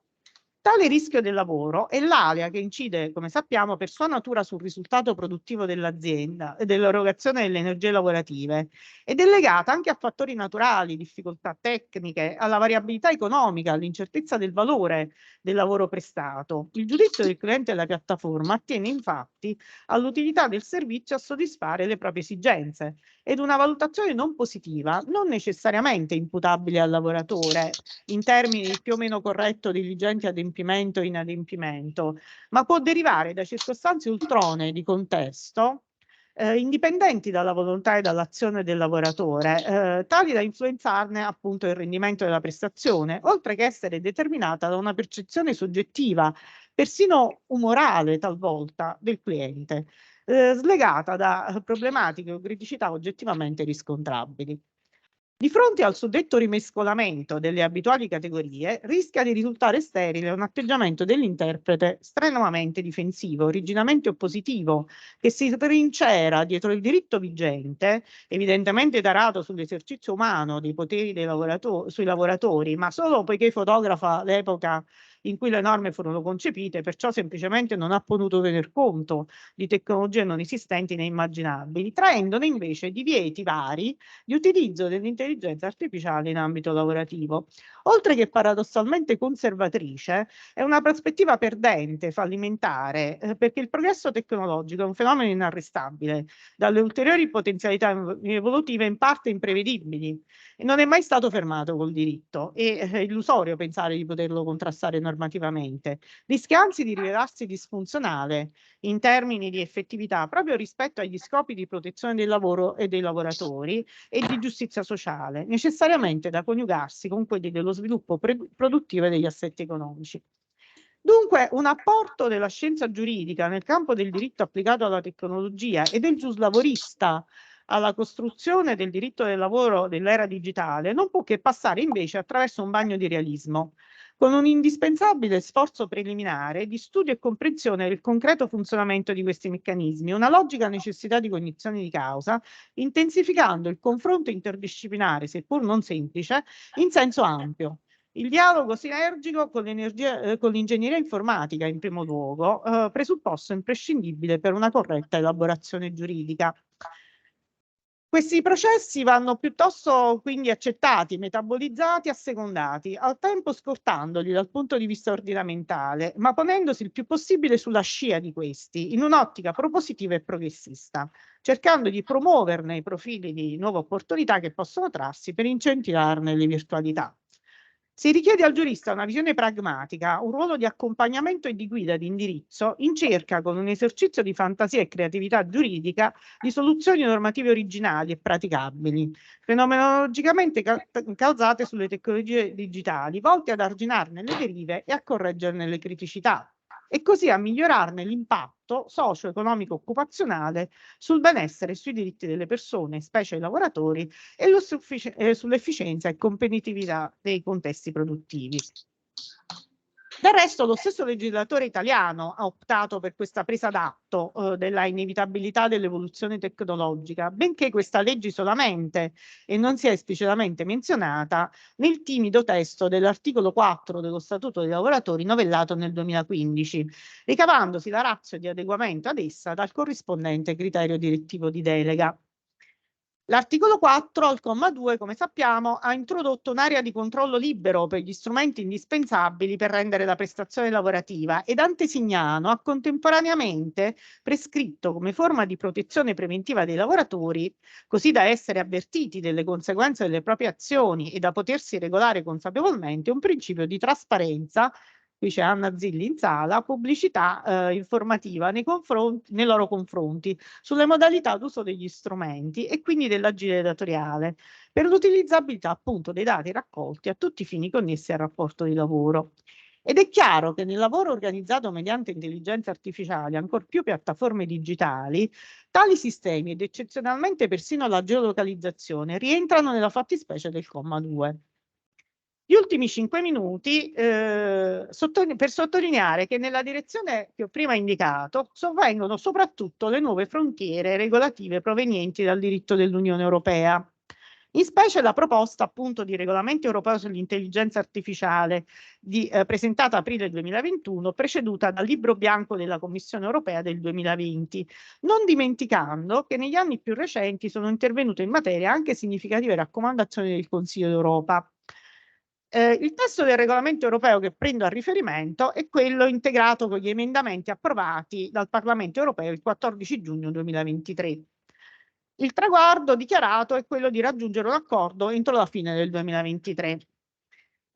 Tale rischio del lavoro è l'alea che incide, come sappiamo, per sua natura sul risultato produttivo dell'azienda e dell'erogazione delle energie lavorative ed è legata anche a fattori naturali, difficoltà tecniche, alla variabilità economica, all'incertezza del valore del lavoro prestato. Il giudizio del cliente della piattaforma attiene infatti all'utilità del servizio a soddisfare le proprie esigenze ed una valutazione non positiva non necessariamente imputabile al lavoratore in termini di più o meno corretto diligente adempimento o inadempimento, ma può derivare da circostanze ultronee di contesto indipendenti dalla volontà e dall'azione del lavoratore, tali da influenzarne appunto il rendimento della prestazione, oltre che essere determinata da una percezione soggettiva, persino umorale talvolta, del cliente. slegata da problematiche o criticità oggettivamente riscontrabili. Di fronte al suddetto rimescolamento delle abituali categorie, rischia di risultare sterile un atteggiamento dell'interprete strenuamente difensivo, rigidamente oppositivo, che si trincera dietro il diritto vigente, evidentemente tarato sull'esercizio umano dei poteri sui lavoratori, ma solo poiché fotografa l'epoca in cui le norme furono concepite, perciò semplicemente non ha potuto tener conto di tecnologie non esistenti né immaginabili, traendone invece divieti vari di utilizzo dell'intelligenza artificiale in ambito lavorativo. Oltre che paradossalmente conservatrice, è una prospettiva perdente, fallimentare, perché il progresso tecnologico è un fenomeno inarrestabile, dalle ulteriori potenzialità evolutive in parte imprevedibili, e non è mai stato fermato col diritto. È illusorio pensare di poterlo contrastare normativamente. Rischia anzi di rivelarsi disfunzionale in termini di effettività proprio rispetto agli scopi di protezione del lavoro e dei lavoratori e di giustizia sociale, necessariamente da coniugarsi con quelli dello sviluppo produttivo e degli assetti economici. Dunque, un apporto della scienza giuridica nel campo del diritto applicato alla tecnologia e del giuslavorista alla costruzione del diritto del lavoro dell'era digitale non può che passare invece attraverso un bagno di realismo, con un indispensabile sforzo preliminare di studio e comprensione del concreto funzionamento di questi meccanismi, una logica necessità di cognizione di causa, intensificando il confronto interdisciplinare, seppur non semplice, in senso ampio. Il dialogo sinergico con l'ingegneria informatica, in primo luogo, presupposto imprescindibile per una corretta elaborazione giuridica. Questi processi vanno piuttosto quindi accettati, metabolizzati, assecondati, al tempo scortandoli dal punto di vista ordinamentale, ma ponendosi il più possibile sulla scia di questi, in un'ottica propositiva e progressista, cercando di promuoverne i profili di nuove opportunità che possono trarsi per incentivarne le virtualità. Si richiede al giurista una visione pragmatica, un ruolo di accompagnamento e di guida di indirizzo in cerca, con un esercizio di fantasia e creatività giuridica, di soluzioni normative originali e praticabili, fenomenologicamente calzate sulle tecnologie digitali, volte ad arginarne le derive e a correggerne le criticità, e così a migliorarne l'impatto socio-economico occupazionale sul benessere e sui diritti delle persone, specie i lavoratori, e sull'efficienza e competitività dei contesti produttivi. Del resto, lo stesso legislatore italiano ha optato per questa presa d'atto della inevitabilità dell'evoluzione tecnologica, benché questa leggi solamente e non sia esplicitamente menzionata nel timido testo dell'articolo 4 dello Statuto dei lavoratori novellato nel 2015, ricavandosi la ratio di adeguamento ad essa dal corrispondente criterio direttivo di delega. L'articolo 4, al comma 2, come sappiamo, ha introdotto un'area di controllo libero per gli strumenti indispensabili per rendere la prestazione lavorativa ed Antesignano ha contemporaneamente prescritto come forma di protezione preventiva dei lavoratori, così da essere avvertiti delle conseguenze delle proprie azioni e da potersi regolare consapevolmente, un principio di trasparenza. Qui c'è Anna Zilli in sala, pubblicità informativa nei loro confronti sulle modalità d'uso degli strumenti e quindi dell'agire datoriale per l'utilizzabilità appunto dei dati raccolti a tutti i fini connessi al rapporto di lavoro. Ed è chiaro che nel lavoro organizzato mediante intelligenza artificiale, ancor più piattaforme digitali, tali sistemi ed eccezionalmente persino la geolocalizzazione rientrano nella fattispecie del comma 2. Gli ultimi 5 minuti per sottolineare che nella direzione che ho prima indicato sovvengono soprattutto le nuove frontiere regolative provenienti dal diritto dell'Unione Europea. In specie la proposta appunto di regolamento europeo sull'intelligenza artificiale presentata aprile 2021, preceduta dal libro bianco della Commissione Europea del 2020, non dimenticando che negli anni più recenti sono intervenute in materia anche significative raccomandazioni del Consiglio d'Europa. Il testo del regolamento europeo che prendo a riferimento è quello integrato con gli emendamenti approvati dal Parlamento europeo il 14 giugno 2023. Il traguardo dichiarato è quello di raggiungere un accordo entro la fine del 2023.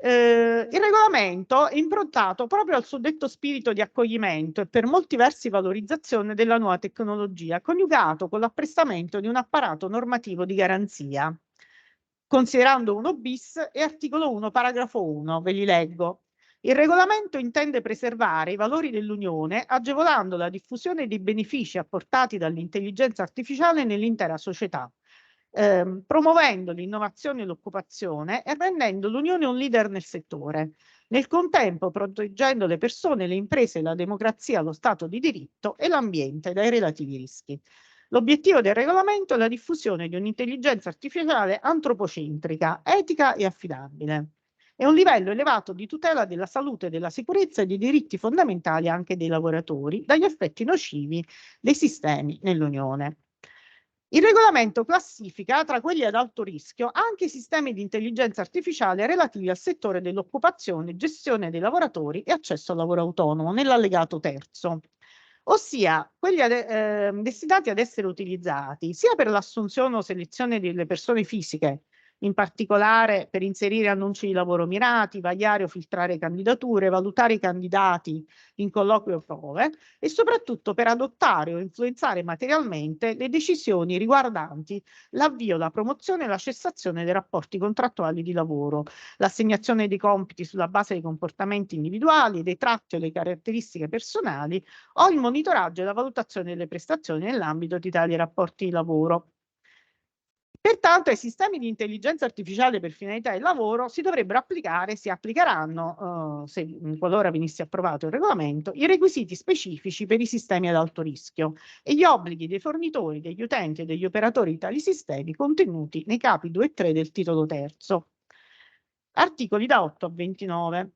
Il regolamento è improntato proprio al suddetto spirito di accoglimento e per molti versi valorizzazione della nuova tecnologia, coniugato con l'apprestamento di un apparato normativo di garanzia. Considerando 1 bis e articolo 1 paragrafo 1, ve li leggo. Il regolamento intende preservare i valori dell'Unione, agevolando la diffusione dei benefici apportati dall'intelligenza artificiale nell'intera società, promuovendo l'innovazione e l'occupazione e rendendo l'Unione un leader nel settore. Nel contempo proteggendo le persone, le imprese, la democrazia, lo Stato di diritto e l'ambiente dai relativi rischi. L'obiettivo del regolamento è la diffusione di un'intelligenza artificiale antropocentrica, etica e affidabile e un livello elevato di tutela della salute, della sicurezza e dei diritti fondamentali anche dei lavoratori dagli effetti nocivi dei sistemi nell'Unione. Il regolamento classifica tra quelli ad alto rischio anche i sistemi di intelligenza artificiale relativi al settore dell'occupazione, gestione dei lavoratori e accesso al lavoro autonomo nell'allegato terzo, ossia quelli destinati ad essere utilizzati sia per l'assunzione o selezione delle persone fisiche, in particolare per inserire annunci di lavoro mirati, vagliare o filtrare candidature, valutare i candidati in colloquio o prove e soprattutto per adottare o influenzare materialmente le decisioni riguardanti l'avvio, la promozione e la cessazione dei rapporti contrattuali di lavoro, l'assegnazione dei compiti sulla base dei comportamenti individuali, dei tratti o delle caratteristiche personali o il monitoraggio e la valutazione delle prestazioni nell'ambito di tali rapporti di lavoro. Pertanto ai sistemi di intelligenza artificiale per finalità di lavoro si dovrebbero applicare, si applicheranno, qualora venisse approvato il regolamento, i requisiti specifici per i sistemi ad alto rischio e gli obblighi dei fornitori, degli utenti e degli operatori di tali sistemi contenuti nei capi 2 e 3 del titolo terzo. Articoli da 8 a 29.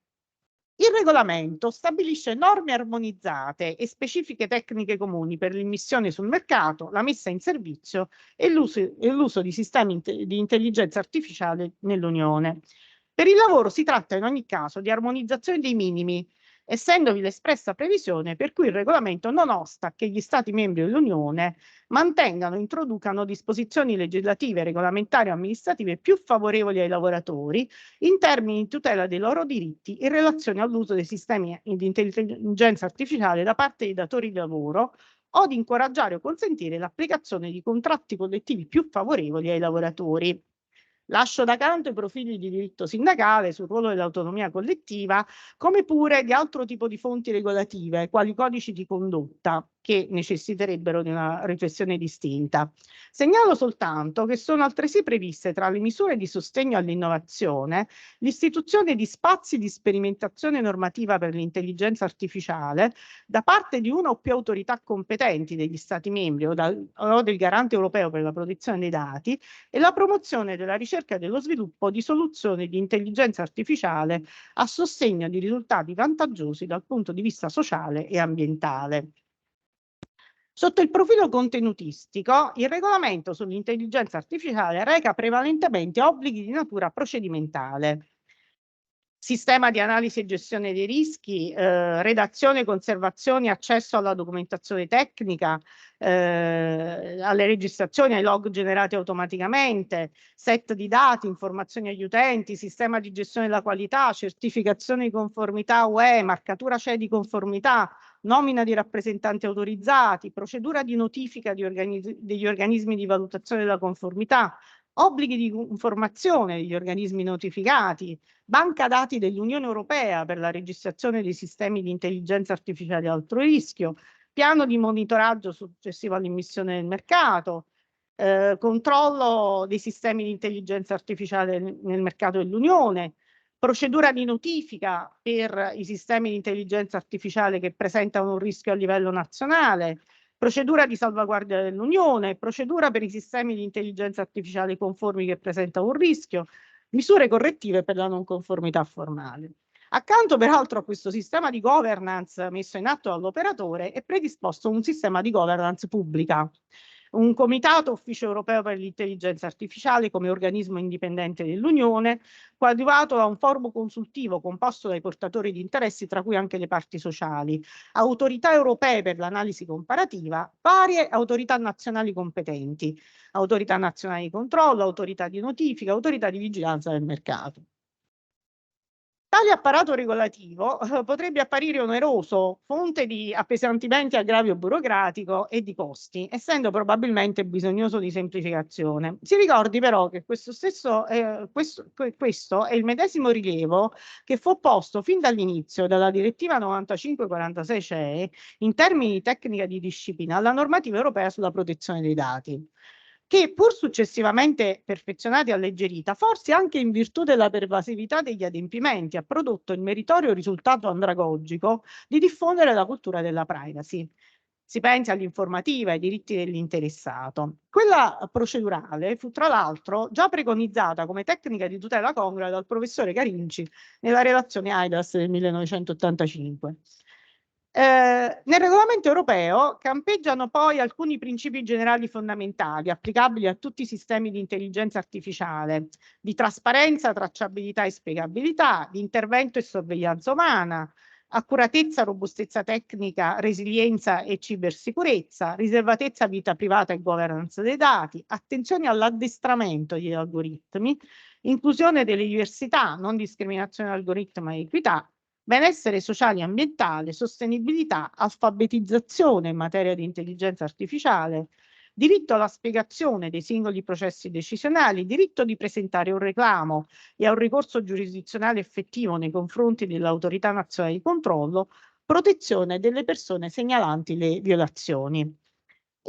Il regolamento stabilisce norme armonizzate e specifiche tecniche comuni per l'immissione sul mercato, la messa in servizio e l'uso di sistemi di intelligenza artificiale nell'Unione. Per il lavoro si tratta in ogni caso di armonizzazione dei minimi, essendovi l'espressa previsione per cui il regolamento non osta che gli Stati membri dell'Unione mantengano e introducano disposizioni legislative, regolamentari o amministrative più favorevoli ai lavoratori in termini di tutela dei loro diritti in relazione all'uso dei sistemi di intelligenza artificiale da parte dei datori di lavoro o di incoraggiare o consentire l'applicazione di contratti collettivi più favorevoli ai lavoratori. Lascio da canto i profili di diritto sindacale sul ruolo dell'autonomia collettiva, come pure di altro tipo di fonti regolative, quali codici di condotta, che necessiterebbero di una riflessione distinta. Segnalo soltanto che sono altresì previste tra le misure di sostegno all'innovazione l'istituzione di spazi di sperimentazione normativa per l'intelligenza artificiale da parte di una o più autorità competenti degli Stati membri o del Garante europeo per la protezione dei dati e la promozione della ricerca e dello sviluppo di soluzioni di intelligenza artificiale a sostegno di risultati vantaggiosi dal punto di vista sociale e ambientale. Sotto il profilo contenutistico, il regolamento sull'intelligenza artificiale reca prevalentemente obblighi di natura procedimentale. Sistema di analisi e gestione dei rischi, redazione, conservazione e accesso alla documentazione tecnica, alle registrazioni, ai log generati automaticamente, set di dati, informazioni agli utenti, sistema di gestione della qualità, certificazione di conformità UE, marcatura CE di conformità, nomina di rappresentanti autorizzati, procedura di notifica degli organismi di valutazione della conformità, obblighi di informazione degli organismi notificati, banca dati dell'Unione Europea per la registrazione dei sistemi di intelligenza artificiale ad alto rischio, piano di monitoraggio successivo all'immissione nel mercato, controllo dei sistemi di intelligenza artificiale nel mercato dell'Unione, procedura di notifica per i sistemi di intelligenza artificiale che presentano un rischio a livello nazionale, procedura di salvaguardia dell'Unione, procedura per i sistemi di intelligenza artificiale conformi che presentano un rischio, misure correttive per la non conformità formale. Accanto peraltro a questo sistema di governance messo in atto dall'operatore è predisposto un sistema di governance pubblica. Un comitato ufficio europeo per l'intelligenza artificiale come organismo indipendente dell'Unione, coadiuvato da un forum consultivo composto dai portatori di interessi, tra cui anche le parti sociali, autorità europee per l'analisi comparativa, varie autorità nazionali competenti, autorità nazionali di controllo, autorità di notifica, autorità di vigilanza del mercato. Tale apparato regolativo potrebbe apparire oneroso, fonte di appesantimenti, aggravio burocratico e di costi, essendo probabilmente bisognoso di semplificazione. Si ricordi però che questo è il medesimo rilievo che fu posto fin dall'inizio dalla direttiva 9546 CE in termini di tecnica di disciplina alla normativa europea sulla protezione dei dati, che pur successivamente perfezionata e alleggerita, forse anche in virtù della pervasività degli adempimenti, ha prodotto il meritorio risultato andragogico di diffondere la cultura della privacy. Si pensi all'informativa, ai diritti dell'interessato. Quella procedurale fu tra l'altro già preconizzata come tecnica di tutela congrua dal professore Carinci nella relazione AIDAS del 1985. Nel regolamento europeo campeggiano poi alcuni principi generali fondamentali applicabili a tutti i sistemi di intelligenza artificiale, di trasparenza, tracciabilità e spiegabilità, di intervento e sorveglianza umana, accuratezza, robustezza tecnica, resilienza e cibersicurezza, riservatezza, vita privata e governance dei dati, attenzione all'addestramento degli algoritmi, inclusione delle diversità, non discriminazione algoritma e equità, benessere sociale e ambientale, sostenibilità, alfabetizzazione in materia di intelligenza artificiale, diritto alla spiegazione dei singoli processi decisionali, diritto di presentare un reclamo e a un ricorso giurisdizionale effettivo nei confronti dell'autorità nazionale di controllo, protezione delle persone segnalanti le violazioni.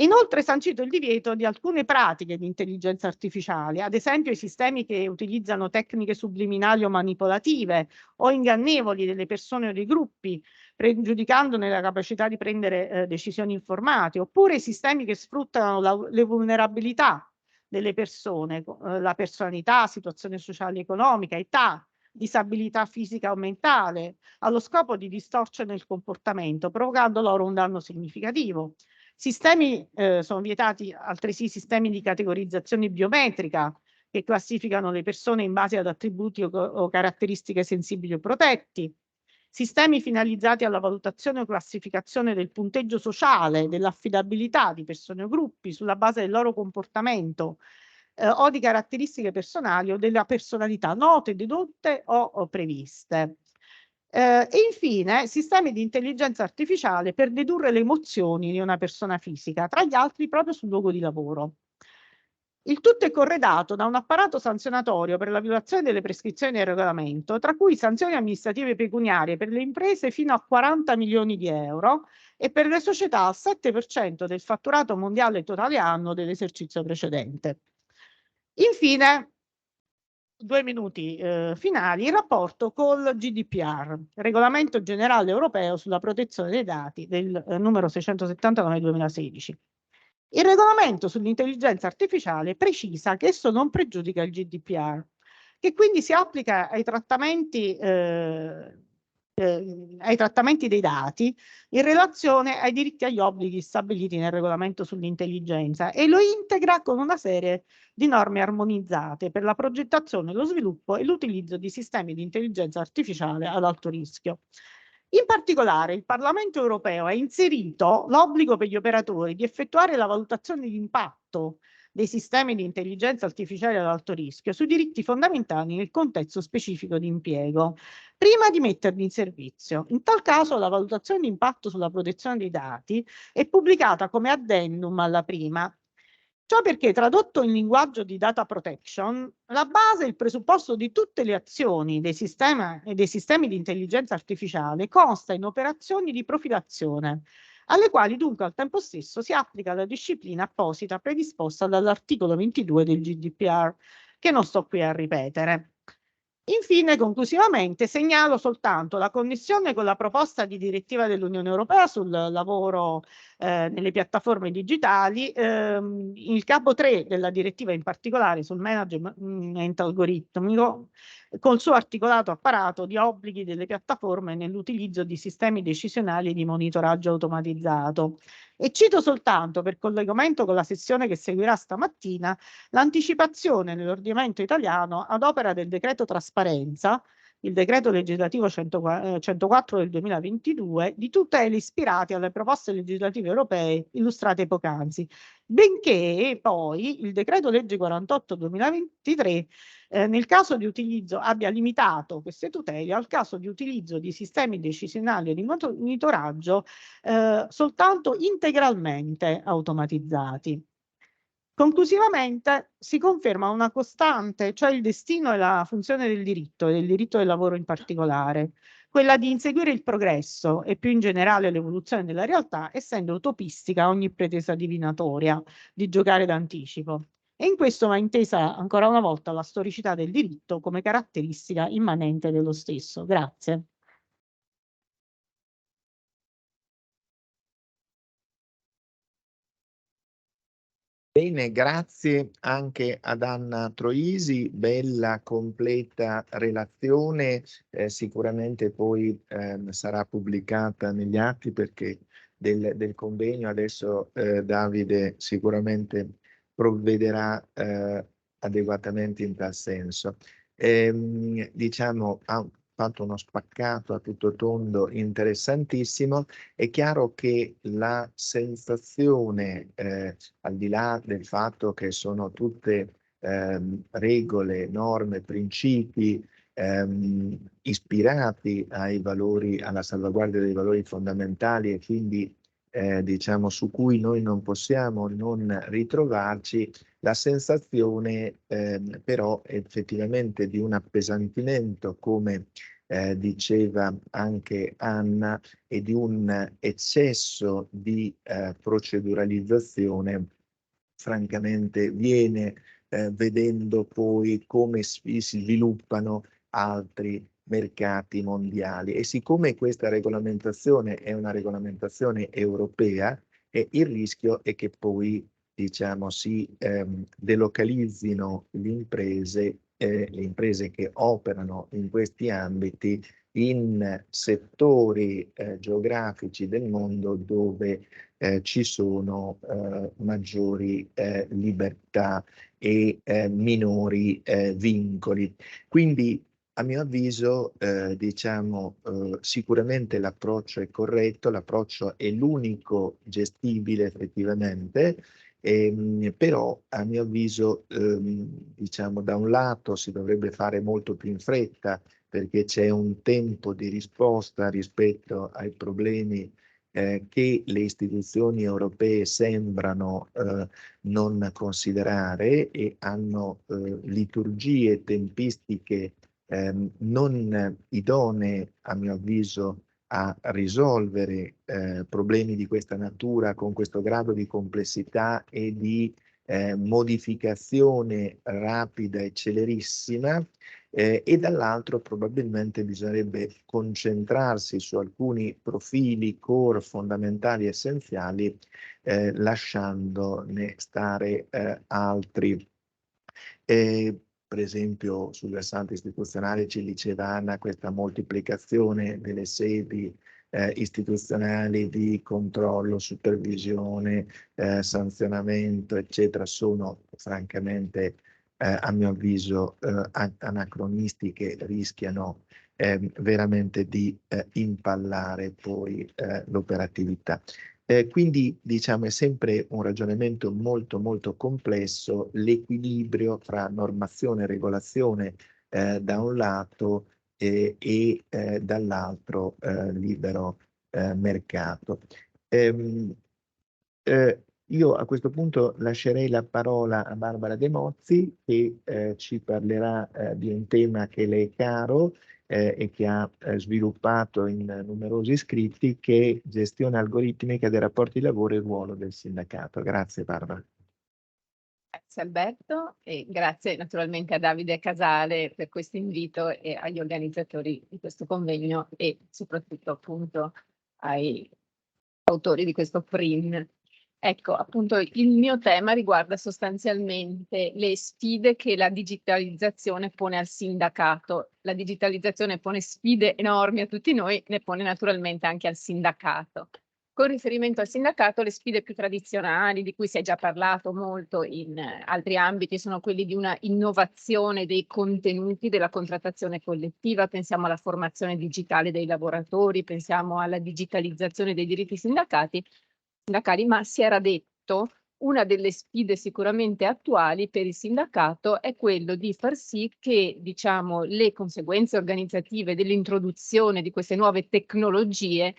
Inoltre è sancito il divieto di alcune pratiche di intelligenza artificiale, ad esempio i sistemi che utilizzano tecniche subliminali o manipolative o ingannevoli delle persone o dei gruppi, pregiudicandone la capacità di prendere decisioni informate, oppure i sistemi che sfruttano le vulnerabilità delle persone, la personalità, situazione sociale e economica, età, disabilità fisica o mentale, allo scopo di distorcere il comportamento, provocando loro un danno significativo. Sono vietati altresì sistemi di categorizzazione biometrica che classificano le persone in base ad attributi o caratteristiche sensibili o protetti, sistemi finalizzati alla valutazione o classificazione del punteggio sociale, dell'affidabilità di persone o gruppi sulla base del loro comportamento o di caratteristiche personali o della personalità note, dedotte o previste. E infine sistemi di intelligenza artificiale per dedurre le emozioni di una persona fisica, tra gli altri proprio sul luogo di lavoro. Il tutto è corredato da un apparato sanzionatorio per la violazione delle prescrizioni del regolamento, tra cui sanzioni amministrative pecuniarie per le imprese fino a 40 milioni di euro e per le società al 7% del fatturato mondiale totale annuo dell'esercizio precedente. Infine, 2 minuti finali, il rapporto col GDPR, Regolamento Generale Europeo sulla protezione dei dati del numero 679 2016. Il regolamento sull'intelligenza artificiale precisa che esso non pregiudica il GDPR, che quindi si applica ai trattamenti dei dati in relazione ai diritti e agli obblighi stabiliti nel regolamento sull'intelligenza e lo integra con una serie di norme armonizzate per la progettazione, lo sviluppo e l'utilizzo di sistemi di intelligenza artificiale ad alto rischio. In particolare, il Parlamento europeo ha inserito l'obbligo per gli operatori di effettuare la valutazione di impatto dei sistemi di intelligenza artificiale ad alto rischio sui diritti fondamentali nel contesto specifico di impiego, prima di metterli in servizio. In tal caso la valutazione di impatto sulla protezione dei dati è pubblicata come addendum alla prima. Ciò perché, tradotto in linguaggio di data protection, la base e il presupposto di tutte le azioni dei sistemi di intelligenza artificiale consta in operazioni di profilazione, alle quali dunque al tempo stesso si applica la disciplina apposita predisposta dall'articolo 22 del GDPR, che non sto qui a ripetere. Infine, conclusivamente, segnalo soltanto la connessione con la proposta di direttiva dell'Unione Europea sul lavoro nelle piattaforme digitali, il capo 3 della direttiva in particolare sul management algoritmico, col suo articolato apparato di obblighi delle piattaforme nell'utilizzo di sistemi decisionali di monitoraggio automatizzato. E cito soltanto, per collegamento con la sessione che seguirà stamattina, l'anticipazione nell'ordinamento italiano ad opera del decreto trasparenza, il decreto legislativo 104 del 2022, di tutele ispirate alle proposte legislative europee illustrate poc'anzi, benché poi il decreto legge 48 2023 nel caso di utilizzo abbia limitato queste tutele al caso di utilizzo di sistemi decisionali e di monitoraggio soltanto integralmente automatizzati. Conclusivamente si conferma una costante, cioè il destino e la funzione del diritto e del diritto del lavoro in particolare, quella di inseguire il progresso e più in generale l'evoluzione della realtà, essendo utopistica ogni pretesa divinatoria di giocare d'anticipo. E in questo va intesa ancora una volta la storicità del diritto come caratteristica immanente dello stesso. Grazie. Bene, grazie anche ad Anna Troisi, bella completa relazione, sicuramente poi sarà pubblicata negli atti perché del convegno adesso Davide sicuramente provvederà adeguatamente in tal senso. Diciamo, ha fatto uno spaccato a tutto tondo interessantissimo. È chiaro che la sensazione, al di là del fatto che sono tutte regole, norme, principi ispirati ai valori, alla salvaguardia dei valori fondamentali e quindi diciamo su cui noi non possiamo non ritrovarci, la sensazione però effettivamente di un appesantimento, come diceva anche Anna, e di un eccesso di proceduralizzazione, francamente viene vedendo poi come si sviluppano altri mercati mondiali. E siccome questa regolamentazione è una regolamentazione europea, il rischio è che poi diciamo si delocalizzino le imprese che operano in questi ambiti in settori geografici del mondo dove ci sono maggiori libertà e minori vincoli. Quindi a mio avviso diciamo sicuramente l'approccio è corretto, l'approccio è l'unico gestibile effettivamente. Però a mio avviso diciamo da un lato si dovrebbe fare molto più in fretta perché c'è un tempo di risposta rispetto ai problemi che le istituzioni europee sembrano non considerare e hanno liturgie, tempistiche non idonee a mio avviso a risolvere problemi di questa natura con questo grado di complessità e di modificazione rapida e celerissima, e dall'altro probabilmente bisognerebbe concentrarsi su alcuni profili core fondamentali essenziali, lasciandone stare altri. Per esempio sul versante istituzionale ci diceva Anna questa moltiplicazione delle sedi istituzionali di controllo, supervisione, sanzionamento, eccetera, sono francamente a mio avviso anacronistiche, rischiano veramente di impallare poi l'operatività. Quindi diciamo è sempre un ragionamento molto molto complesso l'equilibrio fra normazione e regolazione da un lato e dall'altro libero mercato. Io a questo punto lascerei la parola a Barbara De Mozzi che ci parlerà di un tema che le è caro e che ha sviluppato in numerosi scritti, che è gestione algoritmica dei rapporti di lavoro e il ruolo del sindacato. Grazie Barbara. Grazie Alberto e grazie naturalmente a Davide Casale per questo invito e agli organizzatori di questo convegno e soprattutto appunto ai autori di questo PRIN. Ecco, appunto il mio tema riguarda sostanzialmente le sfide che la digitalizzazione pone al sindacato. La digitalizzazione pone sfide enormi a tutti noi, ne pone naturalmente anche al sindacato. Con riferimento al sindacato, le sfide più tradizionali, di cui si è già parlato molto in altri ambiti, sono quelli di una innovazione dei contenuti della contrattazione collettiva. Pensiamo alla formazione digitale dei lavoratori, pensiamo alla digitalizzazione dei diritti sindacali, ma si era detto Una delle sfide sicuramente attuali per il sindacato è quello di far sì che, diciamo, le conseguenze organizzative dell'introduzione di queste nuove tecnologie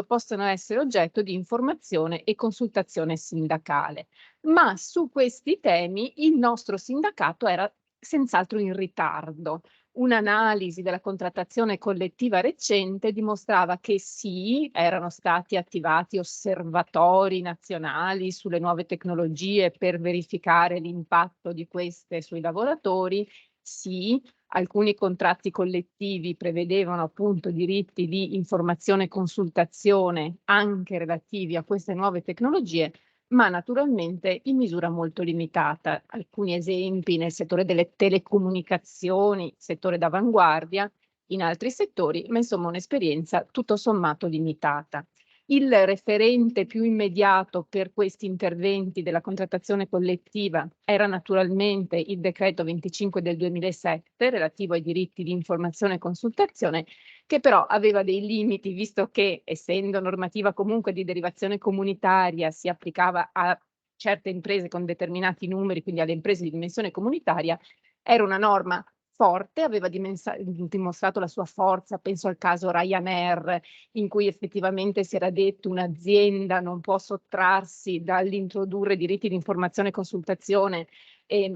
possano essere oggetto di informazione e consultazione sindacale. Ma su questi temi il nostro sindacato era senz'altro in ritardo. Un'analisi della contrattazione collettiva recente dimostrava che sì, erano stati attivati osservatori nazionali sulle nuove tecnologie per verificare l'impatto di queste sui lavoratori, sì, alcuni contratti collettivi prevedevano appunto diritti di informazione e consultazione anche relativi a queste nuove tecnologie, ma naturalmente in misura molto limitata. Alcuni esempi nel settore delle telecomunicazioni, settore d'avanguardia, in altri settori, ma insomma un'esperienza tutto sommato limitata. Il referente più immediato per questi interventi della contrattazione collettiva era naturalmente il decreto 25 del 2007 relativo ai diritti di informazione e consultazione, che però aveva dei limiti, visto che, essendo normativa comunque di derivazione comunitaria, si applicava a certe imprese con determinati numeri, quindi alle imprese di dimensione comunitaria, era una norma forte, aveva dimostrato la sua forza, penso al caso Ryanair, in cui effettivamente si era detto un'azienda non può sottrarsi dall'introdurre diritti di informazione e consultazione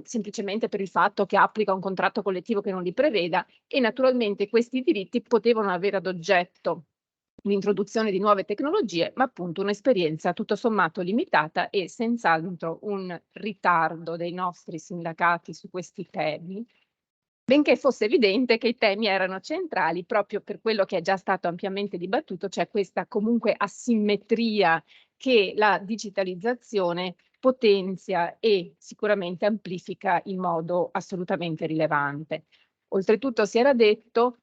semplicemente per il fatto che applica un contratto collettivo che non li preveda, e naturalmente questi diritti potevano avere ad oggetto l'introduzione di nuove tecnologie, ma appunto un'esperienza tutto sommato limitata e senz'altro un ritardo dei nostri sindacati su questi temi, benché fosse evidente che i temi erano centrali proprio per quello che è già stato ampiamente dibattuto, cioè questa comunque asimmetria che la digitalizzazione potenzia e sicuramente amplifica in modo assolutamente rilevante. Oltretutto si era detto,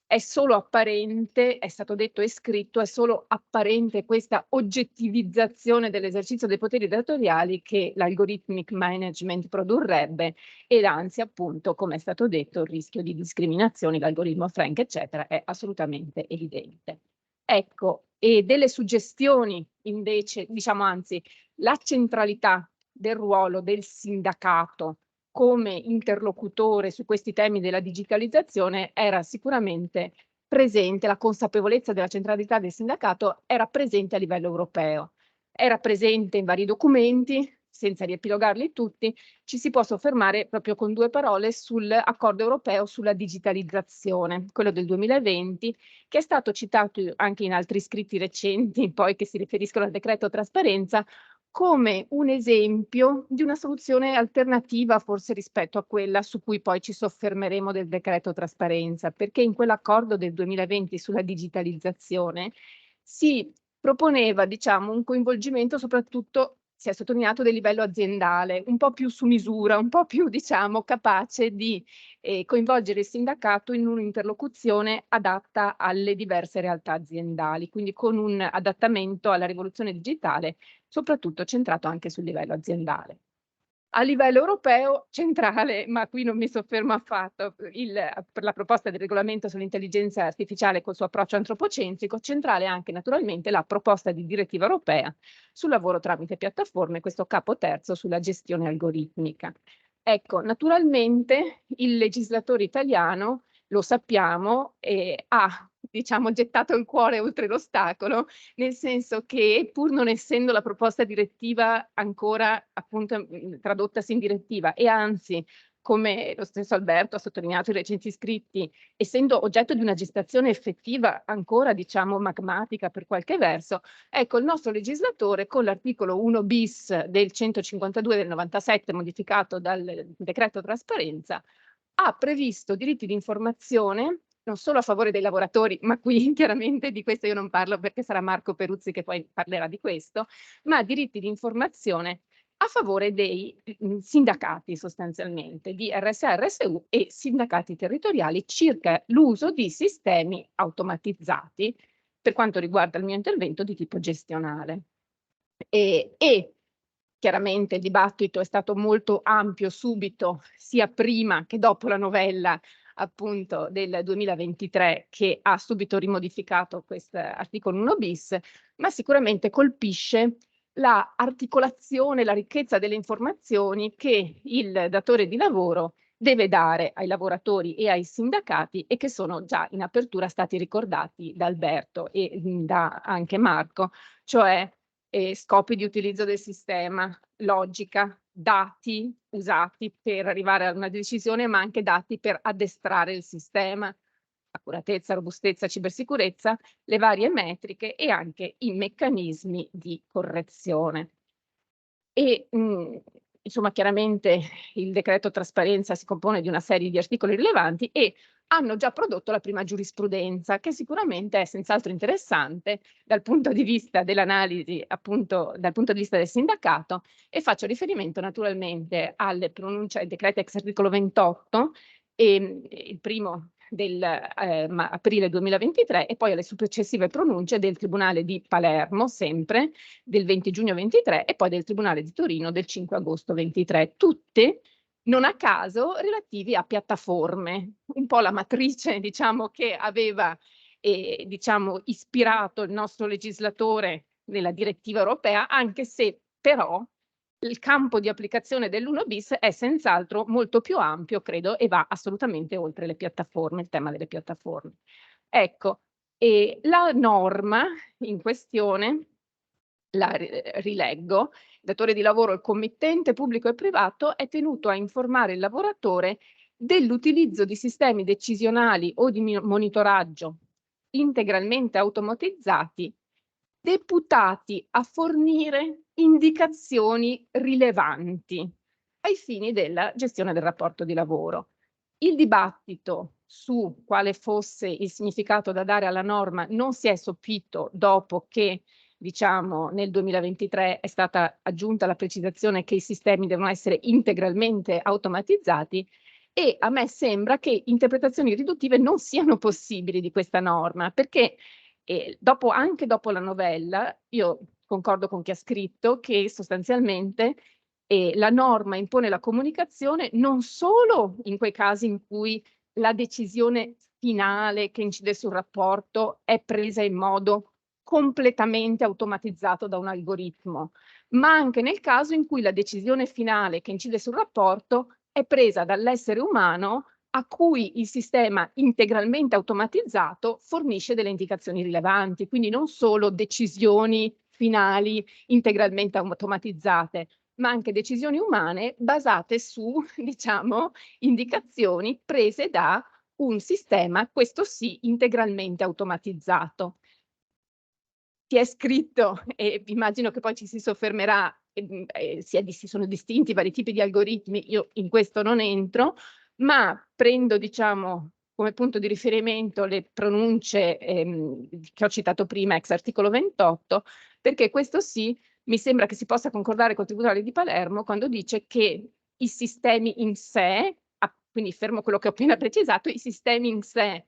è solo apparente, è stato detto e scritto, è solo apparente questa oggettivizzazione dell'esercizio dei poteri datoriali che l'algorithmic management produrrebbe, ed anzi appunto, come è stato detto, il rischio di discriminazioni, l'algoritmo Frank eccetera, è assolutamente evidente. Ecco, e delle suggestioni invece, diciamo anzi, la centralità del ruolo del sindacato come interlocutore su questi temi della digitalizzazione era sicuramente presente, la consapevolezza della centralità del sindacato era presente a livello europeo. Era presente in vari documenti, senza riepilogarli tutti, ci si può soffermare proprio con 2 parole sull'accordo europeo sulla digitalizzazione, quello del 2020, che è stato citato anche in altri scritti recenti, poi che si riferiscono al decreto trasparenza, come un esempio di una soluzione alternativa forse rispetto a quella su cui poi ci soffermeremo del decreto trasparenza, perché in quell'accordo del 2020 sulla digitalizzazione si proponeva, diciamo, un coinvolgimento soprattutto, si è sottolineato, del livello aziendale, un po' più su misura, un po' più, diciamo, capace di coinvolgere il sindacato in un'interlocuzione adatta alle diverse realtà aziendali, quindi con un adattamento alla rivoluzione digitale, soprattutto centrato anche sul livello aziendale. A livello europeo centrale, ma qui non mi soffermo affatto, per la proposta del regolamento sull'intelligenza artificiale col suo approccio antropocentrico, centrale anche naturalmente la proposta di direttiva europea sul lavoro tramite piattaforme, questo capo terzo sulla gestione algoritmica. Ecco, naturalmente il legislatore italiano, lo sappiamo, ha, diciamo, gettato il cuore oltre l'ostacolo, nel senso che pur non essendo la proposta direttiva ancora appunto tradottasi in direttiva, e anzi, come lo stesso Alberto ha sottolineato in recenti scritti, essendo oggetto di una gestazione effettiva ancora, diciamo, magmatica per qualche verso, ecco, il nostro legislatore con l'articolo 1 bis del 152 del 97, modificato dal decreto trasparenza, ha previsto diritti di informazione non solo a favore dei lavoratori, ma qui chiaramente di questo io non parlo perché sarà Marco Peruzzi che poi parlerà di questo, ma diritti di informazione a favore dei sindacati sostanzialmente, di RSA, RSU e sindacati territoriali circa l'uso di sistemi automatizzati per quanto riguarda il mio intervento di tipo gestionale. E chiaramente il dibattito è stato molto ampio subito, sia prima che dopo la novella appunto del 2023 che ha subito rimodificato questo articolo 1 bis, ma sicuramente colpisce la articolazione, la ricchezza delle informazioni che il datore di lavoro deve dare ai lavoratori e ai sindacati e che sono già in apertura stati ricordati da Alberto e da anche Marco, cioè scopi di utilizzo del sistema, logica, dati usati per arrivare a una decisione, ma anche dati per addestrare il sistema, accuratezza, robustezza, cibersicurezza, le varie metriche e anche i meccanismi di correzione. E insomma, chiaramente il decreto trasparenza si compone di una serie di articoli rilevanti e hanno già prodotto la prima giurisprudenza, che sicuramente è senz'altro interessante dal punto di vista dell'analisi, appunto dal punto di vista del sindacato, e faccio riferimento naturalmente alle pronunce, ai decreti ex articolo 28, il primo del aprile 2023 e poi alle successive pronunce del Tribunale di Palermo, sempre del 20 giugno 23 e poi del Tribunale di Torino del 5 agosto 23, tutte non a caso relativi a piattaforme, un po' la matrice diciamo che aveva diciamo ispirato il nostro legislatore nella direttiva europea, anche se però il campo di applicazione dell'1 bis è senz'altro molto più ampio, credo, e va assolutamente oltre le piattaforme, il tema delle piattaforme. Ecco, e la norma in questione, la rileggo, il datore di lavoro, il committente pubblico e privato è tenuto a informare il lavoratore dell'utilizzo di sistemi decisionali o di monitoraggio integralmente automatizzati deputati a fornire indicazioni rilevanti ai fini della gestione del rapporto di lavoro. Il dibattito su quale fosse il significato da dare alla norma non si è soppito dopo che, diciamo, nel 2023 è stata aggiunta la precisazione che i sistemi devono essere integralmente automatizzati e a me sembra che interpretazioni riduttive non siano possibili di questa norma, perché anche dopo la novella, io concordo con chi ha scritto che sostanzialmente la norma impone la comunicazione non solo in quei casi in cui la decisione finale che incide sul rapporto è presa in modo completamente automatizzato da un algoritmo, ma anche nel caso in cui la decisione finale che incide sul rapporto è presa dall'essere umano a cui il sistema integralmente automatizzato fornisce delle indicazioni rilevanti, quindi non solo decisioni finali integralmente automatizzate, ma anche decisioni umane basate su, diciamo, indicazioni prese da un sistema, questo sì, integralmente automatizzato. Si è scritto, e immagino che poi ci si soffermerà, si sono distinti vari tipi di algoritmi, io in questo non entro, ma prendo, diciamo, come punto di riferimento le pronunce che ho citato prima, ex articolo 28, perché questo sì, mi sembra che si possa concordare col Tribunale di Palermo quando dice che i sistemi in sé, quindi fermo quello che ho appena precisato, i sistemi in sé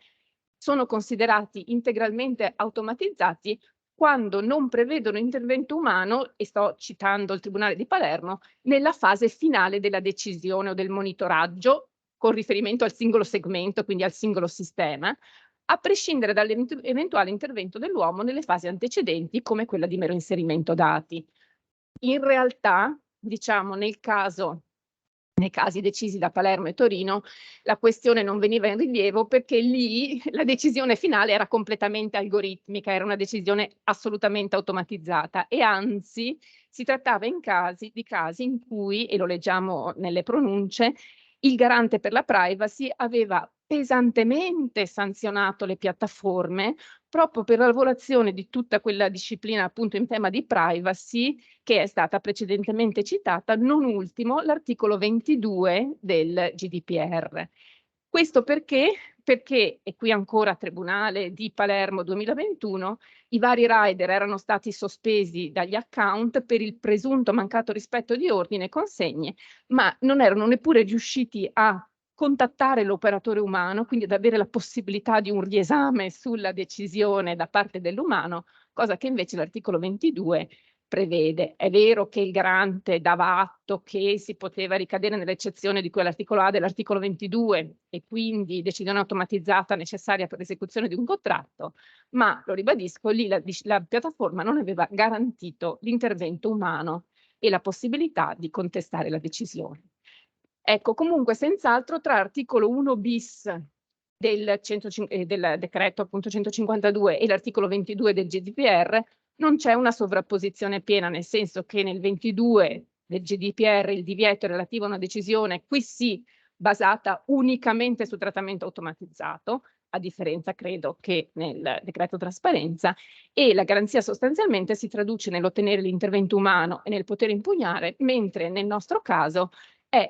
sono considerati integralmente automatizzati quando non prevedono intervento umano, e sto citando il Tribunale di Palermo, nella fase finale della decisione o del monitoraggio, con riferimento al singolo segmento, quindi al singolo sistema, a prescindere dall'eventuale intervento dell'uomo nelle fasi antecedenti, come quella di mero inserimento dati. In realtà, diciamo, nei casi decisi da Palermo e Torino, la questione non veniva in rilievo perché lì la decisione finale era completamente algoritmica, era una decisione assolutamente automatizzata e anzi si trattava di casi in cui, e lo leggiamo nelle pronunce, il garante per la privacy aveva pesantemente sanzionato le piattaforme proprio per la lavorazione di tutta quella disciplina appunto in tema di privacy che è stata precedentemente citata, non ultimo l'articolo 22 del GDPR. Questo perché? Perché, e qui ancora Tribunale di Palermo 2021, i vari rider erano stati sospesi dagli account per il presunto mancato rispetto di ordine e consegne, ma non erano neppure riusciti a contattare l'operatore umano, quindi ad avere la possibilità di un riesame sulla decisione da parte dell'umano, cosa che invece l'articolo 22 prevede. È vero che il garante dava atto che si poteva ricadere nell'eccezione di cui all'articolo A dell'articolo 22 e quindi decisione automatizzata necessaria per l'esecuzione di un contratto, ma lo ribadisco, lì la piattaforma non aveva garantito l'intervento umano e la possibilità di contestare la decisione. Ecco, comunque senz'altro tra articolo 1 bis del decreto appunto 152 e l'articolo 22 del GDPR non c'è una sovrapposizione piena, nel senso che nel 22 del GDPR il divieto è relativo a una decisione, qui sì, basata unicamente sul trattamento automatizzato, a differenza credo che nel decreto trasparenza, e la garanzia sostanzialmente si traduce nell'ottenere l'intervento umano e nel poter impugnare, mentre nel nostro caso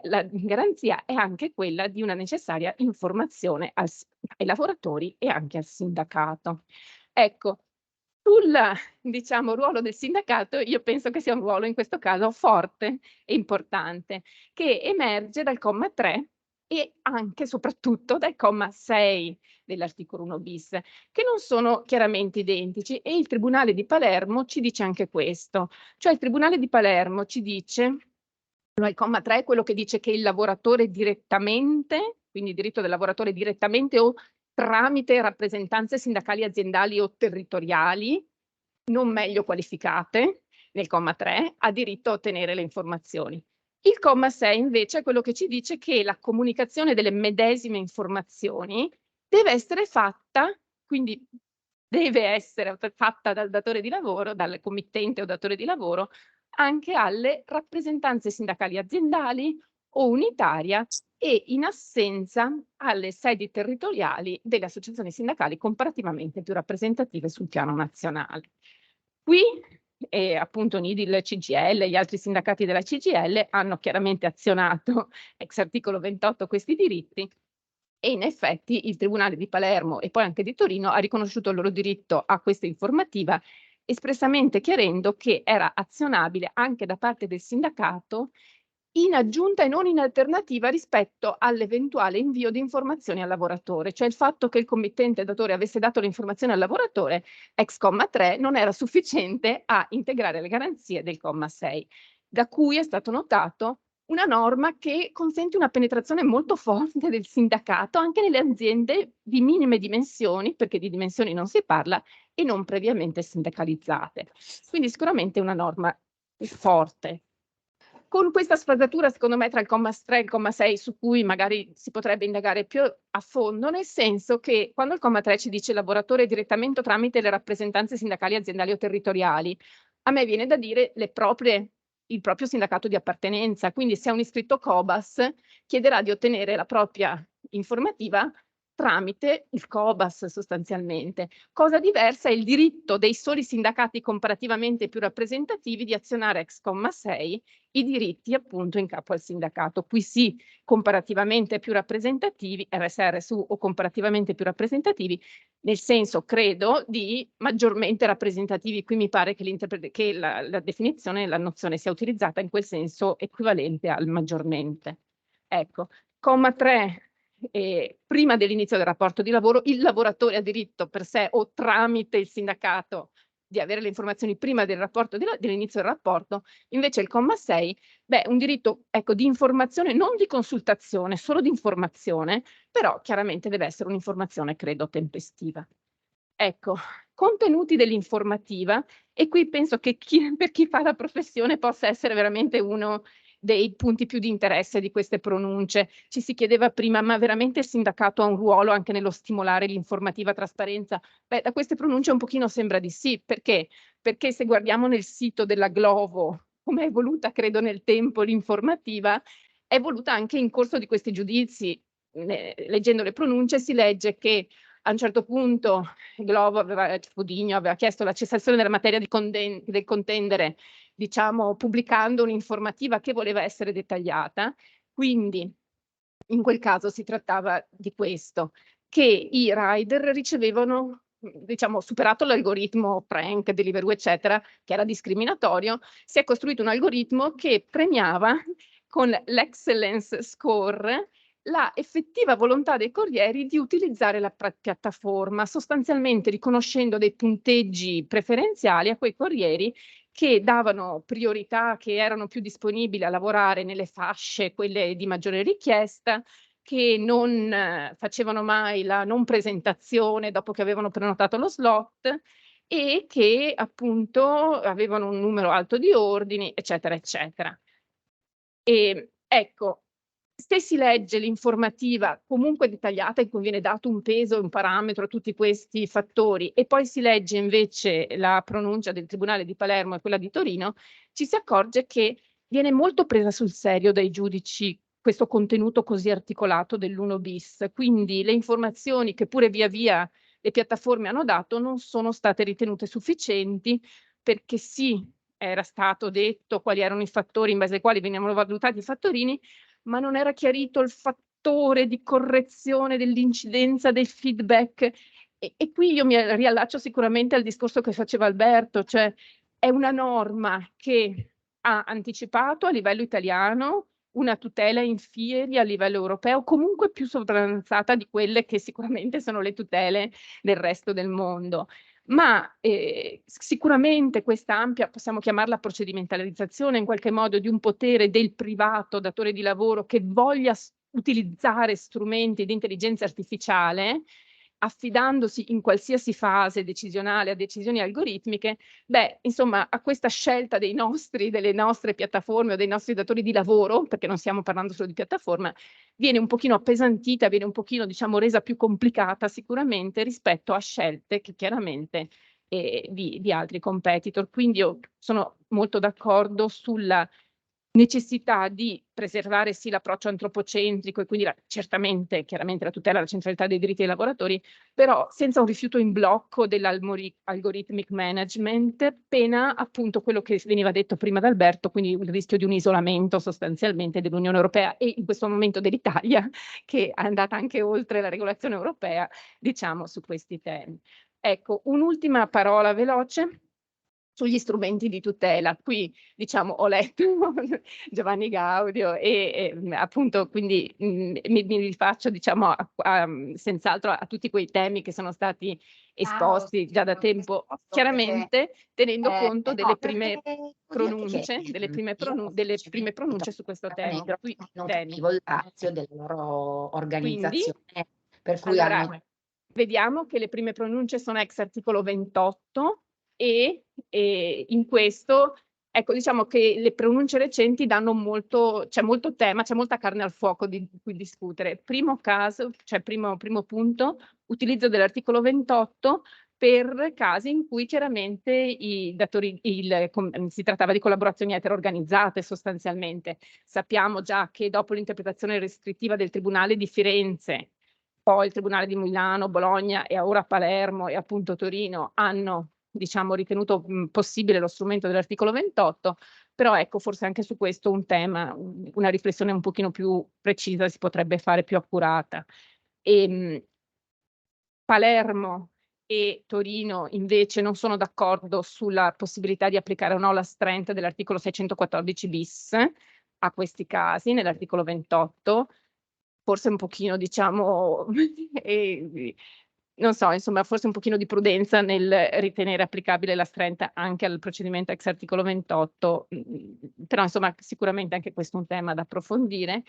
la garanzia è anche quella di una necessaria informazione ai lavoratori e anche al sindacato. Ecco, sul, diciamo, ruolo del sindacato, io penso che sia un ruolo in questo caso forte e importante, che emerge dal comma 3 e anche e soprattutto dal comma 6 dell'articolo 1 bis, che non sono chiaramente identici, e il Tribunale di Palermo ci dice anche questo. Cioè il Tribunale di Palermo ci dice, il comma 3 è quello che dice che il lavoratore direttamente, quindi diritto del lavoratore direttamente o tramite rappresentanze sindacali, aziendali o territoriali, non meglio qualificate, nel comma 3, ha diritto a ottenere le informazioni. Il comma 6 invece è quello che ci dice che la comunicazione delle medesime informazioni deve essere fatta, quindi deve essere fatta dal datore di lavoro, dal committente o datore di lavoro, anche alle rappresentanze sindacali aziendali o unitaria e in assenza alle sedi territoriali delle associazioni sindacali comparativamente più rappresentative sul piano nazionale. Qui appunto NIDIL, CGIL e gli altri sindacati della CGIL hanno chiaramente azionato ex articolo 28 questi diritti, e in effetti il Tribunale di Palermo e poi anche di Torino ha riconosciuto il loro diritto a questa informativa, espressamente chiarendo che era azionabile anche da parte del sindacato in aggiunta e non in alternativa rispetto all'eventuale invio di informazioni al lavoratore. Cioè il fatto che il committente datore avesse dato le informazioni al lavoratore, ex comma 3, non era sufficiente a integrare le garanzie del comma 6, da cui è stato notato una norma che consente una penetrazione molto forte del sindacato anche nelle aziende di minime dimensioni, perché di dimensioni non si parla, e non previamente sindacalizzate. Quindi sicuramente una norma forte. Con questa sfasatura, secondo me, tra il comma 3 e il comma 6, su cui magari si potrebbe indagare più a fondo, nel senso che quando il comma 3 ci dice lavoratore direttamente o tramite le rappresentanze sindacali, aziendali o territoriali, a me viene da dire il proprio sindacato di appartenenza. Quindi se è un iscritto Cobas, chiederà di ottenere la propria informativa tramite il Cobas sostanzialmente. Cosa diversa è il diritto dei soli sindacati comparativamente più rappresentativi di azionare ex comma 6 i diritti appunto in capo al sindacato. Qui sì, comparativamente più rappresentativi, RSR su o comparativamente più rappresentativi, nel senso credo di maggiormente rappresentativi. Qui mi pare che la definizione, la nozione sia utilizzata in quel senso equivalente al maggiormente. Ecco, comma 3. Prima dell'inizio del rapporto di lavoro, il lavoratore ha diritto per sé o tramite il sindacato di avere le informazioni prima del rapporto dell'inizio del rapporto. Invece il comma 6, un diritto di informazione, non di consultazione, solo di informazione, però chiaramente deve essere un'informazione, credo, tempestiva. Ecco, contenuti dell'informativa, e qui penso che per chi fa la professione possa essere veramente uno dei punti più di interesse di queste pronunce. Ci si chiedeva prima, ma veramente il sindacato ha un ruolo anche nello stimolare l'informativa trasparenza? Da queste pronunce un pochino sembra di sì. Perché? Perché se guardiamo nel sito della Glovo, come è evoluta credo nel tempo l'informativa, è evoluta anche in corso di questi giudizi. Leggendo le pronunce si legge che a un certo punto Fudigno aveva chiesto la cessazione della materia del contendere, diciamo, pubblicando un'informativa che voleva essere dettagliata. Quindi in quel caso si trattava di questo, che i rider ricevevano, diciamo, superato l'algoritmo prank, Deliveroo, eccetera, che era discriminatorio, si è costruito un algoritmo che premiava con l'excellence score la effettiva volontà dei corrieri di utilizzare la piattaforma, sostanzialmente riconoscendo dei punteggi preferenziali a quei corrieri che davano priorità, che erano più disponibili a lavorare nelle fasce, quelle di maggiore richiesta, che non facevano mai la non presentazione dopo che avevano prenotato lo slot e che appunto avevano un numero alto di ordini, eccetera, eccetera. Ecco, se si legge l'informativa comunque dettagliata in cui viene dato un peso e un parametro a tutti questi fattori e poi si legge invece la pronuncia del Tribunale di Palermo e quella di Torino, ci si accorge che viene molto presa sul serio dai giudici questo contenuto così articolato dell'1 bis. Quindi le informazioni che pure via via le piattaforme hanno dato non sono state ritenute sufficienti, perché sì, era stato detto quali erano i fattori in base ai quali venivano valutati i fattorini, ma non era chiarito il fattore di correzione dell'incidenza dei feedback. E qui io mi riallaccio sicuramente al discorso che faceva Alberto, cioè è una norma che ha anticipato a livello italiano una tutela in fieri a livello europeo, comunque più sovranzata di quelle che sicuramente sono le tutele del resto del mondo. Ma sicuramente questa ampia, possiamo chiamarla procedimentalizzazione in qualche modo, di un potere del privato datore di lavoro che voglia utilizzare strumenti di intelligenza artificiale, affidandosi in qualsiasi fase decisionale a decisioni algoritmiche, beh, insomma, a questa scelta delle nostre piattaforme o dei nostri datori di lavoro, perché non stiamo parlando solo di piattaforma, viene un pochino appesantita, viene un pochino, diciamo, resa più complicata sicuramente rispetto a scelte che chiaramente di altri competitor. Quindi io sono molto d'accordo sulla necessità di preservare sì l'approccio antropocentrico e quindi certamente, chiaramente la tutela della centralità dei diritti dei lavoratori, però senza un rifiuto in blocco dell'algorithmic management, pena appunto quello che veniva detto prima da Alberto, quindi il rischio di un isolamento sostanzialmente dell'Unione Europea e in questo momento dell'Italia, che è andata anche oltre la regolazione europea, diciamo, su questi temi. Ecco, un'ultima parola veloce sugli strumenti di tutela. Qui, diciamo, ho letto Giovanni Gaudio e appunto quindi mi rifaccio, diciamo, senz'altro a tutti quei temi che sono stati esposti già da tempo, chiaramente tenendo conto delle prime pronunce, delle prime pronunce su questo tema. Qui, il razio della loro organizzazione, per cui allora, vediamo che le prime pronunce sono ex articolo 28 e in questo, ecco, diciamo che le pronunce recenti danno molto, c'è molto tema, c'è molta carne al fuoco di cui discutere. Primo caso, cioè primo punto, utilizzo dell'articolo 28 per casi in cui chiaramente i datori, si trattava di collaborazioni eterorganizzate sostanzialmente. Sappiamo già che dopo l'interpretazione restrittiva del Tribunale di Firenze, poi il Tribunale di Milano, Bologna e ora Palermo e appunto Torino hanno, diciamo, ritenuto possibile lo strumento dell'articolo 28, però ecco, forse anche su questo un tema, una riflessione un pochino più precisa si potrebbe fare, più accurata. Palermo e Torino invece non sono d'accordo sulla possibilità di applicare o no la strength dell'articolo 614 bis a questi casi nell'articolo 28, forse un pochino, diciamo, non so, insomma, forse un pochino di prudenza nel ritenere applicabile la strength anche al procedimento ex articolo 28, però insomma sicuramente anche questo è un tema da approfondire.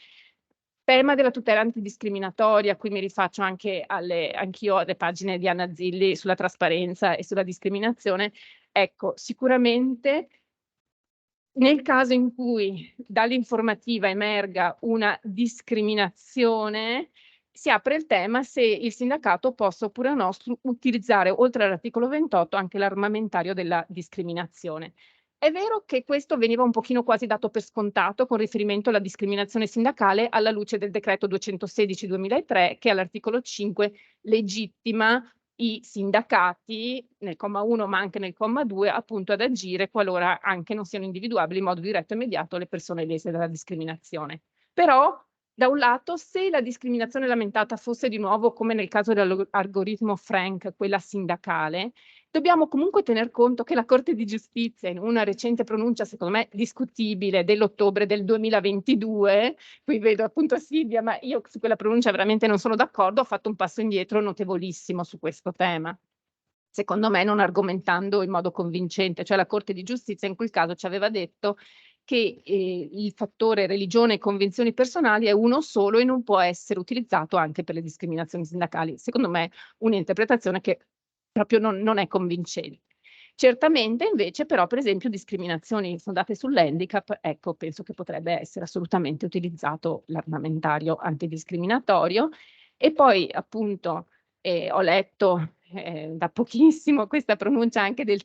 Tema della tutela antidiscriminatoria, qui mi rifaccio anche anch'io alle pagine di Anna Zilli sulla trasparenza e sulla discriminazione. Ecco, sicuramente nel caso in cui dall'informativa emerga una discriminazione, si apre il tema se il sindacato possa oppure no utilizzare, oltre all'articolo 28, anche l'armamentario della discriminazione. È vero che questo veniva un pochino quasi dato per scontato con riferimento alla discriminazione sindacale alla luce del decreto 216/2003 che all'articolo 5 legittima i sindacati nel comma 1 ma anche nel comma 2 appunto ad agire qualora anche non siano individuabili in modo diretto e immediato le persone lese dalla discriminazione. Però da un lato, se la discriminazione lamentata fosse di nuovo, come nel caso dell'algoritmo Frank, quella sindacale, dobbiamo comunque tener conto che la Corte di Giustizia, in una recente pronuncia, secondo me discutibile, dell'ottobre del 2022, qui vedo appunto Silvia, ma io su quella pronuncia veramente non sono d'accordo, ho fatto un passo indietro notevolissimo su questo tema. secondo me non argomentando in modo convincente, cioè la Corte di Giustizia in quel caso ci aveva detto che il fattore religione e convinzioni personali è uno solo e non può essere utilizzato anche per le discriminazioni sindacali. Secondo me un'interpretazione che proprio non è convincente. Certamente invece però per esempio discriminazioni fondate sull'handicap, ecco penso che potrebbe essere assolutamente utilizzato l'armamentario antidiscriminatorio. E poi appunto ho letto da pochissimo questa pronuncia anche del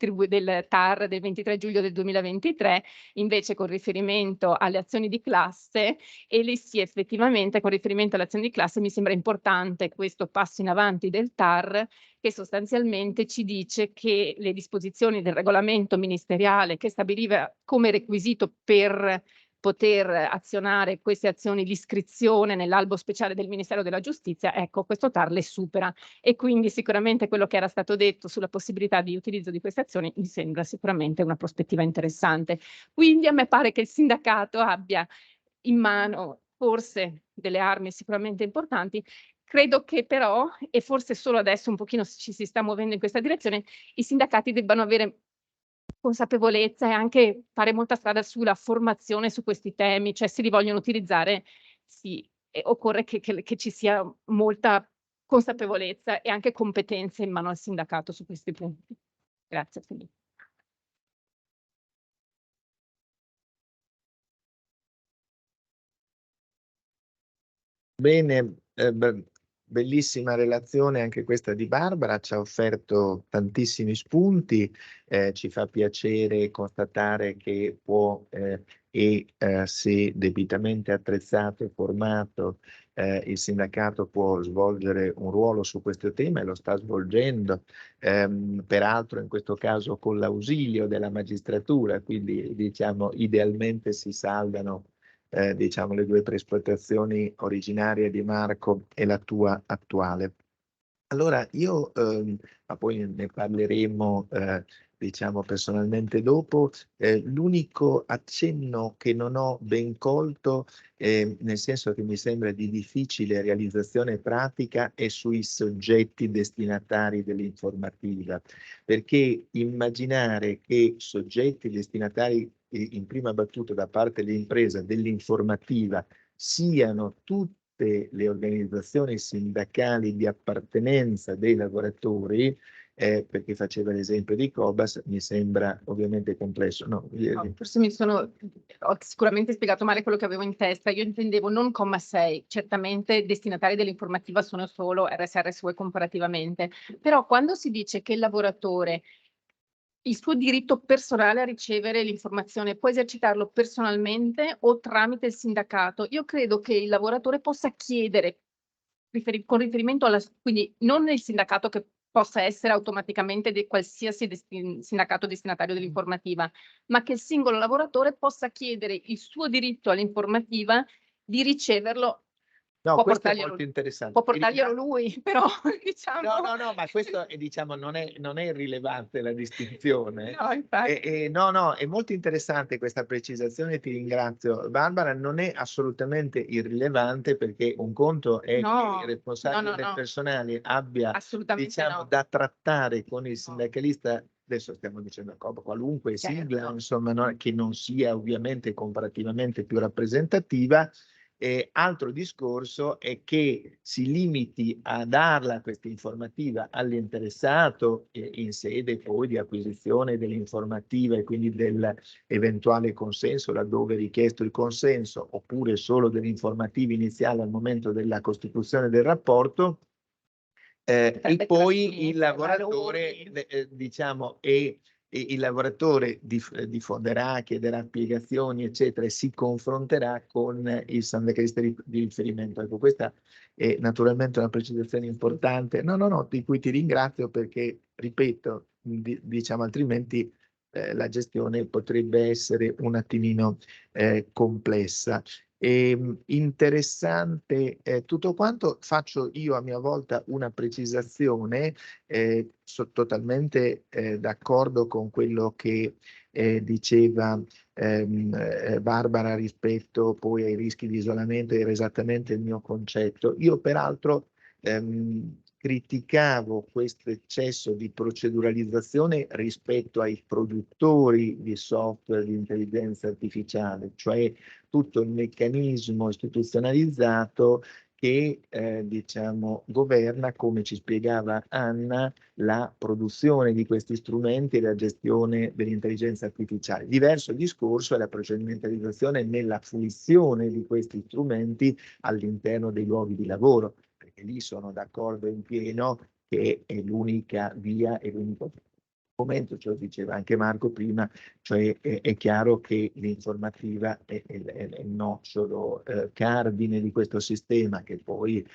TAR del 23 giugno del 2023, invece con riferimento alle azioni di classe, e lì sì effettivamente con riferimento alle azioni di classe mi sembra importante questo passo in avanti del TAR, che sostanzialmente ci dice che le disposizioni del regolamento ministeriale che stabiliva come requisito per poter azionare queste azioni l'iscrizione nell'albo speciale del Ministero della Giustizia, ecco questo TAR le supera, e quindi sicuramente quello che era stato detto sulla possibilità di utilizzo di queste azioni mi sembra sicuramente una prospettiva interessante. Quindi a me pare che il sindacato abbia in mano forse delle armi sicuramente importanti. Credo che però, e forse solo adesso un pochino ci si sta muovendo in questa direzione, i sindacati debbano avere consapevolezza e anche fare molta strada sulla formazione su questi temi, cioè se li vogliono utilizzare, sì, occorre che ci sia molta consapevolezza e anche competenze in mano al sindacato su questi punti. Grazie Filippo. Bene, bellissima relazione anche questa di Barbara, ci ha offerto tantissimi spunti, ci fa piacere constatare che può se debitamente attrezzato e formato, il sindacato può svolgere un ruolo su questo tema e lo sta svolgendo, peraltro in questo caso con l'ausilio della magistratura, quindi diciamo idealmente si saldano diciamo le due presentazioni originarie di Marco e la tua attuale. Allora io, ma poi ne parleremo diciamo personalmente dopo, l'unico accenno che non ho ben colto, nel senso che mi sembra di difficile realizzazione pratica, è sui soggetti destinatari dell'informativa, perché immaginare che soggetti destinatari in prima battuta da parte dell'impresa dell'informativa siano tutte le organizzazioni sindacali di appartenenza dei lavoratori, perché faceva l'esempio di Cobas, mi sembra ovviamente complesso. No, forse ho sicuramente spiegato male quello che avevo in testa. Io intendevo non comma 6, certamente destinatari dell'informativa sono solo RSRSU comparativamente, però quando si dice che il lavoratore il suo diritto personale a ricevere l'informazione può esercitarlo personalmente o tramite il sindacato, io credo che il lavoratore possa chiedere con riferimento quindi non il sindacato che possa essere automaticamente di qualsiasi sindacato destinatario dell'informativa, ma che il singolo lavoratore possa chiedere il suo diritto all'informativa di riceverlo. No, questo è molto interessante. Può portarglielo lui, però diciamo. No, ma questo diciamo non è irrilevante la distinzione. No, infatti. No, è molto interessante questa precisazione, ti ringrazio. Barbara, non è assolutamente irrilevante, perché un conto è che il responsabile del personale abbia diciamo da trattare con il sindacalista, adesso stiamo dicendo qualunque sigla, insomma, che non sia ovviamente comparativamente più rappresentativa. Altro discorso è che si limiti a darla questa informativa all'interessato in sede poi di acquisizione dell'informativa e quindi dell'eventuale consenso laddove richiesto il consenso, oppure solo dell'informativa iniziale al momento della costituzione del rapporto, e poi il lavoratore diciamo il lavoratore diffonderà, chiederà spiegazioni, eccetera, e si confronterà con il sindacalista di riferimento. Ecco, questa è naturalmente una precisazione importante, no, di cui ti ringrazio, perché, ripeto, diciamo altrimenti la gestione potrebbe essere un attimino complessa. Interessante tutto quanto. Faccio io a mia volta una precisazione, sono totalmente d'accordo con quello che diceva Barbara rispetto poi ai rischi di isolamento, era esattamente il mio concetto. Io peraltro criticavo questo eccesso di proceduralizzazione rispetto ai produttori di software di intelligenza artificiale, cioè tutto il meccanismo istituzionalizzato che diciamo governa, come ci spiegava Anna, la produzione di questi strumenti e la gestione dell'intelligenza artificiale. Diverso discorso è la procedimentalizzazione nella fruizione di questi strumenti all'interno dei luoghi di lavoro, perché lì sono d'accordo in pieno che è l'unica via e l'unico momento, ce lo diceva anche Marco prima, cioè è chiaro che l'informativa è il nocciolo cardine di questo sistema, che poi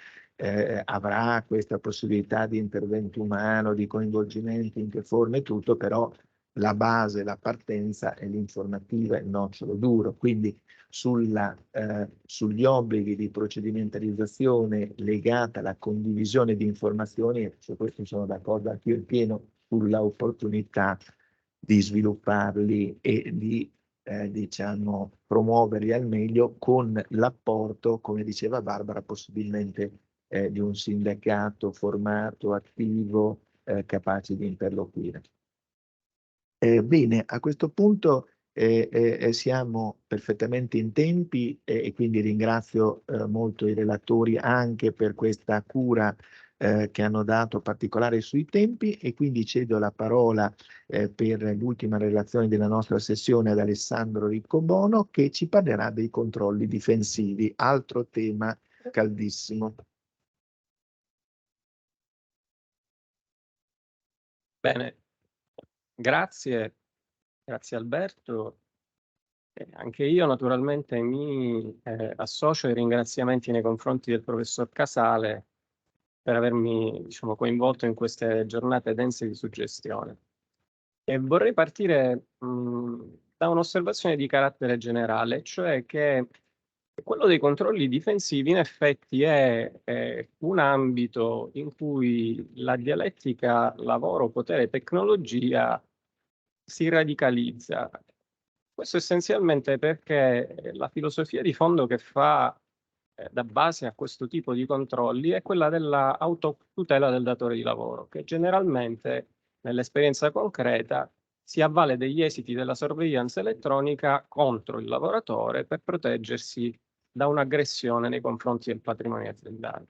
avrà questa possibilità di intervento umano, di coinvolgimento in che forme e tutto, però la base, la partenza è l'informativa, il nocciolo duro. Quindi sugli obblighi di procedimentalizzazione legata alla condivisione di informazioni, su questo sono d'accordo anche io in pieno, sulla opportunità di svilupparli e di diciamo promuoverli al meglio, con l'apporto, come diceva Barbara, possibilmente di un sindacato formato, attivo, capace di interloquire. Bene, a questo punto siamo perfettamente in tempi e quindi ringrazio molto i relatori anche per questa cura che hanno dato particolare sui tempi, e quindi cedo la parola per l'ultima relazione della nostra sessione ad Alessandro Riccobono, che ci parlerà dei controlli difensivi, altro tema caldissimo. Bene, grazie Alberto. Anche io naturalmente mi associo ai ringraziamenti nei confronti del professor Casale per avermi, diciamo, coinvolto in queste giornate dense di suggestione. E vorrei partire da un'osservazione di carattere generale, cioè che quello dei controlli difensivi in effetti è un ambito in cui la dialettica lavoro, potere, tecnologia si radicalizza. Questo essenzialmente perché la filosofia di fondo che fa da base a questo tipo di controlli è quella della autotutela del datore di lavoro, che generalmente nell'esperienza concreta si avvale degli esiti della sorveglianza elettronica contro il lavoratore per proteggersi da un'aggressione nei confronti del patrimonio aziendale.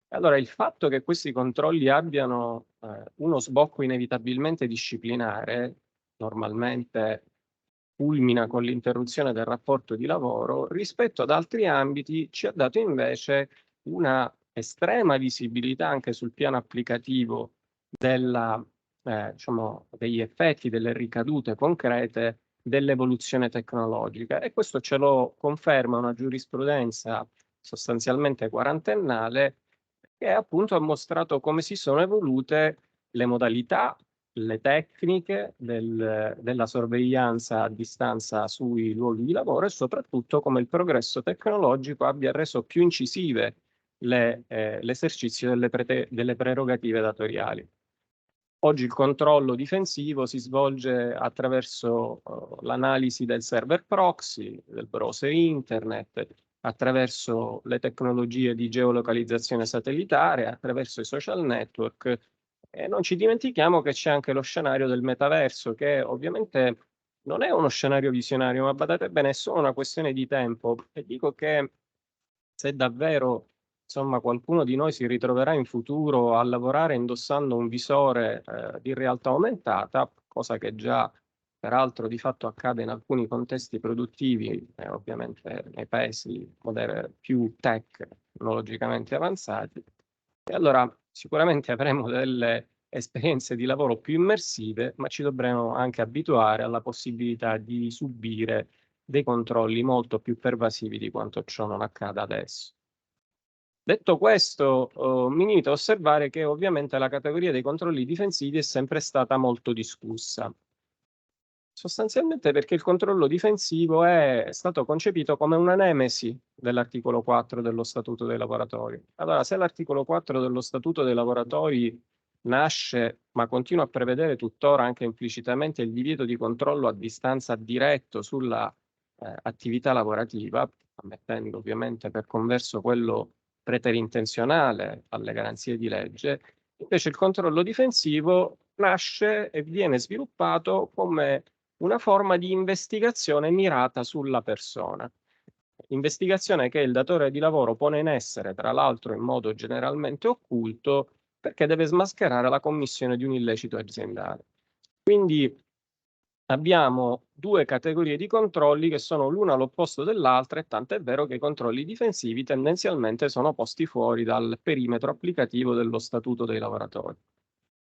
Allora, il fatto che questi controlli abbiano uno sbocco inevitabilmente disciplinare, normalmente culmina con l'interruzione del rapporto di lavoro, rispetto ad altri ambiti ci ha dato invece una estrema visibilità anche sul piano applicativo diciamo, degli effetti, delle ricadute concrete dell'evoluzione tecnologica, e questo ce lo conferma una giurisprudenza sostanzialmente quarantennale che appunto ha mostrato come si sono evolute le modalità, le tecniche della sorveglianza a distanza sui luoghi di lavoro, e soprattutto come il progresso tecnologico abbia reso più incisive l'esercizio delle prerogative datoriali. Oggi il controllo difensivo si svolge attraverso l'analisi del server proxy, del browser internet, attraverso le tecnologie di geolocalizzazione satellitare, attraverso i social network. E non ci dimentichiamo che c'è anche lo scenario del metaverso, che ovviamente non è uno scenario visionario, ma badate bene, è solo una questione di tempo. E dico che se davvero, insomma, qualcuno di noi si ritroverà in futuro a lavorare indossando un visore di realtà aumentata, cosa che già peraltro di fatto accade in alcuni contesti produttivi, ovviamente nei paesi più tecnologicamente avanzati, e allora sicuramente avremo delle esperienze di lavoro più immersive, ma ci dovremo anche abituare alla possibilità di subire dei controlli molto più pervasivi di quanto ciò non accada adesso. Detto questo, mi limito a osservare che ovviamente la categoria dei controlli difensivi è sempre stata molto discussa. Sostanzialmente perché il controllo difensivo è stato concepito come una nemesi dell'articolo 4 dello Statuto dei lavoratori. Allora, se l'articolo 4 dello Statuto dei lavoratori nasce, ma continua a prevedere tuttora anche implicitamente il divieto di controllo a distanza diretto sulla attività lavorativa, ammettendo ovviamente per converso quello preterintenzionale alle garanzie di legge. Invece il controllo difensivo nasce e viene sviluppato come una forma di investigazione mirata sulla persona. Investigazione che il datore di lavoro pone in essere, tra l'altro in modo generalmente occulto, perché deve smascherare la commissione di un illecito aziendale. Quindi abbiamo due categorie di controlli che sono l'una all'opposto dell'altra, e tant'è vero che i controlli difensivi tendenzialmente sono posti fuori dal perimetro applicativo dello Statuto dei lavoratori.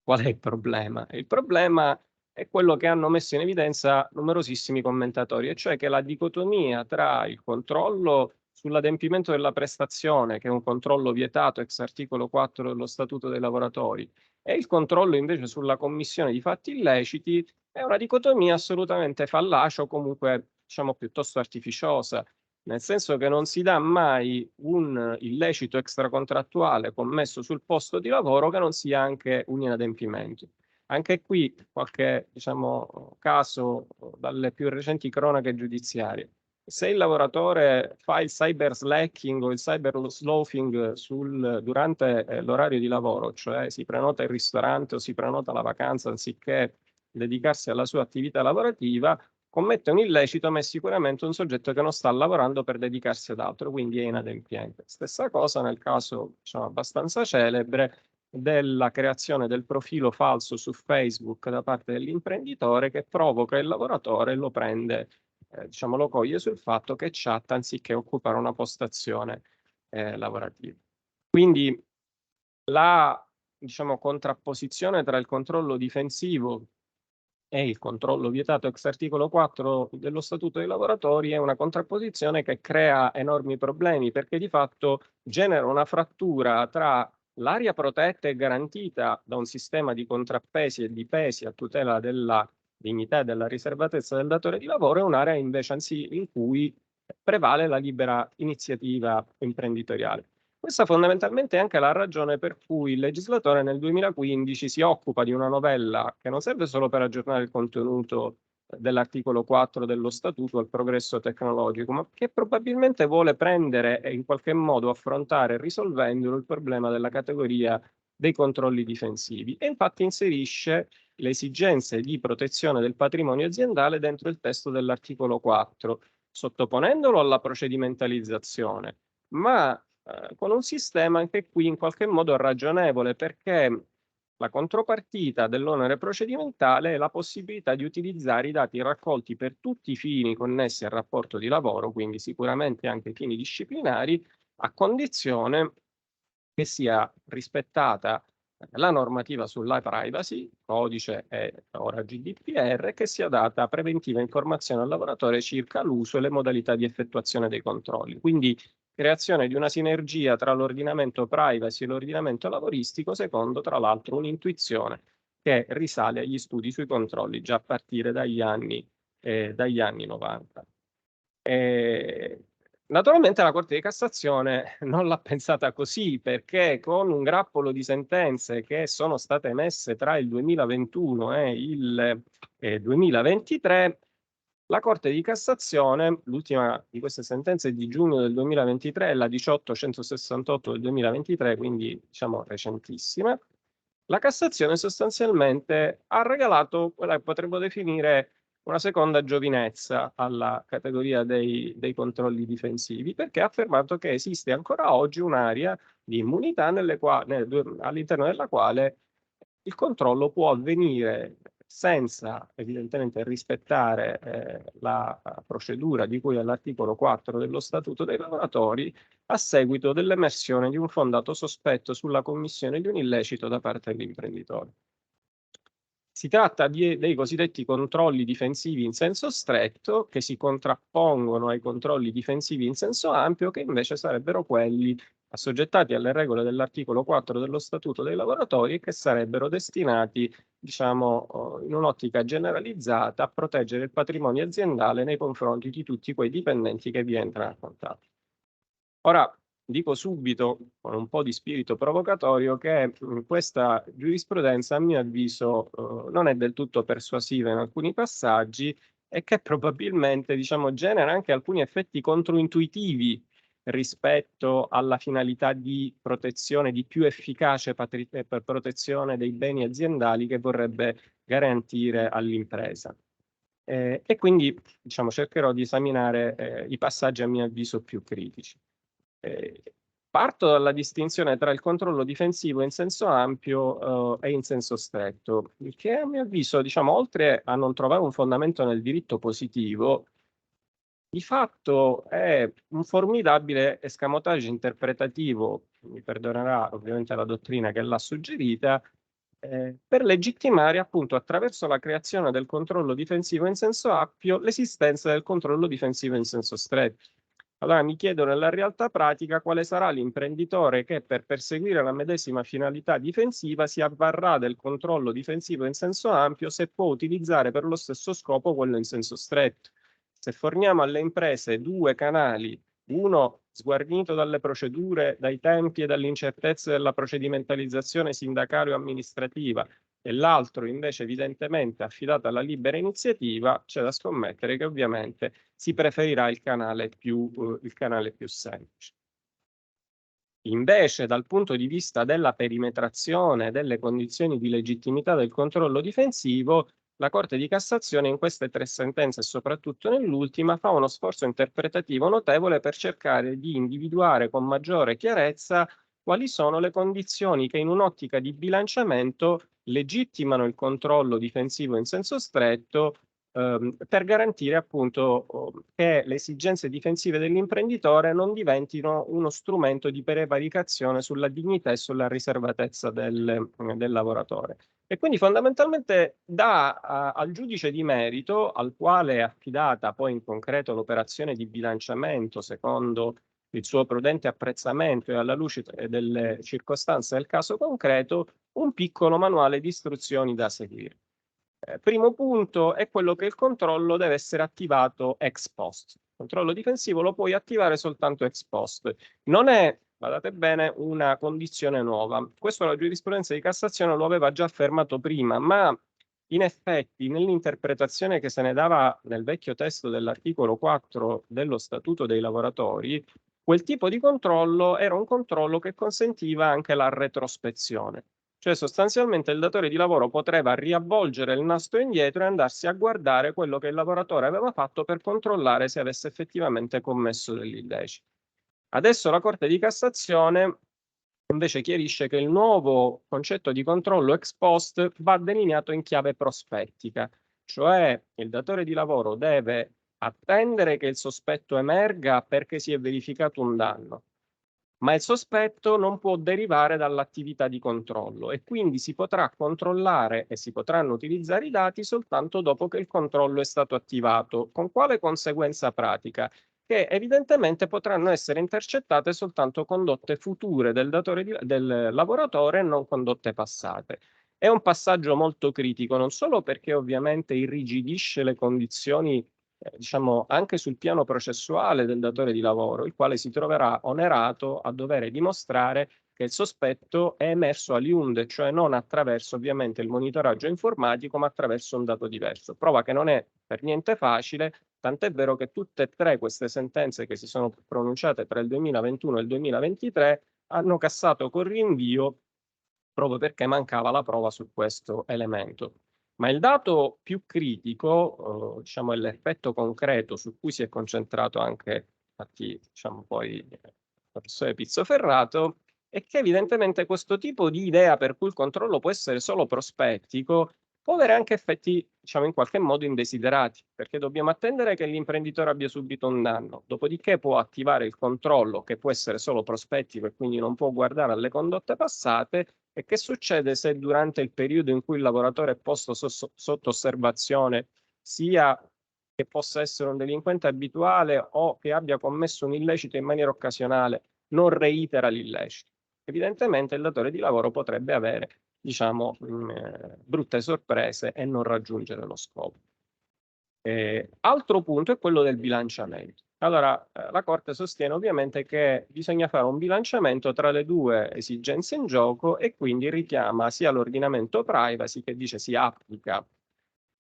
Qual è il problema? Il problema è quello che hanno messo in evidenza numerosissimi commentatori, e cioè che la dicotomia tra il controllo sull'adempimento della prestazione, che è un controllo vietato ex articolo 4 dello Statuto dei lavoratori, e il controllo invece sulla commissione di fatti illeciti è una dicotomia assolutamente fallace, o comunque diciamo piuttosto artificiosa, nel senso che non si dà mai un illecito extracontrattuale commesso sul posto di lavoro che non sia anche un inadempimento. Anche qui qualche caso dalle più recenti cronache giudiziarie. Se il lavoratore fa il cyber slacking o il cyber slothing durante l'orario di lavoro, cioè si prenota il ristorante o si prenota la vacanza anziché dedicarsi alla sua attività lavorativa, commette un illecito, ma è sicuramente un soggetto che non sta lavorando per dedicarsi ad altro, quindi è inadempiente. Stessa cosa nel caso abbastanza celebre della creazione del profilo falso su Facebook da parte dell'imprenditore, che provoca il lavoratore e lo prende, lo coglie sul fatto che chatta anziché occupare una postazione lavorativa. Quindi la contrapposizione tra il controllo difensivo e il controllo vietato ex articolo 4 dello Statuto dei lavoratori è una contrapposizione che crea enormi problemi, perché di fatto genera una frattura tra l'area protetta e garantita da un sistema di contrappesi e di pesi a tutela della dignità e della riservatezza del datore di lavoro e un'area invece in cui prevale la libera iniziativa imprenditoriale. Questa fondamentalmente è anche la ragione per cui il legislatore nel 2015 si occupa di una novella che non serve solo per aggiornare il contenuto dell'articolo 4 dello Statuto al progresso tecnologico, ma che probabilmente vuole prendere e in qualche modo affrontare, risolvendolo, il problema della categoria dei controlli difensivi, e infatti inserisce le esigenze di protezione del patrimonio aziendale dentro il testo dell'articolo 4, sottoponendolo alla procedimentalizzazione, ma con un sistema anche qui in qualche modo ragionevole, perché la contropartita dell'onere procedimentale è la possibilità di utilizzare i dati raccolti per tutti i fini connessi al rapporto di lavoro, quindi sicuramente anche i fini disciplinari, a condizione che sia rispettata la normativa sulla privacy, codice e ora GDPR, che sia data preventiva informazione al lavoratore circa l'uso e le modalità di effettuazione dei controlli. Quindi creazione di una sinergia tra l'ordinamento privacy e l'ordinamento lavoristico, secondo tra l'altro un'intuizione che risale agli studi sui controlli già a partire dagli anni 90. Naturalmente la Corte di Cassazione non l'ha pensata così, perché con un grappolo di sentenze che sono state emesse tra il 2021 e il 2023, la Corte di Cassazione, l'ultima di queste sentenze è di giugno del 2023, la 18168 del 2023, quindi recentissima, la Cassazione sostanzialmente ha regalato quella che potremmo definire una seconda giovinezza alla categoria dei controlli difensivi, perché ha affermato che esiste ancora oggi un'area di immunità all'interno della quale il controllo può avvenire senza evidentemente rispettare la procedura di cui all'articolo 4 dello Statuto dei lavoratori, a seguito dell'emersione di un fondato sospetto sulla commissione di un illecito da parte dell'imprenditore. Si tratta dei cosiddetti controlli difensivi in senso stretto, che si contrappongono ai controlli difensivi in senso ampio, che invece sarebbero quelli assoggettati alle regole dell'articolo 4 dello Statuto dei lavoratori e che sarebbero destinati, in un'ottica generalizzata, a proteggere il patrimonio aziendale nei confronti di tutti quei dipendenti che vi entrano a contatto. Ora, dico subito, con un po' di spirito provocatorio, che questa giurisprudenza, a mio avviso, non è del tutto persuasiva in alcuni passaggi e che probabilmente genera anche alcuni effetti controintuitivi rispetto alla finalità di protezione, di più efficace per protezione dei beni aziendali che vorrebbe garantire all'impresa. E quindi diciamo, cercherò di esaminare i passaggi a mio avviso più critici. Parto dalla distinzione tra il controllo difensivo in senso ampio e in senso stretto, il che a mio avviso, diciamo, oltre a non trovare un fondamento nel diritto positivo, di fatto è un formidabile escamotage interpretativo, mi perdonerà ovviamente la dottrina che l'ha suggerita, per legittimare appunto attraverso la creazione del controllo difensivo in senso ampio l'esistenza del controllo difensivo in senso stretto. Allora mi chiedo nella realtà pratica quale sarà l'imprenditore che per perseguire la medesima finalità difensiva si avvarrà del controllo difensivo in senso ampio se può utilizzare per lo stesso scopo quello in senso stretto. Se forniamo alle imprese due canali, uno sguarnito dalle procedure, dai tempi e dalle incertezze della procedimentalizzazione sindacale o amministrativa, e l'altro invece evidentemente affidato alla libera iniziativa, c'è da scommettere che ovviamente si preferirà il canale più semplice. Invece, dal punto di vista della perimetrazione delle condizioni di legittimità del controllo difensivo, la Corte di Cassazione in queste 3 sentenze, e soprattutto nell'ultima, fa uno sforzo interpretativo notevole per cercare di individuare con maggiore chiarezza quali sono le condizioni che in un'ottica di bilanciamento legittimano il controllo difensivo in senso stretto per garantire appunto che le esigenze difensive dell'imprenditore non diventino uno strumento di prevaricazione sulla dignità e sulla riservatezza del lavoratore. E quindi fondamentalmente dà al giudice di merito, al quale è affidata poi in concreto l'operazione di bilanciamento secondo il suo prudente apprezzamento e alla luce delle circostanze del caso concreto, un piccolo manuale di istruzioni da seguire. Primo punto è quello che il controllo deve essere attivato ex post. Il controllo difensivo lo puoi attivare soltanto ex post. Non è, badate bene, una condizione nuova. Questo la giurisprudenza di Cassazione lo aveva già affermato prima, ma in effetti nell'interpretazione che se ne dava nel vecchio testo dell'articolo 4 dello Statuto dei lavoratori, quel tipo di controllo era un controllo che consentiva anche la retrospezione. Cioè sostanzialmente il datore di lavoro poteva riavvolgere il nastro indietro e andarsi a guardare quello che il lavoratore aveva fatto per controllare se avesse effettivamente commesso dell'illecito. Adesso la Corte di Cassazione invece chiarisce che il nuovo concetto di controllo ex post va delineato in chiave prospettica, cioè il datore di lavoro deve attendere che il sospetto emerga perché si è verificato un danno, ma il sospetto non può derivare dall'attività di controllo e quindi si potrà controllare e si potranno utilizzare i dati soltanto dopo che il controllo è stato attivato. Con quale conseguenza pratica? Che evidentemente potranno essere intercettate soltanto condotte future del lavoratore e non condotte passate. È un passaggio molto critico, non solo perché ovviamente irrigidisce le condizioni diciamo anche sul piano processuale del datore di lavoro, il quale si troverà onerato a dover dimostrare che il sospetto è emerso a liunde, cioè non attraverso ovviamente il monitoraggio informatico, ma attraverso un dato diverso. Prova che non è per niente facile, tant'è vero che tutte e 3 queste sentenze che si sono pronunciate tra il 2021 e il 2023 hanno cassato con rinvio proprio perché mancava la prova su questo elemento. Ma il dato più critico, diciamo, è l'effetto concreto su cui si è concentrato anche, infatti, diciamo, poi il professore Pizzoferrato, è che evidentemente questo tipo di idea per cui il controllo può essere solo prospettico può avere anche effetti, diciamo, in qualche modo indesiderati, perché dobbiamo attendere che l'imprenditore abbia subito un danno, dopodiché può attivare il controllo, che può essere solo prospettico e quindi non può guardare alle condotte passate. E che succede se durante il periodo in cui il lavoratore è posto sotto osservazione, sia che possa essere un delinquente abituale o che abbia commesso un illecito in maniera occasionale, non reitera l'illecito? Evidentemente il datore di lavoro potrebbe avere, diciamo, brutte sorprese e non raggiungere lo scopo. Altro punto è quello del bilanciamento. Allora, la Corte sostiene ovviamente che bisogna fare un bilanciamento tra le 2 esigenze in gioco e quindi richiama sia l'ordinamento privacy, che dice si applica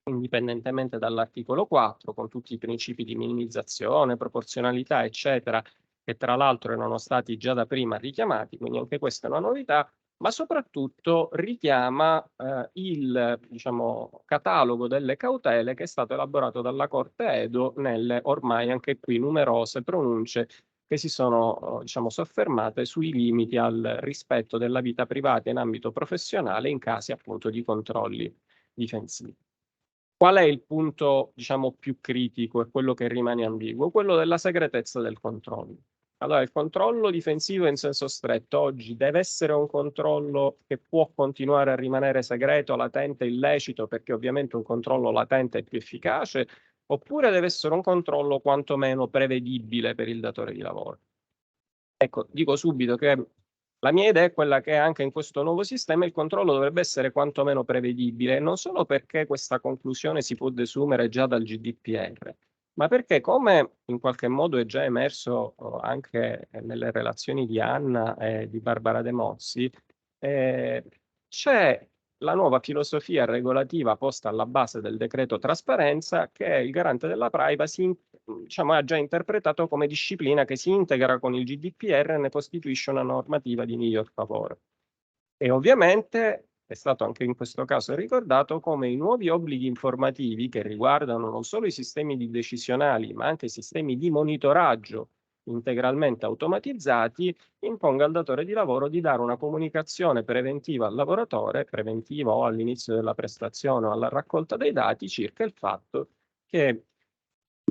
indipendentemente dall'articolo 4, con tutti i principi di minimizzazione, proporzionalità, eccetera, che tra l'altro erano stati già da prima richiamati, quindi anche questa è una novità, ma soprattutto richiama il diciamo, catalogo delle cautele che è stato elaborato dalla Corte Edo nelle ormai anche qui numerose pronunce che si sono diciamo, soffermate sui limiti al rispetto della vita privata in ambito professionale in casi appunto di controlli difensivi. Qual è il punto diciamo, più critico e quello che rimane ambiguo? Quello della segretezza del controllo. Allora, il controllo difensivo in senso stretto oggi deve essere un controllo che può continuare a rimanere segreto, latente, illecito, perché ovviamente un controllo latente è più efficace, oppure deve essere un controllo quantomeno prevedibile per il datore di lavoro. Ecco, dico subito che la mia idea è quella che anche in questo nuovo sistema il controllo dovrebbe essere quantomeno prevedibile, non solo perché questa conclusione si può desumere già dal GDPR, ma perché come in qualche modo è già emerso anche nelle relazioni di Anna e di Barbara De Mozzi, c'è la nuova filosofia regolativa posta alla base del decreto trasparenza che il garante della privacy diciamo, ha già interpretato come disciplina che si integra con il GDPR e ne costituisce una normativa di miglior favore. E ovviamente è stato anche in questo caso ricordato come i nuovi obblighi informativi che riguardano non solo i sistemi decisionali ma anche i sistemi di monitoraggio integralmente automatizzati imponga al datore di lavoro di dare una comunicazione preventiva al lavoratore, preventiva o all'inizio della prestazione o alla raccolta dei dati circa il fatto che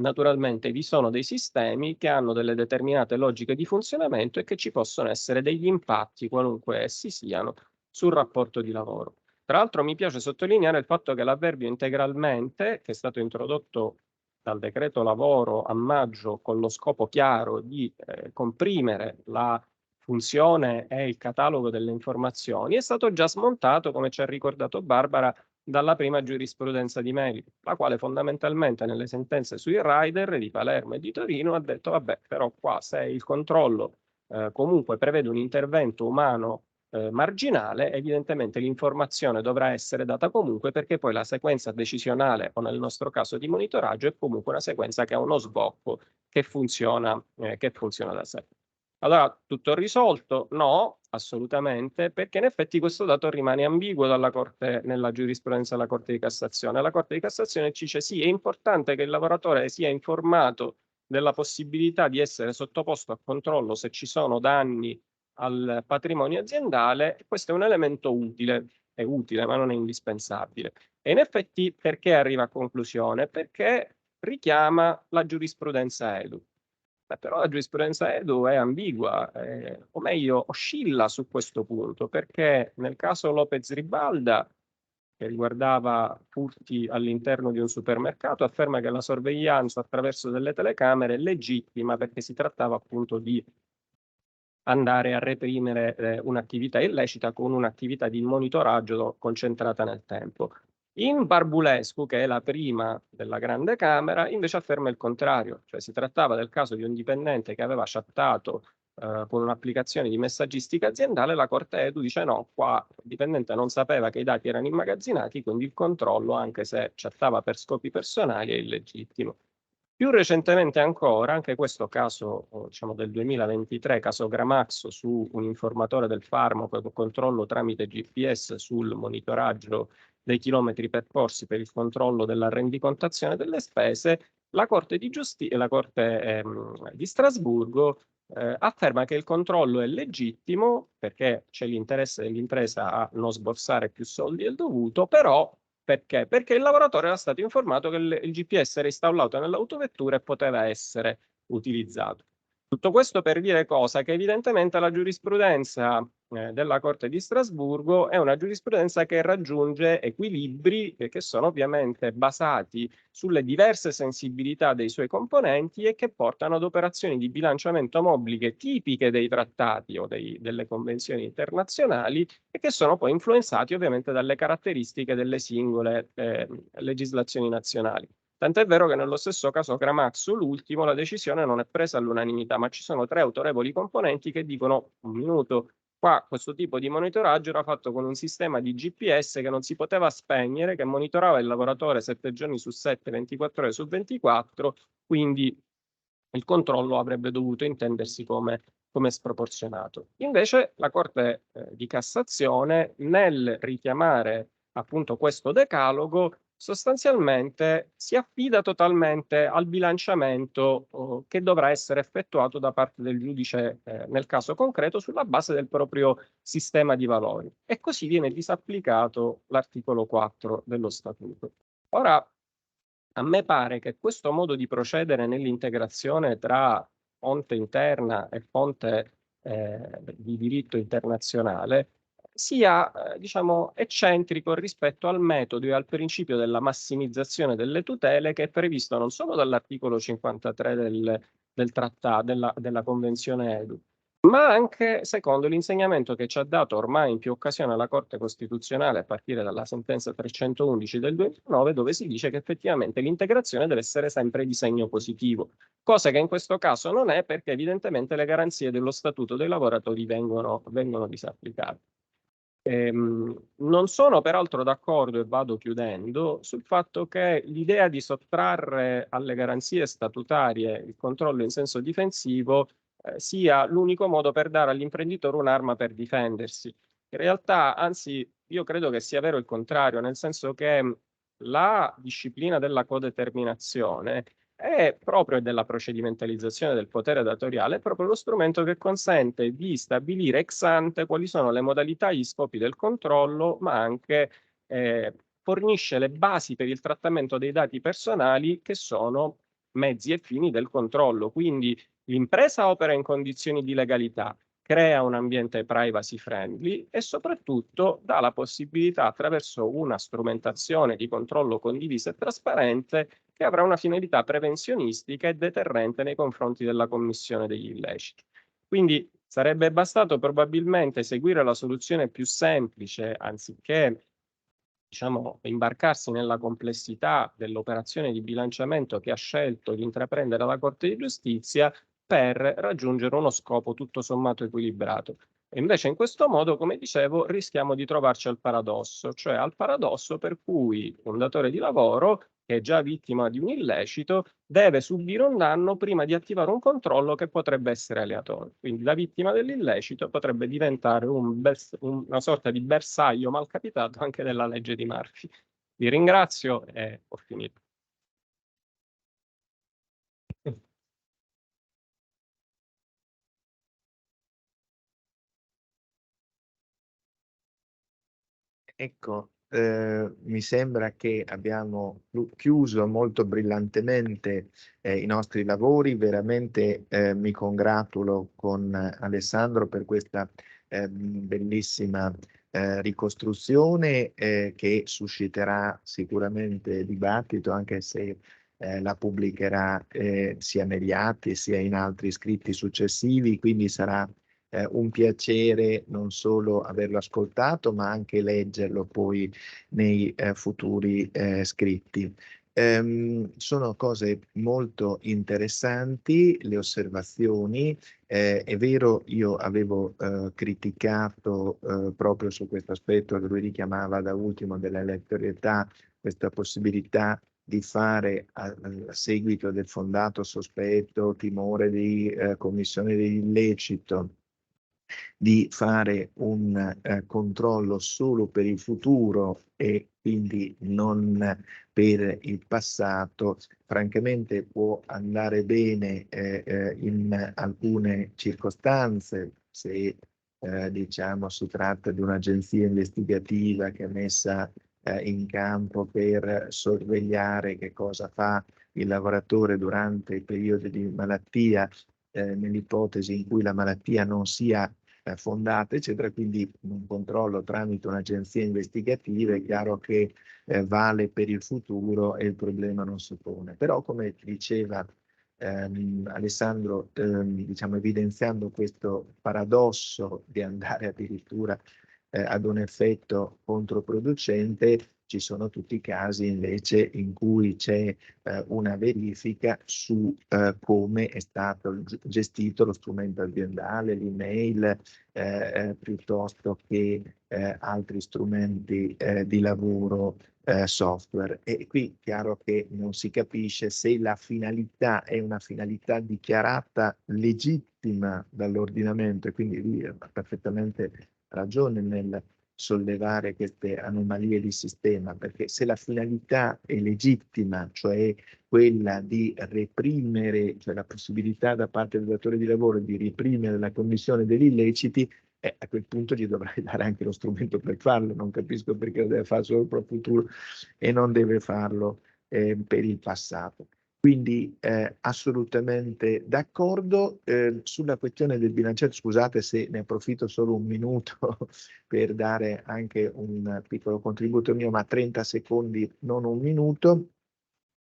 naturalmente vi sono dei sistemi che hanno delle determinate logiche di funzionamento e che ci possono essere degli impatti, qualunque essi siano, sul rapporto di lavoro. Tra l'altro mi piace sottolineare il fatto che l'avverbio integralmente, che è stato introdotto dal decreto lavoro a maggio con lo scopo chiaro di comprimere la funzione e il catalogo delle informazioni, è stato già smontato, come ci ha ricordato Barbara, dalla prima giurisprudenza di merito, la quale fondamentalmente nelle sentenze sui rider di Palermo e di Torino ha detto vabbè, però qua se il controllo comunque prevede un intervento umano marginale, evidentemente l'informazione dovrà essere data comunque perché poi la sequenza decisionale o nel nostro caso di monitoraggio è comunque una sequenza che ha uno sbocco che funziona da sé. Allora, tutto risolto? No, assolutamente, perché in effetti questo dato rimane ambiguo dalla Corte, nella giurisprudenza della Corte di Cassazione. La Corte di Cassazione ci dice sì, è importante che il lavoratore sia informato della possibilità di essere sottoposto a controllo se ci sono danni al patrimonio aziendale. Questo è un elemento utile, è utile ma non è indispensabile. E in effetti perché arriva a conclusione? Perché richiama la giurisprudenza EDU. Però la giurisprudenza EDU è ambigua, o meglio oscilla su questo punto, perché nel caso Lopez Ribalda, che riguardava furti all'interno di un supermercato, afferma che la sorveglianza attraverso delle telecamere è legittima perché si trattava appunto di andare a reprimere un'attività illecita con un'attività di monitoraggio concentrata nel tempo. In Barbulescu, che è la prima della Grande Camera, invece afferma il contrario, cioè si trattava del caso di un dipendente che aveva chattato con un'applicazione di messaggistica aziendale. La Corte Edu dice no, qua il dipendente non sapeva che i dati erano immagazzinati, quindi il controllo, anche se chattava per scopi personali, è illegittimo. Più recentemente ancora, anche questo caso diciamo del 2023, caso Gramaxo, su un informatore del farmaco con controllo tramite GPS sul monitoraggio dei chilometri percorsi per il controllo della rendicontazione delle spese, la Corte di Giustizia, la Corte di Strasburgo afferma che il controllo è legittimo perché c'è l'interesse dell'impresa a non sborsare più soldi del dovuto, però perché? Perché il lavoratore era stato informato che il GPS era installato nell'autovettura e poteva essere utilizzato. Tutto questo per dire cosa? Che evidentemente la giurisprudenza della Corte di Strasburgo è una giurisprudenza che raggiunge equilibri che sono ovviamente basati sulle diverse sensibilità dei suoi componenti e che portano ad operazioni di bilanciamento mobile tipiche dei trattati o delle convenzioni internazionali e che sono poi influenzati ovviamente dalle caratteristiche delle singole legislazioni nazionali. Tant'è vero che nello stesso caso Gramaxo, l'ultimo, la decisione non è presa all'unanimità, ma ci sono 3 autorevoli componenti che dicono un minuto, qua questo tipo di monitoraggio era fatto con un sistema di GPS che non si poteva spegnere, che monitorava il lavoratore 7 giorni su 7, 24 ore su 24, quindi il controllo avrebbe dovuto intendersi come sproporzionato. Invece la Corte di Cassazione, nel richiamare appunto questo decalogo, sostanzialmente si affida totalmente al bilanciamento che dovrà essere effettuato da parte del giudice nel caso concreto sulla base del proprio sistema di valori, e così viene disapplicato l'articolo 4 dello Statuto. Ora, a me pare che questo modo di procedere nell'integrazione tra fonte interna e fonte di diritto internazionale sia, diciamo, eccentrico rispetto al metodo e al principio della massimizzazione delle tutele, che è previsto non solo dall'articolo 53 del trattato, della Convenzione EDU, ma anche secondo l'insegnamento che ci ha dato ormai in più occasioni la Corte Costituzionale a partire dalla sentenza 311 del 2009, dove si dice che effettivamente l'integrazione deve essere sempre di segno positivo, cosa che in questo caso non è, perché evidentemente le garanzie dello Statuto dei lavoratori vengono disapplicate. Non sono peraltro d'accordo, e vado chiudendo, sul fatto che l'idea di sottrarre alle garanzie statutarie il controllo in senso difensivo sia l'unico modo per dare all'imprenditore un'arma per difendersi. In realtà, anzi, io credo che sia vero il contrario, nel senso che la disciplina della codeterminazione è proprio della procedimentalizzazione del potere datoriale, è proprio lo strumento che consente di stabilire ex ante quali sono le modalità e gli scopi del controllo, ma anche fornisce le basi per il trattamento dei dati personali, che sono mezzi e fini del controllo. Quindi l'impresa opera in condizioni di legalità, crea un ambiente privacy friendly e soprattutto dà la possibilità, attraverso una strumentazione di controllo condivisa e trasparente, che avrà una finalità prevenzionistica e deterrente nei confronti della commissione degli illeciti. Quindi sarebbe bastato probabilmente seguire la soluzione più semplice, anziché, diciamo, imbarcarsi nella complessità dell'operazione di bilanciamento che ha scelto di intraprendere la Corte di Giustizia, per raggiungere uno scopo tutto sommato equilibrato. E invece in questo modo, come dicevo, rischiamo di trovarci al paradosso, cioè al paradosso per cui un datore di lavoro, che è già vittima di un illecito, deve subire un danno prima di attivare un controllo che potrebbe essere aleatorio. Quindi la vittima dell'illecito potrebbe diventare una sorta di bersaglio malcapitato anche della legge di Murphy. Vi ringrazio e ho finito. Ecco, mi sembra che abbiamo chiuso molto brillantemente i nostri lavori. Veramente mi congratulo con Alessandro per questa bellissima ricostruzione che susciterà sicuramente dibattito, anche se la pubblicherà sia negli atti sia in altri scritti successivi, quindi sarà un piacere non solo averlo ascoltato, ma anche leggerlo poi nei futuri scritti. Sono cose molto interessanti le osservazioni. È vero, io avevo criticato proprio su questo aspetto che lui richiamava da ultimo dell'elettorietà, questa possibilità di fare a seguito del fondato sospetto, timore di commissione dell'illecito, di fare un controllo solo per il futuro e quindi non per il passato. Francamente può andare bene in alcune circostanze, se diciamo si tratta di un'agenzia investigativa che è messa in campo per sorvegliare che cosa fa il lavoratore durante il periodo di malattia, nell'ipotesi in cui la malattia non sia fondata, eccetera. Quindi un controllo tramite un'agenzia investigativa è chiaro che vale per il futuro e il problema non si pone. Però, come diceva Alessandro, diciamo, evidenziando questo paradosso di andare addirittura ad un effetto controproducente, ci sono tutti i casi invece in cui c'è una verifica su come è stato gestito lo strumento aziendale, l'email, piuttosto che altri strumenti di lavoro software. E qui è chiaro che non si capisce se la finalità è una finalità dichiarata legittima dall'ordinamento, e quindi lui ha perfettamente ragione nel sollevare queste anomalie di sistema, perché se la finalità è legittima, cioè quella di reprimere, cioè la possibilità da parte del datore di lavoro di reprimere la commissione degli illeciti, a quel punto gli dovrai dare anche lo strumento per farlo. Non capisco perché lo deve fare solo per il futuro e non deve farlo per il passato. Quindi assolutamente d'accordo. Sulla questione del bilanciamento, scusate se ne approfitto solo un minuto per dare anche un piccolo contributo mio, ma 30 secondi, non un minuto.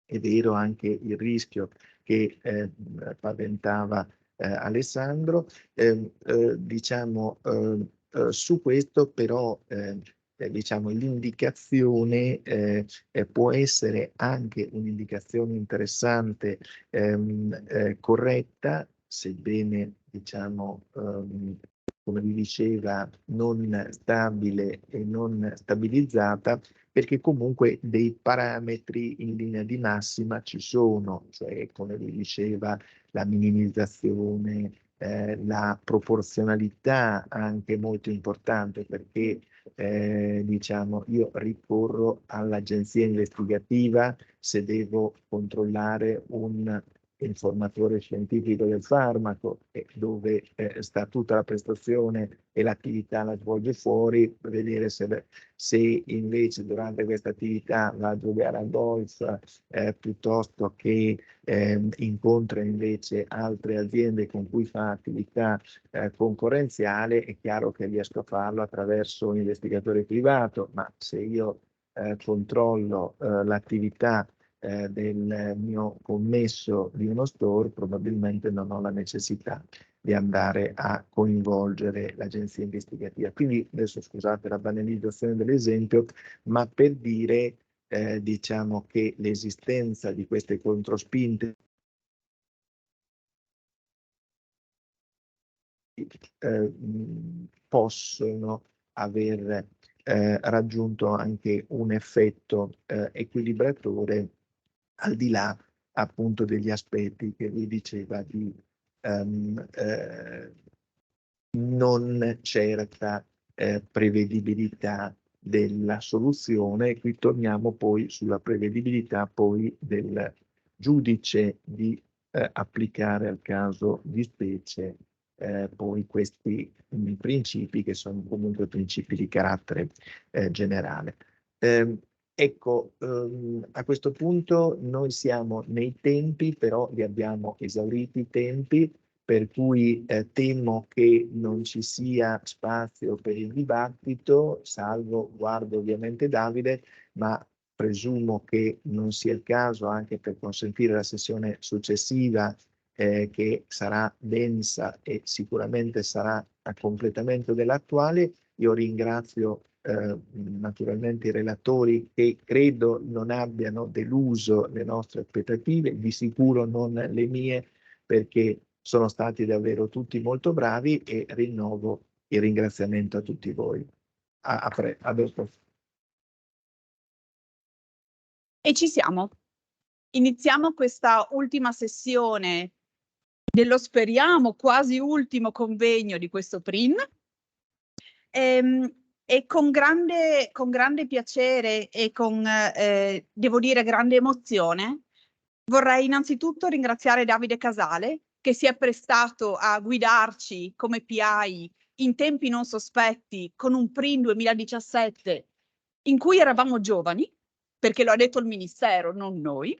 È vero anche il rischio che paventava Alessandro. Diciamo, su questo però diciamo, l'indicazione può essere anche un'indicazione interessante, corretta, sebbene diciamo come vi diceva non stabile e non stabilizzata, perché comunque dei parametri in linea di massima ci sono, cioè come vi diceva la minimizzazione, la proporzionalità anche molto importante, perché diciamo io ricorro all'agenzia investigativa se devo controllare un informatore scientifico del farmaco, dove sta tutta la prestazione e l'attività la svolge fuori, per vedere se invece durante questa attività va a giocare a golf piuttosto che incontra invece altre aziende con cui fa attività concorrenziale. È chiaro che riesco a farlo attraverso un investigatore privato, ma se io controllo l'attività del mio commesso di uno store, probabilmente non ho la necessità di andare a coinvolgere l'agenzia investigativa. Quindi adesso scusate la banalizzazione dell'esempio, ma per dire diciamo che l'esistenza di queste controspinte possono aver raggiunto anche un effetto equilibratore, al di là appunto degli aspetti che vi diceva di non certa prevedibilità della soluzione. E qui torniamo poi sulla prevedibilità poi del giudice di applicare al caso di specie poi questi principi, che sono comunque principi di carattere generale. Ecco, a questo punto noi siamo nei tempi, però li abbiamo esauriti i tempi, per cui temo che non ci sia spazio per il dibattito, salvo, guardo ovviamente Davide, ma presumo che non sia il caso, anche per consentire la sessione successiva che sarà densa e sicuramente sarà a completamento dell'attuale. Io ringrazio naturalmente i relatori, che credo non abbiano deluso le nostre aspettative, di sicuro non le mie, perché sono stati davvero tutti molto bravi, e rinnovo il ringraziamento a tutti voi. A dopo. E ci siamo. Iniziamo questa ultima sessione dello, speriamo, quasi ultimo convegno di questo PRIN. E con grande piacere e con, devo dire, grande emozione, vorrei innanzitutto ringraziare Davide Casale, che si è prestato a guidarci come PI in tempi non sospetti con un PRIN 2017 in cui eravamo giovani, perché lo ha detto il Ministero, non noi.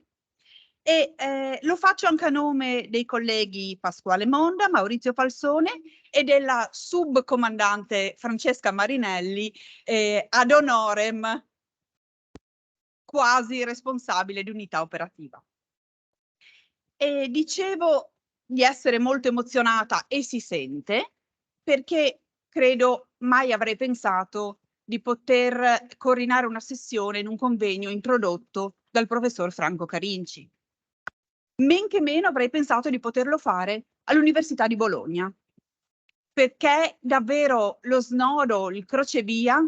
E lo faccio anche a nome dei colleghi Pasquale Monda, Maurizio Falsone e della subcomandante Francesca Marinelli, ad honorem quasi responsabile di unità operativa. E dicevo di essere molto emozionata, e si sente, perché credo mai avrei pensato di poter coordinare una sessione in un convegno introdotto dal professor Franco Carinci. Men che meno avrei pensato di poterlo fare all'Università di Bologna, perché davvero lo snodo, il crocevia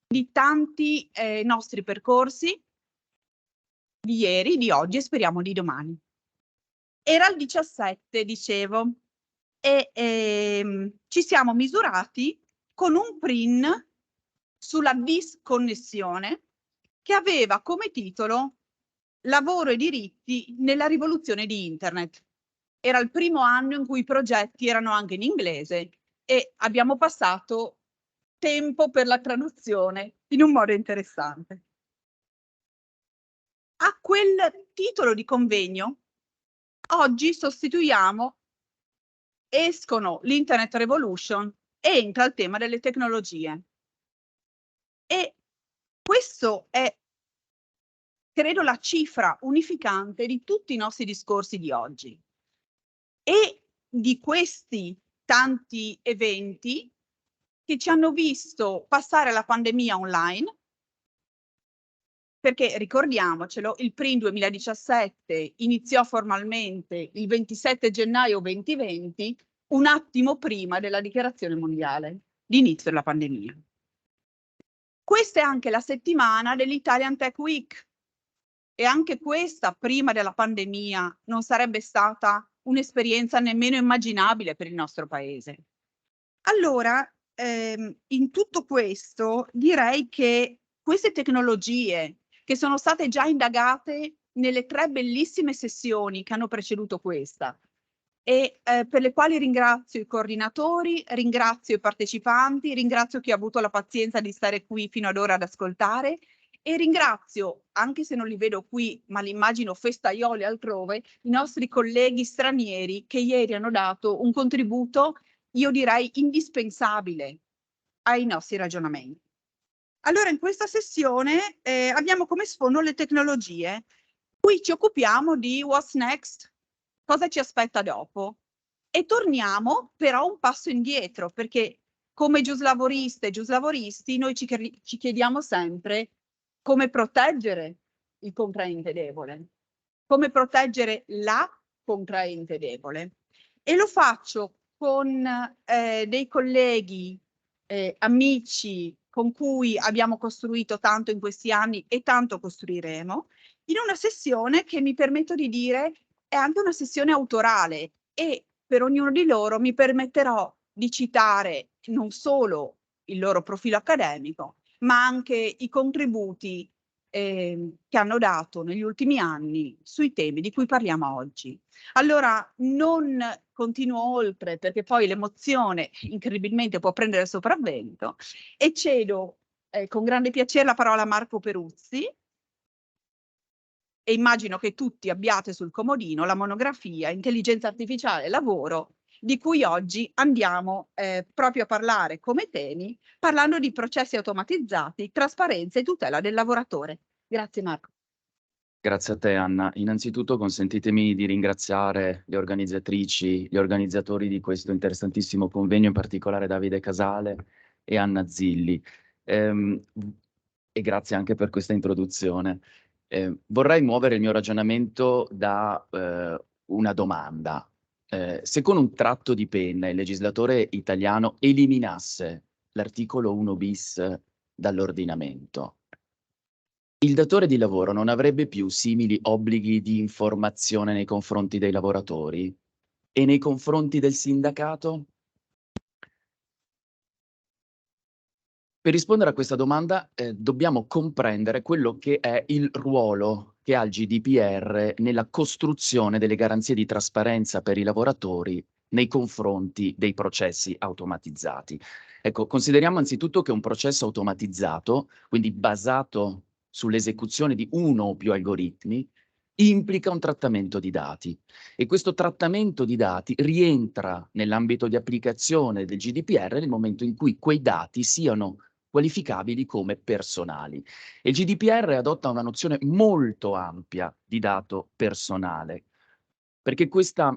di tanti nostri percorsi di ieri, di oggi e speriamo di domani. Era il 17, dicevo, e ci siamo misurati con un PRIN sulla disconnessione che aveva come titolo Lavoro e diritti nella rivoluzione di Internet. Era il primo anno in cui i progetti erano anche in inglese e abbiamo passato tempo per la traduzione in un modo interessante. A quel titolo di convegno oggi escono l'Internet Revolution e entra il tema delle tecnologie. E questo è, credo, la cifra unificante di tutti i nostri discorsi di oggi. E di questi tanti eventi che ci hanno visto passare la pandemia online, perché ricordiamocelo, il PRIN 2017 iniziò formalmente il 27 gennaio 2020, un attimo prima della dichiarazione mondiale di inizio della pandemia. Questa è anche la settimana dell'Italian Tech Week e anche questa, prima della pandemia, non sarebbe stata un'esperienza nemmeno immaginabile per il nostro paese. Allora, in tutto questo direi che queste tecnologie che sono state già indagate nelle 3 bellissime sessioni che hanno preceduto questa e per le quali ringrazio i coordinatori, ringrazio i partecipanti, ringrazio chi ha avuto la pazienza di stare qui fino ad ora ad ascoltare e ringrazio, anche se non li vedo qui, ma li immagino festaioli altrove, i nostri colleghi stranieri che ieri hanno dato un contributo, io direi indispensabile ai nostri ragionamenti. Allora, in questa sessione abbiamo come sfondo le tecnologie. Qui ci occupiamo di what's next, cosa ci aspetta dopo. E torniamo però un passo indietro, perché come giuslavoriste e giuslavoristi noi ci chiediamo sempre come proteggere il contraente debole, come proteggere la contraente debole. E lo faccio con dei colleghi, amici con cui abbiamo costruito tanto in questi anni e tanto costruiremo, in una sessione che mi permetto di dire è anche una sessione autorale e per ognuno di loro mi permetterò di citare non solo il loro profilo accademico, ma anche i contributi che hanno dato negli ultimi anni sui temi di cui parliamo oggi. Allora non continuo oltre perché poi l'emozione incredibilmente può prendere il sopravvento e cedo con grande piacere la parola a Marco Peruzzi e immagino che tutti abbiate sul comodino la monografia Intelligenza Artificiale e Lavoro di cui oggi andiamo proprio a parlare come temi, parlando di processi automatizzati, trasparenza e tutela del lavoratore. Grazie Marco. Grazie a te Anna. Innanzitutto consentitemi di ringraziare le organizzatrici, gli organizzatori di questo interessantissimo convegno, in particolare Davide Casale e Anna Zilli. E grazie anche per questa introduzione. Vorrei muovere il mio ragionamento da una domanda. Se con un tratto di penna il legislatore italiano eliminasse l'articolo 1 bis dall'ordinamento, il datore di lavoro non avrebbe più simili obblighi di informazione nei confronti dei lavoratori e nei confronti del sindacato? Per rispondere a questa domanda dobbiamo comprendere quello che è il ruolo che ha il GDPR nella costruzione delle garanzie di trasparenza per i lavoratori nei confronti dei processi automatizzati. Ecco, consideriamo anzitutto che un processo automatizzato, quindi basato sull'esecuzione di uno o più algoritmi, implica un trattamento di dati e questo trattamento di dati rientra nell'ambito di applicazione del GDPR nel momento in cui quei dati siano qualificabili come personali. E il GDPR adotta una nozione molto ampia di dato personale, perché questa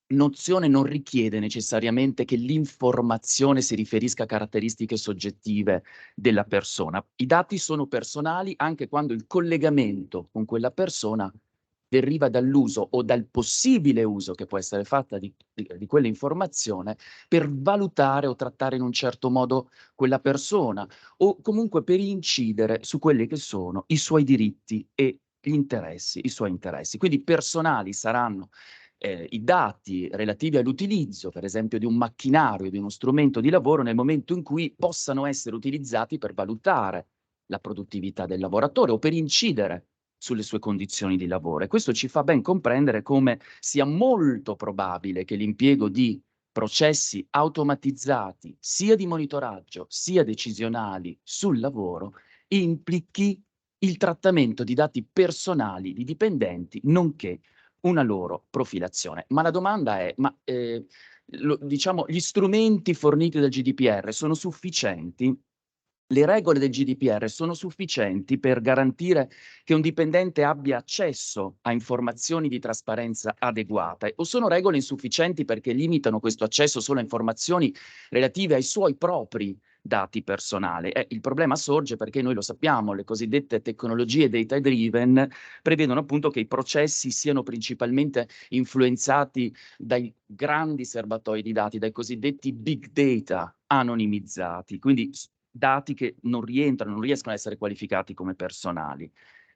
nozione non richiede necessariamente che l'informazione si riferisca a caratteristiche soggettive della persona. I dati sono personali anche quando il collegamento con quella persona deriva dall'uso o dal possibile uso che può essere fatta di quell'informazione per valutare o trattare in un certo modo quella persona o comunque per incidere su quelli che sono i suoi diritti e gli interessi, i suoi interessi. Quindi personali saranno i dati relativi all'utilizzo, per esempio, di un macchinario, di uno strumento di lavoro nel momento in cui possano essere utilizzati per valutare la produttività del lavoratore o per incidere sulle sue condizioni di lavoro. E questo ci fa ben comprendere come sia molto probabile che l'impiego di processi automatizzati, sia di monitoraggio, sia decisionali sul lavoro, implichi il trattamento di dati personali di dipendenti, nonché una loro profilazione. Ma la domanda è, diciamo, gli strumenti forniti dal GDPR sono sufficienti? Le regole del GDPR sono sufficienti per garantire che un dipendente abbia accesso a informazioni di trasparenza adeguate o sono regole insufficienti perché limitano questo accesso solo a informazioni relative ai suoi propri dati personali? Il problema sorge perché noi lo sappiamo, le cosiddette tecnologie data driven prevedono appunto che i processi siano principalmente influenzati dai grandi serbatoi di dati, dai cosiddetti big data anonimizzati, quindi dati che non riescono a essere qualificati come personali.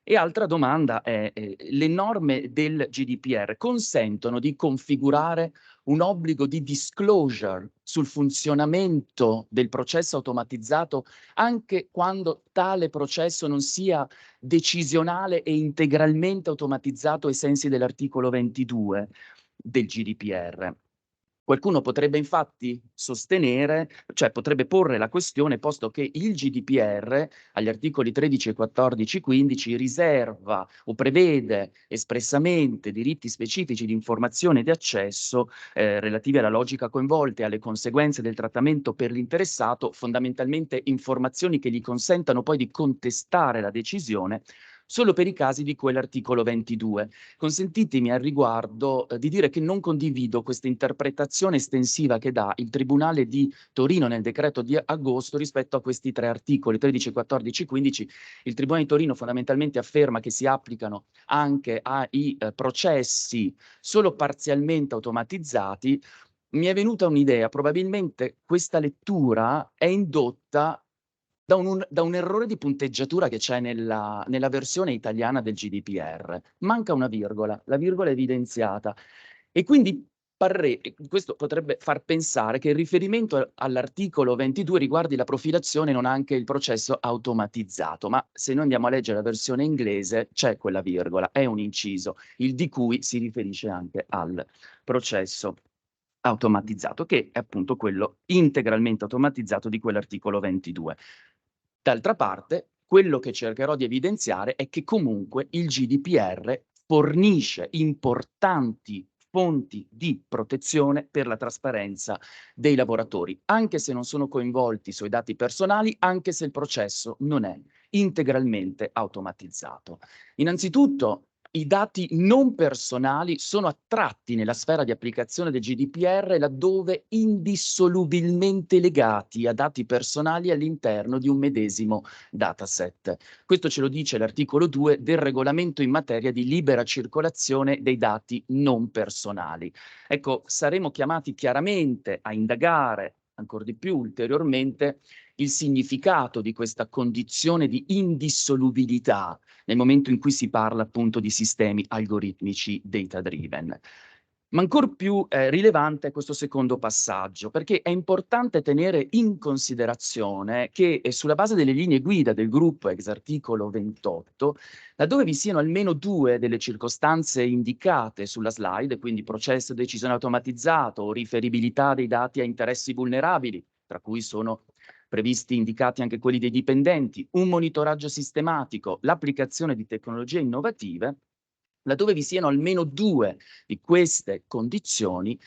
E altra domanda è, le norme del GDPR consentono di configurare un obbligo di disclosure sul funzionamento del processo automatizzato anche quando tale processo non sia decisionale e integralmente automatizzato ai sensi dell'articolo 22 del GDPR. Qualcuno potrebbe infatti sostenere, cioè potrebbe porre la questione, posto che il GDPR agli articoli 13 e 14, 15 riserva o prevede espressamente diritti specifici di informazione e di accesso relativi alla logica coinvolta e alle conseguenze del trattamento per l'interessato, fondamentalmente informazioni che gli consentano poi di contestare la decisione solo per i casi di quell'articolo 22. Consentitemi al riguardo di dire che non condivido questa interpretazione estensiva che dà il Tribunale di Torino nel decreto di agosto rispetto a questi tre articoli, 13, 14, 15. Il Tribunale di Torino fondamentalmente afferma che si applicano anche ai processi solo parzialmente automatizzati. Mi è venuta un'idea, probabilmente questa lettura è indotta da un errore di punteggiatura che c'è nella versione italiana del GDPR. Manca una virgola, la virgola è evidenziata e quindi questo potrebbe far pensare che il riferimento all'articolo 22 riguardi la profilazione e non anche il processo automatizzato, ma se noi andiamo a leggere la versione inglese c'è quella virgola, è un inciso, il di cui si riferisce anche al processo automatizzato, che è appunto quello integralmente automatizzato di quell'articolo 22. D'altra parte, quello che cercherò di evidenziare è che comunque il GDPR fornisce importanti fonti di protezione per la trasparenza dei lavoratori, anche se non sono coinvolti i suoi dati personali, anche se il processo non è integralmente automatizzato. Innanzitutto, i dati non personali sono attratti nella sfera di applicazione del GDPR laddove indissolubilmente legati a dati personali all'interno di un medesimo dataset. Questo ce lo dice l'articolo 2 del regolamento in materia di libera circolazione dei dati non personali. Ecco, saremo chiamati chiaramente a indagare ancor di più ulteriormente il significato di questa condizione di indissolubilità nel momento in cui si parla appunto di sistemi algoritmici data driven. Ma ancor più rilevante è questo secondo passaggio, perché è importante tenere in considerazione che sulla base delle linee guida del gruppo ex articolo 28, laddove vi siano almeno due delle circostanze indicate sulla slide, quindi processo di decisione automatizzato o riferibilità dei dati a interessi vulnerabili, tra cui sono previsti indicati anche quelli dei dipendenti, un monitoraggio sistematico, l'applicazione di tecnologie innovative, laddove vi siano almeno due di queste condizioni,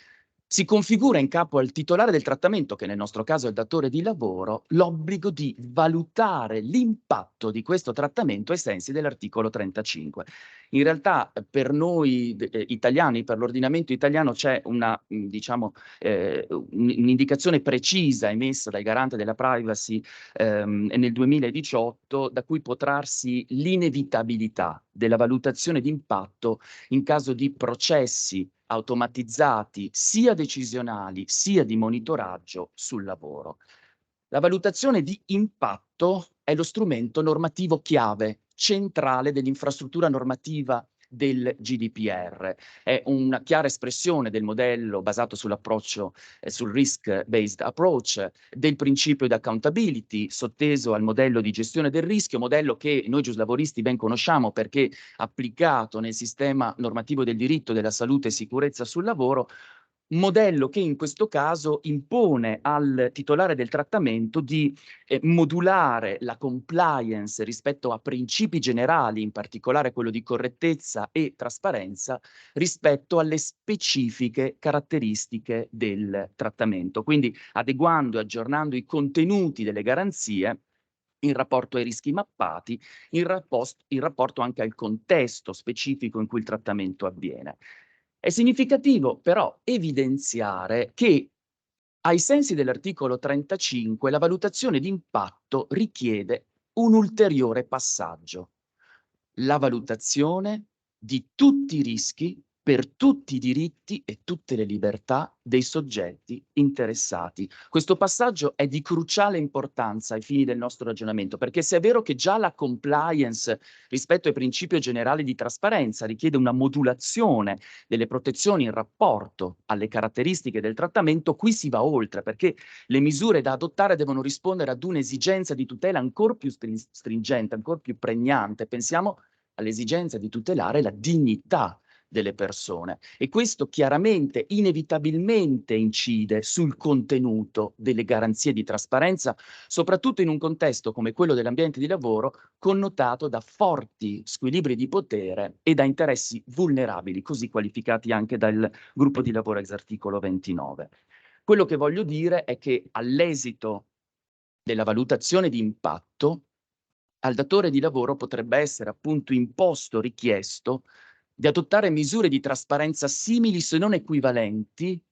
si configura in capo al titolare del trattamento, che nel nostro caso è il datore di lavoro, l'obbligo di valutare l'impatto di questo trattamento ai sensi dell'articolo 35. In realtà per noi italiani, per l'ordinamento italiano, c'è una, un'indicazione precisa emessa dal garante della privacy nel 2018, da cui può trarsi l'inevitabilità della valutazione di impatto in caso di processi automatizzati sia decisionali sia di monitoraggio sul lavoro. La valutazione di impatto è lo strumento normativo chiave, centrale dell'infrastruttura normativa del GDPR. È una chiara espressione del modello basato sull'approccio, sul risk-based approach, del principio di accountability, sotteso al modello di gestione del rischio, modello che noi giuslavoristi ben conosciamo perché applicato nel sistema normativo del diritto della salute e sicurezza sul lavoro, modello che in questo caso impone al titolare del trattamento di modulare la compliance rispetto a principi generali, in particolare quello di correttezza e trasparenza, rispetto alle specifiche caratteristiche del trattamento, quindi adeguando e aggiornando i contenuti delle garanzie in rapporto ai rischi mappati, in rapporto anche al contesto specifico in cui il trattamento avviene. È significativo però evidenziare che ai sensi dell'articolo 35 la valutazione di impatto richiede un ulteriore passaggio: la valutazione di tutti i rischi per tutti i diritti e tutte le libertà dei soggetti interessati. Questo passaggio è di cruciale importanza ai fini del nostro ragionamento, perché se è vero che già la compliance rispetto ai principi generali di trasparenza richiede una modulazione delle protezioni in rapporto alle caratteristiche del trattamento, qui si va oltre, perché le misure da adottare devono rispondere ad un'esigenza di tutela ancora più stringente, ancora più pregnante. Pensiamo all'esigenza di tutelare la dignità delle persone, e questo chiaramente, inevitabilmente incide sul contenuto delle garanzie di trasparenza, soprattutto in un contesto come quello dell'ambiente di lavoro, connotato da forti squilibri di potere e da interessi vulnerabili, così qualificati anche dal gruppo di lavoro ex articolo 29. Quello che voglio dire è che all'esito della valutazione di impatto, al datore di lavoro potrebbe essere appunto imposto, richiesto, di adottare misure di trasparenza simili se non equivalenti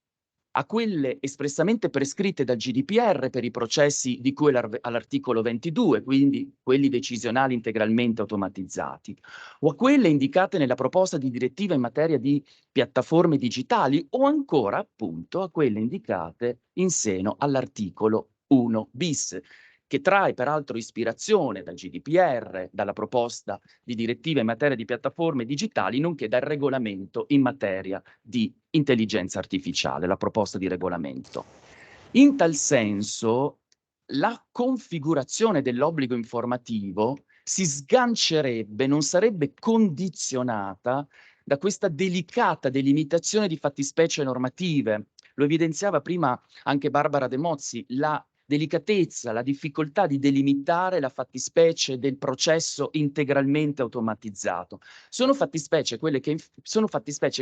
a quelle espressamente prescritte dal GDPR per i processi di cui all'articolo 22, quindi quelli decisionali integralmente automatizzati, o a quelle indicate nella proposta di direttiva in materia di piattaforme digitali, o ancora appunto a quelle indicate in seno all'articolo 1 bis, che trae peraltro ispirazione dal GDPR, dalla proposta di direttiva in materia di piattaforme digitali, nonché dal regolamento in materia di intelligenza artificiale, la proposta di regolamento. In tal senso, la configurazione dell'obbligo informativo si sgancerebbe, non sarebbe condizionata da questa delicata delimitazione di fattispecie normative. Lo evidenziava prima anche Barbara De Mozzi, la delicatezza, la difficoltà di delimitare la fattispecie del processo integralmente automatizzato. Sono fattispecie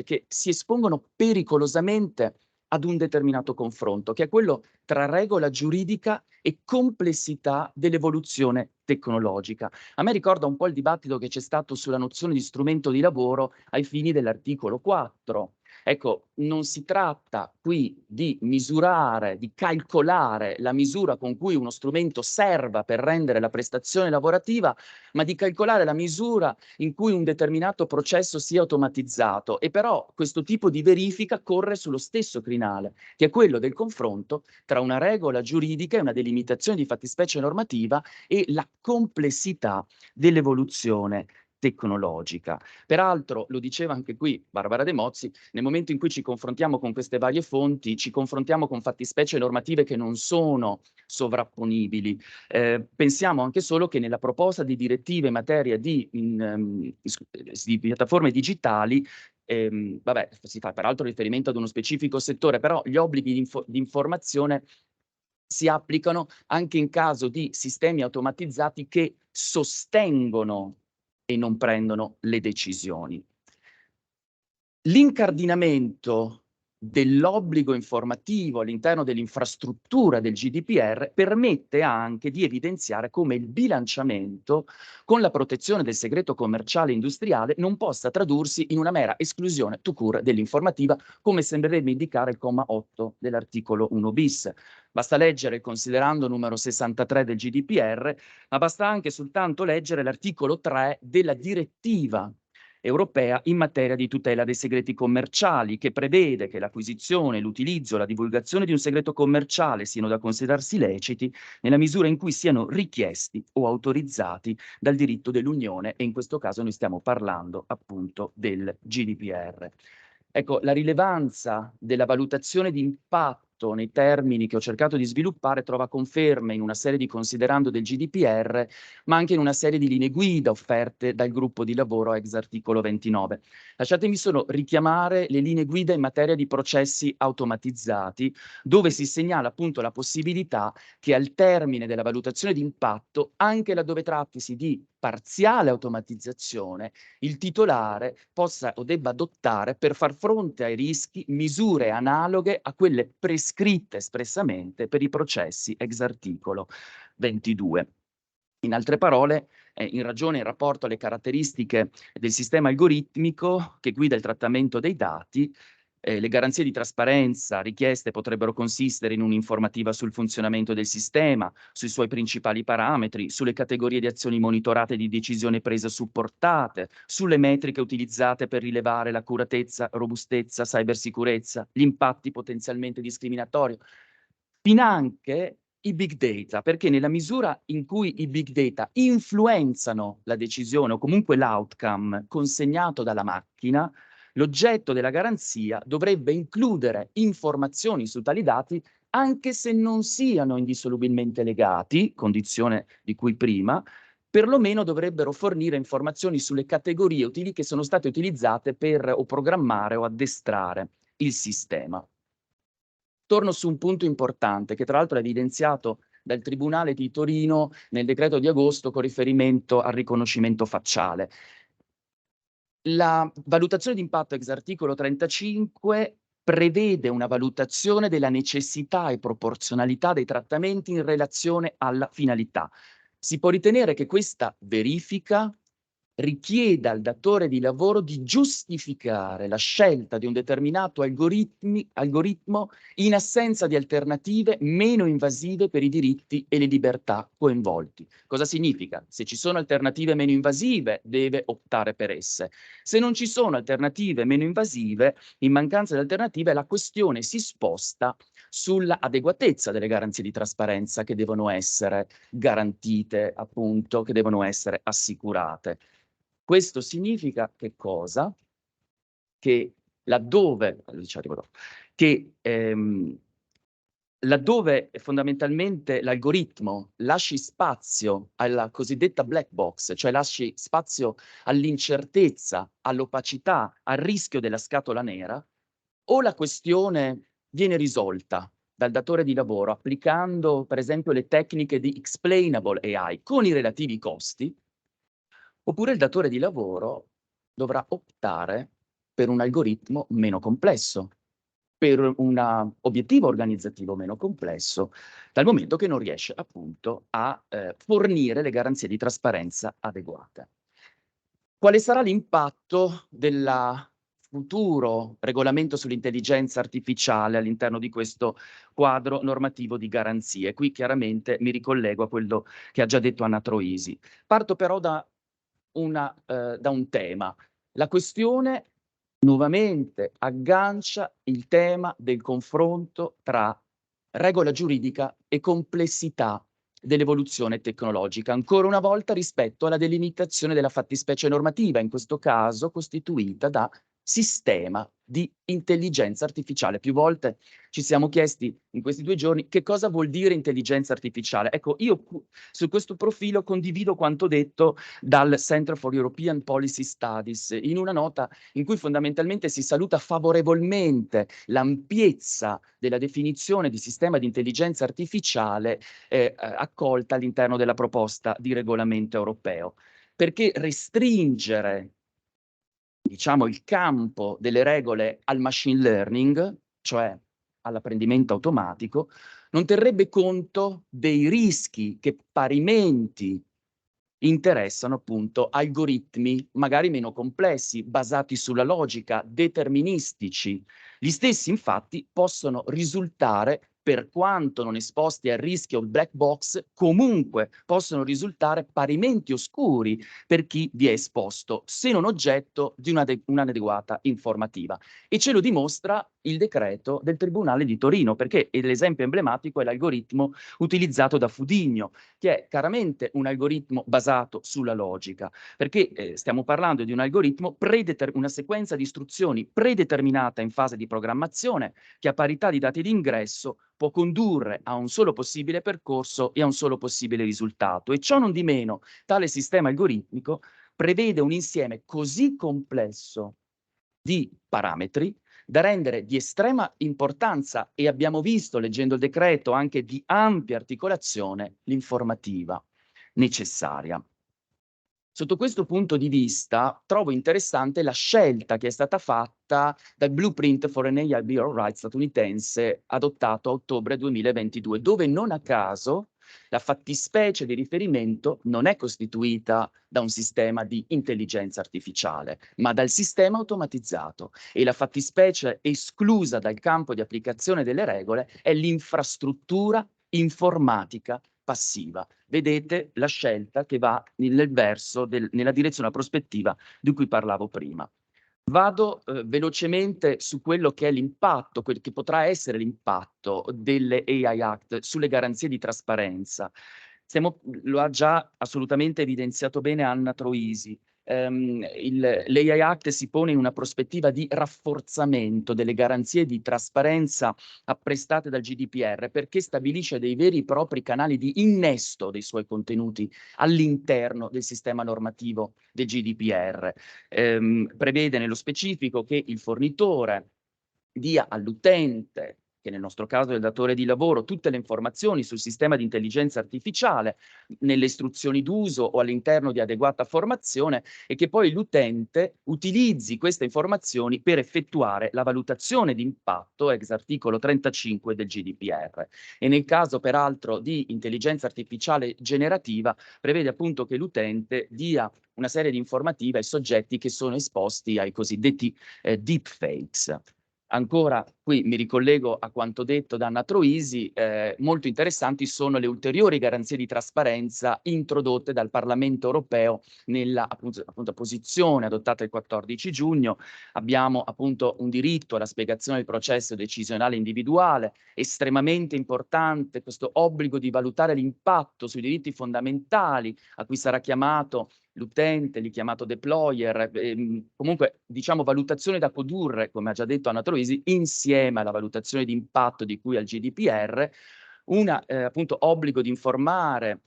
che si espongono pericolosamente ad un determinato confronto, che è quello tra regola giuridica e complessità dell'evoluzione tecnologica. A me ricorda un po' il dibattito che c'è stato sulla nozione di strumento di lavoro ai fini dell'articolo 4. Ecco, non si tratta qui di misurare, di calcolare la misura con cui uno strumento serva per rendere la prestazione lavorativa, ma di calcolare la misura in cui un determinato processo sia automatizzato. E però questo tipo di verifica corre sullo stesso crinale, che è quello del confronto tra una regola giuridica e una delimitazione di fattispecie normativa e la complessità dell'evoluzione tecnologica. Peraltro, lo diceva anche qui Barbara De Mozzi, nel momento in cui ci confrontiamo con queste varie fonti, ci confrontiamo con fattispecie normative che non sono sovrapponibili. Pensiamo anche solo che nella proposta di direttiva in materia di piattaforme digitali, si fa peraltro riferimento ad uno specifico settore, però gli obblighi di informazione si applicano anche in caso di sistemi automatizzati che sostengono e non prendono le decisioni. L'incardinamento dell'obbligo informativo all'interno dell'infrastruttura del GDPR permette anche di evidenziare come il bilanciamento con la protezione del segreto commerciale e industriale non possa tradursi in una mera esclusione tout court dell'informativa, come sembrerebbe indicare il comma 8 dell'articolo 1 bis. Basta leggere il considerando numero 63 del GDPR, ma basta anche soltanto leggere l'articolo 3 della direttiva europea in materia di tutela dei segreti commerciali, che prevede che l'acquisizione, l'utilizzo, la divulgazione di un segreto commerciale siano da considerarsi leciti nella misura in cui siano richiesti o autorizzati dal diritto dell'Unione, e in questo caso noi stiamo parlando appunto del GDPR. Ecco, la rilevanza della valutazione di impatto nei termini che ho cercato di sviluppare trova conferme in una serie di considerando del GDPR, ma anche in una serie di linee guida offerte dal gruppo di lavoro ex articolo 29. Lasciatemi solo richiamare le linee guida in materia di processi automatizzati, dove si segnala appunto la possibilità che al termine della valutazione di impatto, anche laddove trattisi di parziale automatizzazione, il titolare possa o debba adottare per far fronte ai rischi misure analoghe a quelle prescritte espressamente per i processi ex articolo 22. In altre parole, in ragione in rapporto alle caratteristiche del sistema algoritmico che guida il trattamento dei dati, le garanzie di trasparenza richieste potrebbero consistere in un'informativa sul funzionamento del sistema, sui suoi principali parametri, sulle categorie di azioni monitorate e di decisione presa supportate, sulle metriche utilizzate per rilevare l'accuratezza, robustezza, cybersicurezza, gli impatti potenzialmente discriminatori, finanche i big data, perché nella misura in cui i big data influenzano la decisione o comunque l'outcome consegnato dalla macchina, l'oggetto della garanzia dovrebbe includere informazioni su tali dati anche se non siano indissolubilmente legati, condizione di cui prima, perlomeno dovrebbero fornire informazioni sulle categorie utili che sono state utilizzate per o programmare o addestrare il sistema. Torno su un punto importante che tra l'altro è evidenziato dal Tribunale di Torino nel decreto di agosto con riferimento al riconoscimento facciale. La valutazione di impatto ex articolo 35 prevede una valutazione della necessità e proporzionalità dei trattamenti in relazione alla finalità. Si può ritenere che questa verifica richieda al datore di lavoro di giustificare la scelta di un determinato algoritmo in assenza di alternative meno invasive per i diritti e le libertà coinvolti. Cosa significa? Se ci sono alternative meno invasive, deve optare per esse. Se non ci sono alternative meno invasive, in mancanza di alternative, la questione si sposta sulla adeguatezza delle garanzie di trasparenza che devono essere garantite, appunto, che devono essere assicurate. Questo significa che cosa? Che laddove, laddove fondamentalmente l'algoritmo lasci spazio alla cosiddetta black box, cioè lasci spazio all'incertezza, all'opacità, al rischio della scatola nera, o la questione viene risolta dal datore di lavoro applicando per esempio le tecniche di explainable AI con i relativi costi, oppure il datore di lavoro dovrà optare per un algoritmo meno complesso, per un obiettivo organizzativo meno complesso, dal momento che non riesce appunto a fornire le garanzie di trasparenza adeguate. Quale sarà l'impatto del futuro regolamento sull'intelligenza artificiale all'interno di questo quadro normativo di garanzie? Qui chiaramente mi ricollego a quello che ha già detto Anna Troisi. Parto però da un tema. La questione nuovamente aggancia il tema del confronto tra regola giuridica e complessità dell'evoluzione tecnologica, ancora una volta rispetto alla delimitazione della fattispecie normativa, in questo caso costituita da sistema di intelligenza artificiale. Più volte ci siamo chiesti in questi 2 giorni che cosa vuol dire intelligenza artificiale. Ecco, io su questo profilo condivido quanto detto dal Center for European Policy Studies in una nota in cui fondamentalmente si saluta favorevolmente l'ampiezza della definizione di sistema di intelligenza artificiale accolta all'interno della proposta di regolamento europeo, perché restringere diciamo il campo delle regole al machine learning cioè all'apprendimento automatico, non terrebbe conto dei rischi che parimenti interessano appunto algoritmi magari meno complessi, basati sulla logica, deterministici. Gli stessi infatti possono risultare, per quanto non esposti al rischio black box, comunque possono risultare parimenti oscuri per chi vi è esposto, se non oggetto di un'adeguata informativa. E ce lo dimostra il decreto del Tribunale di Torino, perché l'esempio emblematico è l'algoritmo utilizzato da Fudigno, che è chiaramente un algoritmo basato sulla logica, perché stiamo parlando di un algoritmo, una sequenza di istruzioni predeterminata in fase di programmazione, che a parità di dati d'ingresso può condurre a un solo possibile percorso e a un solo possibile risultato. E ciò non di meno, tale sistema algoritmico prevede un insieme così complesso di parametri da rendere di estrema importanza, e abbiamo visto, leggendo il decreto, anche di ampia articolazione, l'informativa necessaria. Sotto questo punto di vista, trovo interessante la scelta che è stata fatta dal Blueprint for an AI Bill of Rights statunitense, adottato a ottobre 2022, dove non a caso la fattispecie di riferimento non è costituita da un sistema di intelligenza artificiale, ma dal sistema automatizzato, e la fattispecie esclusa dal campo di applicazione delle regole è l'infrastruttura informatica passiva. Vedete la scelta che va nella direzione, una prospettiva di cui parlavo prima. Vado velocemente su quello che è l'impatto, quel che potrà essere l'impatto delle AI Act sulle garanzie di trasparenza. Lo ha già assolutamente evidenziato bene Anna Troisi. L'AI Act si pone in una prospettiva di rafforzamento delle garanzie di trasparenza apprestate dal GDPR, perché stabilisce dei veri e propri canali di innesto dei suoi contenuti all'interno del sistema normativo del GDPR. Prevede nello specifico che il fornitore dia all'utente, che nel nostro caso è il datore di lavoro, tutte le informazioni sul sistema di intelligenza artificiale nelle istruzioni d'uso o all'interno di adeguata formazione, e che poi l'utente utilizzi queste informazioni per effettuare la valutazione di impatto ex articolo 35 del GDPR. E nel caso peraltro di intelligenza artificiale generativa prevede appunto che l'utente dia una serie di informative ai soggetti che sono esposti ai cosiddetti deepfakes. Ancora, qui mi ricollego a quanto detto da Anna Troisi, molto interessanti sono le ulteriori garanzie di trasparenza introdotte dal Parlamento europeo nella appunto posizione adottata il 14 giugno. Abbiamo appunto un diritto alla spiegazione del processo decisionale individuale, estremamente importante questo obbligo di valutare l'impatto sui diritti fondamentali a cui sarà chiamato l'utente, lì chiamato deployer, comunque diciamo valutazione da condurre, come ha già detto Anna Troisi, insieme alla valutazione di impatto di cui al GDPR, appunto obbligo di informare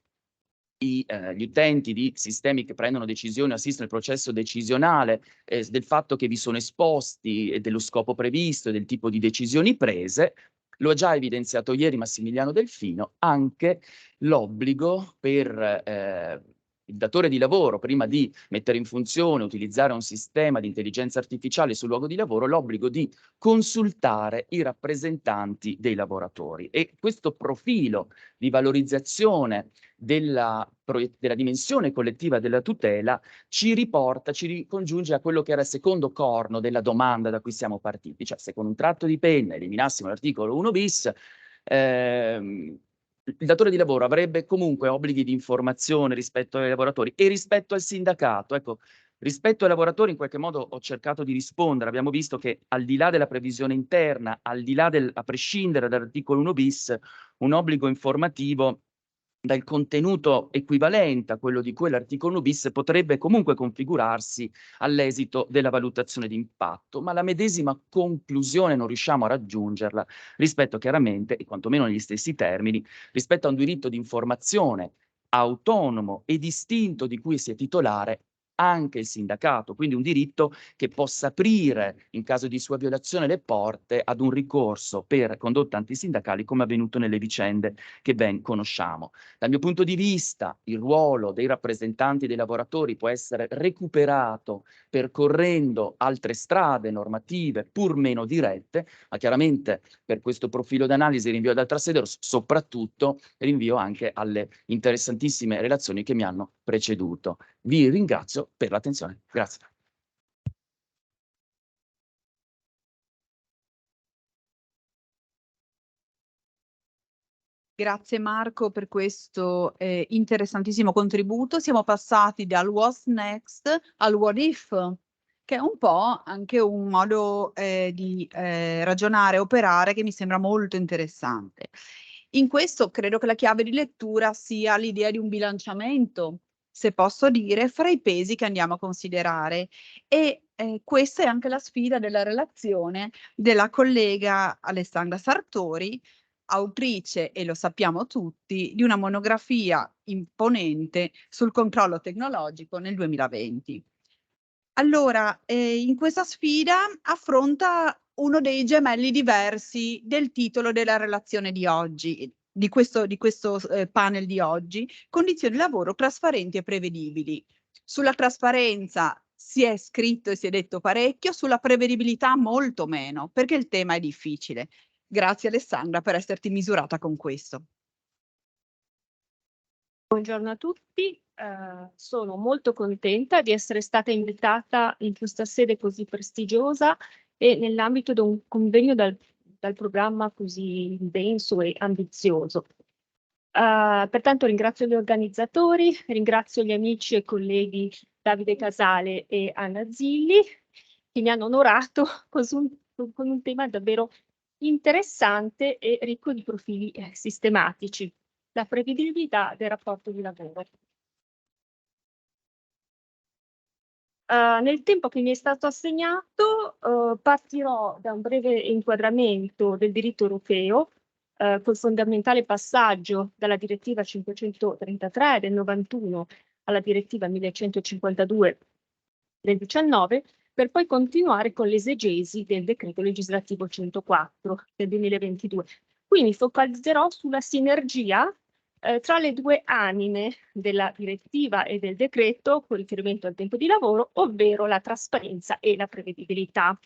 gli utenti di sistemi che prendono decisioni o assistono al processo decisionale del fatto che vi sono esposti e dello scopo previsto e del tipo di decisioni prese. Lo ha già evidenziato ieri Massimiliano Delfino, anche l'obbligo per il datore di lavoro, prima di mettere in funzione, utilizzare un sistema di intelligenza artificiale sul luogo di lavoro, l'obbligo di consultare i rappresentanti dei lavoratori. E questo profilo di valorizzazione della dimensione collettiva della tutela ci ricongiunge a quello che era il secondo corno della domanda da cui siamo partiti, cioè se con un tratto di penna eliminassimo l'articolo 1 bis, il datore di lavoro avrebbe comunque obblighi di informazione rispetto ai lavoratori e rispetto al sindacato. Ecco, rispetto ai lavoratori in qualche modo ho cercato di rispondere. Abbiamo visto che al di là della previsione interna, a prescindere dall'articolo 1 bis, un obbligo informativo dal contenuto equivalente a quello di cui l'articolo 1 bis potrebbe comunque configurarsi all'esito della valutazione di impatto, ma la medesima conclusione non riusciamo a raggiungerla rispetto chiaramente, e quantomeno negli stessi termini, rispetto a un diritto di informazione autonomo e distinto di cui si è titolare anche il sindacato, quindi un diritto che possa aprire, in caso di sua violazione, le porte ad un ricorso per condotte antisindacali, come è avvenuto nelle vicende che ben conosciamo. Dal mio punto di vista, il ruolo dei rappresentanti dei lavoratori può essere recuperato percorrendo altre strade normative pur meno dirette, ma chiaramente per questo profilo d'analisi rinvio ad altra sede, soprattutto rinvio anche alle interessantissime relazioni che mi hanno preceduto. Vi ringrazio per l'attenzione. Grazie. Grazie Marco per questo interessantissimo contributo. Siamo passati dal what's next al what if, che è un po' anche un modo di ragionare e operare che mi sembra molto interessante. In questo credo che la chiave di lettura sia l'idea di un bilanciamento, se posso dire, fra i pesi che andiamo a considerare. E questa è anche la sfida della relazione della collega Alessandra Sartori, autrice, e lo sappiamo tutti, di una monografia imponente sul controllo tecnologico nel 2020. Allora, in questa sfida affronta uno dei gemelli diversi del titolo della relazione di oggi, di questo panel di oggi, condizioni di lavoro trasparenti e prevedibili. Sulla trasparenza si è scritto e si è detto parecchio, sulla prevedibilità molto meno, perché il tema è difficile. Grazie Alessandra per esserti misurata con questo. Buongiorno a tutti, sono molto contenta di essere stata invitata in questa sede così prestigiosa e nell'ambito di un convegno dal programma così denso e ambizioso. Pertanto ringrazio gli organizzatori, ringrazio gli amici e colleghi Davide Casale e Anna Zilli che mi hanno onorato con un tema davvero interessante e ricco di profili sistematici, la prevedibilità del rapporto di lavoro. Nel tempo che mi è stato assegnato partirò da un breve inquadramento del diritto europeo col fondamentale passaggio dalla direttiva 533 del 91 alla direttiva 1152 del 19, per poi continuare con l'esegesi del decreto legislativo 104 del 2022. Qui mi focalizzerò sulla sinergia tra le due anime della direttiva e del decreto con riferimento al tempo di lavoro, ovvero la trasparenza e la prevedibilità.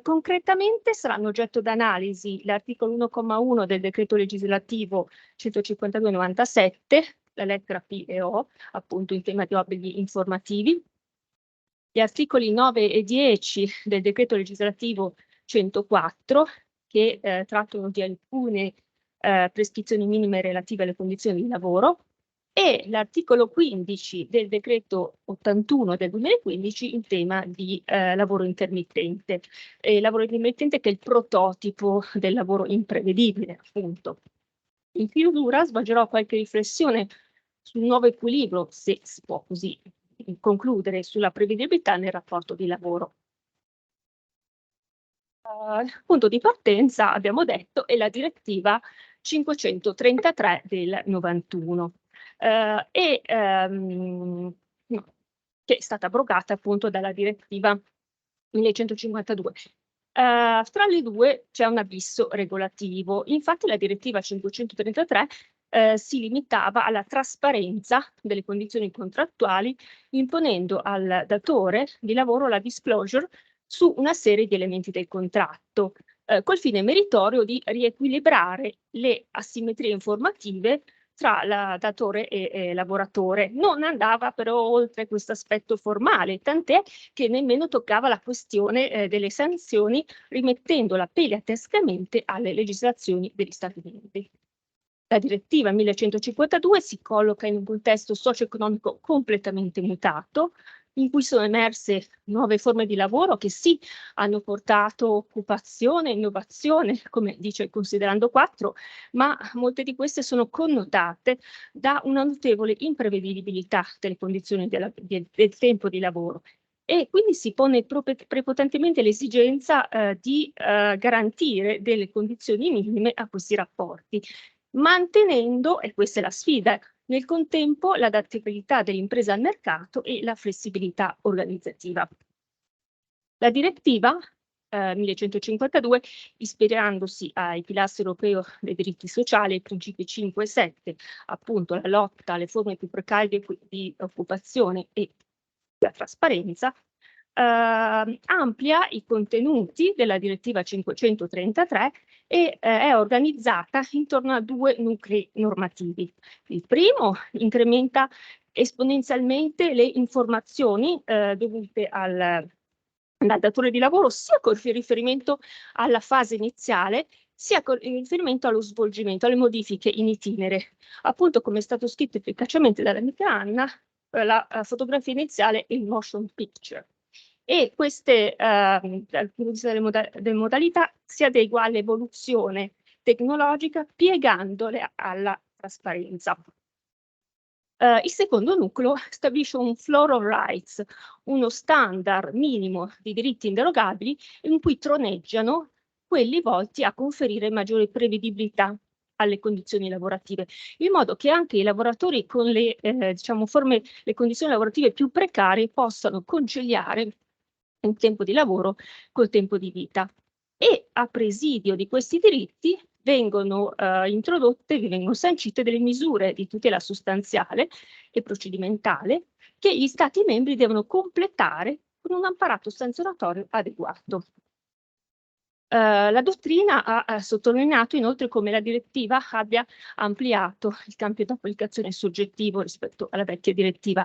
Concretamente saranno oggetto d'analisi l'articolo 1,1 del decreto legislativo 152/97, la lettera P e O, appunto in tema di obblighi informativi, gli articoli 9 e 10 del decreto legislativo 104 che trattano di alcune prescrizioni minime relative alle condizioni di lavoro e l'articolo 15 del decreto 81 del 2015 in tema di lavoro intermittente. Lavoro intermittente che è il prototipo del lavoro imprevedibile, appunto. In chiusura svolgerò qualche riflessione sul nuovo equilibrio, se si può così concludere, sulla prevedibilità nel rapporto di lavoro. Il punto di partenza, abbiamo detto, è la direttiva 533 del 91 che è stata abrogata appunto dalla direttiva 1152. Tra le due c'è un abisso regolativo. Infatti la direttiva 533 si limitava alla trasparenza delle condizioni contrattuali, imponendo al datore di lavoro la disclosure su una serie di elementi del contratto, col fine meritorio di riequilibrare le asimmetrie informative tra datore e lavoratore. Non andava però oltre questo aspetto formale, tant'è che nemmeno toccava la questione delle sanzioni, rimettendola peleatescamente alle legislazioni degli Stati membri. La direttiva 1152 si colloca in un contesto socio-economico completamente mutato, in cui sono emerse nuove forme di lavoro che sì hanno portato occupazione, innovazione, come dice il Considerando 4, ma molte di queste sono connotate da una notevole imprevedibilità delle condizioni del tempo di lavoro. E quindi si pone prepotentemente l'esigenza di garantire delle condizioni minime a questi rapporti, mantenendo, e questa è la sfida nel contempo l'adattabilità dell'impresa al mercato e la flessibilità organizzativa. La direttiva 1152, ispirandosi ai pilastri europei dei diritti sociali, ai principi 5 e 7, appunto la lotta alle forme più precarie di occupazione e la trasparenza, amplia i contenuti della direttiva 533 e è organizzata intorno a 2 nuclei normativi. Il primo incrementa esponenzialmente le informazioni dovute al datore di lavoro, sia con riferimento alla fase iniziale, sia con riferimento allo svolgimento, alle modifiche in itinere. Appunto, come è stato scritto efficacemente dall'amica Anna, la fotografia iniziale e il motion picture. E queste, dal punto di vista delle modalità, si adegua all'evoluzione tecnologica piegandole alla trasparenza. Il secondo nucleo stabilisce un floor of rights, uno standard minimo di diritti inderogabili in cui troneggiano quelli volti a conferire maggiore prevedibilità alle condizioni lavorative, in modo che anche i lavoratori con le condizioni lavorative più precarie possano conciliare il tempo di lavoro col tempo di vita. E a presidio di questi diritti vengono sancite delle misure di tutela sostanziale e procedimentale che gli Stati membri devono completare con un apparato sanzionatorio adeguato. La dottrina ha sottolineato inoltre come la direttiva abbia ampliato il campo di applicazione soggettivo rispetto alla vecchia direttiva,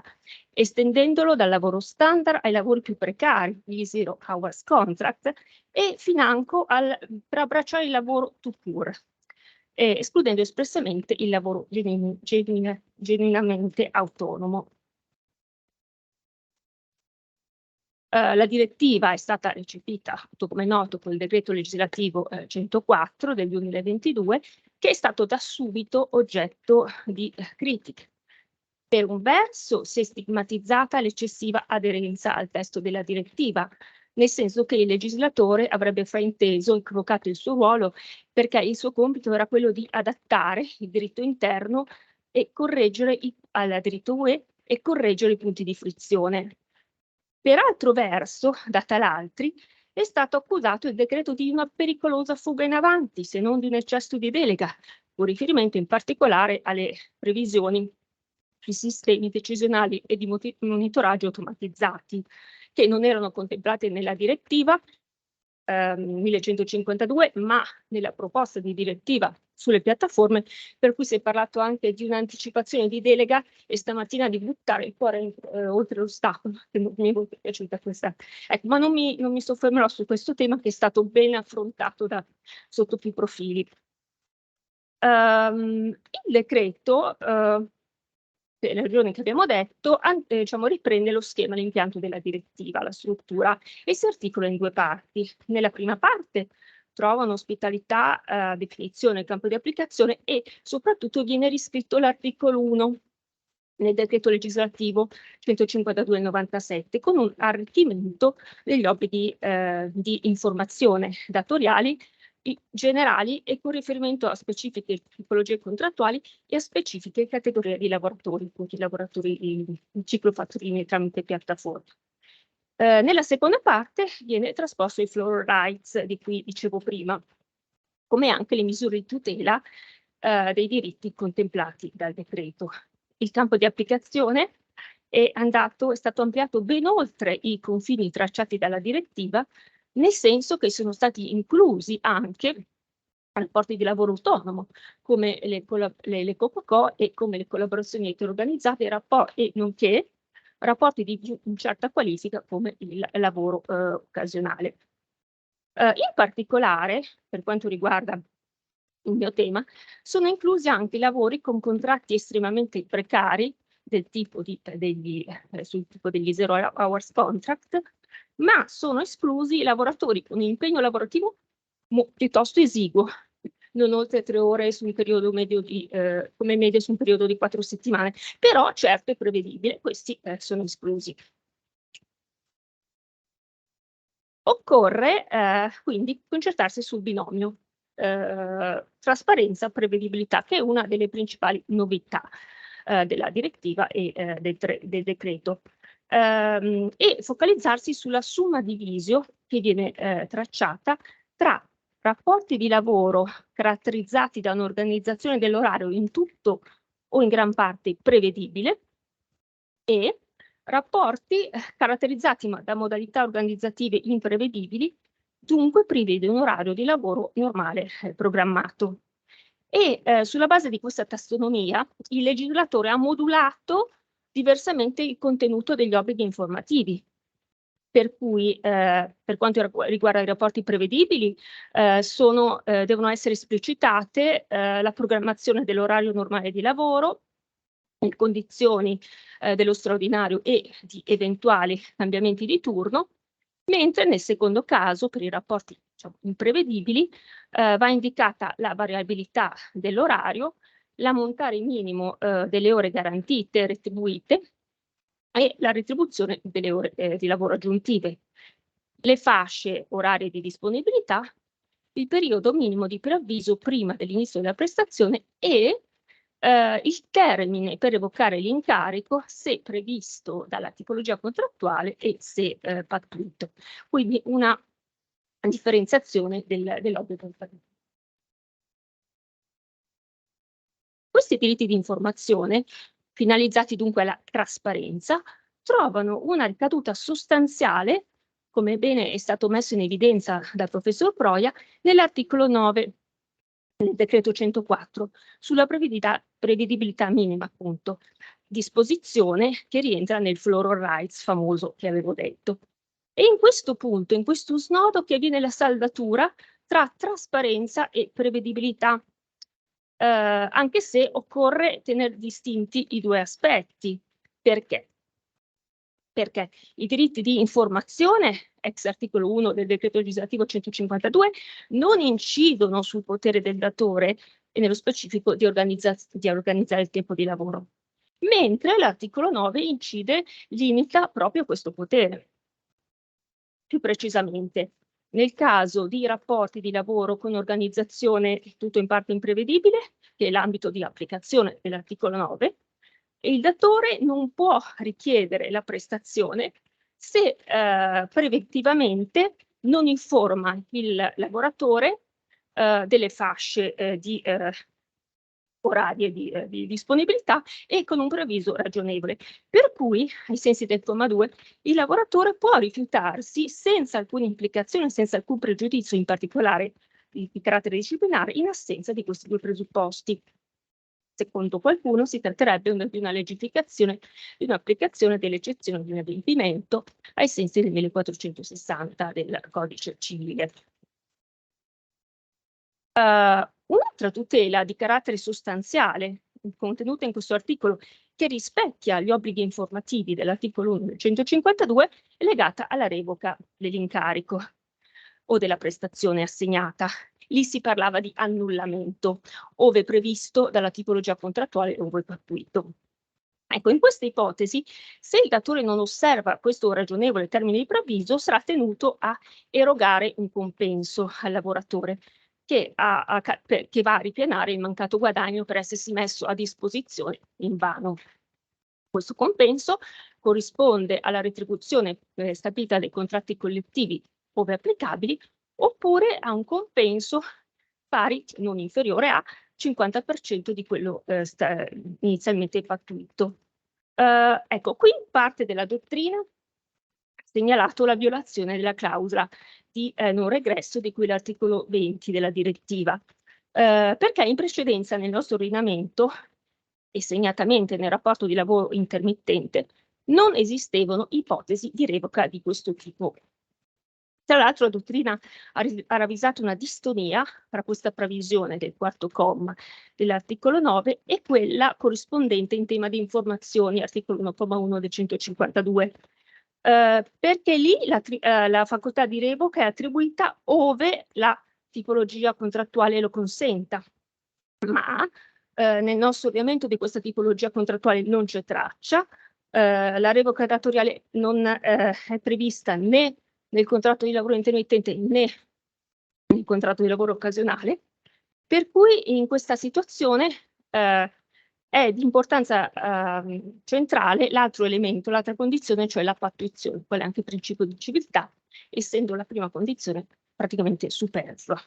estendendolo dal lavoro standard ai lavori più precari, gli zero hours contract, e financo per abbracciare il lavoro tout court, escludendo espressamente il lavoro genuinamente autonomo. La direttiva è stata recepita, come è noto, con il decreto legislativo 104 del 2022, che è stato da subito oggetto di critiche. Per un verso si è stigmatizzata l'eccessiva aderenza al testo della direttiva, nel senso che il legislatore avrebbe frainteso, equivocato il suo ruolo, perché il suo compito era quello di adattare il diritto interno e correggere al diritto UE e correggere i punti di frizione. Per altro verso, da talaltri, è stato accusato il decreto di una pericolosa fuga in avanti, se non di un eccesso di delega, con riferimento in particolare alle previsioni sui sistemi decisionali e di monitoraggio automatizzati, che non erano contemplati nella direttiva 1152, ma nella proposta di direttiva sulle piattaforme, per cui si è parlato anche di un'anticipazione di delega e stamattina di buttare il cuore oltre l'ostacolo, che mi è molto piaciuta questa. Ecco, ma non mi soffermerò su questo tema, che è stato ben affrontato sotto più profili. Il decreto, per le ragioni che abbiamo detto, riprende lo schema, l'impianto della direttiva, la struttura, e si articola in 2 parti. Nella prima parte trova un'ospitalità, definizione, campo di applicazione, e soprattutto viene riscritto l'articolo 1 nel decreto legislativo 152 del 97, con un arricchimento degli obblighi di informazione datoriali generali e con riferimento a specifiche tipologie contrattuali e a specifiche categorie di lavoratori, i lavoratori ciclofatturini tramite piattaforme. Nella seconda parte viene trasposto i floor rights di cui dicevo prima, come anche le misure di tutela dei diritti contemplati dal decreto. Il campo di applicazione è stato ampliato ben oltre i confini tracciati dalla direttiva, nel senso che sono stati inclusi anche rapporti di lavoro autonomo, come le co-co-co e come le collaborazioni interorganizzate, e nonché rapporti di certa qualifica come il lavoro occasionale. In particolare, per quanto riguarda il mio tema, sono inclusi anche i lavori con contratti estremamente precari sul tipo degli zero hours contract, ma sono esclusi i lavoratori con un impegno lavorativo piuttosto esiguo, non oltre 3 ore su un periodo medio come media su un periodo di 4 settimane, però certo è prevedibile, questi sono esclusi. Occorre quindi concertarsi sul binomio trasparenza-prevedibilità, che è una delle principali novità. della direttiva e del decreto, e focalizzarsi sulla summa divisio che viene tracciata tra rapporti di lavoro caratterizzati da un'organizzazione dell'orario in tutto o in gran parte prevedibile e rapporti caratterizzati da modalità organizzative imprevedibili, dunque privi di un orario di lavoro normale programmato. E sulla base di questa tassonomia il legislatore ha modulato diversamente il contenuto degli obblighi informativi, per cui per quanto riguarda i rapporti prevedibili devono essere esplicitate la programmazione dell'orario normale di lavoro, le condizioni dello straordinario e di eventuali cambiamenti di turno, mentre nel secondo caso, per i rapporti imprevedibili, va indicata la variabilità dell'orario, l'ammontare minimo delle ore garantite retribuite e la retribuzione delle ore di lavoro aggiuntive, le fasce orarie di disponibilità, il periodo minimo di preavviso prima dell'inizio della prestazione e il termine per revocare l'incarico se previsto dalla tipologia contrattuale e se pattuito. Quindi una differenziazione dell'obbligo informativo. Questi diritti di informazione, finalizzati dunque alla trasparenza, trovano una ricaduta sostanziale, come bene è stato messo in evidenza dal professor Proia, nell'articolo 9 del decreto 104 sulla prevedibilità minima, appunto, disposizione che rientra nel floor of rights famoso che avevo detto. E in questo punto, in questo snodo, che avviene la saldatura tra trasparenza e prevedibilità, anche se occorre tenere distinti i due aspetti. Perché? Perché i diritti di informazione, ex articolo 1 del decreto legislativo 152, non incidono sul potere del datore e nello specifico di organizzare il tempo di lavoro, mentre l'articolo 9 limita proprio questo potere. Più precisamente, nel caso di rapporti di lavoro con organizzazione tutto in parte imprevedibile, che è l'ambito di applicazione dell'articolo 9, il datore non può richiedere la prestazione se preventivamente non informa il lavoratore delle fasce orarie di disponibilità e con un preavviso ragionevole. Per cui, ai sensi del comma 2, il lavoratore può rifiutarsi senza alcuna implicazione, senza alcun pregiudizio, in particolare di carattere disciplinare, in assenza di questi due presupposti. Secondo qualcuno si tratterebbe di una legificazione, di un'applicazione dell'eccezione di un adempimento ai sensi del 1460 del Codice Civile. Un'altra tutela di carattere sostanziale contenuta in questo articolo, che rispecchia gli obblighi informativi dell'articolo 1 del 152, è legata alla revoca dell'incarico o della prestazione assegnata. Lì si parlava di annullamento, ove previsto dalla tipologia contrattuale ove pattuito. Ecco, in questa ipotesi, se il datore non osserva questo ragionevole termine di preavviso, sarà tenuto a erogare un compenso al lavoratore, che va a ripianare il mancato guadagno per essersi messo a disposizione invano. Questo compenso corrisponde alla retribuzione stabilita dai contratti collettivi ove applicabili, oppure a un compenso pari, non inferiore a 50% di quello inizialmente pattuito. Ecco, qui parte della dottrina ha segnalato la violazione della clausola di non regresso di cui l'articolo 20 della direttiva, perché in precedenza nel nostro ordinamento e segnatamente nel rapporto di lavoro intermittente non esistevano ipotesi di revoca di questo tipo. Tra l'altro la dottrina ha ravvisato una distonia tra questa previsione del quarto comma dell'articolo 9 e quella corrispondente in tema di informazioni, articolo 1,1 del 152. Perché lì la facoltà di revoca è attribuita ove la tipologia contrattuale lo consenta, ma nel nostro ordinamento di questa tipologia contrattuale non c'è traccia, la revoca datoriale non è prevista né nel contratto di lavoro intermittente né nel contratto di lavoro occasionale, per cui in questa situazione è è di importanza centrale l'altro elemento, l'altra condizione, cioè la pattuizione, quella è anche il principio di civiltà, essendo la prima condizione praticamente superflua.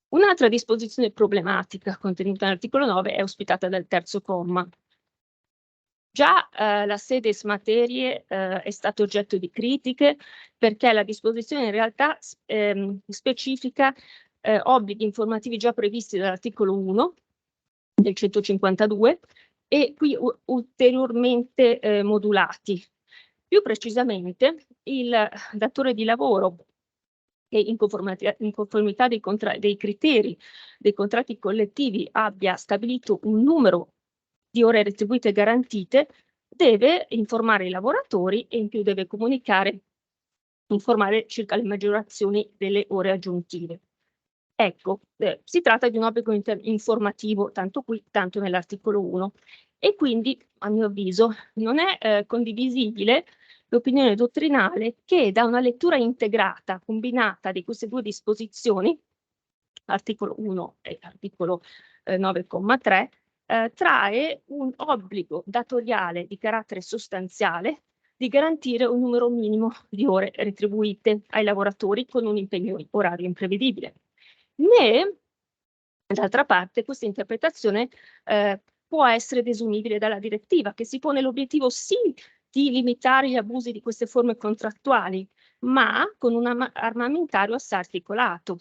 Un'altra disposizione problematica contenuta nell'articolo 9 è ospitata dal terzo comma. Già la sedes materie è stato oggetto di critiche perché la disposizione in realtà specifica obblighi informativi già previsti dall'articolo 1 del 152 e qui ulteriormente modulati. Più precisamente, il datore di lavoro che in conformità dei criteri dei contratti collettivi abbia stabilito un numero di ore retribuite garantite, deve informare i lavoratori e in più deve informare circa le maggiorazioni delle ore aggiuntive. Ecco, si tratta di un obbligo informativo tanto qui, tanto nell'articolo 1 e quindi, a mio avviso, non è condivisibile l'opinione dottrinale che da una lettura integrata, combinata di queste due disposizioni, articolo 1 e articolo 9,3, trae un obbligo datoriale di carattere sostanziale di garantire un numero minimo di ore retribuite ai lavoratori con un impegno orario imprevedibile. Né, d'altra parte, questa interpretazione può essere desumibile dalla direttiva, che si pone l'obiettivo sì di limitare gli abusi di queste forme contrattuali, ma con un armamentario assai articolato,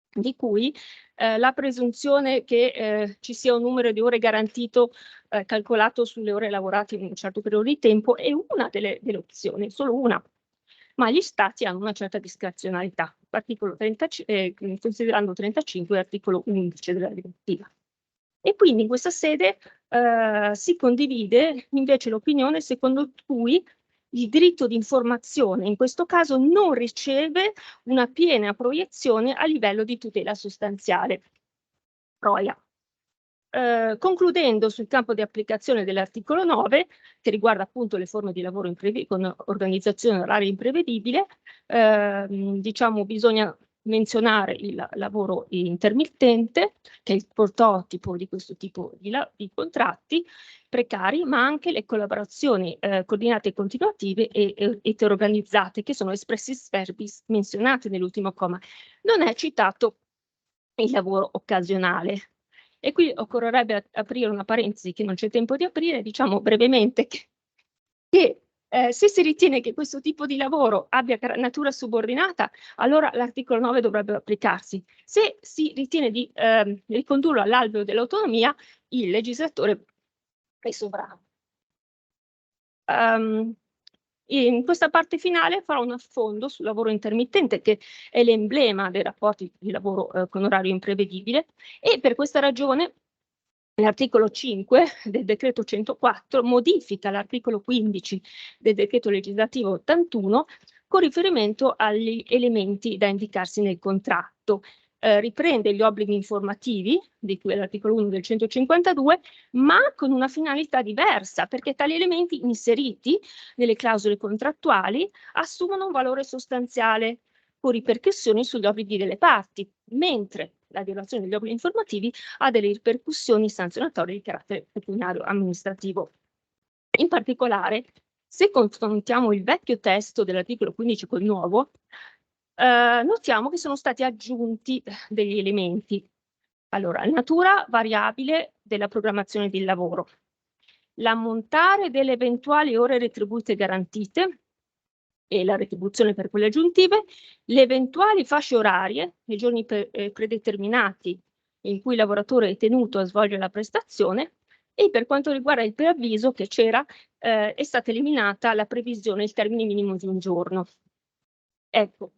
di cui la presunzione che ci sia un numero di ore garantito calcolato sulle ore lavorate in un certo periodo di tempo è una delle opzioni, solo una, ma gli Stati hanno una certa discrezionalità, considerando 35 l'articolo 11 della direttiva. E quindi in questa sede si condivide invece l'opinione secondo cui il diritto di informazione in questo caso non riceve una piena proiezione a livello di tutela sostanziale. Proia. Concludendo sul campo di applicazione dell'articolo 9, che riguarda appunto le forme di lavoro con organizzazione oraria imprevedibile, diciamo bisogna menzionare il lavoro intermittente, che è il prototipo di questo tipo di contratti precari, ma anche le collaborazioni coordinate e continuative e eterorganizzate, che sono expressis verbis menzionate nell'ultimo comma. Non è citato il lavoro occasionale. E qui occorrerebbe aprire una parentesi che non c'è tempo di aprire, diciamo brevemente che se si ritiene che questo tipo di lavoro abbia natura subordinata, allora l'articolo 9 dovrebbe applicarsi. Se si ritiene di ricondurlo all'alveo dell'autonomia, il legislatore è sovrano. In questa parte finale farò un affondo sul lavoro intermittente, che è l'emblema dei rapporti di lavoro con orario imprevedibile, e per questa ragione l'articolo 5 del decreto 104 modifica l'articolo 15 del decreto legislativo 81 con riferimento agli elementi da indicarsi nel contratto. Riprende gli obblighi informativi di cui all'articolo 1 del 152, ma con una finalità diversa, perché tali elementi inseriti nelle clausole contrattuali assumono un valore sostanziale con ripercussioni sugli obblighi delle parti, mentre la violazione degli obblighi informativi ha delle ripercussioni sanzionatorie di carattere pecuniario amministrativo. In particolare, se confrontiamo il vecchio testo dell'articolo 15 col nuovo, notiamo che sono stati aggiunti degli elementi. Allora, natura variabile della programmazione del lavoro, l'ammontare delle eventuali ore retribuite garantite e la retribuzione per quelle aggiuntive, le eventuali fasce orarie, nei giorni predeterminati in cui il lavoratore è tenuto a svolgere la prestazione, e per quanto riguarda il preavviso che c'era, è stata eliminata la previsione, il termine minimo di un giorno. Ecco.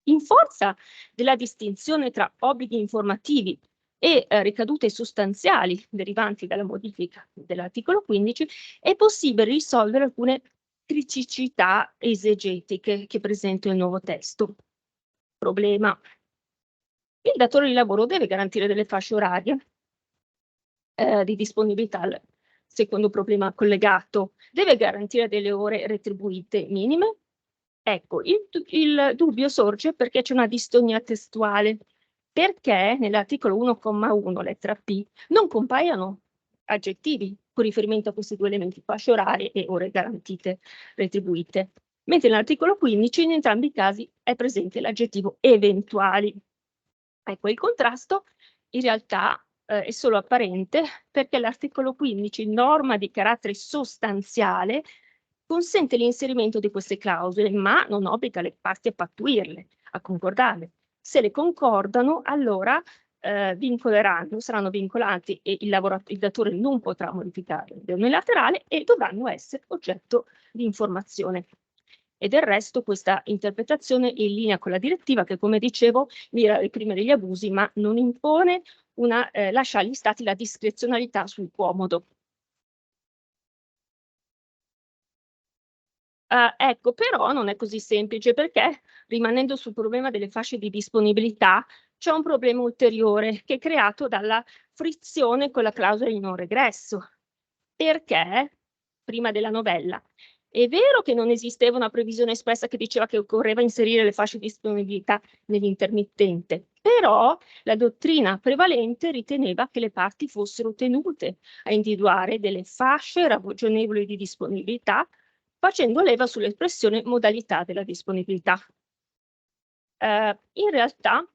In forza della distinzione tra obblighi informativi e ricadute sostanziali derivanti dalla modifica dell'articolo 15, è possibile risolvere alcune criticità esegetiche che presenta il nuovo testo. Problema. Il datore di lavoro deve garantire delle fasce orarie di disponibilità. Secondo problema collegato, deve garantire delle ore retribuite minime. Ecco, il dubbio sorge perché c'è una distonia testuale. perché nell'articolo 1,1 lettera P non compaiono aggettivi con riferimento a questi due elementi, fasce orarie e ore garantite retribuite, mentre nell'articolo 15 in entrambi i casi è presente l'aggettivo eventuali. Ecco, il contrasto in realtà è solo apparente perché l'articolo 15, norma di carattere sostanziale, consente l'inserimento di queste clausole, ma non obbliga le parti a pattuirle, a concordarle. Se le concordano, allora vincoleranno, saranno vincolanti e il datore non potrà modificare il unilaterale e dovranno essere oggetto di informazione. E del resto questa interpretazione è in linea con la direttiva che, come dicevo, mira a reprimere gli abusi, ma non impone lascia agli Stati la discrezionalità sul comodo. Ecco, però non è così semplice perché, rimanendo sul problema delle fasce di disponibilità, c'è un problema ulteriore che è creato dalla frizione con la clausola di non regresso. Perché, prima della novella, è vero che non esisteva una previsione espressa che diceva che occorreva inserire le fasce di disponibilità nell'intermittente, però la dottrina prevalente riteneva che le parti fossero tenute a individuare delle fasce ragionevoli di disponibilità, facendo leva sull'espressione modalità della disponibilità. In realtà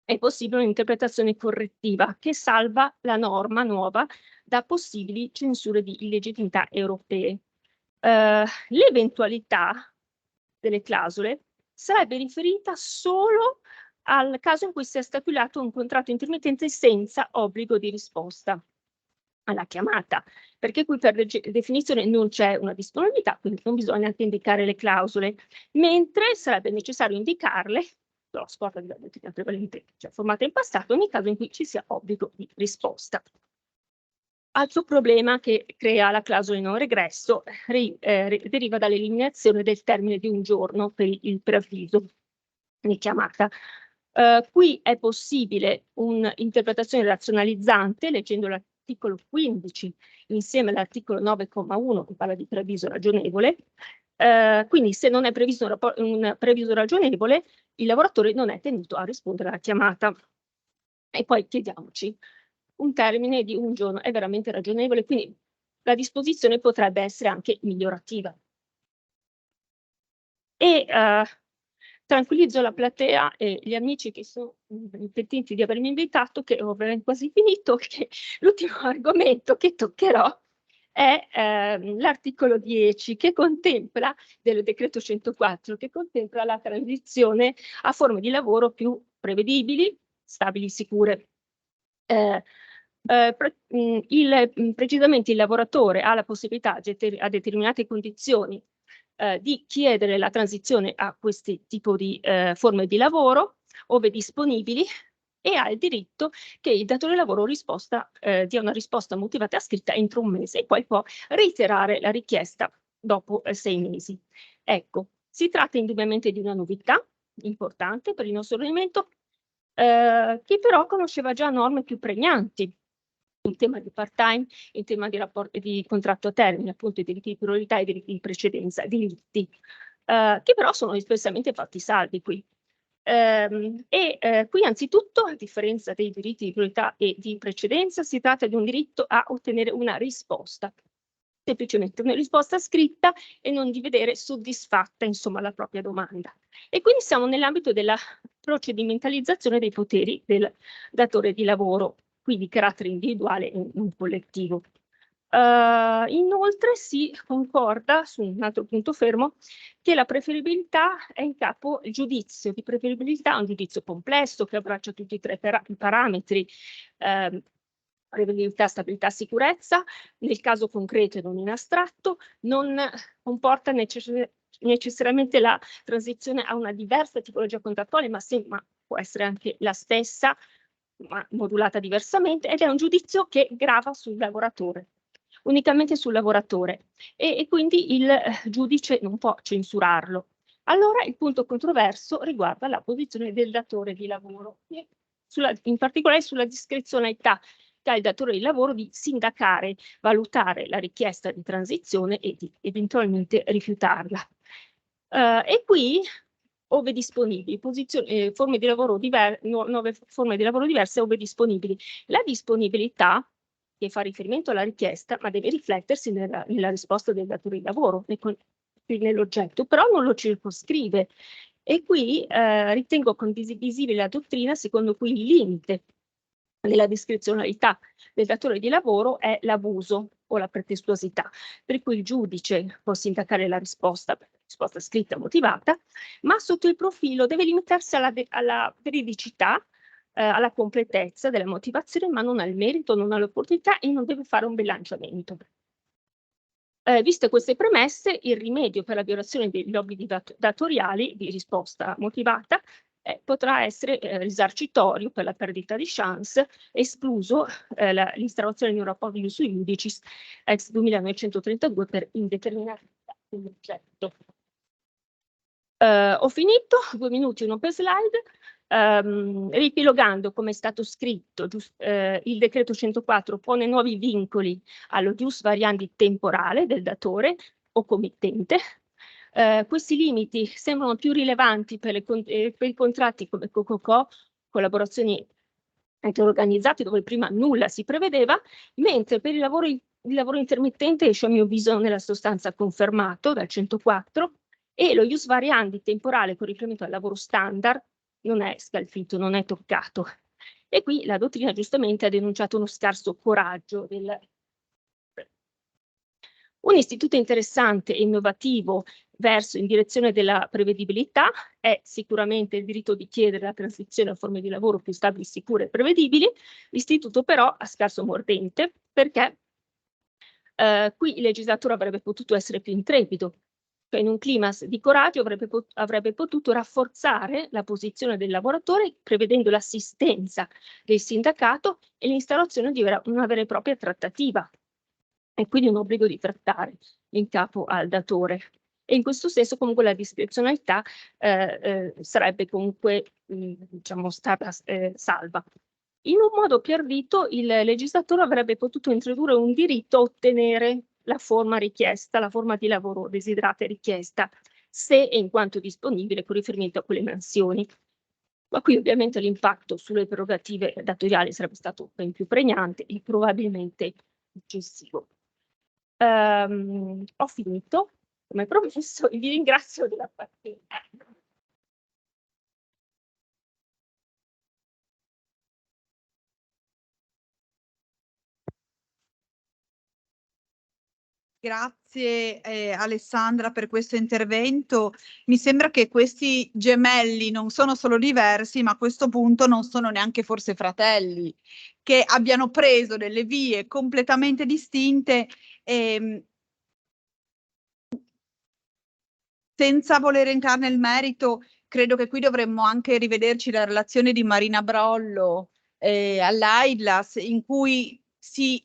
è possibile un'interpretazione correttiva che salva la norma nuova da possibili censure di illegittimità europee. L'eventualità delle clausole sarebbe riferita solo al caso in cui sia stipulato un contratto intermittente senza obbligo di risposta alla chiamata, perché qui per definizione non c'è una disponibilità, quindi non bisogna neanche indicare le clausole, mentre sarebbe necessario indicarle, però scorta della dottrina prevalente, cioè formata in passato, nel caso in cui ci sia obbligo di risposta. Altro problema che crea la clausola di non regresso deriva dall'eliminazione del termine di un giorno per il preavviso di chiamata. Qui è possibile un'interpretazione razionalizzante, leggendo l'articolo 15 insieme all'articolo 9,1 che parla di preavviso ragionevole. Quindi se non è previsto un preavviso ragionevole, il lavoratore non è tenuto a rispondere alla chiamata. E poi chiediamoci, un termine di un giorno è veramente ragionevole, quindi la disposizione potrebbe essere anche migliorativa. E tranquillizzo la platea e gli amici che sono pentiti di avermi invitato, che ho veramente quasi finito, che l'ultimo argomento che toccherò è l'articolo 10 che contempla, del decreto 104, che contempla la transizione a forme di lavoro più prevedibili, stabili, sicure. Precisamente il lavoratore ha la possibilità a determinate condizioni di chiedere la transizione a questi tipi di forme di lavoro, ove disponibili, e ha il diritto che il datore di lavoro dia una risposta motivata scritta entro un mese e poi può reiterare la richiesta dopo 6 mesi. Ecco, si tratta indubbiamente di una novità importante per il nostro ordinamento, che però conosceva già norme più pregnanti in tema di part-time, in tema di rapporti di contratto a termine, appunto i diritti di priorità e i diritti di precedenza, che però sono espressamente fatti salvi qui. Qui anzitutto, a differenza dei diritti di priorità e di precedenza, si tratta di un diritto a ottenere una risposta, semplicemente una risposta scritta e non di vedere soddisfatta, insomma, la propria domanda. E quindi siamo nell'ambito della procedimentalizzazione dei poteri del datore di lavoro, qui di carattere individuale e non collettivo. Inoltre si concorda su un altro punto fermo che la preferibilità è in capo il giudizio di preferibilità, un giudizio complesso che abbraccia tutti e tre i parametri, prevedibilità, stabilità, sicurezza, nel caso concreto e non in astratto, non comporta necessariamente la transizione a una diversa tipologia contrattuale, ma può essere anche la stessa, ma modulata diversamente, ed è un giudizio che grava sul lavoratore, unicamente sul lavoratore, e quindi il giudice non può censurarlo. Allora il punto controverso riguarda la posizione del datore di lavoro, in particolare sulla discrezionalità che ha il datore di lavoro di sindacare, valutare la richiesta di transizione e di eventualmente rifiutarla. E qui ove disponibili, forme di lavoro nuove forme di lavoro diverse ove disponibili. La disponibilità, che fa riferimento alla richiesta, ma deve riflettersi nella risposta del datore di lavoro, nell'oggetto, però non lo circoscrive. E qui ritengo condivisibile la dottrina secondo cui il limite della discrezionalità del datore di lavoro è l'abuso o la pretestuosità, per cui il giudice può sindacare la risposta scritta motivata, ma sotto il profilo deve limitarsi alla veridicità, alla completezza della motivazione, ma non al merito, non all'opportunità, e non deve fare un bilanciamento. Viste queste premesse, il rimedio per la violazione degli obblighi datoriali di risposta motivata potrà essere risarcitorio per la perdita di chance, escluso l'instaurazione di un rapporto di uso iudicis ex 2932 per indeterminatezza dell'oggetto. Ho finito, 2 minuti, uno per slide. Riepilogando, come è stato scritto, il decreto 104 pone nuovi vincoli allo ius variandi temporale del datore o committente. Questi limiti sembrano più rilevanti per i contratti come COCOCO, collaborazioni interorganizzate, dove prima nulla si prevedeva, mentre per il lavoro intermittente esce a mio avviso nella sostanza confermato dal 104, e lo ius variandi temporale con riferimento al lavoro standard non è scalfito, non è toccato. E qui la dottrina giustamente ha denunciato uno scarso coraggio un istituto interessante e innovativo in direzione della prevedibilità è sicuramente il diritto di chiedere la transizione a forme di lavoro più stabili, sicure e prevedibili. L'istituto però ha scarso mordente, perché qui il legislatore avrebbe potuto essere più intrepido, cioè in un clima di coraggio avrebbe potuto rafforzare la posizione del lavoratore, prevedendo l'assistenza del sindacato e l'instaurazione di una vera e propria trattativa, e quindi un obbligo di trattare in capo al datore. E in questo senso comunque la discrezionalità sarebbe comunque diciamo stata salva. In un modo più ardito il legislatore avrebbe potuto introdurre un diritto a ottenere la forma richiesta, la forma di lavoro desiderata e richiesta, se e in quanto disponibile con riferimento a quelle mansioni. Ma qui ovviamente l'impatto sulle prerogative datoriali sarebbe stato ben più pregnante e probabilmente eccessivo. Ho finito, come promesso, e vi ringrazio della pazienza. Grazie Alessandra per questo intervento. Mi sembra che questi gemelli non sono solo diversi, ma a questo punto non sono neanche forse fratelli, che abbiano preso delle vie completamente distinte. Senza voler entrare nel merito, credo che qui dovremmo anche rivederci la relazione di Marina Brollo all'AIDLAS, in cui si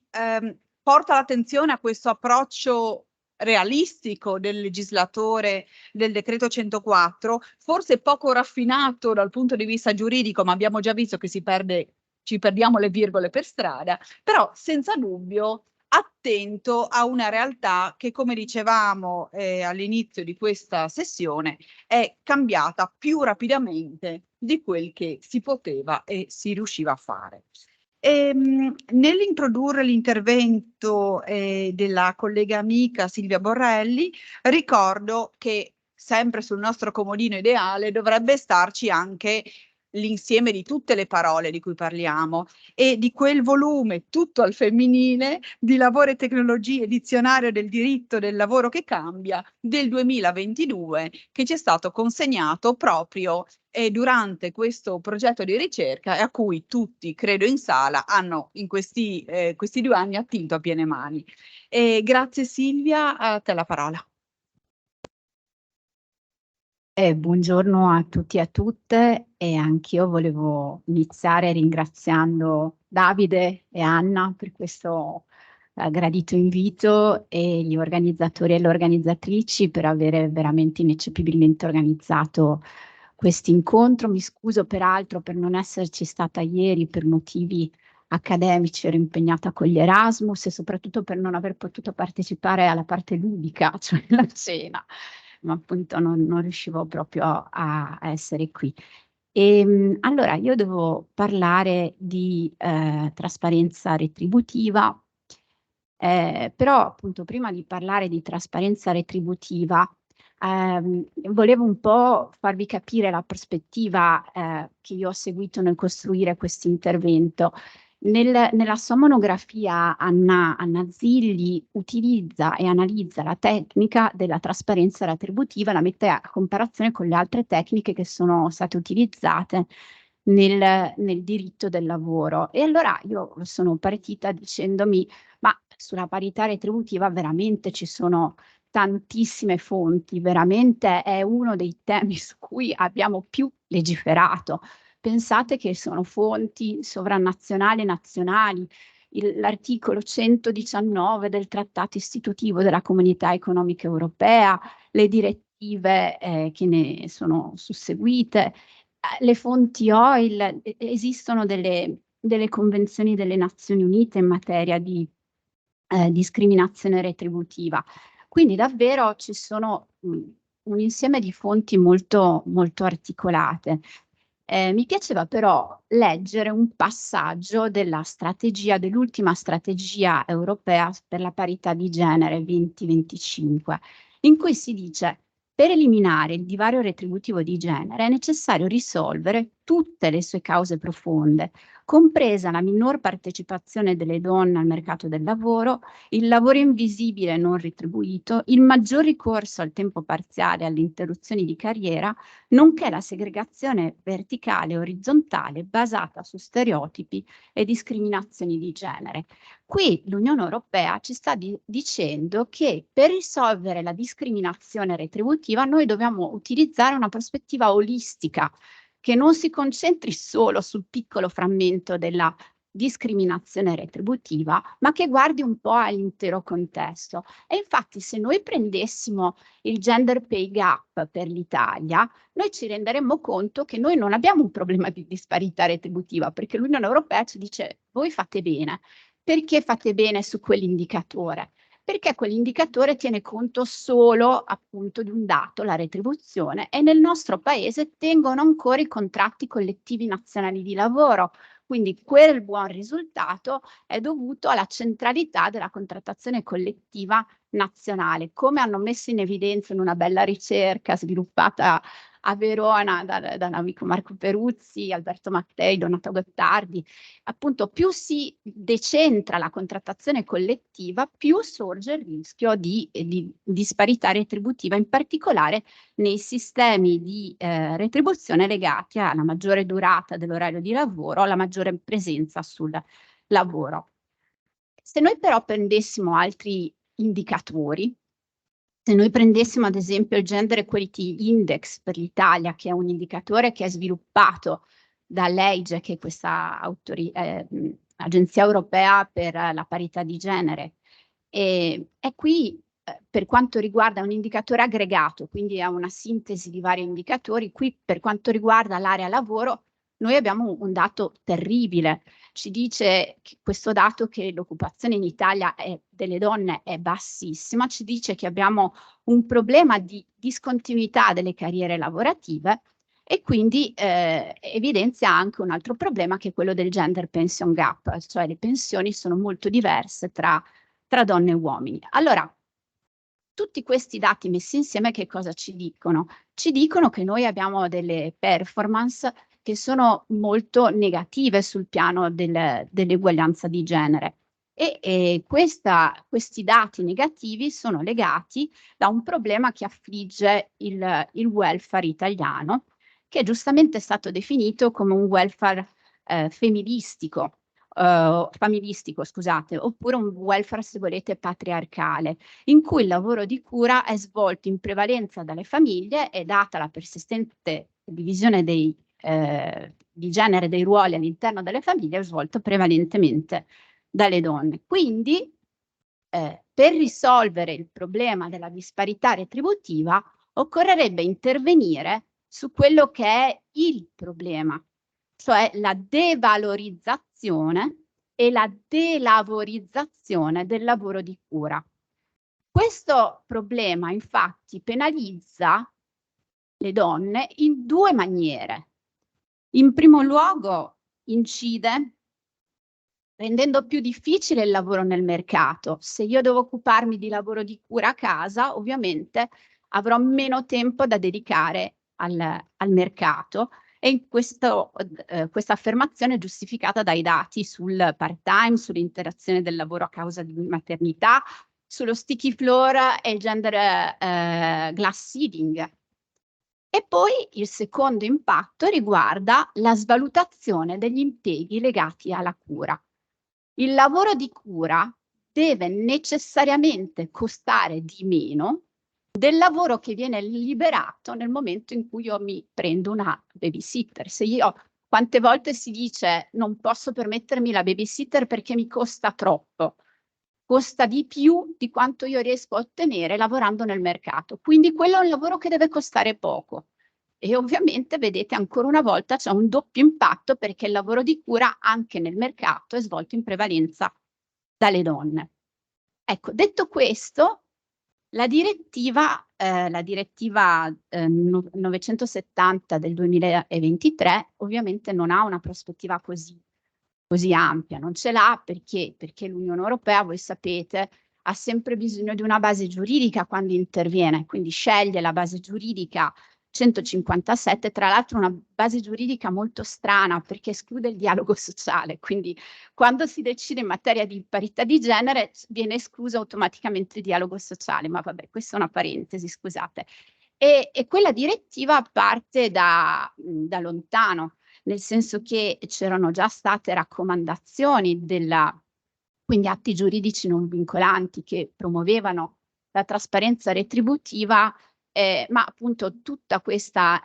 porta l'attenzione a questo approccio realistico del legislatore del decreto 104, forse poco raffinato dal punto di vista giuridico, ma abbiamo già visto che ci perdiamo le virgole per strada, però senza dubbio attento a una realtà che, come dicevamo all'inizio di questa sessione, è cambiata più rapidamente di quel che si poteva e si riusciva a fare. Nell'introdurre l'intervento della collega amica Silvia Borrelli, ricordo che sempre sul nostro comodino ideale dovrebbe starci anche l'insieme di tutte le parole di cui parliamo e di quel volume tutto al femminile di Lavoro e Tecnologie, dizionario del diritto del lavoro che cambia del 2022, che ci è stato consegnato proprio durante questo progetto di ricerca e a cui tutti, credo in sala, hanno in questi 2 anni attinto a piene mani. Grazie Silvia, a te la parola. Buongiorno a tutti e a tutte, e anch'io volevo iniziare ringraziando Davide e Anna per questo gradito invito e gli organizzatori e le organizzatrici per avere veramente ineccepibilmente organizzato questo incontro. Mi scuso peraltro per non esserci stata ieri per motivi accademici, ero impegnata con gli Erasmus e soprattutto per non aver potuto partecipare alla parte ludica, cioè la cena. ma appunto non riuscivo proprio a essere qui. Allora, io devo parlare di trasparenza retributiva, però appunto prima di parlare di trasparenza retributiva, volevo un po' farvi capire la prospettiva che io ho seguito nel costruire questo intervento. Nella sua monografia Anna Zilli utilizza e analizza la tecnica della trasparenza retributiva, la mette a comparazione con le altre tecniche che sono state utilizzate nel diritto del lavoro. E allora io sono partita dicendomi, ma sulla parità retributiva veramente ci sono tantissime fonti, veramente è uno dei temi su cui abbiamo più legiferato. Pensate che sono fonti sovranazionali e nazionali, l'articolo 119 del Trattato istitutivo della Comunità Economica Europea, le direttive che ne sono susseguite, le fonti OIL, esistono delle convenzioni delle Nazioni Unite in materia di discriminazione retributiva. Quindi davvero ci sono un insieme di fonti molto, molto articolate. Mi piaceva però leggere un passaggio dell'ultima strategia europea per la parità di genere 2025, in cui si dice: per eliminare il divario retributivo di genere è necessario risolvere tutte le sue cause profonde, compresa la minor partecipazione delle donne al mercato del lavoro, il lavoro invisibile e non retribuito, il maggior ricorso al tempo parziale e alle interruzioni di carriera, nonché la segregazione verticale e orizzontale basata su stereotipi e discriminazioni di genere. Qui l'Unione Europea ci sta dicendo che per risolvere la discriminazione retributiva noi dobbiamo utilizzare una prospettiva olistica che non si concentri solo sul piccolo frammento della discriminazione retributiva, ma che guardi un po' all'intero contesto. E infatti se noi prendessimo il gender pay gap per l'Italia, noi ci renderemmo conto che noi non abbiamo un problema di disparità retributiva, perché l'Unione Europea ci dice: voi fate bene. Perché fate bene su quell'indicatore? Perché quell'indicatore tiene conto solo appunto di un dato, la retribuzione, e nel nostro paese tengono ancora i contratti collettivi nazionali di lavoro. Quindi quel buon risultato è dovuto alla centralità della contrattazione collettiva nazionale, come hanno messo in evidenza in una bella ricerca sviluppata a Verona dall'amico Marco Peruzzi, Alberto Mattei, Donato Gottardi. Appunto, più si decentra la contrattazione collettiva, più sorge il rischio di disparità retributiva, in particolare nei sistemi di retribuzione legati alla maggiore durata dell'orario di lavoro, alla maggiore presenza sul lavoro. Se noi però prendessimo altri indicatori, se noi prendessimo ad esempio il Gender Equality Index per l'Italia, che è un indicatore che è sviluppato dall'EIGE, che è questa agenzia europea per la parità di genere, e qui per quanto riguarda un indicatore aggregato, quindi è una sintesi di vari indicatori, qui per quanto riguarda l'area lavoro noi abbiamo un dato terribile. Ci dice questo dato che l'occupazione in Italia delle donne è bassissima, ci dice che abbiamo un problema di discontinuità delle carriere lavorative e quindi evidenzia anche un altro problema, che è quello del gender pension gap, cioè le pensioni sono molto diverse tra donne e uomini. Allora, tutti questi dati messi insieme che cosa ci dicono? Ci dicono che noi abbiamo delle performance che sono molto negative sul piano dell'eguaglianza di genere. E questi dati negativi sono legati da un problema che affligge il welfare italiano, che giustamente è stato definito come un welfare familistico, scusate, oppure un welfare, se volete, patriarcale, in cui il lavoro di cura è svolto in prevalenza dalle famiglie e, data la persistente divisione di genere dei ruoli all'interno delle famiglie, è svolto prevalentemente dalle donne. Quindi per risolvere il problema della disparità retributiva occorrerebbe intervenire su quello che è il problema, cioè la devalorizzazione e la delavorizzazione del lavoro di cura. Questo problema infatti penalizza le donne in due maniere. In primo luogo incide rendendo più difficile il lavoro nel mercato. Se io devo occuparmi di lavoro di cura a casa, ovviamente avrò meno tempo da dedicare al mercato, e questa affermazione è giustificata dai dati sul part-time, sull'interazione del lavoro a causa di maternità, sullo sticky floor e il gender glass ceiling. E poi il secondo impatto riguarda la svalutazione degli impieghi legati alla cura. Il lavoro di cura deve necessariamente costare di meno del lavoro che viene liberato nel momento in cui io mi prendo una babysitter. Quante volte si dice non posso permettermi la babysitter perché mi costa troppo, costa di più di quanto io riesco a ottenere lavorando nel mercato. Quindi quello è un lavoro che deve costare poco. E ovviamente, vedete, ancora una volta c'è un doppio impatto, perché il lavoro di cura anche nel mercato è svolto in prevalenza dalle donne. Ecco, detto questo, la direttiva 970 del 2023 ovviamente non ha una prospettiva così ampia, non ce l'ha perché l'Unione Europea, voi sapete, ha sempre bisogno di una base giuridica quando interviene, quindi sceglie la base giuridica 157, tra l'altro una base giuridica molto strana perché esclude il dialogo sociale, quindi quando si decide in materia di parità di genere viene escluso automaticamente il dialogo sociale, ma vabbè, questa è una parentesi, scusate. E quella direttiva parte da lontano, nel senso che c'erano già state raccomandazioni quindi atti giuridici non vincolanti che promuovevano la trasparenza retributiva, ma appunto tutta questa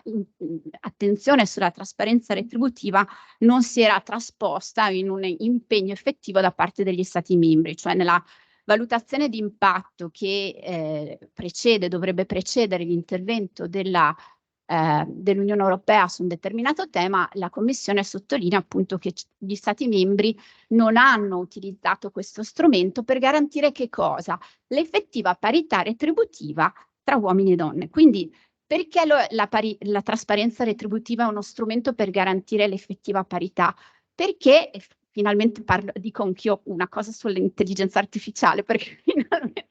attenzione sulla trasparenza retributiva non si era trasposta in un impegno effettivo da parte degli Stati membri, cioè nella valutazione di impatto che dovrebbe precedere l'intervento dell'Unione Europea su un determinato tema. La Commissione sottolinea appunto che gli Stati membri non hanno utilizzato questo strumento per garantire che cosa? L'effettiva parità retributiva tra uomini e donne. Quindi perché la trasparenza retributiva è uno strumento per garantire l'effettiva parità? Perché, finalmente dico anch'io una cosa sull'intelligenza artificiale, perché finalmente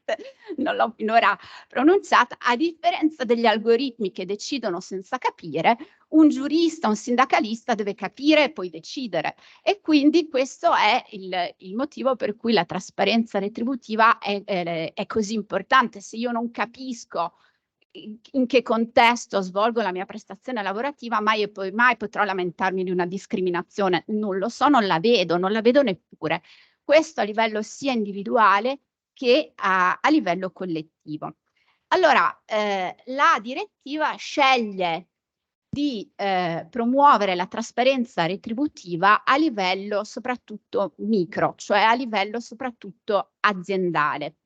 non l'ho finora pronunciata, a differenza degli algoritmi che decidono senza capire, un giurista, un sindacalista deve capire e poi decidere. E quindi questo è il motivo per cui la trasparenza retributiva è così importante. Se io non capisco in che contesto svolgo la mia prestazione lavorativa, mai potrò lamentarmi di una discriminazione. Non lo so, non la vedo neppure. Questo a livello sia individuale che a livello collettivo. Allora, la direttiva sceglie di promuovere la trasparenza retributiva a livello soprattutto micro, cioè a livello soprattutto aziendale.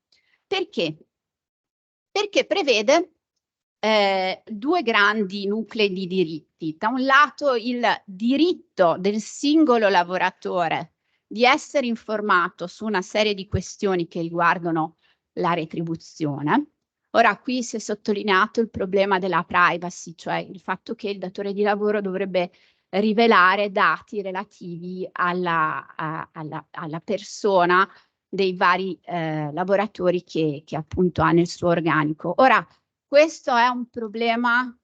Perché? Perché prevede due grandi nuclei di diritti. Da un lato il diritto del singolo lavoratore di essere informato su una serie di questioni che riguardano la retribuzione. Ora, qui si è sottolineato il problema della privacy, cioè il fatto che il datore di lavoro dovrebbe rivelare dati relativi alla persona dei vari lavoratori che appunto ha nel suo organico. Ora, questo è un problema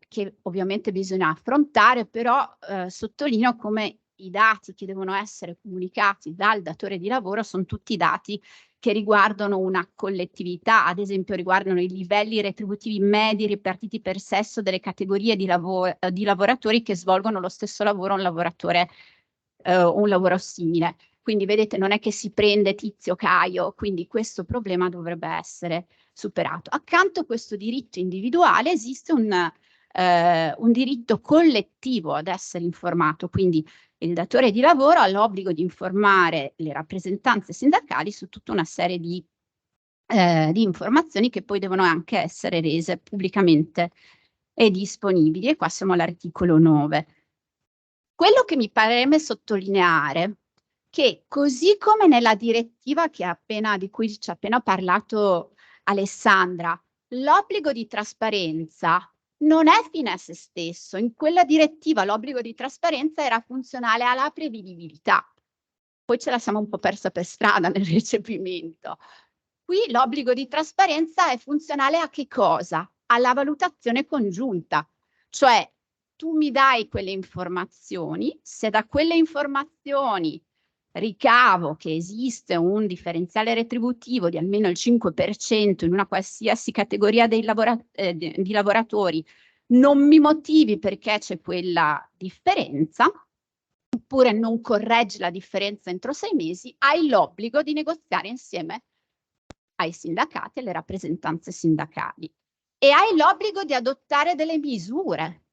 che ovviamente bisogna affrontare, però sottolineo come i dati che devono essere comunicati dal datore di lavoro sono tutti dati che riguardano una collettività, ad esempio riguardano i livelli retributivi medi ripartiti per sesso delle categorie di lavoratori che svolgono lo stesso lavoro, un lavoro simile. Quindi vedete, non è che si prende Tizio Caio, quindi questo problema dovrebbe essere superato. Accanto a questo diritto individuale esiste un diritto collettivo ad essere informato, quindi il datore di lavoro ha l'obbligo di informare le rappresentanze sindacali su tutta una serie di informazioni che poi devono anche essere rese pubblicamente e disponibili. E qua siamo all'articolo 9. Quello che mi preme sottolineare che così come nella direttiva di cui ci ha appena parlato Alessandra, l'obbligo di trasparenza non è fine a se stesso. In quella direttiva l'obbligo di trasparenza era funzionale alla prevedibilità. Poi ce la siamo un po' persa per strada nel recepimento. Qui l'obbligo di trasparenza è funzionale a che cosa? Alla valutazione congiunta. Cioè, tu mi dai quelle informazioni, se da quelle informazioni ricavo che esiste un differenziale retributivo di almeno il 5% in una qualsiasi categoria di lavoratori, non mi motivi perché c'è quella differenza, oppure non correggi la differenza entro 6 mesi, hai l'obbligo di negoziare insieme ai sindacati e alle rappresentanze sindacali. E hai l'obbligo di adottare delle misure.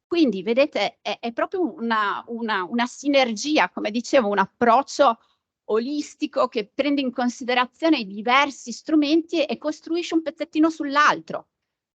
Quindi, vedete, è proprio una sinergia, come dicevo, un approccio olistico che prende in considerazione i diversi strumenti e costruisce un pezzettino sull'altro.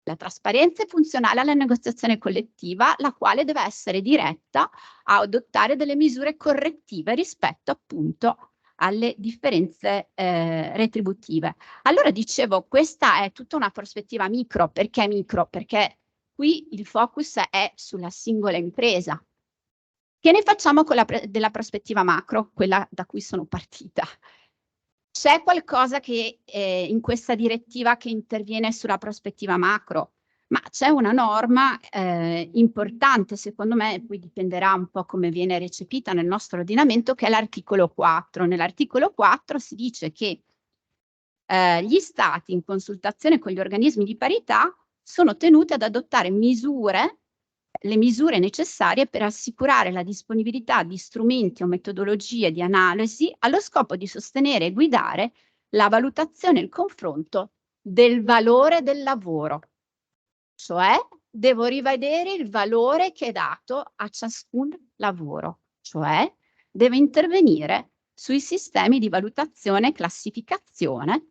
La trasparenza è funzionale alla negoziazione collettiva, la quale deve essere diretta a adottare delle misure correttive rispetto appunto alle differenze retributive. Allora dicevo, questa è tutta una prospettiva micro. Perché micro? Perché qui il focus è sulla singola impresa. Che ne facciamo con della prospettiva macro, quella da cui sono partita? C'è qualcosa che in questa direttiva che interviene sulla prospettiva macro, ma c'è una norma importante, secondo me, poi dipenderà un po' come viene recepita nel nostro ordinamento, che è l'articolo 4. Nell'articolo 4 si dice che gli Stati, in consultazione con gli organismi di parità, sono tenuti ad adottare le misure necessarie per assicurare la disponibilità di strumenti o metodologie di analisi allo scopo di sostenere e guidare la valutazione e il confronto del valore del lavoro. Cioè, devo rivedere il valore che è dato a ciascun lavoro. Cioè, deve intervenire sui sistemi di valutazione e classificazione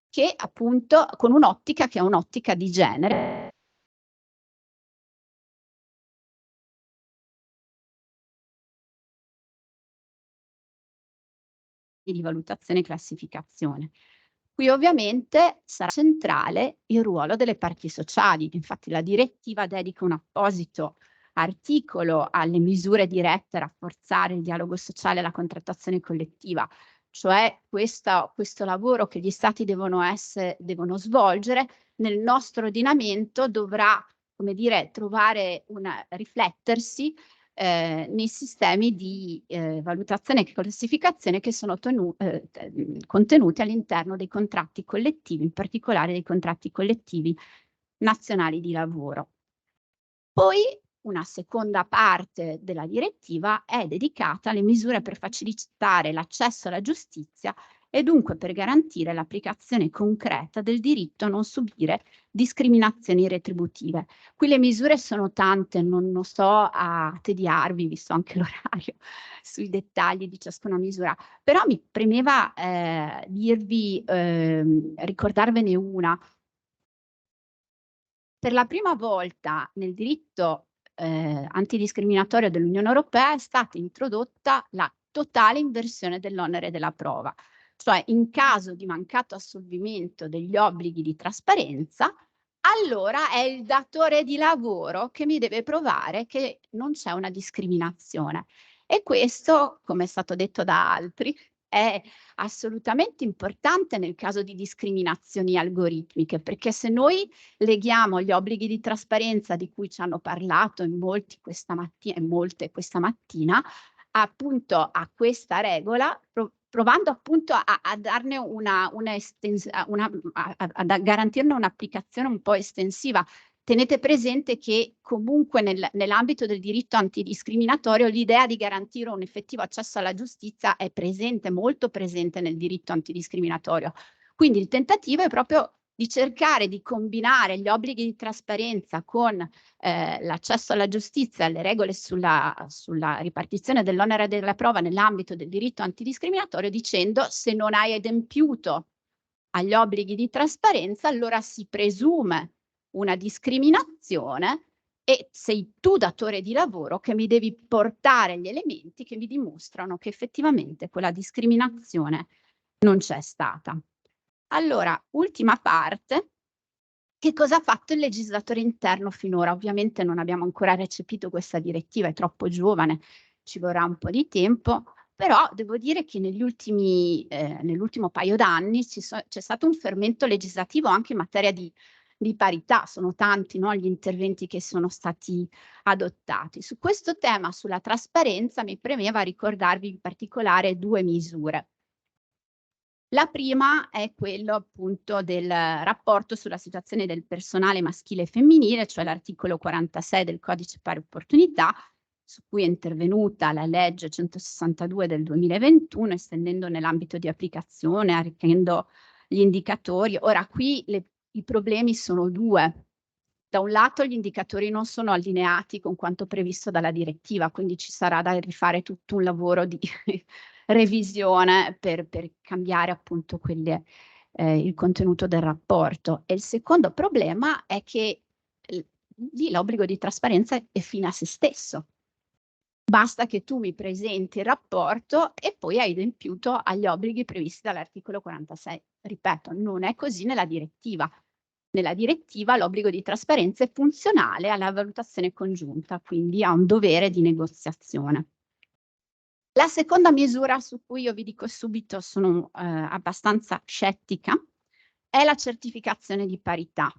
che appunto con un'ottica che è un'ottica di genere. Di valutazione e classificazione. Qui ovviamente sarà centrale il ruolo delle parti sociali. Infatti la direttiva dedica un apposito articolo alle misure dirette a rafforzare il dialogo sociale e la contrattazione collettiva. Cioè questo lavoro che gli Stati devono svolgere nel nostro ordinamento dovrà, come dire, riflettersi nei sistemi di valutazione e classificazione che sono contenuti all'interno dei contratti collettivi, in particolare dei contratti collettivi nazionali di lavoro. Poi una seconda parte della direttiva è dedicata alle misure per facilitare l'accesso alla giustizia e dunque per garantire l'applicazione concreta del diritto a non subire discriminazioni retributive. Qui le misure sono tante, non sto a tediarvi, visto anche l'orario, sui dettagli di ciascuna misura, però mi premeva ricordarvene una. Per la prima volta nel diritto antidiscriminatorio dell'Unione Europea è stata introdotta la totale inversione dell'onere della prova. Cioè, in caso di mancato assolvimento degli obblighi di trasparenza, allora è il datore di lavoro che mi deve provare che non c'è una discriminazione. E questo, come è stato detto da altri, è assolutamente importante nel caso di discriminazioni algoritmiche, perché se noi leghiamo gli obblighi di trasparenza di cui ci hanno parlato in molti questa mattina, appunto a questa regola, provando appunto a darne a garantirne un'applicazione un po' estensiva. Tenete presente che comunque nell'ambito del diritto antidiscriminatorio l'idea di garantire un effettivo accesso alla giustizia è presente, molto presente nel diritto antidiscriminatorio. Quindi il tentativo è proprio di cercare di combinare gli obblighi di trasparenza con l'accesso alla giustizia e le regole sulla ripartizione dell'onere della prova nell'ambito del diritto antidiscriminatorio, dicendo se non hai adempiuto agli obblighi di trasparenza allora si presume una discriminazione e sei tu datore di lavoro che mi devi portare gli elementi che mi dimostrano che effettivamente quella discriminazione non c'è stata. Allora, ultima parte. Che cosa ha fatto il legislatore interno finora? Ovviamente non abbiamo ancora recepito questa direttiva, è troppo giovane, ci vorrà un po' di tempo, però devo dire che nell'ultimo paio d'anni c'è stato un fermento legislativo anche in materia di parità. Sono tanti, no, gli interventi che sono stati adottati. Su questo tema, sulla trasparenza, mi premeva ricordarvi in particolare 2 misure. La prima è quello appunto del rapporto sulla situazione del personale maschile e femminile, cioè l'articolo 46 del Codice Pari Opportunità, su cui è intervenuta la legge 162 del 2021, estendendo nell'ambito di applicazione, arricchendo gli indicatori. Ora qui i problemi sono 2. Da un lato gli indicatori non sono allineati con quanto previsto dalla direttiva, quindi ci sarà da rifare tutto un lavoro di revisione per cambiare appunto il contenuto del rapporto. E il secondo problema è che lì l'obbligo di trasparenza è fine a se stesso. Basta che tu mi presenti il rapporto e poi hai adempiuto agli obblighi previsti dall'articolo 46. Ripeto, non è così nella direttiva. Nella direttiva l'obbligo di trasparenza è funzionale alla valutazione congiunta, quindi ha un dovere di negoziazione. La seconda misura su cui io vi dico subito sono abbastanza scettica è la certificazione di parità.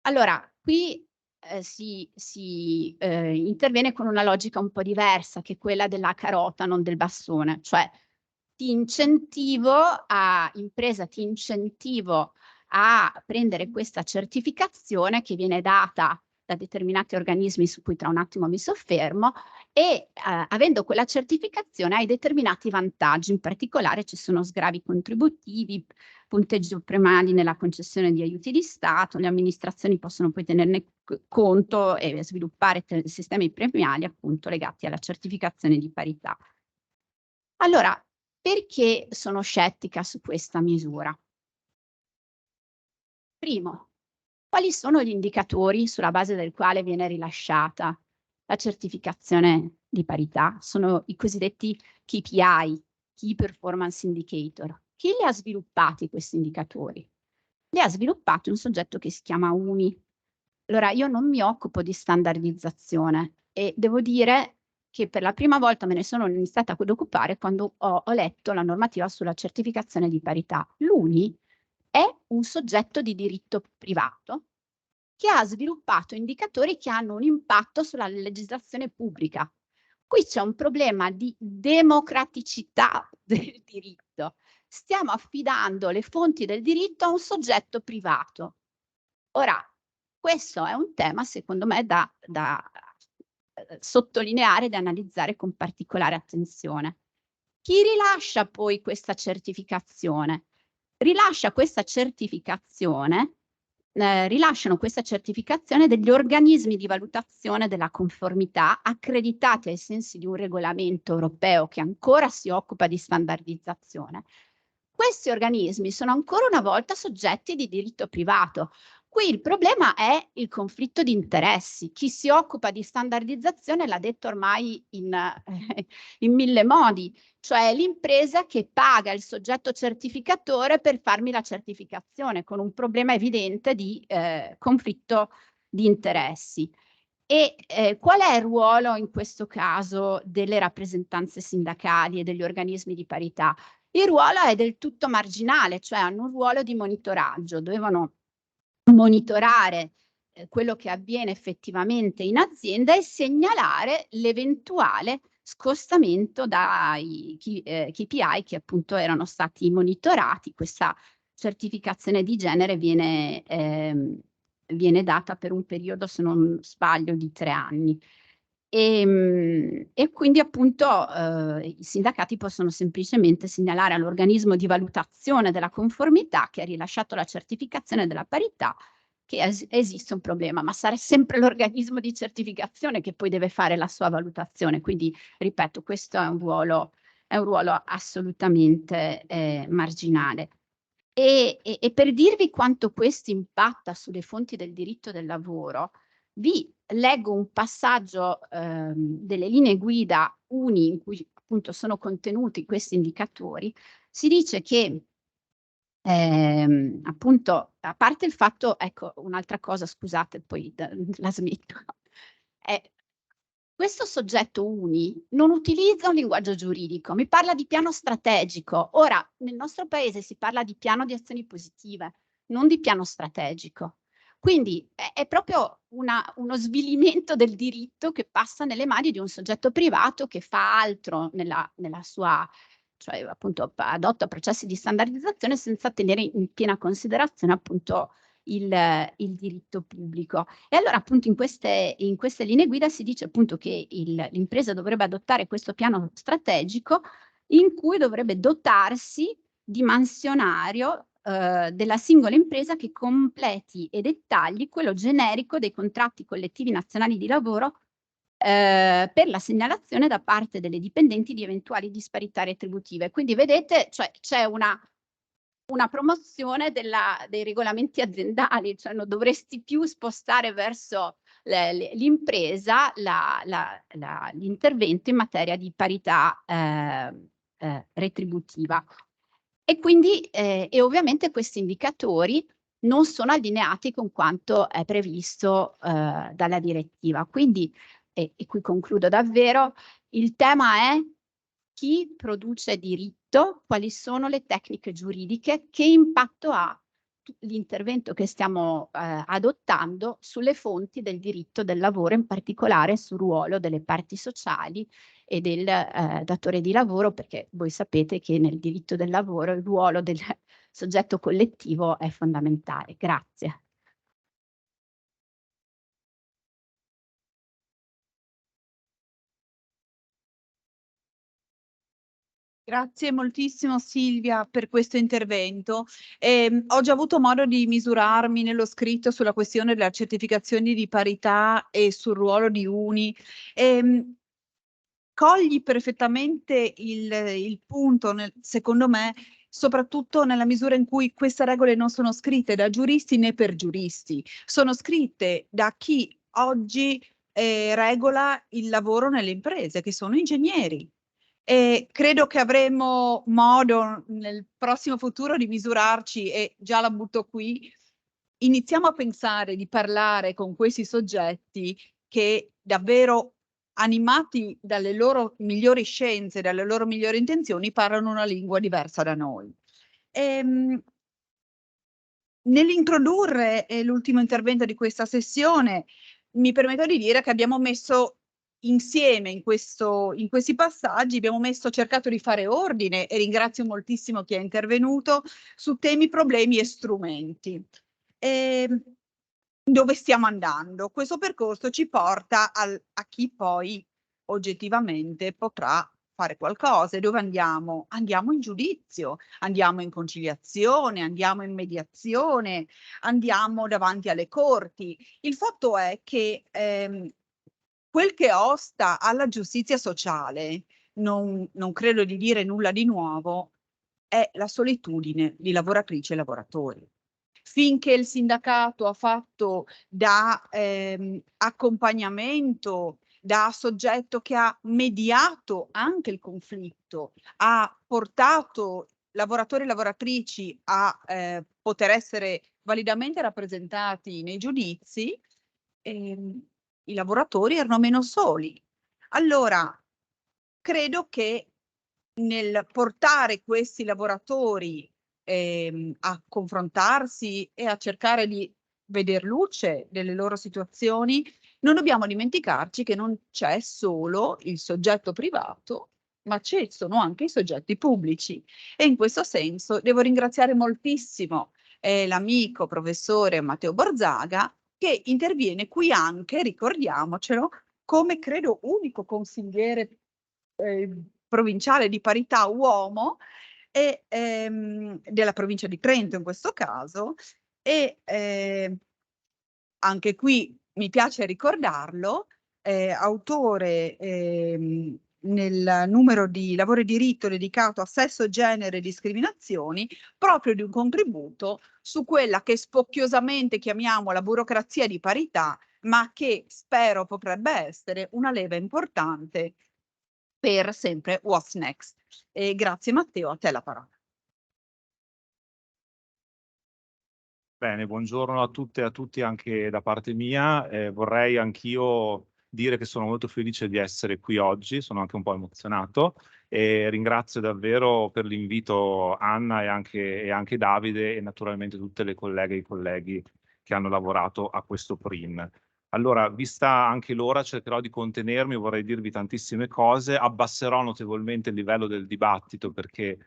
Allora, qui si interviene con una logica un po' diversa, che è quella della carota, non del bastone, cioè impresa ti incentivo a prendere questa certificazione che viene data da determinati organismi su cui tra un attimo mi soffermo e avendo quella certificazione hai determinati vantaggi, in particolare ci sono sgravi contributivi, punteggio premiali nella concessione di aiuti di Stato, le amministrazioni possono poi tenerne conto e sviluppare sistemi premiali appunto legati alla certificazione di parità. Allora, perché sono scettica su questa misura? Primo, quali sono gli indicatori sulla base del quale viene rilasciata la certificazione di parità? Sono i cosiddetti KPI, Key Performance Indicator. Chi li ha sviluppati questi indicatori? Li ha sviluppati un soggetto che si chiama UMI. Allora, io non mi occupo di standardizzazione e devo dire che per la prima volta me ne sono iniziata ad occupare quando ho letto la normativa sulla certificazione di parità. L'UNI è un soggetto di diritto privato che ha sviluppato indicatori che hanno un impatto sulla legislazione pubblica. Qui c'è un problema di democraticità del diritto. Stiamo affidando le fonti del diritto a un soggetto privato. Ora, questo è un tema, secondo me, da sottolineare e da analizzare con particolare attenzione. Chi rilascia poi questa certificazione? Rilasciano questa certificazione degli organismi di valutazione della conformità accreditati ai sensi di un regolamento europeo che ancora si occupa di standardizzazione. Questi organismi sono ancora una volta soggetti di diritto privato. Qui il problema è il conflitto di interessi. Chi si occupa di standardizzazione l'ha detto ormai in 1000 modi, cioè l'impresa che paga il soggetto certificatore per farmi la certificazione, con un problema evidente di conflitto di interessi. E qual è il ruolo in questo caso delle rappresentanze sindacali e degli organismi di parità? Il ruolo è del tutto marginale, cioè hanno un ruolo di monitoraggio, dovevano monitorare quello che avviene effettivamente in azienda e segnalare l'eventuale scostamento dai KPI che appunto erano stati monitorati. Questa certificazione di genere viene data per un periodo, se non sbaglio, di 3 anni. E quindi appunto i sindacati possono semplicemente segnalare all'organismo di valutazione della conformità che ha rilasciato la certificazione della parità che esiste un problema, ma sarà sempre l'organismo di certificazione che poi deve fare la sua valutazione. Quindi, ripeto, questo è un ruolo assolutamente marginale. E per dirvi quanto questo impatta sulle fonti del diritto del lavoro, vi leggo un passaggio delle linee guida UNI in cui appunto sono contenuti questi indicatori. Si dice che appunto, a parte il fatto, ecco, un'altra cosa, scusate, poi la smetto. Questo soggetto UNI non utilizza un linguaggio giuridico, mi parla di piano strategico. Ora, nel nostro paese si parla di piano di azioni positive, non di piano strategico. Quindi è proprio uno svilimento del diritto che passa nelle mani di un soggetto privato che fa altro nella sua, cioè appunto adotta processi di standardizzazione senza tenere in piena considerazione appunto il diritto pubblico. E allora appunto in queste linee guida si dice appunto che l'impresa dovrebbe adottare questo piano strategico in cui dovrebbe dotarsi di mansionario della singola impresa che completi e dettagli quello generico dei contratti collettivi nazionali di lavoro per la segnalazione da parte delle dipendenti di eventuali disparità retributive. Quindi vedete, cioè, c'è una promozione dei regolamenti aziendali, cioè non dovresti più spostare verso l'impresa l'intervento in materia di parità retributiva. E quindi, e ovviamente questi indicatori non sono allineati con quanto è previsto dalla direttiva. Quindi, e qui concludo davvero, il tema è chi produce diritto, quali sono le tecniche giuridiche, che impatto ha l'intervento che stiamo adottando sulle fonti del diritto del lavoro, in particolare sul ruolo delle parti sociali e del datore di lavoro, perché voi sapete che nel diritto del lavoro il ruolo del soggetto collettivo è fondamentale. Grazie. Grazie moltissimo Silvia per questo intervento. Ho già avuto modo di misurarmi nello scritto sulla questione della certificazione di parità e sul ruolo di UNI. Cogli perfettamente il punto, secondo me, soprattutto nella misura in cui queste regole non sono scritte da giuristi né per giuristi, sono scritte da chi oggi regola il lavoro nelle imprese, che sono ingegneri. E credo che avremo modo nel prossimo futuro di misurarci, e già la butto qui, iniziamo a pensare di parlare con questi soggetti che davvero, animati dalle loro migliori scienze, dalle loro migliori intenzioni, parlano una lingua diversa da noi. Nell'introdurre l'ultimo intervento di questa sessione, mi permetto di dire che abbiamo messo insieme in questi passaggi, abbiamo cercato di fare ordine, e ringrazio moltissimo chi è intervenuto, su temi, problemi e strumenti. Dove stiamo andando? Questo percorso ci porta a chi poi oggettivamente potrà fare qualcosa. E dove andiamo? Andiamo in giudizio, andiamo in conciliazione, andiamo in mediazione, andiamo davanti alle corti. Il fatto è che quel che osta alla giustizia sociale, non credo di dire nulla di nuovo, è la solitudine di lavoratrici e lavoratori. Finché il sindacato ha fatto da accompagnamento, da soggetto che ha mediato anche il conflitto, ha portato lavoratori e lavoratrici a poter essere validamente rappresentati nei giudizi, i lavoratori erano meno soli. Allora, credo che nel portare questi lavoratori a confrontarsi e a cercare di veder luce delle loro situazioni, non dobbiamo dimenticarci che non c'è solo il soggetto privato, ma ci sono anche i soggetti pubblici. E in questo senso devo ringraziare moltissimo l'amico professore Matteo Borzaga, che interviene qui anche, ricordiamocelo, come credo unico consigliere provinciale di parità uomo e della provincia di Trento in questo caso, e anche qui mi piace ricordarlo, autore nel numero di Lavoro e Diritto dedicato a sesso, genere e discriminazioni, proprio di un contributo su quella che spocchiosamente chiamiamo la burocrazia di parità, ma che spero potrebbe essere una leva importante per sempre What's Next. Grazie Matteo, a te la parola. Bene, buongiorno a tutte e a tutti anche da parte mia. Vorrei anch'io dire che sono molto felice di essere qui oggi, sono anche un po' emozionato e ringrazio davvero per l'invito Anna e anche Davide e naturalmente tutte le colleghe e i colleghi che hanno lavorato a questo PRIN. Allora, vista anche l'ora, cercherò di contenermi, vorrei dirvi tantissime cose, abbasserò notevolmente il livello del dibattito perché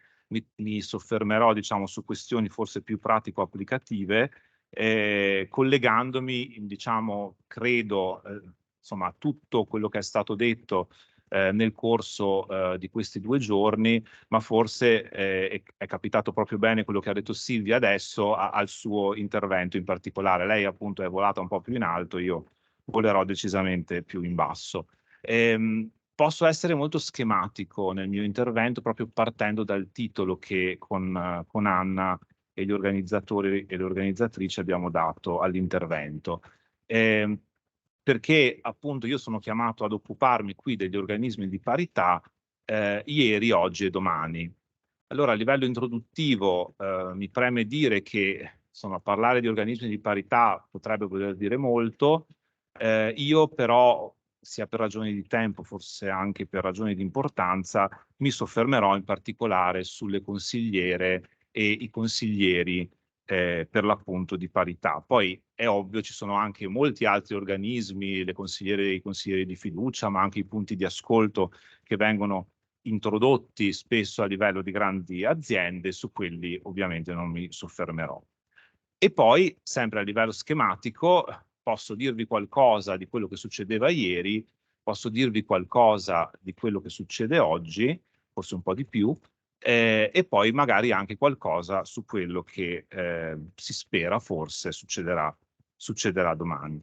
mi soffermerò, diciamo, su questioni forse più pratico-applicative, collegandomi, diciamo, credo, insomma, a tutto quello che è stato detto nel corso di questi 2 giorni, ma forse è capitato proprio bene quello che ha detto Silvia adesso al suo intervento in particolare. Lei appunto è volata un po' più in alto, io volerò decisamente più in basso. Posso essere molto schematico nel mio intervento proprio partendo dal titolo che con Anna e gli organizzatori e le organizzatrici abbiamo dato all'intervento. Perché appunto io sono chiamato ad occuparmi qui degli organismi di parità ieri, oggi e domani. Allora, a livello introduttivo mi preme dire che insomma, parlare di organismi di parità potrebbe voler dire molto. Io però, sia per ragioni di tempo, forse anche per ragioni di importanza, mi soffermerò in particolare sulle consigliere e i consiglieri per l'appunto di parità. Poi è ovvio, ci sono anche molti altri organismi, le consigliere e i consiglieri di fiducia, ma anche i punti di ascolto che vengono introdotti spesso a livello di grandi aziende, su quelli ovviamente non mi soffermerò. E poi, sempre a livello schematico, posso dirvi qualcosa di quello che succedeva ieri, posso dirvi qualcosa di quello che succede oggi, forse un po' di più, e poi magari anche qualcosa su quello che si spera forse succederà domani.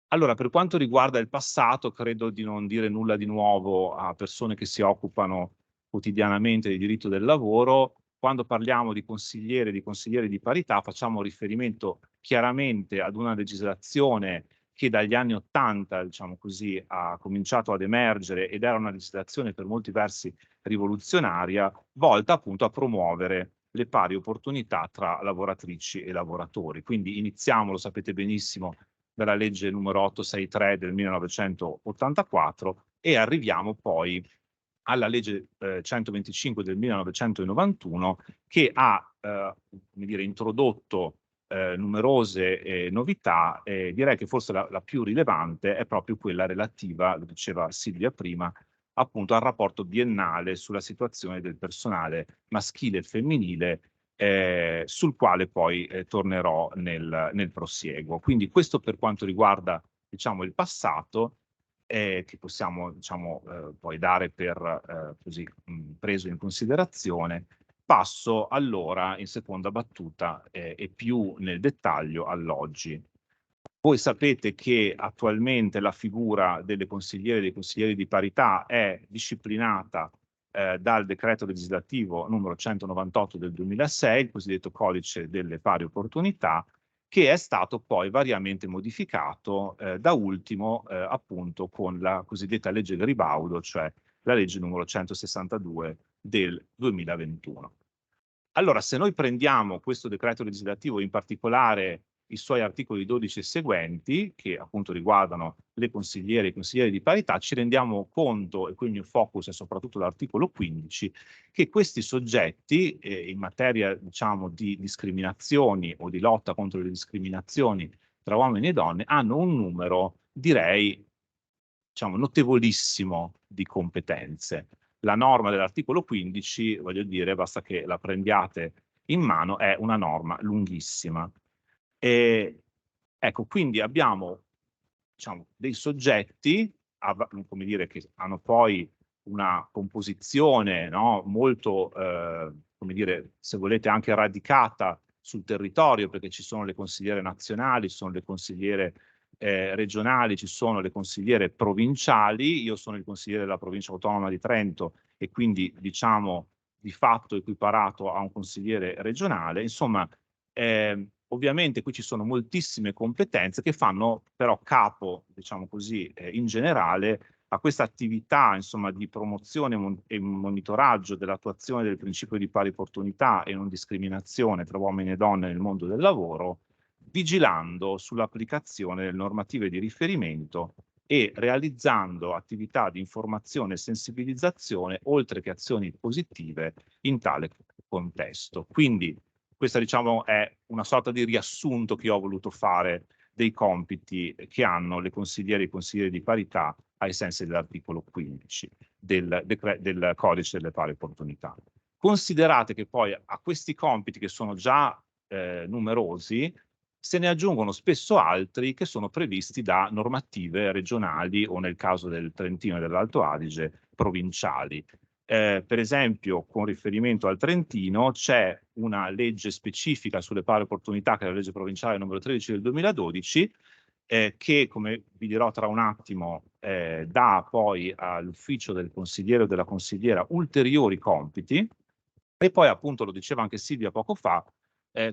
Allora, per quanto riguarda il passato, credo di non dire nulla di nuovo a persone che si occupano quotidianamente di diritto del lavoro. Quando parliamo di consiglieri di parità, facciamo riferimento chiaramente ad una legislazione che dagli anni '80, diciamo così, ha cominciato ad emergere ed era una legislazione per molti versi rivoluzionaria, volta appunto a promuovere le pari opportunità tra lavoratrici e lavoratori. Quindi iniziamo, lo sapete benissimo, dalla legge numero 863 del 1984 e arriviamo poi alla legge 125 del 1991 che ha come dire, introdotto numerose novità e direi che forse la più rilevante è proprio quella relativa, lo diceva Silvia prima, appunto al rapporto biennale sulla situazione del personale maschile e femminile sul quale poi tornerò nel prosieguo. Quindi questo per quanto riguarda diciamo, il passato che possiamo diciamo, poi dare per così preso in considerazione. Passo allora in seconda battuta e più nel dettaglio all'oggi. Voi sapete che attualmente la figura delle consigliere e dei consiglieri di parità è disciplinata dal decreto legislativo numero 198 del 2006, il cosiddetto codice delle pari opportunità, che è stato poi variamente modificato da ultimo appunto con la cosiddetta legge Gribaudo, cioè la legge numero 162 del 2021. Allora, se noi prendiamo questo decreto legislativo, in particolare i suoi articoli 12 e seguenti, che appunto riguardano le consigliere e i consiglieri di parità, ci rendiamo conto, e quindi il focus è soprattutto l'articolo 15, che questi soggetti in materia diciamo di discriminazioni o di lotta contro le discriminazioni tra uomini e donne hanno un numero, direi, diciamo, notevolissimo di competenze. La norma dell'articolo 15, voglio dire, basta che la prendiate in mano, è una norma lunghissima. E, ecco, quindi abbiamo diciamo, dei soggetti come dire, che hanno poi una composizione no, molto, come dire, se volete, anche radicata sul territorio, perché ci sono le consigliere nazionali, ci sono le consigliere regionali, ci sono le consigliere provinciali, io sono il consigliere della provincia autonoma di Trento e quindi diciamo di fatto equiparato a un consigliere regionale, insomma ovviamente qui ci sono moltissime competenze che fanno però capo, diciamo così, in generale a questa attività insomma di promozione e monitoraggio dell'attuazione del principio di pari opportunità e non discriminazione tra uomini e donne nel mondo del lavoro vigilando sull'applicazione delle normative di riferimento e realizzando attività di informazione e sensibilizzazione, oltre che azioni positive in tale contesto. Quindi questa, diciamo, è una sorta di riassunto che io ho voluto fare dei compiti che hanno le consigliere e i consiglieri di parità ai sensi dell'articolo 15 del Codice delle Pari Opportunità. Considerate che poi a questi compiti, che sono già numerosi, se ne aggiungono spesso altri che sono previsti da normative regionali o, nel caso del Trentino e dell'Alto Adige, provinciali. Per esempio, con riferimento al Trentino, c'è una legge specifica sulle pari opportunità, che è la legge provinciale numero 13 del 2012, che, come vi dirò tra un attimo, dà poi all'ufficio del consigliere o della consigliera ulteriori compiti. E poi, appunto, lo diceva anche Silvia poco fa,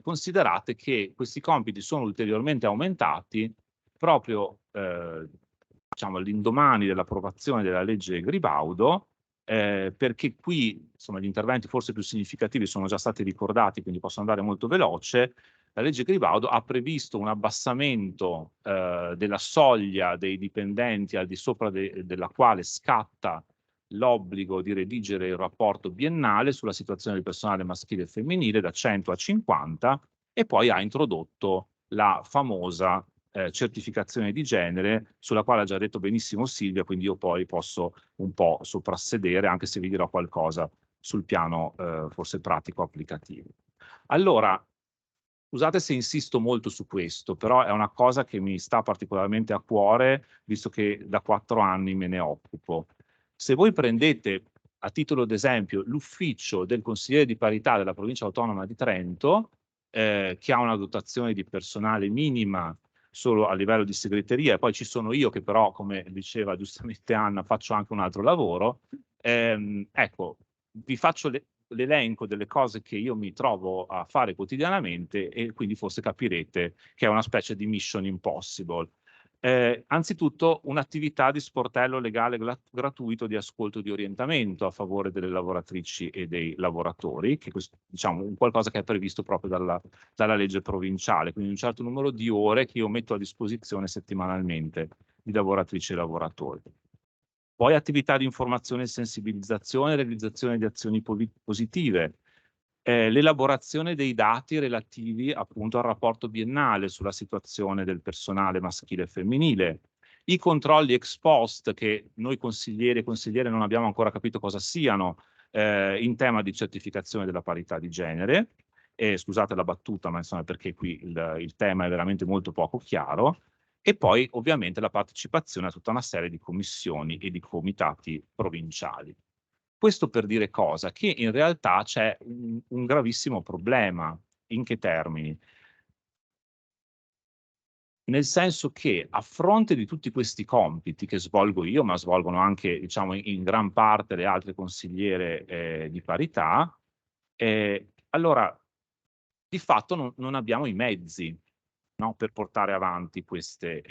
considerate che questi compiti sono ulteriormente aumentati proprio diciamo, all'indomani dell'approvazione della legge Gribaudo, perché qui, insomma, gli interventi forse più significativi sono già stati ricordati, quindi posso andare molto veloce. La legge Gribaudo ha previsto un abbassamento della soglia dei dipendenti al di sopra della quale scatta l'obbligo di redigere il rapporto biennale sulla situazione del personale maschile e femminile da 100 a 50, e poi ha introdotto la famosa certificazione di genere, sulla quale ha già detto benissimo Silvia, quindi io poi posso un po' soprassedere, anche se vi dirò qualcosa sul piano forse pratico applicativo. Allora, scusate se insisto molto su questo, però è una cosa che mi sta particolarmente a cuore, visto che da 4 anni me ne occupo. Se voi prendete a titolo d'esempio l'ufficio del consigliere di parità della provincia autonoma di Trento, che ha una dotazione di personale minima solo a livello di segreteria, e poi ci sono io che però, come diceva giustamente Anna, faccio anche un altro lavoro, ecco, vi faccio l'elenco delle cose che io mi trovo a fare quotidianamente, e quindi forse capirete che è una specie di mission impossible. Anzitutto un'attività di sportello legale gratuito di ascolto di orientamento a favore delle lavoratrici e dei lavoratori, che diciamo un qualcosa che è previsto proprio dalla legge provinciale, quindi un certo numero di ore che io metto a disposizione settimanalmente di lavoratrici e lavoratori. Poi attività di informazione e sensibilizzazione, realizzazione di azioni positive, l'elaborazione dei dati relativi appunto al rapporto biennale sulla situazione del personale maschile e femminile, i controlli ex post che noi consiglieri e consigliere non abbiamo ancora capito cosa siano in tema di certificazione della parità di genere, scusate la battuta, ma insomma perché qui il tema è veramente molto poco chiaro, e poi ovviamente la partecipazione a tutta una serie di commissioni e di comitati provinciali. Questo per dire cosa? Che in realtà c'è un gravissimo problema. In che termini? Nel senso che, a fronte di tutti questi compiti che svolgo io, ma svolgono anche, diciamo, in gran parte le altre consigliere di parità, allora di fatto non abbiamo i mezzi, no, per portare avanti queste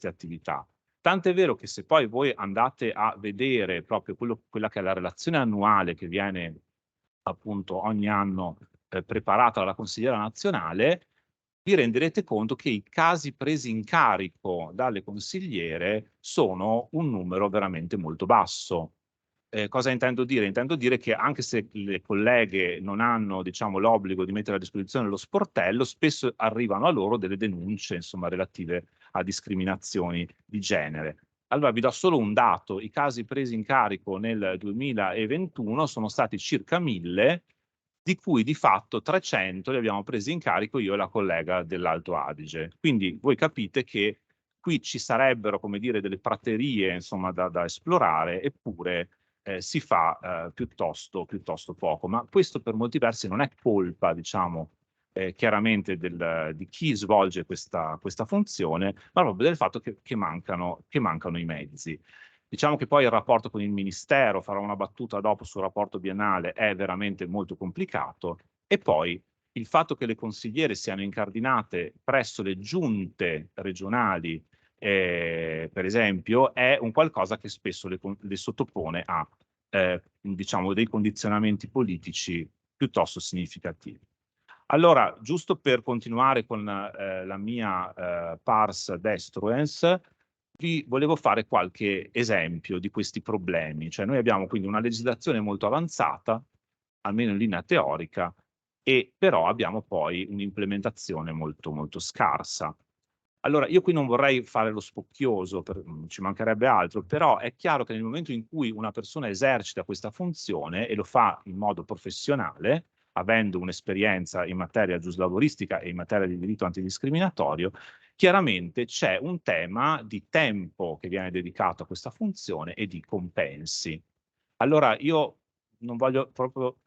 attività. Tant'è vero che se poi voi andate a vedere proprio quella che è la relazione annuale che viene appunto ogni anno preparata dalla consigliera nazionale, vi renderete conto che i casi presi in carico dalle consigliere sono un numero veramente molto basso. Cosa intendo dire? Intendo dire che anche se le colleghe non hanno, diciamo, l'obbligo di mettere a disposizione lo sportello, spesso arrivano a loro delle denunce, insomma, relative a discriminazioni di genere. Allora vi do solo un dato: i casi presi in carico nel 2021 sono stati circa 1000, di cui di fatto 300 li abbiamo presi in carico io e la collega dell'Alto Adige. Quindi voi capite che qui ci sarebbero, come dire, delle praterie, insomma, da esplorare, eppure si fa piuttosto poco. Ma questo per molti versi non è colpa, diciamo, chiaramente di chi svolge questa funzione, ma proprio del fatto che mancano i mezzi. Diciamo che poi il rapporto con il Ministero, farò una battuta dopo sul rapporto biennale, è veramente molto complicato, e poi il fatto che le consigliere siano incardinate presso le giunte regionali, per esempio, è un qualcosa che spesso le sottopone a diciamo dei condizionamenti politici piuttosto significativi. Allora, giusto per continuare con la mia pars destruens, vi volevo fare qualche esempio di questi problemi. Cioè noi abbiamo quindi una legislazione molto avanzata, almeno in linea teorica, e però abbiamo poi un'implementazione molto, molto scarsa. Allora, io qui non vorrei fare lo spocchioso, ci mancherebbe altro, però è chiaro che nel momento in cui una persona esercita questa funzione e lo fa in modo professionale, avendo un'esperienza in materia giuslavoristica e in materia di diritto antidiscriminatorio, chiaramente c'è un tema di tempo che viene dedicato a questa funzione e di compensi. Allora, io non voglio proprio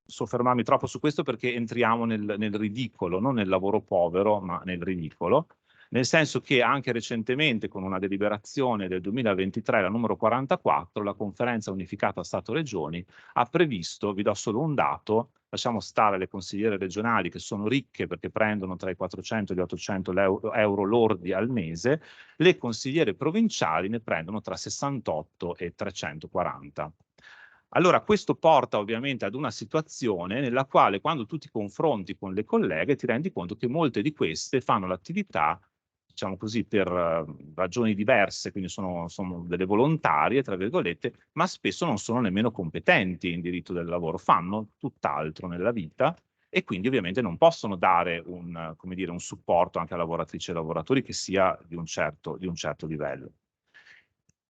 soffermarmi troppo su questo perché entriamo nel ridicolo, non nel lavoro povero, ma nel ridicolo, nel senso che anche recentemente con una deliberazione del 2023, la numero 44, la Conferenza Unificata Stato-Regioni ha previsto, vi do solo un dato, lasciamo stare le consigliere regionali che sono ricche perché prendono tra i 400 e gli 800 euro lordi al mese, le consigliere provinciali ne prendono tra 68 e 340. Allora questo porta ovviamente ad una situazione nella quale quando tu ti confronti con le colleghe ti rendi conto che molte di queste fanno l'attività, diciamo così, per ragioni diverse, quindi sono delle volontarie, tra virgolette, ma spesso non sono nemmeno competenti in diritto del lavoro, fanno tutt'altro nella vita e quindi ovviamente non possono dare come dire, un supporto anche a lavoratrici e lavoratori che sia di un certo livello.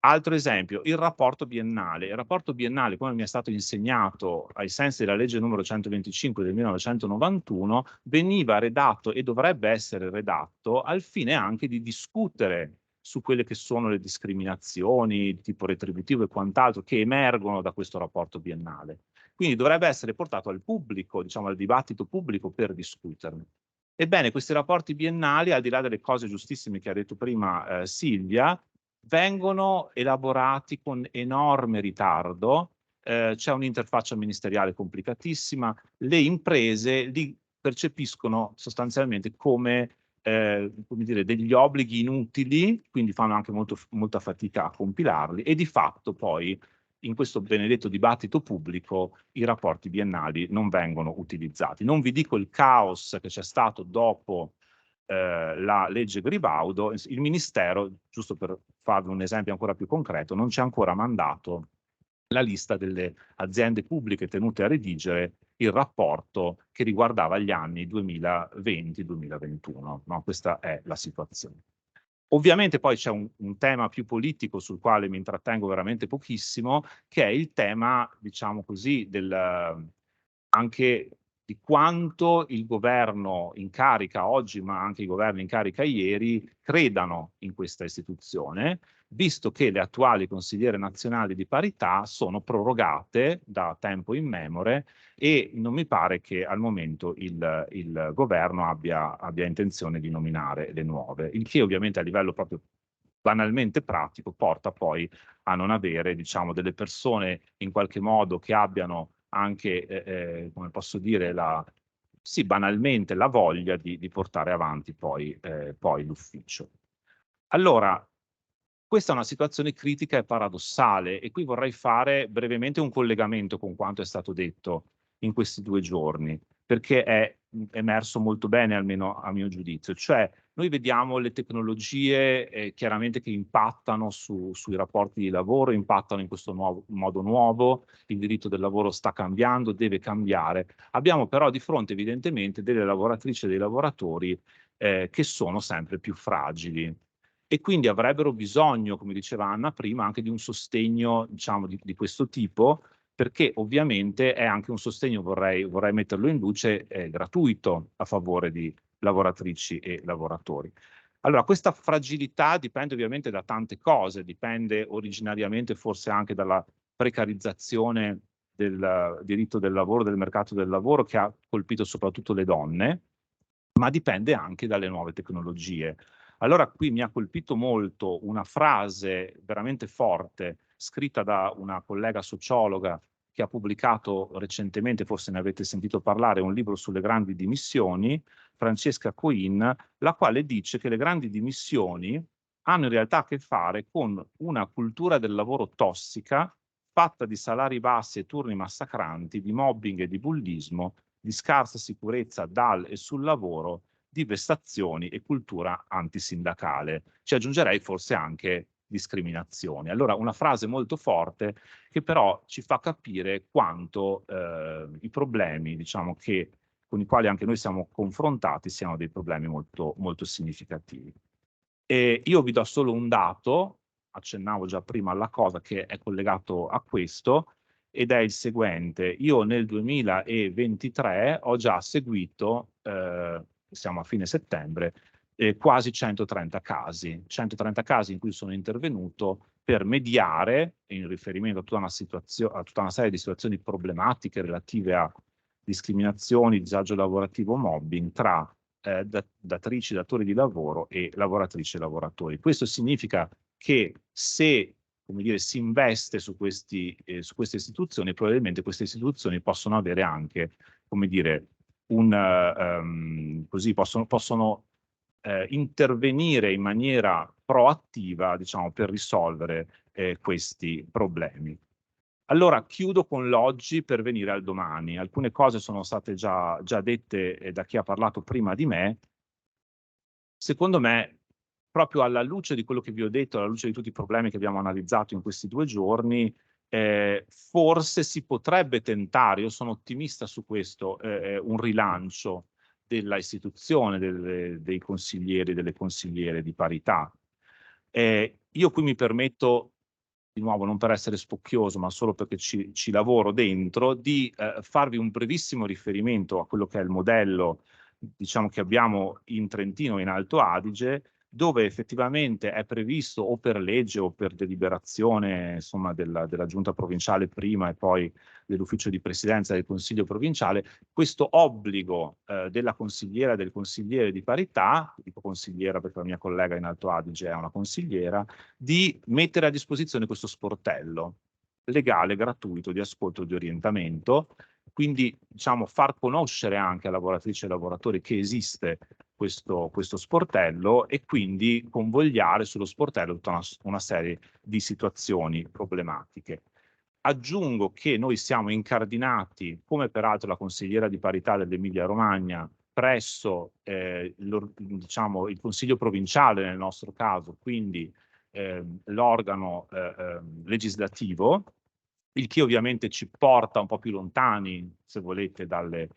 Altro esempio, il rapporto biennale. Il rapporto biennale, come mi è stato insegnato ai sensi della legge numero 125 del 1991, veniva redatto e dovrebbe essere redatto al fine anche di discutere su quelle che sono le discriminazioni di tipo retributivo e quant'altro che emergono da questo rapporto biennale. Quindi dovrebbe essere portato al pubblico, diciamo al dibattito pubblico per discuterne. Ebbene, questi rapporti biennali, al di là delle cose giustissime che ha detto prima Silvia, vengono elaborati con enorme ritardo, c'è un'interfaccia ministeriale complicatissima, le imprese li percepiscono sostanzialmente come dire, degli obblighi inutili, quindi fanno anche molta fatica a compilarli e di fatto poi in questo benedetto dibattito pubblico i rapporti biennali non vengono utilizzati. Non vi dico il caos che c'è stato dopo la legge Gribaudo, il Ministero, giusto per farvi un esempio ancora più concreto, non ci ha ancora mandato la lista delle aziende pubbliche tenute a redigere il rapporto che riguardava gli anni 2020-2021. No? Questa è la situazione. Ovviamente poi c'è un tema più politico sul quale mi intrattengo veramente pochissimo, che è il tema, diciamo così, anche di quanto il governo in carica oggi, ma anche i governi in carica ieri, credano in questa istituzione, visto che le attuali consigliere nazionali di parità sono prorogate da tempo immemore e non mi pare che al momento il governo abbia intenzione di nominare le nuove, il che ovviamente a livello proprio banalmente pratico porta poi a non avere, diciamo, delle persone in qualche modo che abbiano anche, come posso dire, sì, banalmente la voglia di portare avanti poi l'ufficio. Allora, questa è una situazione critica e paradossale e qui vorrei fare brevemente un collegamento con quanto è stato detto in questi 2 giorni, perché è emerso molto bene, almeno a mio giudizio. Cioè, noi vediamo le tecnologie chiaramente che impattano sui rapporti di lavoro, impattano in questo modo nuovo, il diritto del lavoro sta cambiando, deve cambiare. Abbiamo però di fronte evidentemente delle lavoratrici e dei lavoratori che sono sempre più fragili e quindi avrebbero bisogno, come diceva Anna prima, anche di un sostegno, diciamo, di questo tipo, perché ovviamente è anche un sostegno, vorrei metterlo in luce, gratuito a favore di lavoratrici e lavoratori. Allora, questa fragilità dipende ovviamente da tante cose, dipende originariamente forse anche dalla precarizzazione del diritto del lavoro, del mercato del lavoro, che ha colpito soprattutto le donne, ma dipende anche dalle nuove tecnologie. Allora qui mi ha colpito molto una frase veramente forte, scritta da una collega sociologa che ha pubblicato recentemente, forse ne avete sentito parlare, un libro sulle grandi dimissioni, Francesca Coin, la quale dice che le grandi dimissioni hanno in realtà a che fare con una cultura del lavoro tossica, fatta di salari bassi e turni massacranti, di mobbing e di bullismo, di scarsa sicurezza dal e sul lavoro, di vessazioni e cultura antisindacale. Ci aggiungerei forse anche discriminazioni. Allora, una frase molto forte che però ci fa capire quanto i problemi, diciamo, con i quali anche noi siamo confrontati siano dei problemi molto, molto significativi. E io vi do solo un dato, accennavo già prima alla cosa che è collegato a questo, ed è il seguente. Io nel 2023 ho già seguito, siamo a fine settembre, quasi 130 casi in cui sono intervenuto per mediare, in riferimento a tutta una serie di situazioni problematiche relative a discriminazioni, disagio lavorativo, mobbing, tra datrici, datori di lavoro e lavoratrici e lavoratori. Questo significa che se, come dire, si investe su queste istituzioni, probabilmente queste istituzioni possono avere anche, come dire, possono intervenire in maniera proattiva, diciamo, per risolvere questi problemi. Allora chiudo con l'oggi per venire al domani. Alcune cose sono state già dette da chi ha parlato prima di me. Secondo me, proprio alla luce di quello che vi ho detto, alla luce di tutti i problemi che abbiamo analizzato in questi 2 giorni, forse si potrebbe tentare, io sono ottimista su questo, un rilancio della istituzione dei consiglieri e delle consigliere di parità. Io qui mi permetto, di nuovo non per essere spocchioso, ma solo perché ci lavoro dentro, di farvi un brevissimo riferimento a quello che è il modello, diciamo, che abbiamo in Trentino e in Alto Adige, dove effettivamente è previsto o per legge o per deliberazione, insomma, della giunta provinciale prima e poi dell'ufficio di presidenza del Consiglio provinciale, questo obbligo della consigliera e del consigliere di parità, dico consigliera perché la mia collega in Alto Adige è una consigliera, di mettere a disposizione questo sportello legale, gratuito, di ascolto e di orientamento, quindi, diciamo, far conoscere anche a lavoratrici e lavoratori che esiste questo sportello e quindi convogliare sullo sportello tutta una serie di situazioni problematiche. Aggiungo che noi siamo incardinati, come peraltro la consigliera di parità dell'Emilia Romagna, presso diciamo, il Consiglio provinciale nel nostro caso, quindi l'organo legislativo, il che ovviamente ci porta un po' più lontani, se volete, dalle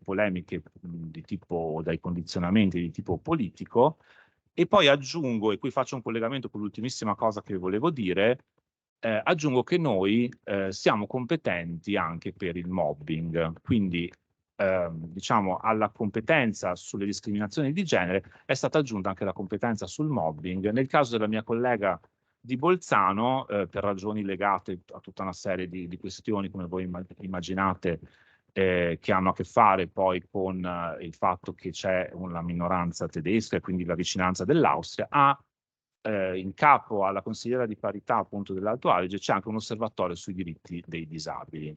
polemiche di tipo, dai condizionamenti di tipo politico. E poi aggiungo, e qui faccio un collegamento con l'ultimissima cosa che volevo dire, aggiungo che noi siamo competenti anche per il mobbing, quindi diciamo alla competenza sulle discriminazioni di genere è stata aggiunta anche la competenza sul mobbing. Nel caso della mia collega di Bolzano, per ragioni legate a tutta una serie di questioni, come voi immaginate, che hanno a che fare poi con il fatto che c'è una minoranza tedesca e quindi la vicinanza dell'Austria, ha in capo alla consigliera di parità appunto dell'Alto Adige c'è anche un osservatorio sui diritti dei disabili.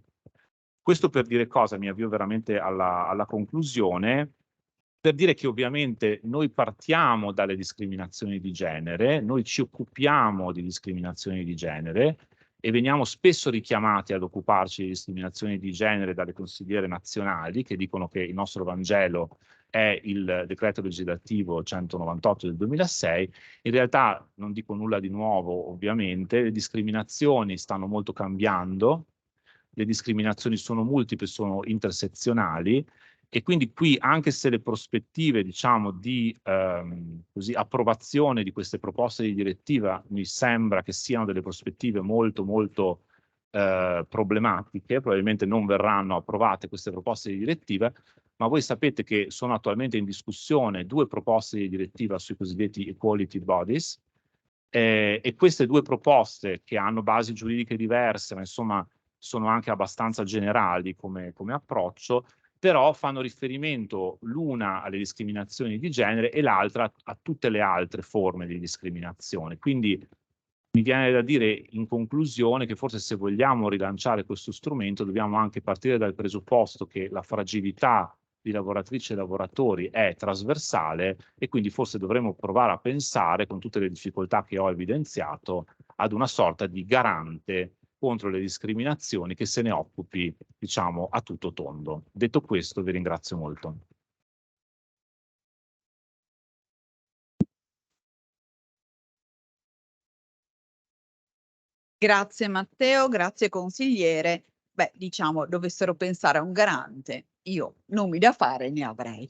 Questo per dire cosa? Mi avvio veramente alla conclusione, per dire che ovviamente noi partiamo dalle discriminazioni di genere, noi ci occupiamo di discriminazioni di genere e veniamo spesso richiamati ad occuparci di discriminazioni di genere dalle consigliere nazionali che dicono che il nostro Vangelo è il decreto legislativo 198 del 2006. In realtà non dico nulla di nuovo, ovviamente, le discriminazioni stanno molto cambiando, le discriminazioni sono multiple, sono intersezionali, e quindi qui, anche se le prospettive, diciamo, di approvazione di queste proposte di direttiva mi sembra che siano delle prospettive molto, molto problematiche, probabilmente non verranno approvate queste proposte di direttiva, ma voi sapete che sono attualmente in discussione 2 proposte di direttiva sui cosiddetti equality bodies, e queste 2 proposte, che hanno basi giuridiche diverse, ma insomma sono anche abbastanza generali come approccio, però fanno riferimento l'una alle discriminazioni di genere e l'altra a tutte le altre forme di discriminazione. Quindi mi viene da dire in conclusione che forse se vogliamo rilanciare questo strumento dobbiamo anche partire dal presupposto che la fragilità di lavoratrici e lavoratori è trasversale e quindi forse dovremmo provare a pensare, con tutte le difficoltà che ho evidenziato, ad una sorta di garante contro le discriminazioni che se ne occupi, diciamo, a tutto tondo. Detto questo, vi ringrazio molto. Grazie Matteo, grazie consigliere. Beh, diciamo, dovessero pensare a un garante, io nomi da fare ne avrei.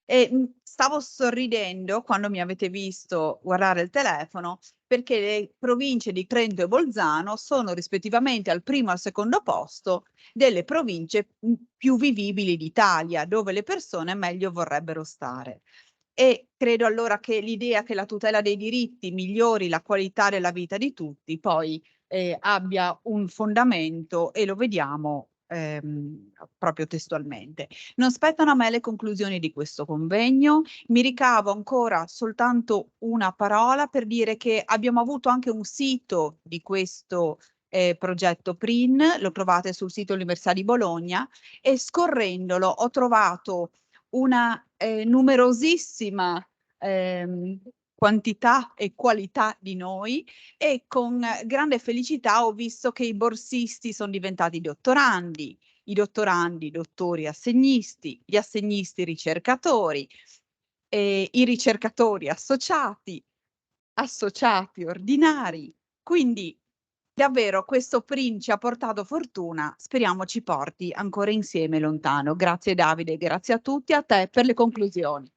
E stavo sorridendo quando mi avete visto guardare il telefono, perché le province di Trento e Bolzano sono rispettivamente al primo e al secondo posto delle province più vivibili d'Italia, dove le persone meglio vorrebbero stare. E credo allora che l'idea che la tutela dei diritti migliori la qualità della vita di tutti poi abbia un fondamento, e lo vediamo proprio testualmente. Non spettano a me le conclusioni di questo convegno, mi ricavo ancora soltanto una parola per dire che abbiamo avuto anche un sito di questo progetto PRIN, lo trovate sul sito Università di Bologna, e scorrendolo ho trovato una numerosissima quantità e qualità di noi, e con grande felicità ho visto che i borsisti sono diventati dottorandi, i dottorandi dottori assegnisti, gli assegnisti ricercatori, i ricercatori associati, associati ordinari. Quindi davvero questo PRIN ci ha portato fortuna, speriamo ci porti ancora insieme lontano. Grazie Davide, grazie a tutti, a te per le conclusioni.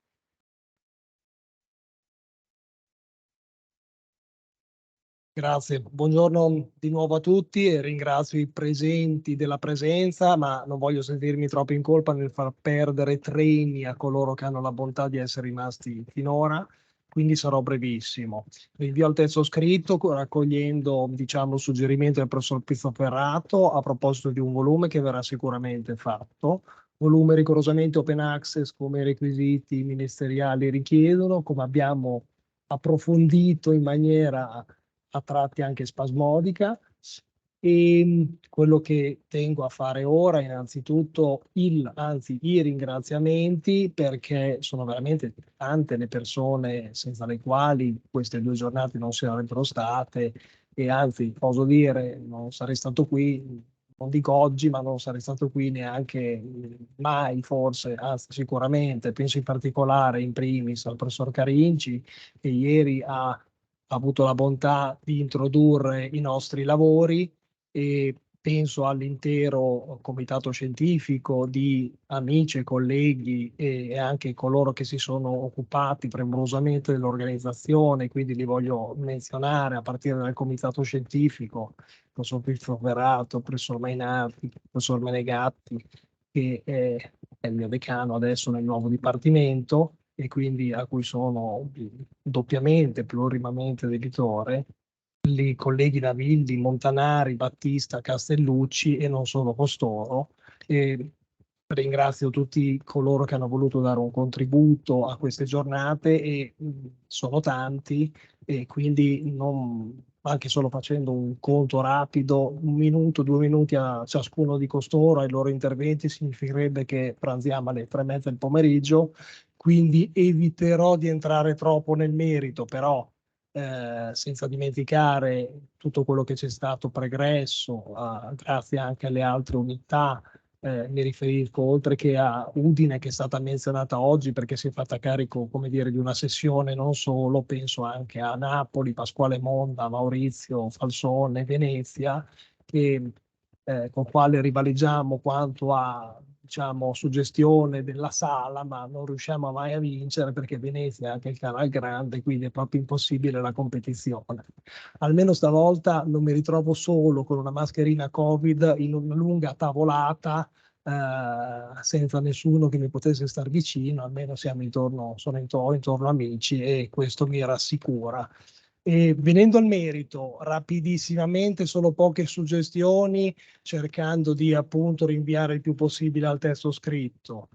Grazie, buongiorno di nuovo a tutti e ringrazio i presenti della presenza, ma non voglio sentirmi troppo in colpa nel far perdere treni a coloro che hanno la bontà di essere rimasti finora, quindi sarò brevissimo. Rinvio al testo scritto raccogliendo, diciamo, il suggerimento del professor Pizzoferrato a proposito di un volume che verrà sicuramente fatto, volume rigorosamente open access come i requisiti ministeriali richiedono, come abbiamo approfondito in maniera a tratti anche spasmodica. E quello che tengo a fare ora, innanzitutto, i ringraziamenti, perché sono veramente tante le persone senza le quali queste 2 giornate non sarebbero state, e anzi, posso dire, non sarei stato qui, non dico oggi, ma non sarei stato qui neanche mai, forse, anzi sicuramente. Penso in particolare, in primis, al professor Carinci, che ieri ha avuto la bontà di introdurre i nostri lavori, e penso all'intero comitato scientifico di amici e colleghi e anche coloro che si sono occupati premurosamente dell'organizzazione, quindi li voglio menzionare a partire dal comitato scientifico, il professor Pizzoferrato, il professor Mainardi, il professor Menegatti, che è il mio decano adesso nel nuovo dipartimento, e quindi a cui sono doppiamente, plurimamente debitore, i colleghi Navilli, Montanari, Battista, Castellucci e non solo costoro. E ringrazio tutti coloro che hanno voluto dare un contributo a queste giornate, e sono tanti, e quindi anche solo facendo un conto rapido, 1 minuto, 2 minuti a ciascuno di costoro ai loro interventi, significherebbe che pranziamo alle 3:30 del pomeriggio, quindi eviterò di entrare troppo nel merito, però senza dimenticare tutto quello che c'è stato pregresso, grazie anche alle altre unità. Mi riferisco, oltre che a Udine, che è stata menzionata oggi perché si è fatta carico, come dire, di una sessione, non solo, penso anche a Napoli, Pasquale Monda, Maurizio Falsone, Venezia, con quale rivaleggiamo quanto a, diciamo, suggestione della sala, ma non riusciamo mai a vincere perché Venezia è anche il Canal Grande, quindi è proprio impossibile la competizione. Almeno stavolta non mi ritrovo solo con una mascherina Covid in una lunga tavolata, senza nessuno che mi potesse star vicino, almeno sono intorno amici, e questo mi rassicura. E venendo al merito, rapidissimamente, solo poche suggestioni, cercando di appunto rinviare il più possibile al testo scritto,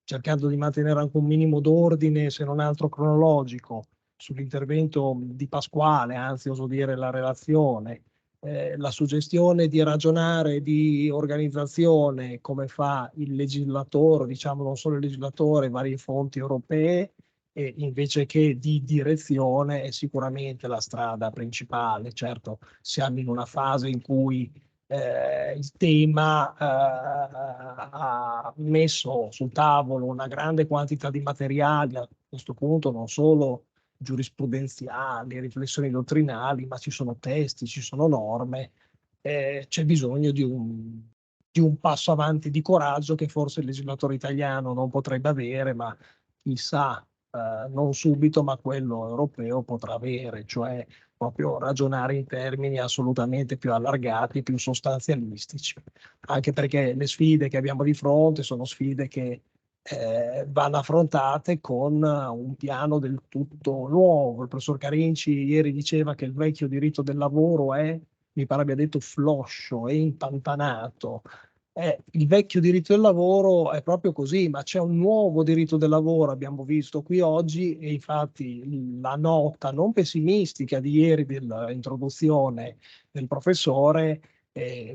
cercando di mantenere anche un minimo d'ordine, se non altro cronologico, sull'intervento di Pasquale, anzi oso dire la relazione, la suggestione di ragionare di organizzazione come fa il legislatore, diciamo non solo il legislatore, varie fonti europee, e invece che di direzione è sicuramente la strada principale. Certo, siamo in una fase in cui il tema ha messo sul tavolo una grande quantità di materiali, a questo punto non solo giurisprudenziali, riflessioni dottrinali, ma ci sono testi, ci sono norme, c'è bisogno di un passo avanti di coraggio che forse il legislatore italiano non potrebbe avere, ma chissà, non subito, ma quello europeo potrà avere, cioè proprio ragionare in termini assolutamente più allargati, più sostanzialistici, anche perché le sfide che abbiamo di fronte sono sfide che vanno affrontate con un piano del tutto nuovo. Il professor Carinci ieri diceva che il vecchio diritto del lavoro è, mi pare abbia detto, floscio, è impantanato. Il vecchio diritto del lavoro è proprio così, ma c'è un nuovo diritto del lavoro, abbiamo visto qui oggi, e infatti la nota non pessimistica di ieri dell'introduzione del professore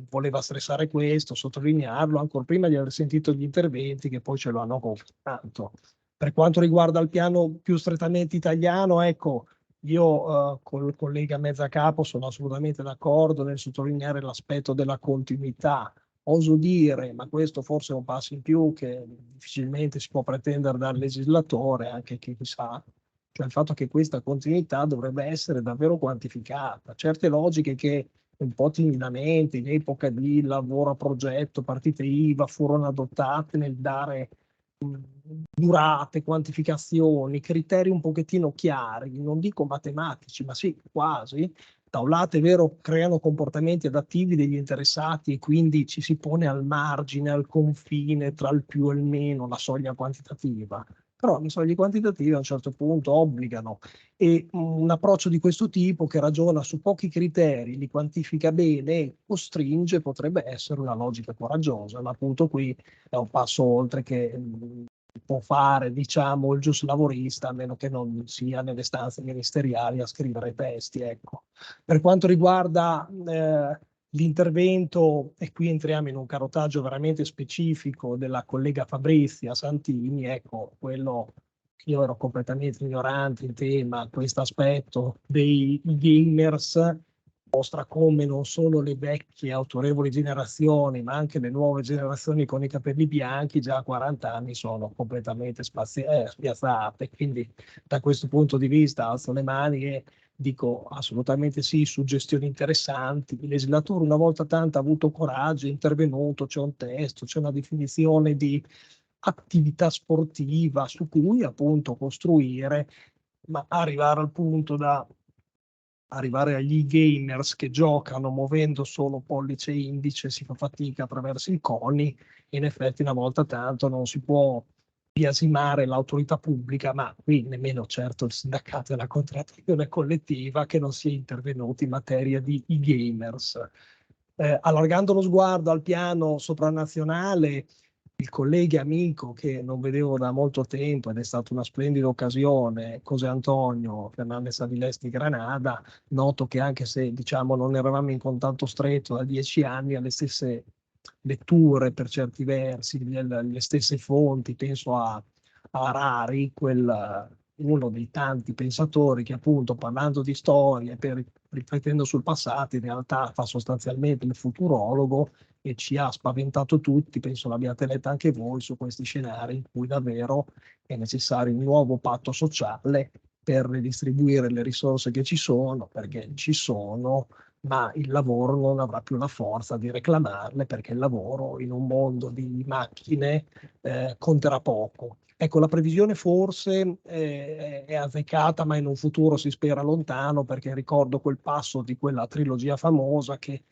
voleva stressare questo, sottolinearlo, ancora prima di aver sentito gli interventi che poi ce lo hanno confermato. Per quanto riguarda il piano più strettamente italiano, ecco, io col collega Mezzacapo sono assolutamente d'accordo nel sottolineare l'aspetto della continuità. Oso dire, ma questo forse è un passo in più che difficilmente si può pretendere dal legislatore, anche chi sa, cioè il fatto che questa continuità dovrebbe essere davvero quantificata. Certe logiche che un po' timidamente in epoca di lavoro a progetto, partite IVA, furono adottate nel dare durate, quantificazioni, criteri un pochettino chiari, non dico matematici, ma sì, quasi. Da un lato è vero, creano comportamenti adattivi degli interessati e quindi ci si pone al margine, al confine tra il più e il meno, la soglia quantitativa. Però le soglie quantitative a un certo punto obbligano, e un approccio di questo tipo che ragiona su pochi criteri, li quantifica bene e costringe, potrebbe essere una logica coraggiosa, ma appunto qui è un passo oltre che può fare, diciamo, il giuslavorista, a meno che non sia nelle stanze ministeriali a scrivere testi, ecco. Per quanto riguarda l'intervento, e qui entriamo in un carotaggio veramente specifico della collega Fabrizia Santini, ecco, quello io ero completamente ignorante in tema, questo aspetto dei gamers mostra come non solo le vecchie autorevoli generazioni, ma anche le nuove generazioni con i capelli bianchi già a 40 anni sono completamente spiazzate. Quindi da questo punto di vista alzo le mani e dico assolutamente sì, suggestioni interessanti. Il legislatore una volta tanto ha avuto coraggio, è intervenuto, c'è un testo, c'è una definizione di attività sportiva su cui appunto costruire, ma arrivare al punto da arrivare agli gamers che giocano muovendo solo pollice e indice, si fa fatica attraverso i coni, e in effetti una volta tanto non si può biasimare l'autorità pubblica, ma qui nemmeno certo il sindacato e la contrattazione collettiva, che non sia intervenuti in materia di e-gamers. Allargando lo sguardo al piano sopranazionale, il collega amico che non vedevo da molto tempo ed è stata una splendida occasione, José Antonio Fernández Avilés di Granada, noto che anche se diciamo non eravamo in contatto stretto da 10 anni, ha le stesse letture per certi versi, le stesse fonti, penso a Harari, uno dei tanti pensatori che appunto parlando di storia e riflettendo sul passato in realtà fa sostanzialmente il futurologo, e ci ha spaventato tutti, penso l'abbiate letta anche voi, su questi scenari in cui davvero è necessario un nuovo patto sociale per redistribuire le risorse che ci sono, perché ci sono, ma il lavoro non avrà più la forza di reclamarle, perché il lavoro in un mondo di macchine conterà poco. Ecco, la previsione forse è azzeccata, ma in un futuro si spera lontano, perché ricordo quel passo di quella trilogia famosa che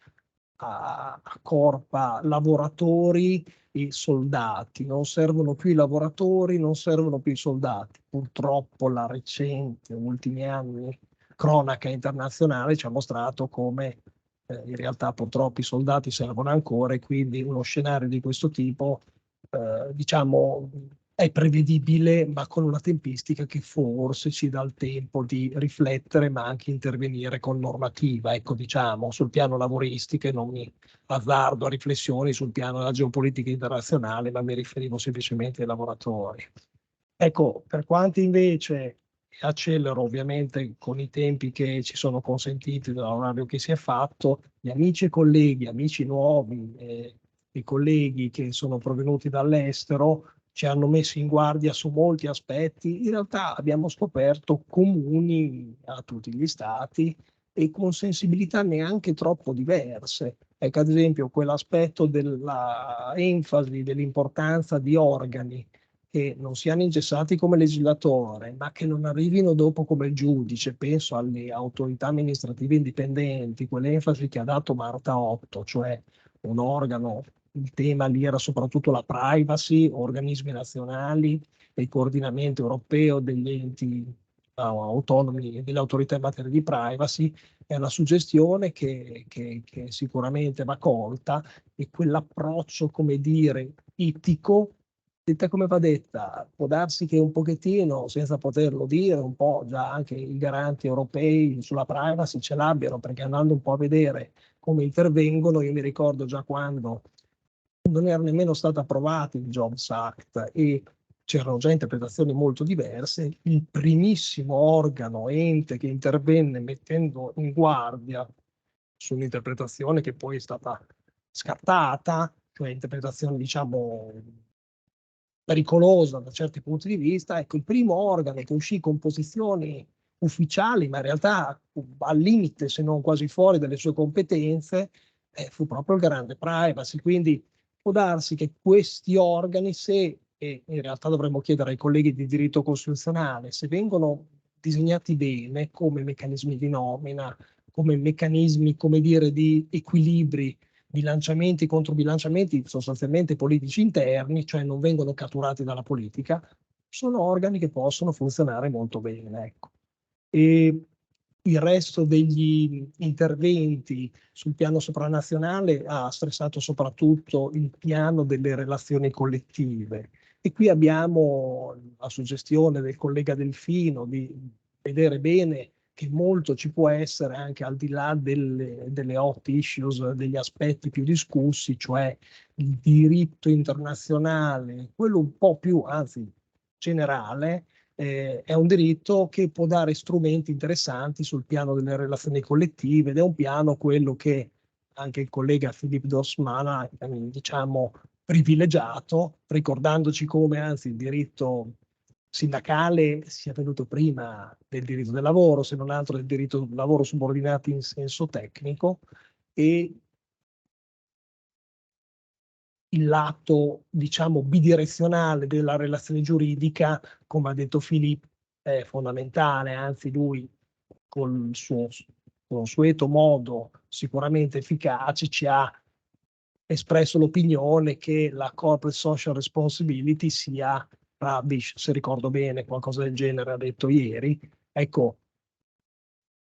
accorpa lavoratori e soldati. Non servono più i lavoratori, non servono più i soldati. Purtroppo la recente, ultimi anni, cronaca internazionale ci ha mostrato come in realtà purtroppo i soldati servono ancora, e quindi uno scenario di questo tipo diciamo è prevedibile, ma con una tempistica che forse ci dà il tempo di riflettere, ma anche intervenire con normativa, ecco, diciamo, sul piano lavoristico, e non mi azzardo a riflessioni sul piano della geopolitica internazionale, ma mi riferivo semplicemente ai lavoratori. Ecco, per quanto invece accelero ovviamente con i tempi che ci sono consentiti dall'orario che si è fatto, gli amici e colleghi, amici nuovi e colleghi che sono provenuti dall'estero ci hanno messo in guardia su molti aspetti. In realtà abbiamo scoperto comuni a tutti gli stati e con sensibilità neanche troppo diverse. Ecco, ad esempio, quell'aspetto della enfasi, dell'importanza di organi che non siano ingessati come legislatore, ma che non arrivino dopo come giudice. Penso alle autorità amministrative indipendenti, quell'enfasi che ha dato Marta Otto, cioè un organo, il tema lì era soprattutto la privacy, organismi nazionali e il coordinamento europeo degli enti autonomi e delle autorità in materia di privacy. È una suggestione che sicuramente va colta, e quell'approccio, come dire, etico, detta come va detta, può darsi che un pochettino, senza poterlo dire, un po' già anche i garanti europei sulla privacy ce l'abbiano, perché andando un po' a vedere come intervengono, io mi ricordo già quando non era nemmeno stato approvato il Jobs Act e c'erano già interpretazioni molto diverse, il primissimo organo, ente che intervenne mettendo in guardia su un'interpretazione che poi è stata scartata, cioè interpretazione diciamo pericolosa da certi punti di vista, ecco, il primo organo che uscì con posizioni ufficiali, ma in realtà al limite, se non quasi fuori dalle sue competenze, fu proprio il garante privacy. Quindi può darsi che questi organi, se, e in realtà dovremmo chiedere ai colleghi di diritto costituzionale, se vengono disegnati bene come meccanismi di nomina, come meccanismi, come dire, di equilibri, bilanciamenti e controbilanciamenti sostanzialmente politici interni, cioè non vengono catturati dalla politica, sono organi che possono funzionare molto bene. Ecco. E il resto degli interventi sul piano sopranazionale ha stressato soprattutto il piano delle relazioni collettive. E qui abbiamo la suggestione del collega Delfino di vedere bene che molto ci può essere anche al di là delle hot issues, degli aspetti più discussi, cioè il diritto internazionale, quello un po' più, anzi generale, è un diritto che può dare strumenti interessanti sul piano delle relazioni collettive, ed è un piano, quello che anche il collega Philippe Dorsman ha, diciamo, privilegiato, ricordandoci come anzi il diritto sindacale sia venuto prima del diritto del lavoro, se non altro del diritto del lavoro subordinato in senso tecnico, e il lato, diciamo, bidirezionale della relazione giuridica, come ha detto Filippo, è fondamentale, anzi lui con il suo consueto modo sicuramente efficace ci ha espresso l'opinione che la corporate social responsibility sia rubbish, se ricordo bene, qualcosa del genere ha detto ieri. Ecco,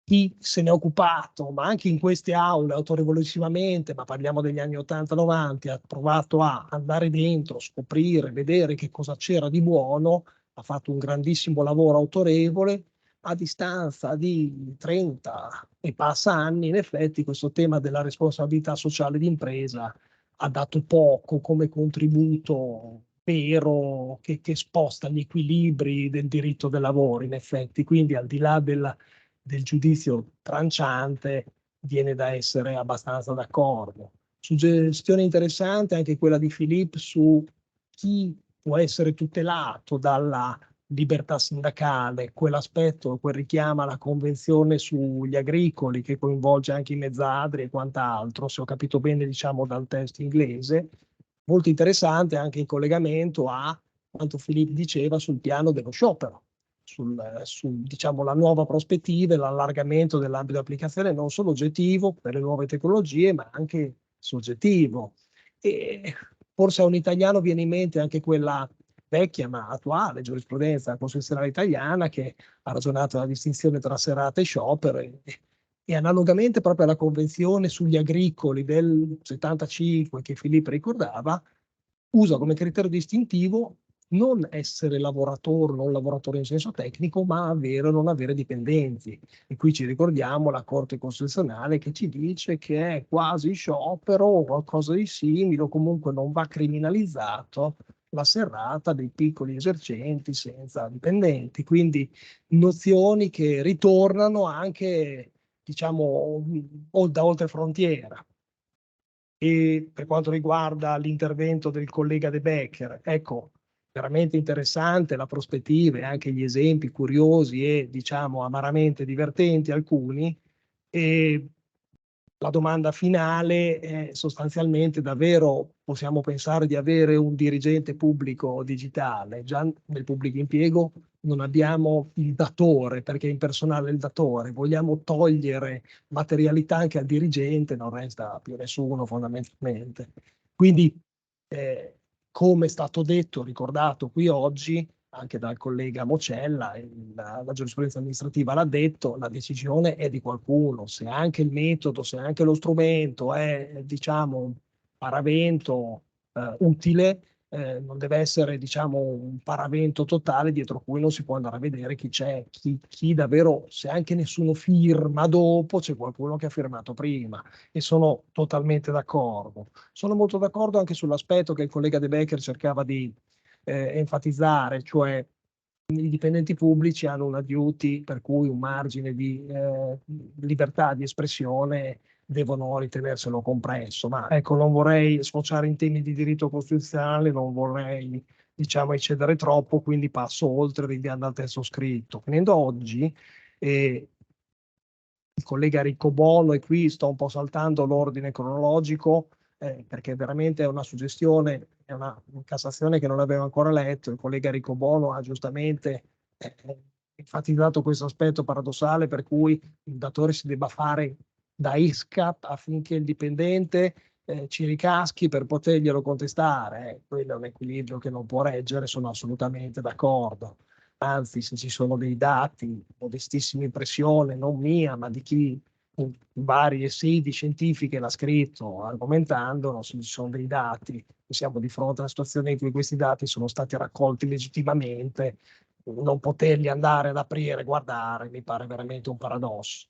chi se ne è occupato, ma anche in queste aule autorevolissimamente, ma parliamo degli anni 80-90, ha provato a andare dentro, scoprire, vedere che cosa c'era di buono, ha fatto un grandissimo lavoro autorevole. A distanza di 30 e passa anni, in effetti, questo tema della responsabilità sociale d'impresa ha dato poco come contributo vero che sposta gli equilibri del diritto del lavoro, in effetti. Quindi, al di là del giudizio tranciante, viene da essere abbastanza d'accordo. Suggestione interessante anche quella di Filippo su chi può essere tutelato dalla libertà sindacale, quell'aspetto, quel richiama la convenzione sugli agricoli che coinvolge anche i mezzadri e quant'altro, se ho capito bene, diciamo, dal testo inglese. Molto interessante anche in collegamento a quanto Filippo diceva sul piano dello sciopero, su diciamo, la nuova prospettiva e l'allargamento dell'ambito di applicazione non solo oggettivo per le nuove tecnologie, ma anche soggettivo. E forse a un italiano viene in mente anche quella vecchia ma attuale giurisprudenza costituzionale italiana che ha ragionato la distinzione tra serate e sciopero, e analogamente proprio alla convenzione sugli agricoli del 75 che Filippo ricordava, usa come criterio distintivo non essere lavoratore, non lavoratore in senso tecnico, ma avere o non avere dipendenti. E qui ci ricordiamo la Corte Costituzionale che ci dice che è quasi sciopero o qualcosa di simile, o comunque non va criminalizzato la serrata dei piccoli esercenti senza dipendenti, quindi nozioni che ritornano anche, diciamo, da oltre frontiera. E per quanto riguarda l'intervento del collega De Becker, ecco, veramente interessante la prospettiva e anche gli esempi curiosi e, diciamo, amaramente divertenti alcuni. E la domanda finale è sostanzialmente: davvero possiamo pensare di avere un dirigente pubblico digitale? Già nel pubblico impiego non abbiamo il datore, perché è impersonale il datore. Vogliamo togliere materialità anche al dirigente, non resta più nessuno fondamentalmente. Quindi, come è stato detto, ricordato qui oggi, anche dal collega Mocella, la giurisprudenza amministrativa l'ha detto, la decisione è di qualcuno. Se anche il metodo, se anche lo strumento è, diciamo, paravento utile, non deve essere, diciamo, un paravento totale dietro cui non si può andare a vedere chi c'è, chi davvero, se anche nessuno firma dopo, c'è qualcuno che ha firmato prima, e sono totalmente d'accordo. Sono molto d'accordo anche sull'aspetto che il collega De Becker cercava di enfatizzare, cioè i dipendenti pubblici hanno una duty per cui un margine di libertà di espressione devono ritenerselo compresso, ma ecco, non vorrei sfociare in temi di diritto costituzionale, non vorrei, diciamo, eccedere troppo, quindi passo oltre rinviando al testo scritto. Venendo oggi, il collega Riccobono, e qui sto un po' saltando l'ordine cronologico, perché veramente è una suggestione, è una Cassazione che non avevo ancora letto. Il collega Riccobono ha giustamente enfatizzato questo aspetto paradossale per cui il datore si debba fare da ISCAP affinché il dipendente ci ricaschi per poterglielo contestare. Quello è un equilibrio che non può reggere, sono assolutamente d'accordo. Anzi, se ci sono dei dati, modestissima impressione, non mia, ma di chi in varie sedi scientifiche l'ha scritto argomentando, se ci sono dei dati, siamo di fronte a una situazione in cui questi dati sono stati raccolti legittimamente, non poterli andare ad aprire, guardare, mi pare veramente un paradosso.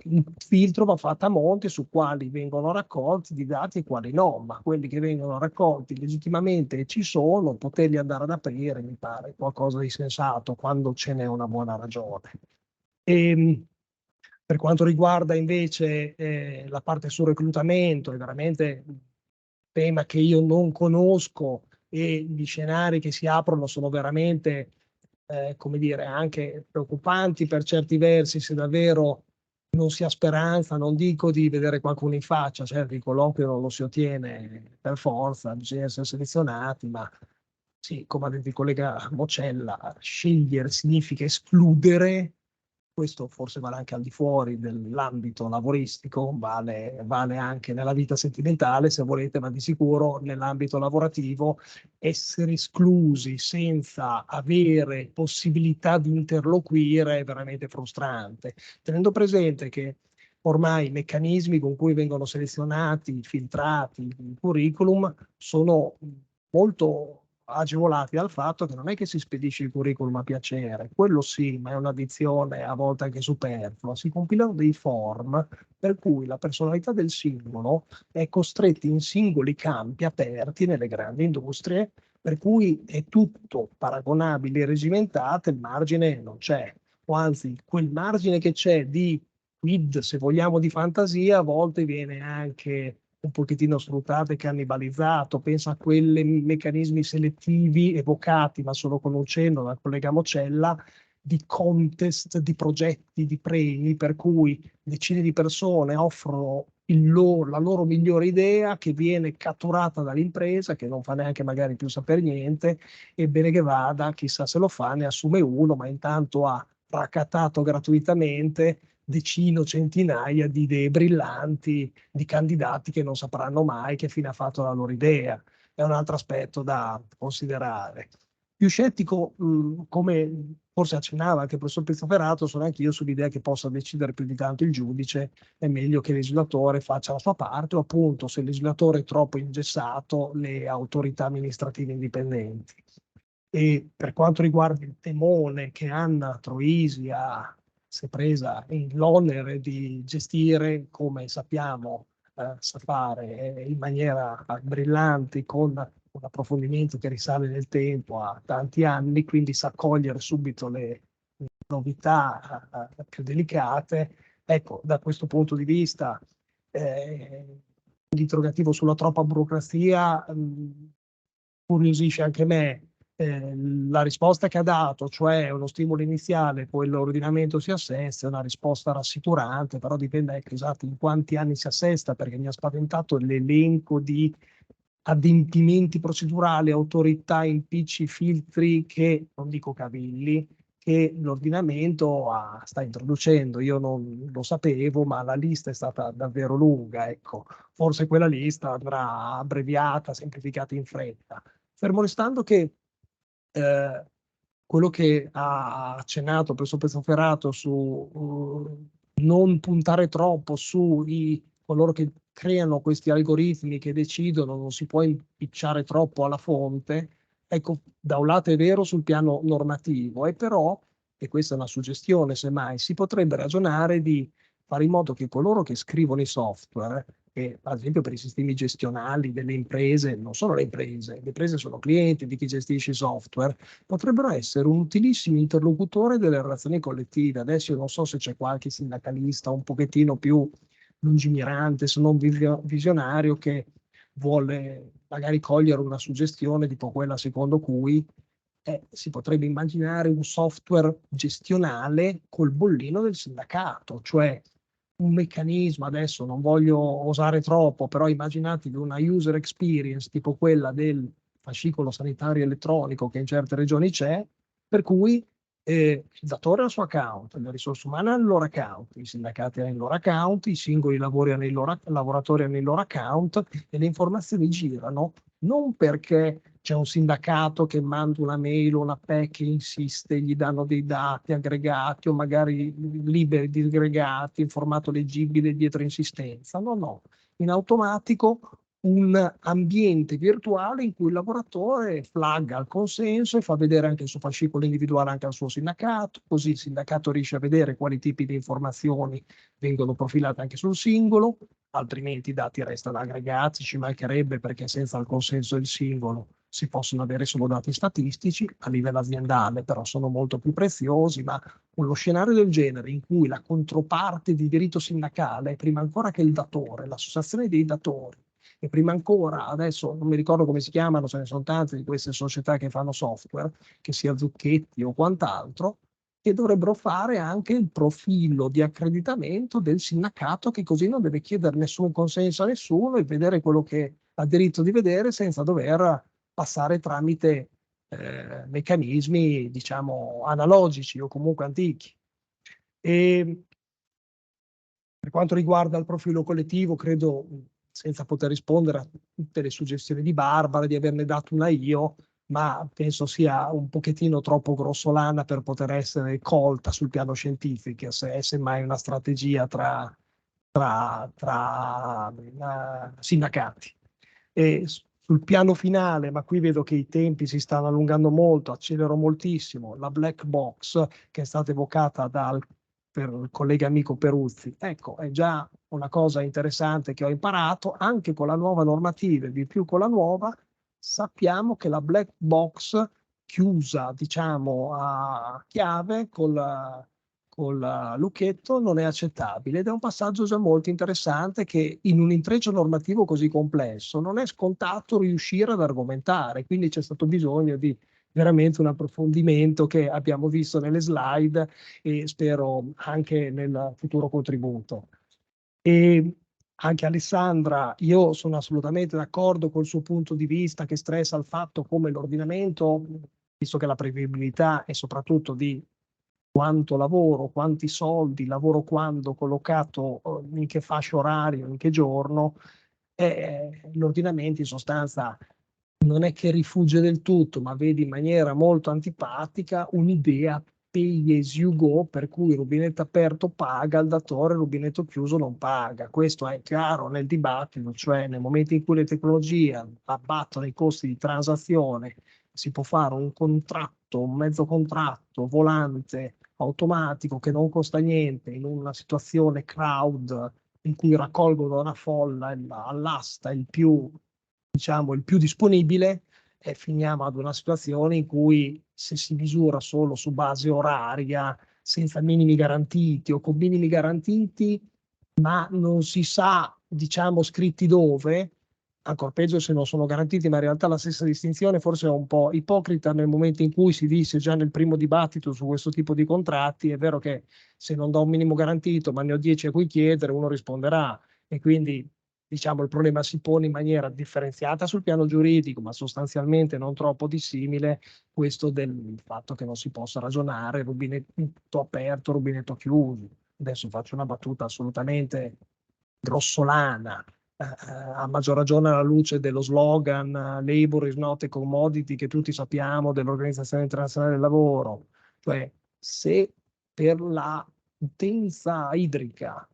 Il filtro va fatto a monte su quali vengono raccolti di dati e quali no, ma quelli che vengono raccolti legittimamente e ci sono, poterli andare ad aprire mi pare qualcosa di sensato quando ce n'è una buona ragione. Per quanto riguarda invece la parte sul reclutamento, è veramente un tema che io non conosco e gli scenari che si aprono sono veramente, come dire, anche preoccupanti per certi versi, se davvero non si ha speranza, non dico di vedere qualcuno in faccia, certo il colloquio non lo si ottiene per forza, bisogna essere selezionati, ma sì, come ha detto il collega Mocella, scegliere significa escludere. Questo forse vale anche al di fuori dell'ambito lavoristico, vale anche nella vita sentimentale, se volete, ma di sicuro nell'ambito lavorativo essere esclusi senza avere possibilità di interloquire è veramente frustrante. Tenendo presente che ormai i meccanismi con cui vengono selezionati, filtrati i curriculum sono molto agevolati dal fatto che non è che si spedisce il curriculum a piacere, quello sì, ma è un'addizione a volte anche superflua. Si compilano dei form per cui la personalità del singolo è costretta in singoli campi aperti nelle grandi industrie, per cui è tutto paragonabile e regimentate, il margine non c'è, o anzi quel margine che c'è di quid, se vogliamo, di fantasia, a volte viene anche un pochettino sfruttato e cannibalizzato. Penso a quei meccanismi selettivi evocati, ma solo con un cenno dal collega Mocella, di contest, di progetti, di premi, per cui decine di persone offrono la loro migliore idea che viene catturata dall'impresa, che non fa neanche magari più sapere niente, e bene che vada, chissà se lo fa, ne assume uno, ma intanto ha raccattato gratuitamente decine o centinaia di idee brillanti di candidati che non sapranno mai che fine ha fatto la loro idea. È un altro aspetto da considerare. Più scettico, come forse accennava anche il professor Pizzoferato, sono anch'io sull'idea che possa decidere più di tanto il giudice, è meglio che il legislatore faccia la sua parte, o appunto, se il legislatore è troppo ingessato, le autorità amministrative indipendenti. E per quanto riguarda il temone che Anna Troisi si è presa l'onere di gestire, come sappiamo, sa fare in maniera brillante, con un approfondimento che risale nel tempo a tanti anni, quindi sa cogliere subito le novità più delicate. Ecco, da questo punto di vista, l'interrogativo sulla troppa burocrazia curiosisce anche me. La risposta che ha dato, cioè uno stimolo iniziale, poi l'ordinamento si assesta, è una risposta rassicurante, però dipende, ecco, esatto, in quanti anni si assesta, perché mi ha spaventato l'elenco di adempimenti procedurali, autorità, impicci, filtri che, non dico cavilli, che l'ordinamento sta introducendo. Io non lo sapevo, ma la lista è stata davvero lunga, ecco. Forse quella lista andrà abbreviata, semplificata in fretta. Fermo restando che quello che ha accennato professor Pezzoferato su non puntare troppo su coloro che creano questi algoritmi che decidono, non si può impicciare troppo alla fonte. Ecco, da un lato è vero sul piano normativo, e però, e questa è una suggestione semmai, si potrebbe ragionare di fare in modo che coloro che scrivono i software, che ad esempio per i sistemi gestionali delle imprese, non solo le imprese sono clienti di chi gestisce i software, potrebbero essere un utilissimo interlocutore delle relazioni collettive. Adesso io non so se c'è qualche sindacalista un pochettino più lungimirante, se non visionario, che vuole magari cogliere una suggestione tipo quella secondo cui si potrebbe immaginare un software gestionale col bollino del sindacato, cioè un meccanismo, adesso non voglio osare troppo, però immaginatevi una user experience tipo quella del fascicolo sanitario elettronico che in certe regioni c'è, per cui il datore ha il suo account, le risorse umane hanno il loro account, i sindacati hanno il loro account, i singoli lavoratori hanno il loro account, e le informazioni girano non perché c'è un sindacato che manda una mail o una PEC che insiste, gli danno dei dati aggregati o magari liberi, disgregati, in formato leggibile dietro insistenza. No, no, in automatico un ambiente virtuale in cui il lavoratore flagga il consenso e fa vedere anche il suo fascicolo individuale anche al suo sindacato, così il sindacato riesce a vedere quali tipi di informazioni vengono profilate anche sul singolo, altrimenti i dati restano aggregati, ci mancherebbe, perché senza il consenso del singolo si possono avere solo dati statistici a livello aziendale, però sono molto più preziosi. Ma uno scenario del genere in cui la controparte di diritto sindacale, prima ancora che il datore, l'associazione dei datori, e prima ancora, adesso non mi ricordo come si chiamano, ce ne sono tante di queste società che fanno software, che sia Zucchetti o quant'altro, che dovrebbero fare anche il profilo di accreditamento del sindacato, che così non deve chiedere nessun consenso a nessuno e vedere quello che ha diritto di vedere senza dover passare tramite meccanismi, diciamo, analogici o comunque antichi. E per quanto riguarda il profilo collettivo, credo, senza poter rispondere a tutte le suggestioni di Barbara, di averne dato una io, ma penso sia un pochettino troppo grossolana per poter essere colta sul piano scientifico, se è semmai una strategia tra sindacati. E sul piano finale, ma qui vedo che i tempi si stanno allungando molto, accelero moltissimo, la black box che è stata evocata per il collega amico Peruzzi, ecco, è già una cosa interessante che ho imparato. Anche con la nuova normativa, e di più con la nuova, sappiamo che la black box chiusa, diciamo, a chiave col lucchetto non è accettabile, ed è un passaggio già molto interessante che in un intreccio normativo così complesso non è scontato riuscire ad argomentare, quindi c'è stato bisogno di veramente un approfondimento che abbiamo visto nelle slide e spero anche nel futuro contributo. E anche Alessandra, io sono assolutamente d'accordo col suo punto di vista, che stressa il fatto come l'ordinamento, visto che la prevedibilità è soprattutto di quanto lavoro, quanti soldi, lavoro quando, collocato in che fascia oraria, in che giorno, l'ordinamento in sostanza non è che rifugge del tutto, ma vede in maniera molto antipatica un'idea pay as you go, per cui il rubinetto aperto paga il datore, il rubinetto chiuso non paga. Questo è chiaro nel dibattito, cioè nel momento in cui le tecnologie abbattono i costi di transazione, si può fare un contratto, un mezzo contratto volante, automatico, che non costa niente, in una situazione cloud in cui raccolgono una folla all'asta il più, diciamo, il più disponibile. finiamo ad una situazione in cui se si misura solo su base oraria, senza minimi garantiti o con minimi garantiti, ma non si sa, diciamo, scritti dove, ancora peggio se non sono garantiti, ma in realtà la stessa distinzione forse è un po' ipocrita nel momento in cui si disse già nel primo dibattito su questo tipo di contratti, è vero che se non do un minimo garantito, ma ne ho 10 a cui chiedere, uno risponderà, e quindi diciamo il problema si pone in maniera differenziata sul piano giuridico, ma sostanzialmente non troppo dissimile, questo del fatto che non si possa ragionare rubinetto aperto, rubinetto chiuso. Adesso faccio una battuta assolutamente grossolana, a maggior ragione alla luce dello slogan "Labor is not a commodity", che tutti sappiamo, dell'Organizzazione Internazionale del Lavoro. Cioè, se per la utenza idrica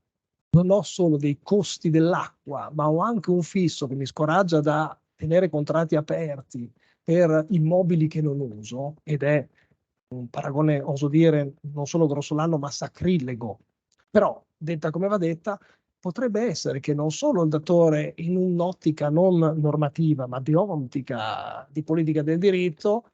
non ho solo dei costi dell'acqua, ma ho anche un fisso che mi scoraggia da tenere contratti aperti per immobili che non uso, ed è un paragone, oso dire, non solo grossolano, ma sacrilego. Però, detta come va detta, potrebbe essere che non solo il datore, in un'ottica non normativa, ma di ottica di politica del diritto,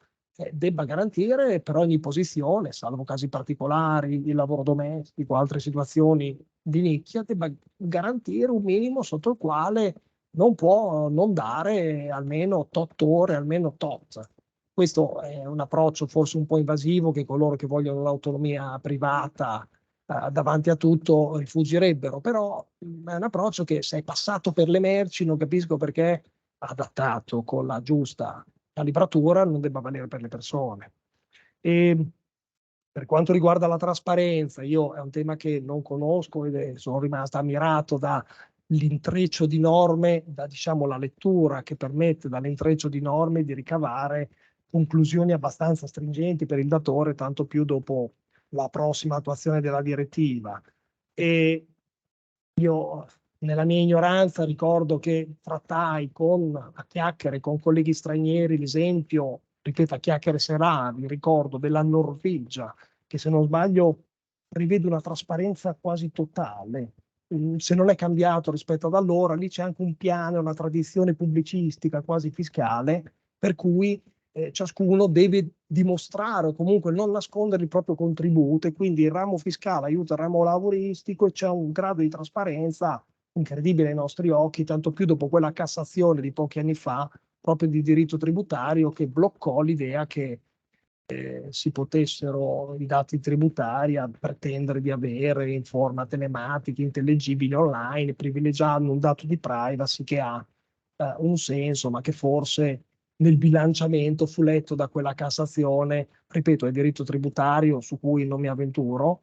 debba garantire per ogni posizione, salvo casi particolari, il lavoro domestico, altre situazioni di nicchia, debba garantire un minimo sotto il quale non può non dare almeno tot ore, almeno tot. Questo è un approccio forse un po' invasivo che coloro che vogliono l'autonomia privata davanti a tutto rifuggirebbero, però è un approccio che, se è passato per le merci, non capisco perché adattato con la giusta calibratura non debba valere per le persone. E per quanto riguarda la trasparenza, io è un tema che non conosco ed sono rimasto ammirato dall'intreccio di norme, da diciamo la lettura che permette dall'intreccio di norme di ricavare conclusioni abbastanza stringenti per il datore, tanto più dopo la prossima attuazione della direttiva. E io, nella mia ignoranza, ricordo che trattai a chiacchiere con colleghi stranieri l'esempio, ripeto, a chiacchiere serali, ricordo della Norvegia, che se non sbaglio prevede una trasparenza quasi totale. Se non è cambiato rispetto ad allora, lì c'è anche un piano, una tradizione pubblicistica quasi fiscale, per cui ciascuno deve dimostrare o comunque non nascondere il proprio contributo, e quindi il ramo fiscale aiuta il ramo lavoristico e c'è un grado di trasparenza incredibile ai nostri occhi, tanto più dopo quella Cassazione di pochi anni fa, proprio di diritto tributario, che bloccò l'idea che si potessero i dati tributari a pretendere di avere in forma telematica, intellegibile online, privilegiando un dato di privacy che ha un senso, ma che forse nel bilanciamento fu letto da quella Cassazione, ripeto, è diritto tributario su cui non mi avventuro,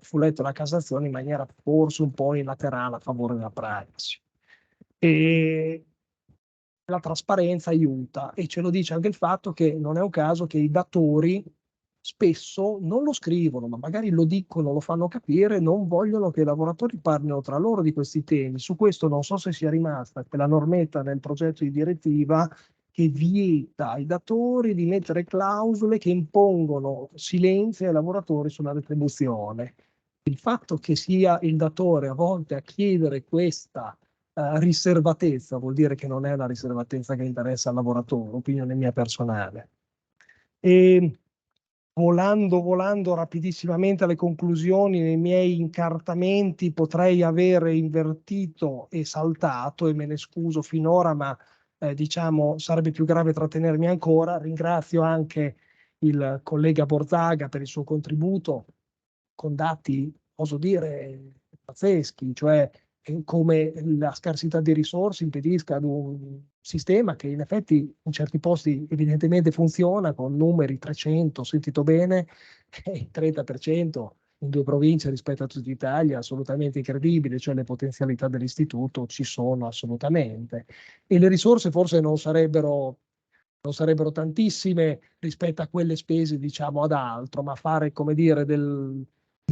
fu letto la Cassazione in maniera forse un po' unilaterale a favore della privacy. E la trasparenza aiuta, e ce lo dice anche il fatto che non è un caso che i datori spesso non lo scrivono, ma magari lo dicono, lo fanno capire, non vogliono che i lavoratori parlino tra loro di questi temi. Su questo non so se sia rimasta quella normetta nel progetto di direttiva che vieta ai datori di mettere clausole che impongono silenzio ai lavoratori sulla retribuzione. Il fatto che sia il datore a volte a chiedere questa riservatezza vuol dire che non è una riservatezza che interessa al lavoratore, opinione mia personale. E volando rapidissimamente alle conclusioni, nei miei incartamenti potrei avere invertito e saltato, e me ne scuso finora, ma diciamo sarebbe più grave trattenermi ancora. Ringrazio anche il collega Borzaga per il suo contributo con dati, oso dire, pazzeschi, cioè come la scarsità di risorse impedisca ad un sistema che in effetti in certi posti evidentemente funziona, con numeri 300, sentito bene, e il 30% in 2 province rispetto a tutta Italia, assolutamente incredibile, cioè le potenzialità dell'istituto ci sono assolutamente, e le risorse forse non sarebbero tantissime rispetto a quelle spese, diciamo, ad altro, ma fare, come dire, del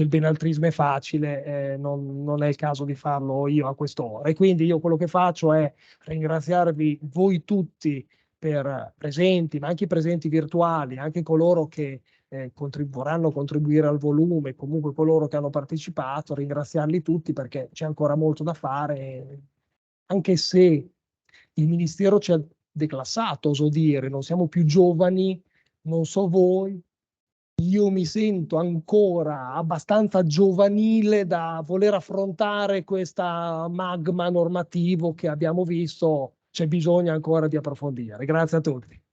benaltrismo è facile, non è il caso di farlo io a quest'ora. E quindi io quello che faccio è ringraziarvi voi tutti per presenti, ma anche i presenti virtuali, anche coloro che vorranno contribuire al volume, comunque coloro che hanno partecipato, ringraziarli tutti perché c'è ancora molto da fare, anche se il Ministero ci ha declassato, oso dire, non siamo più giovani, non so voi, io mi sento ancora abbastanza giovanile da voler affrontare questa magma normativo che abbiamo visto, c'è bisogno ancora di approfondire. Grazie a tutti.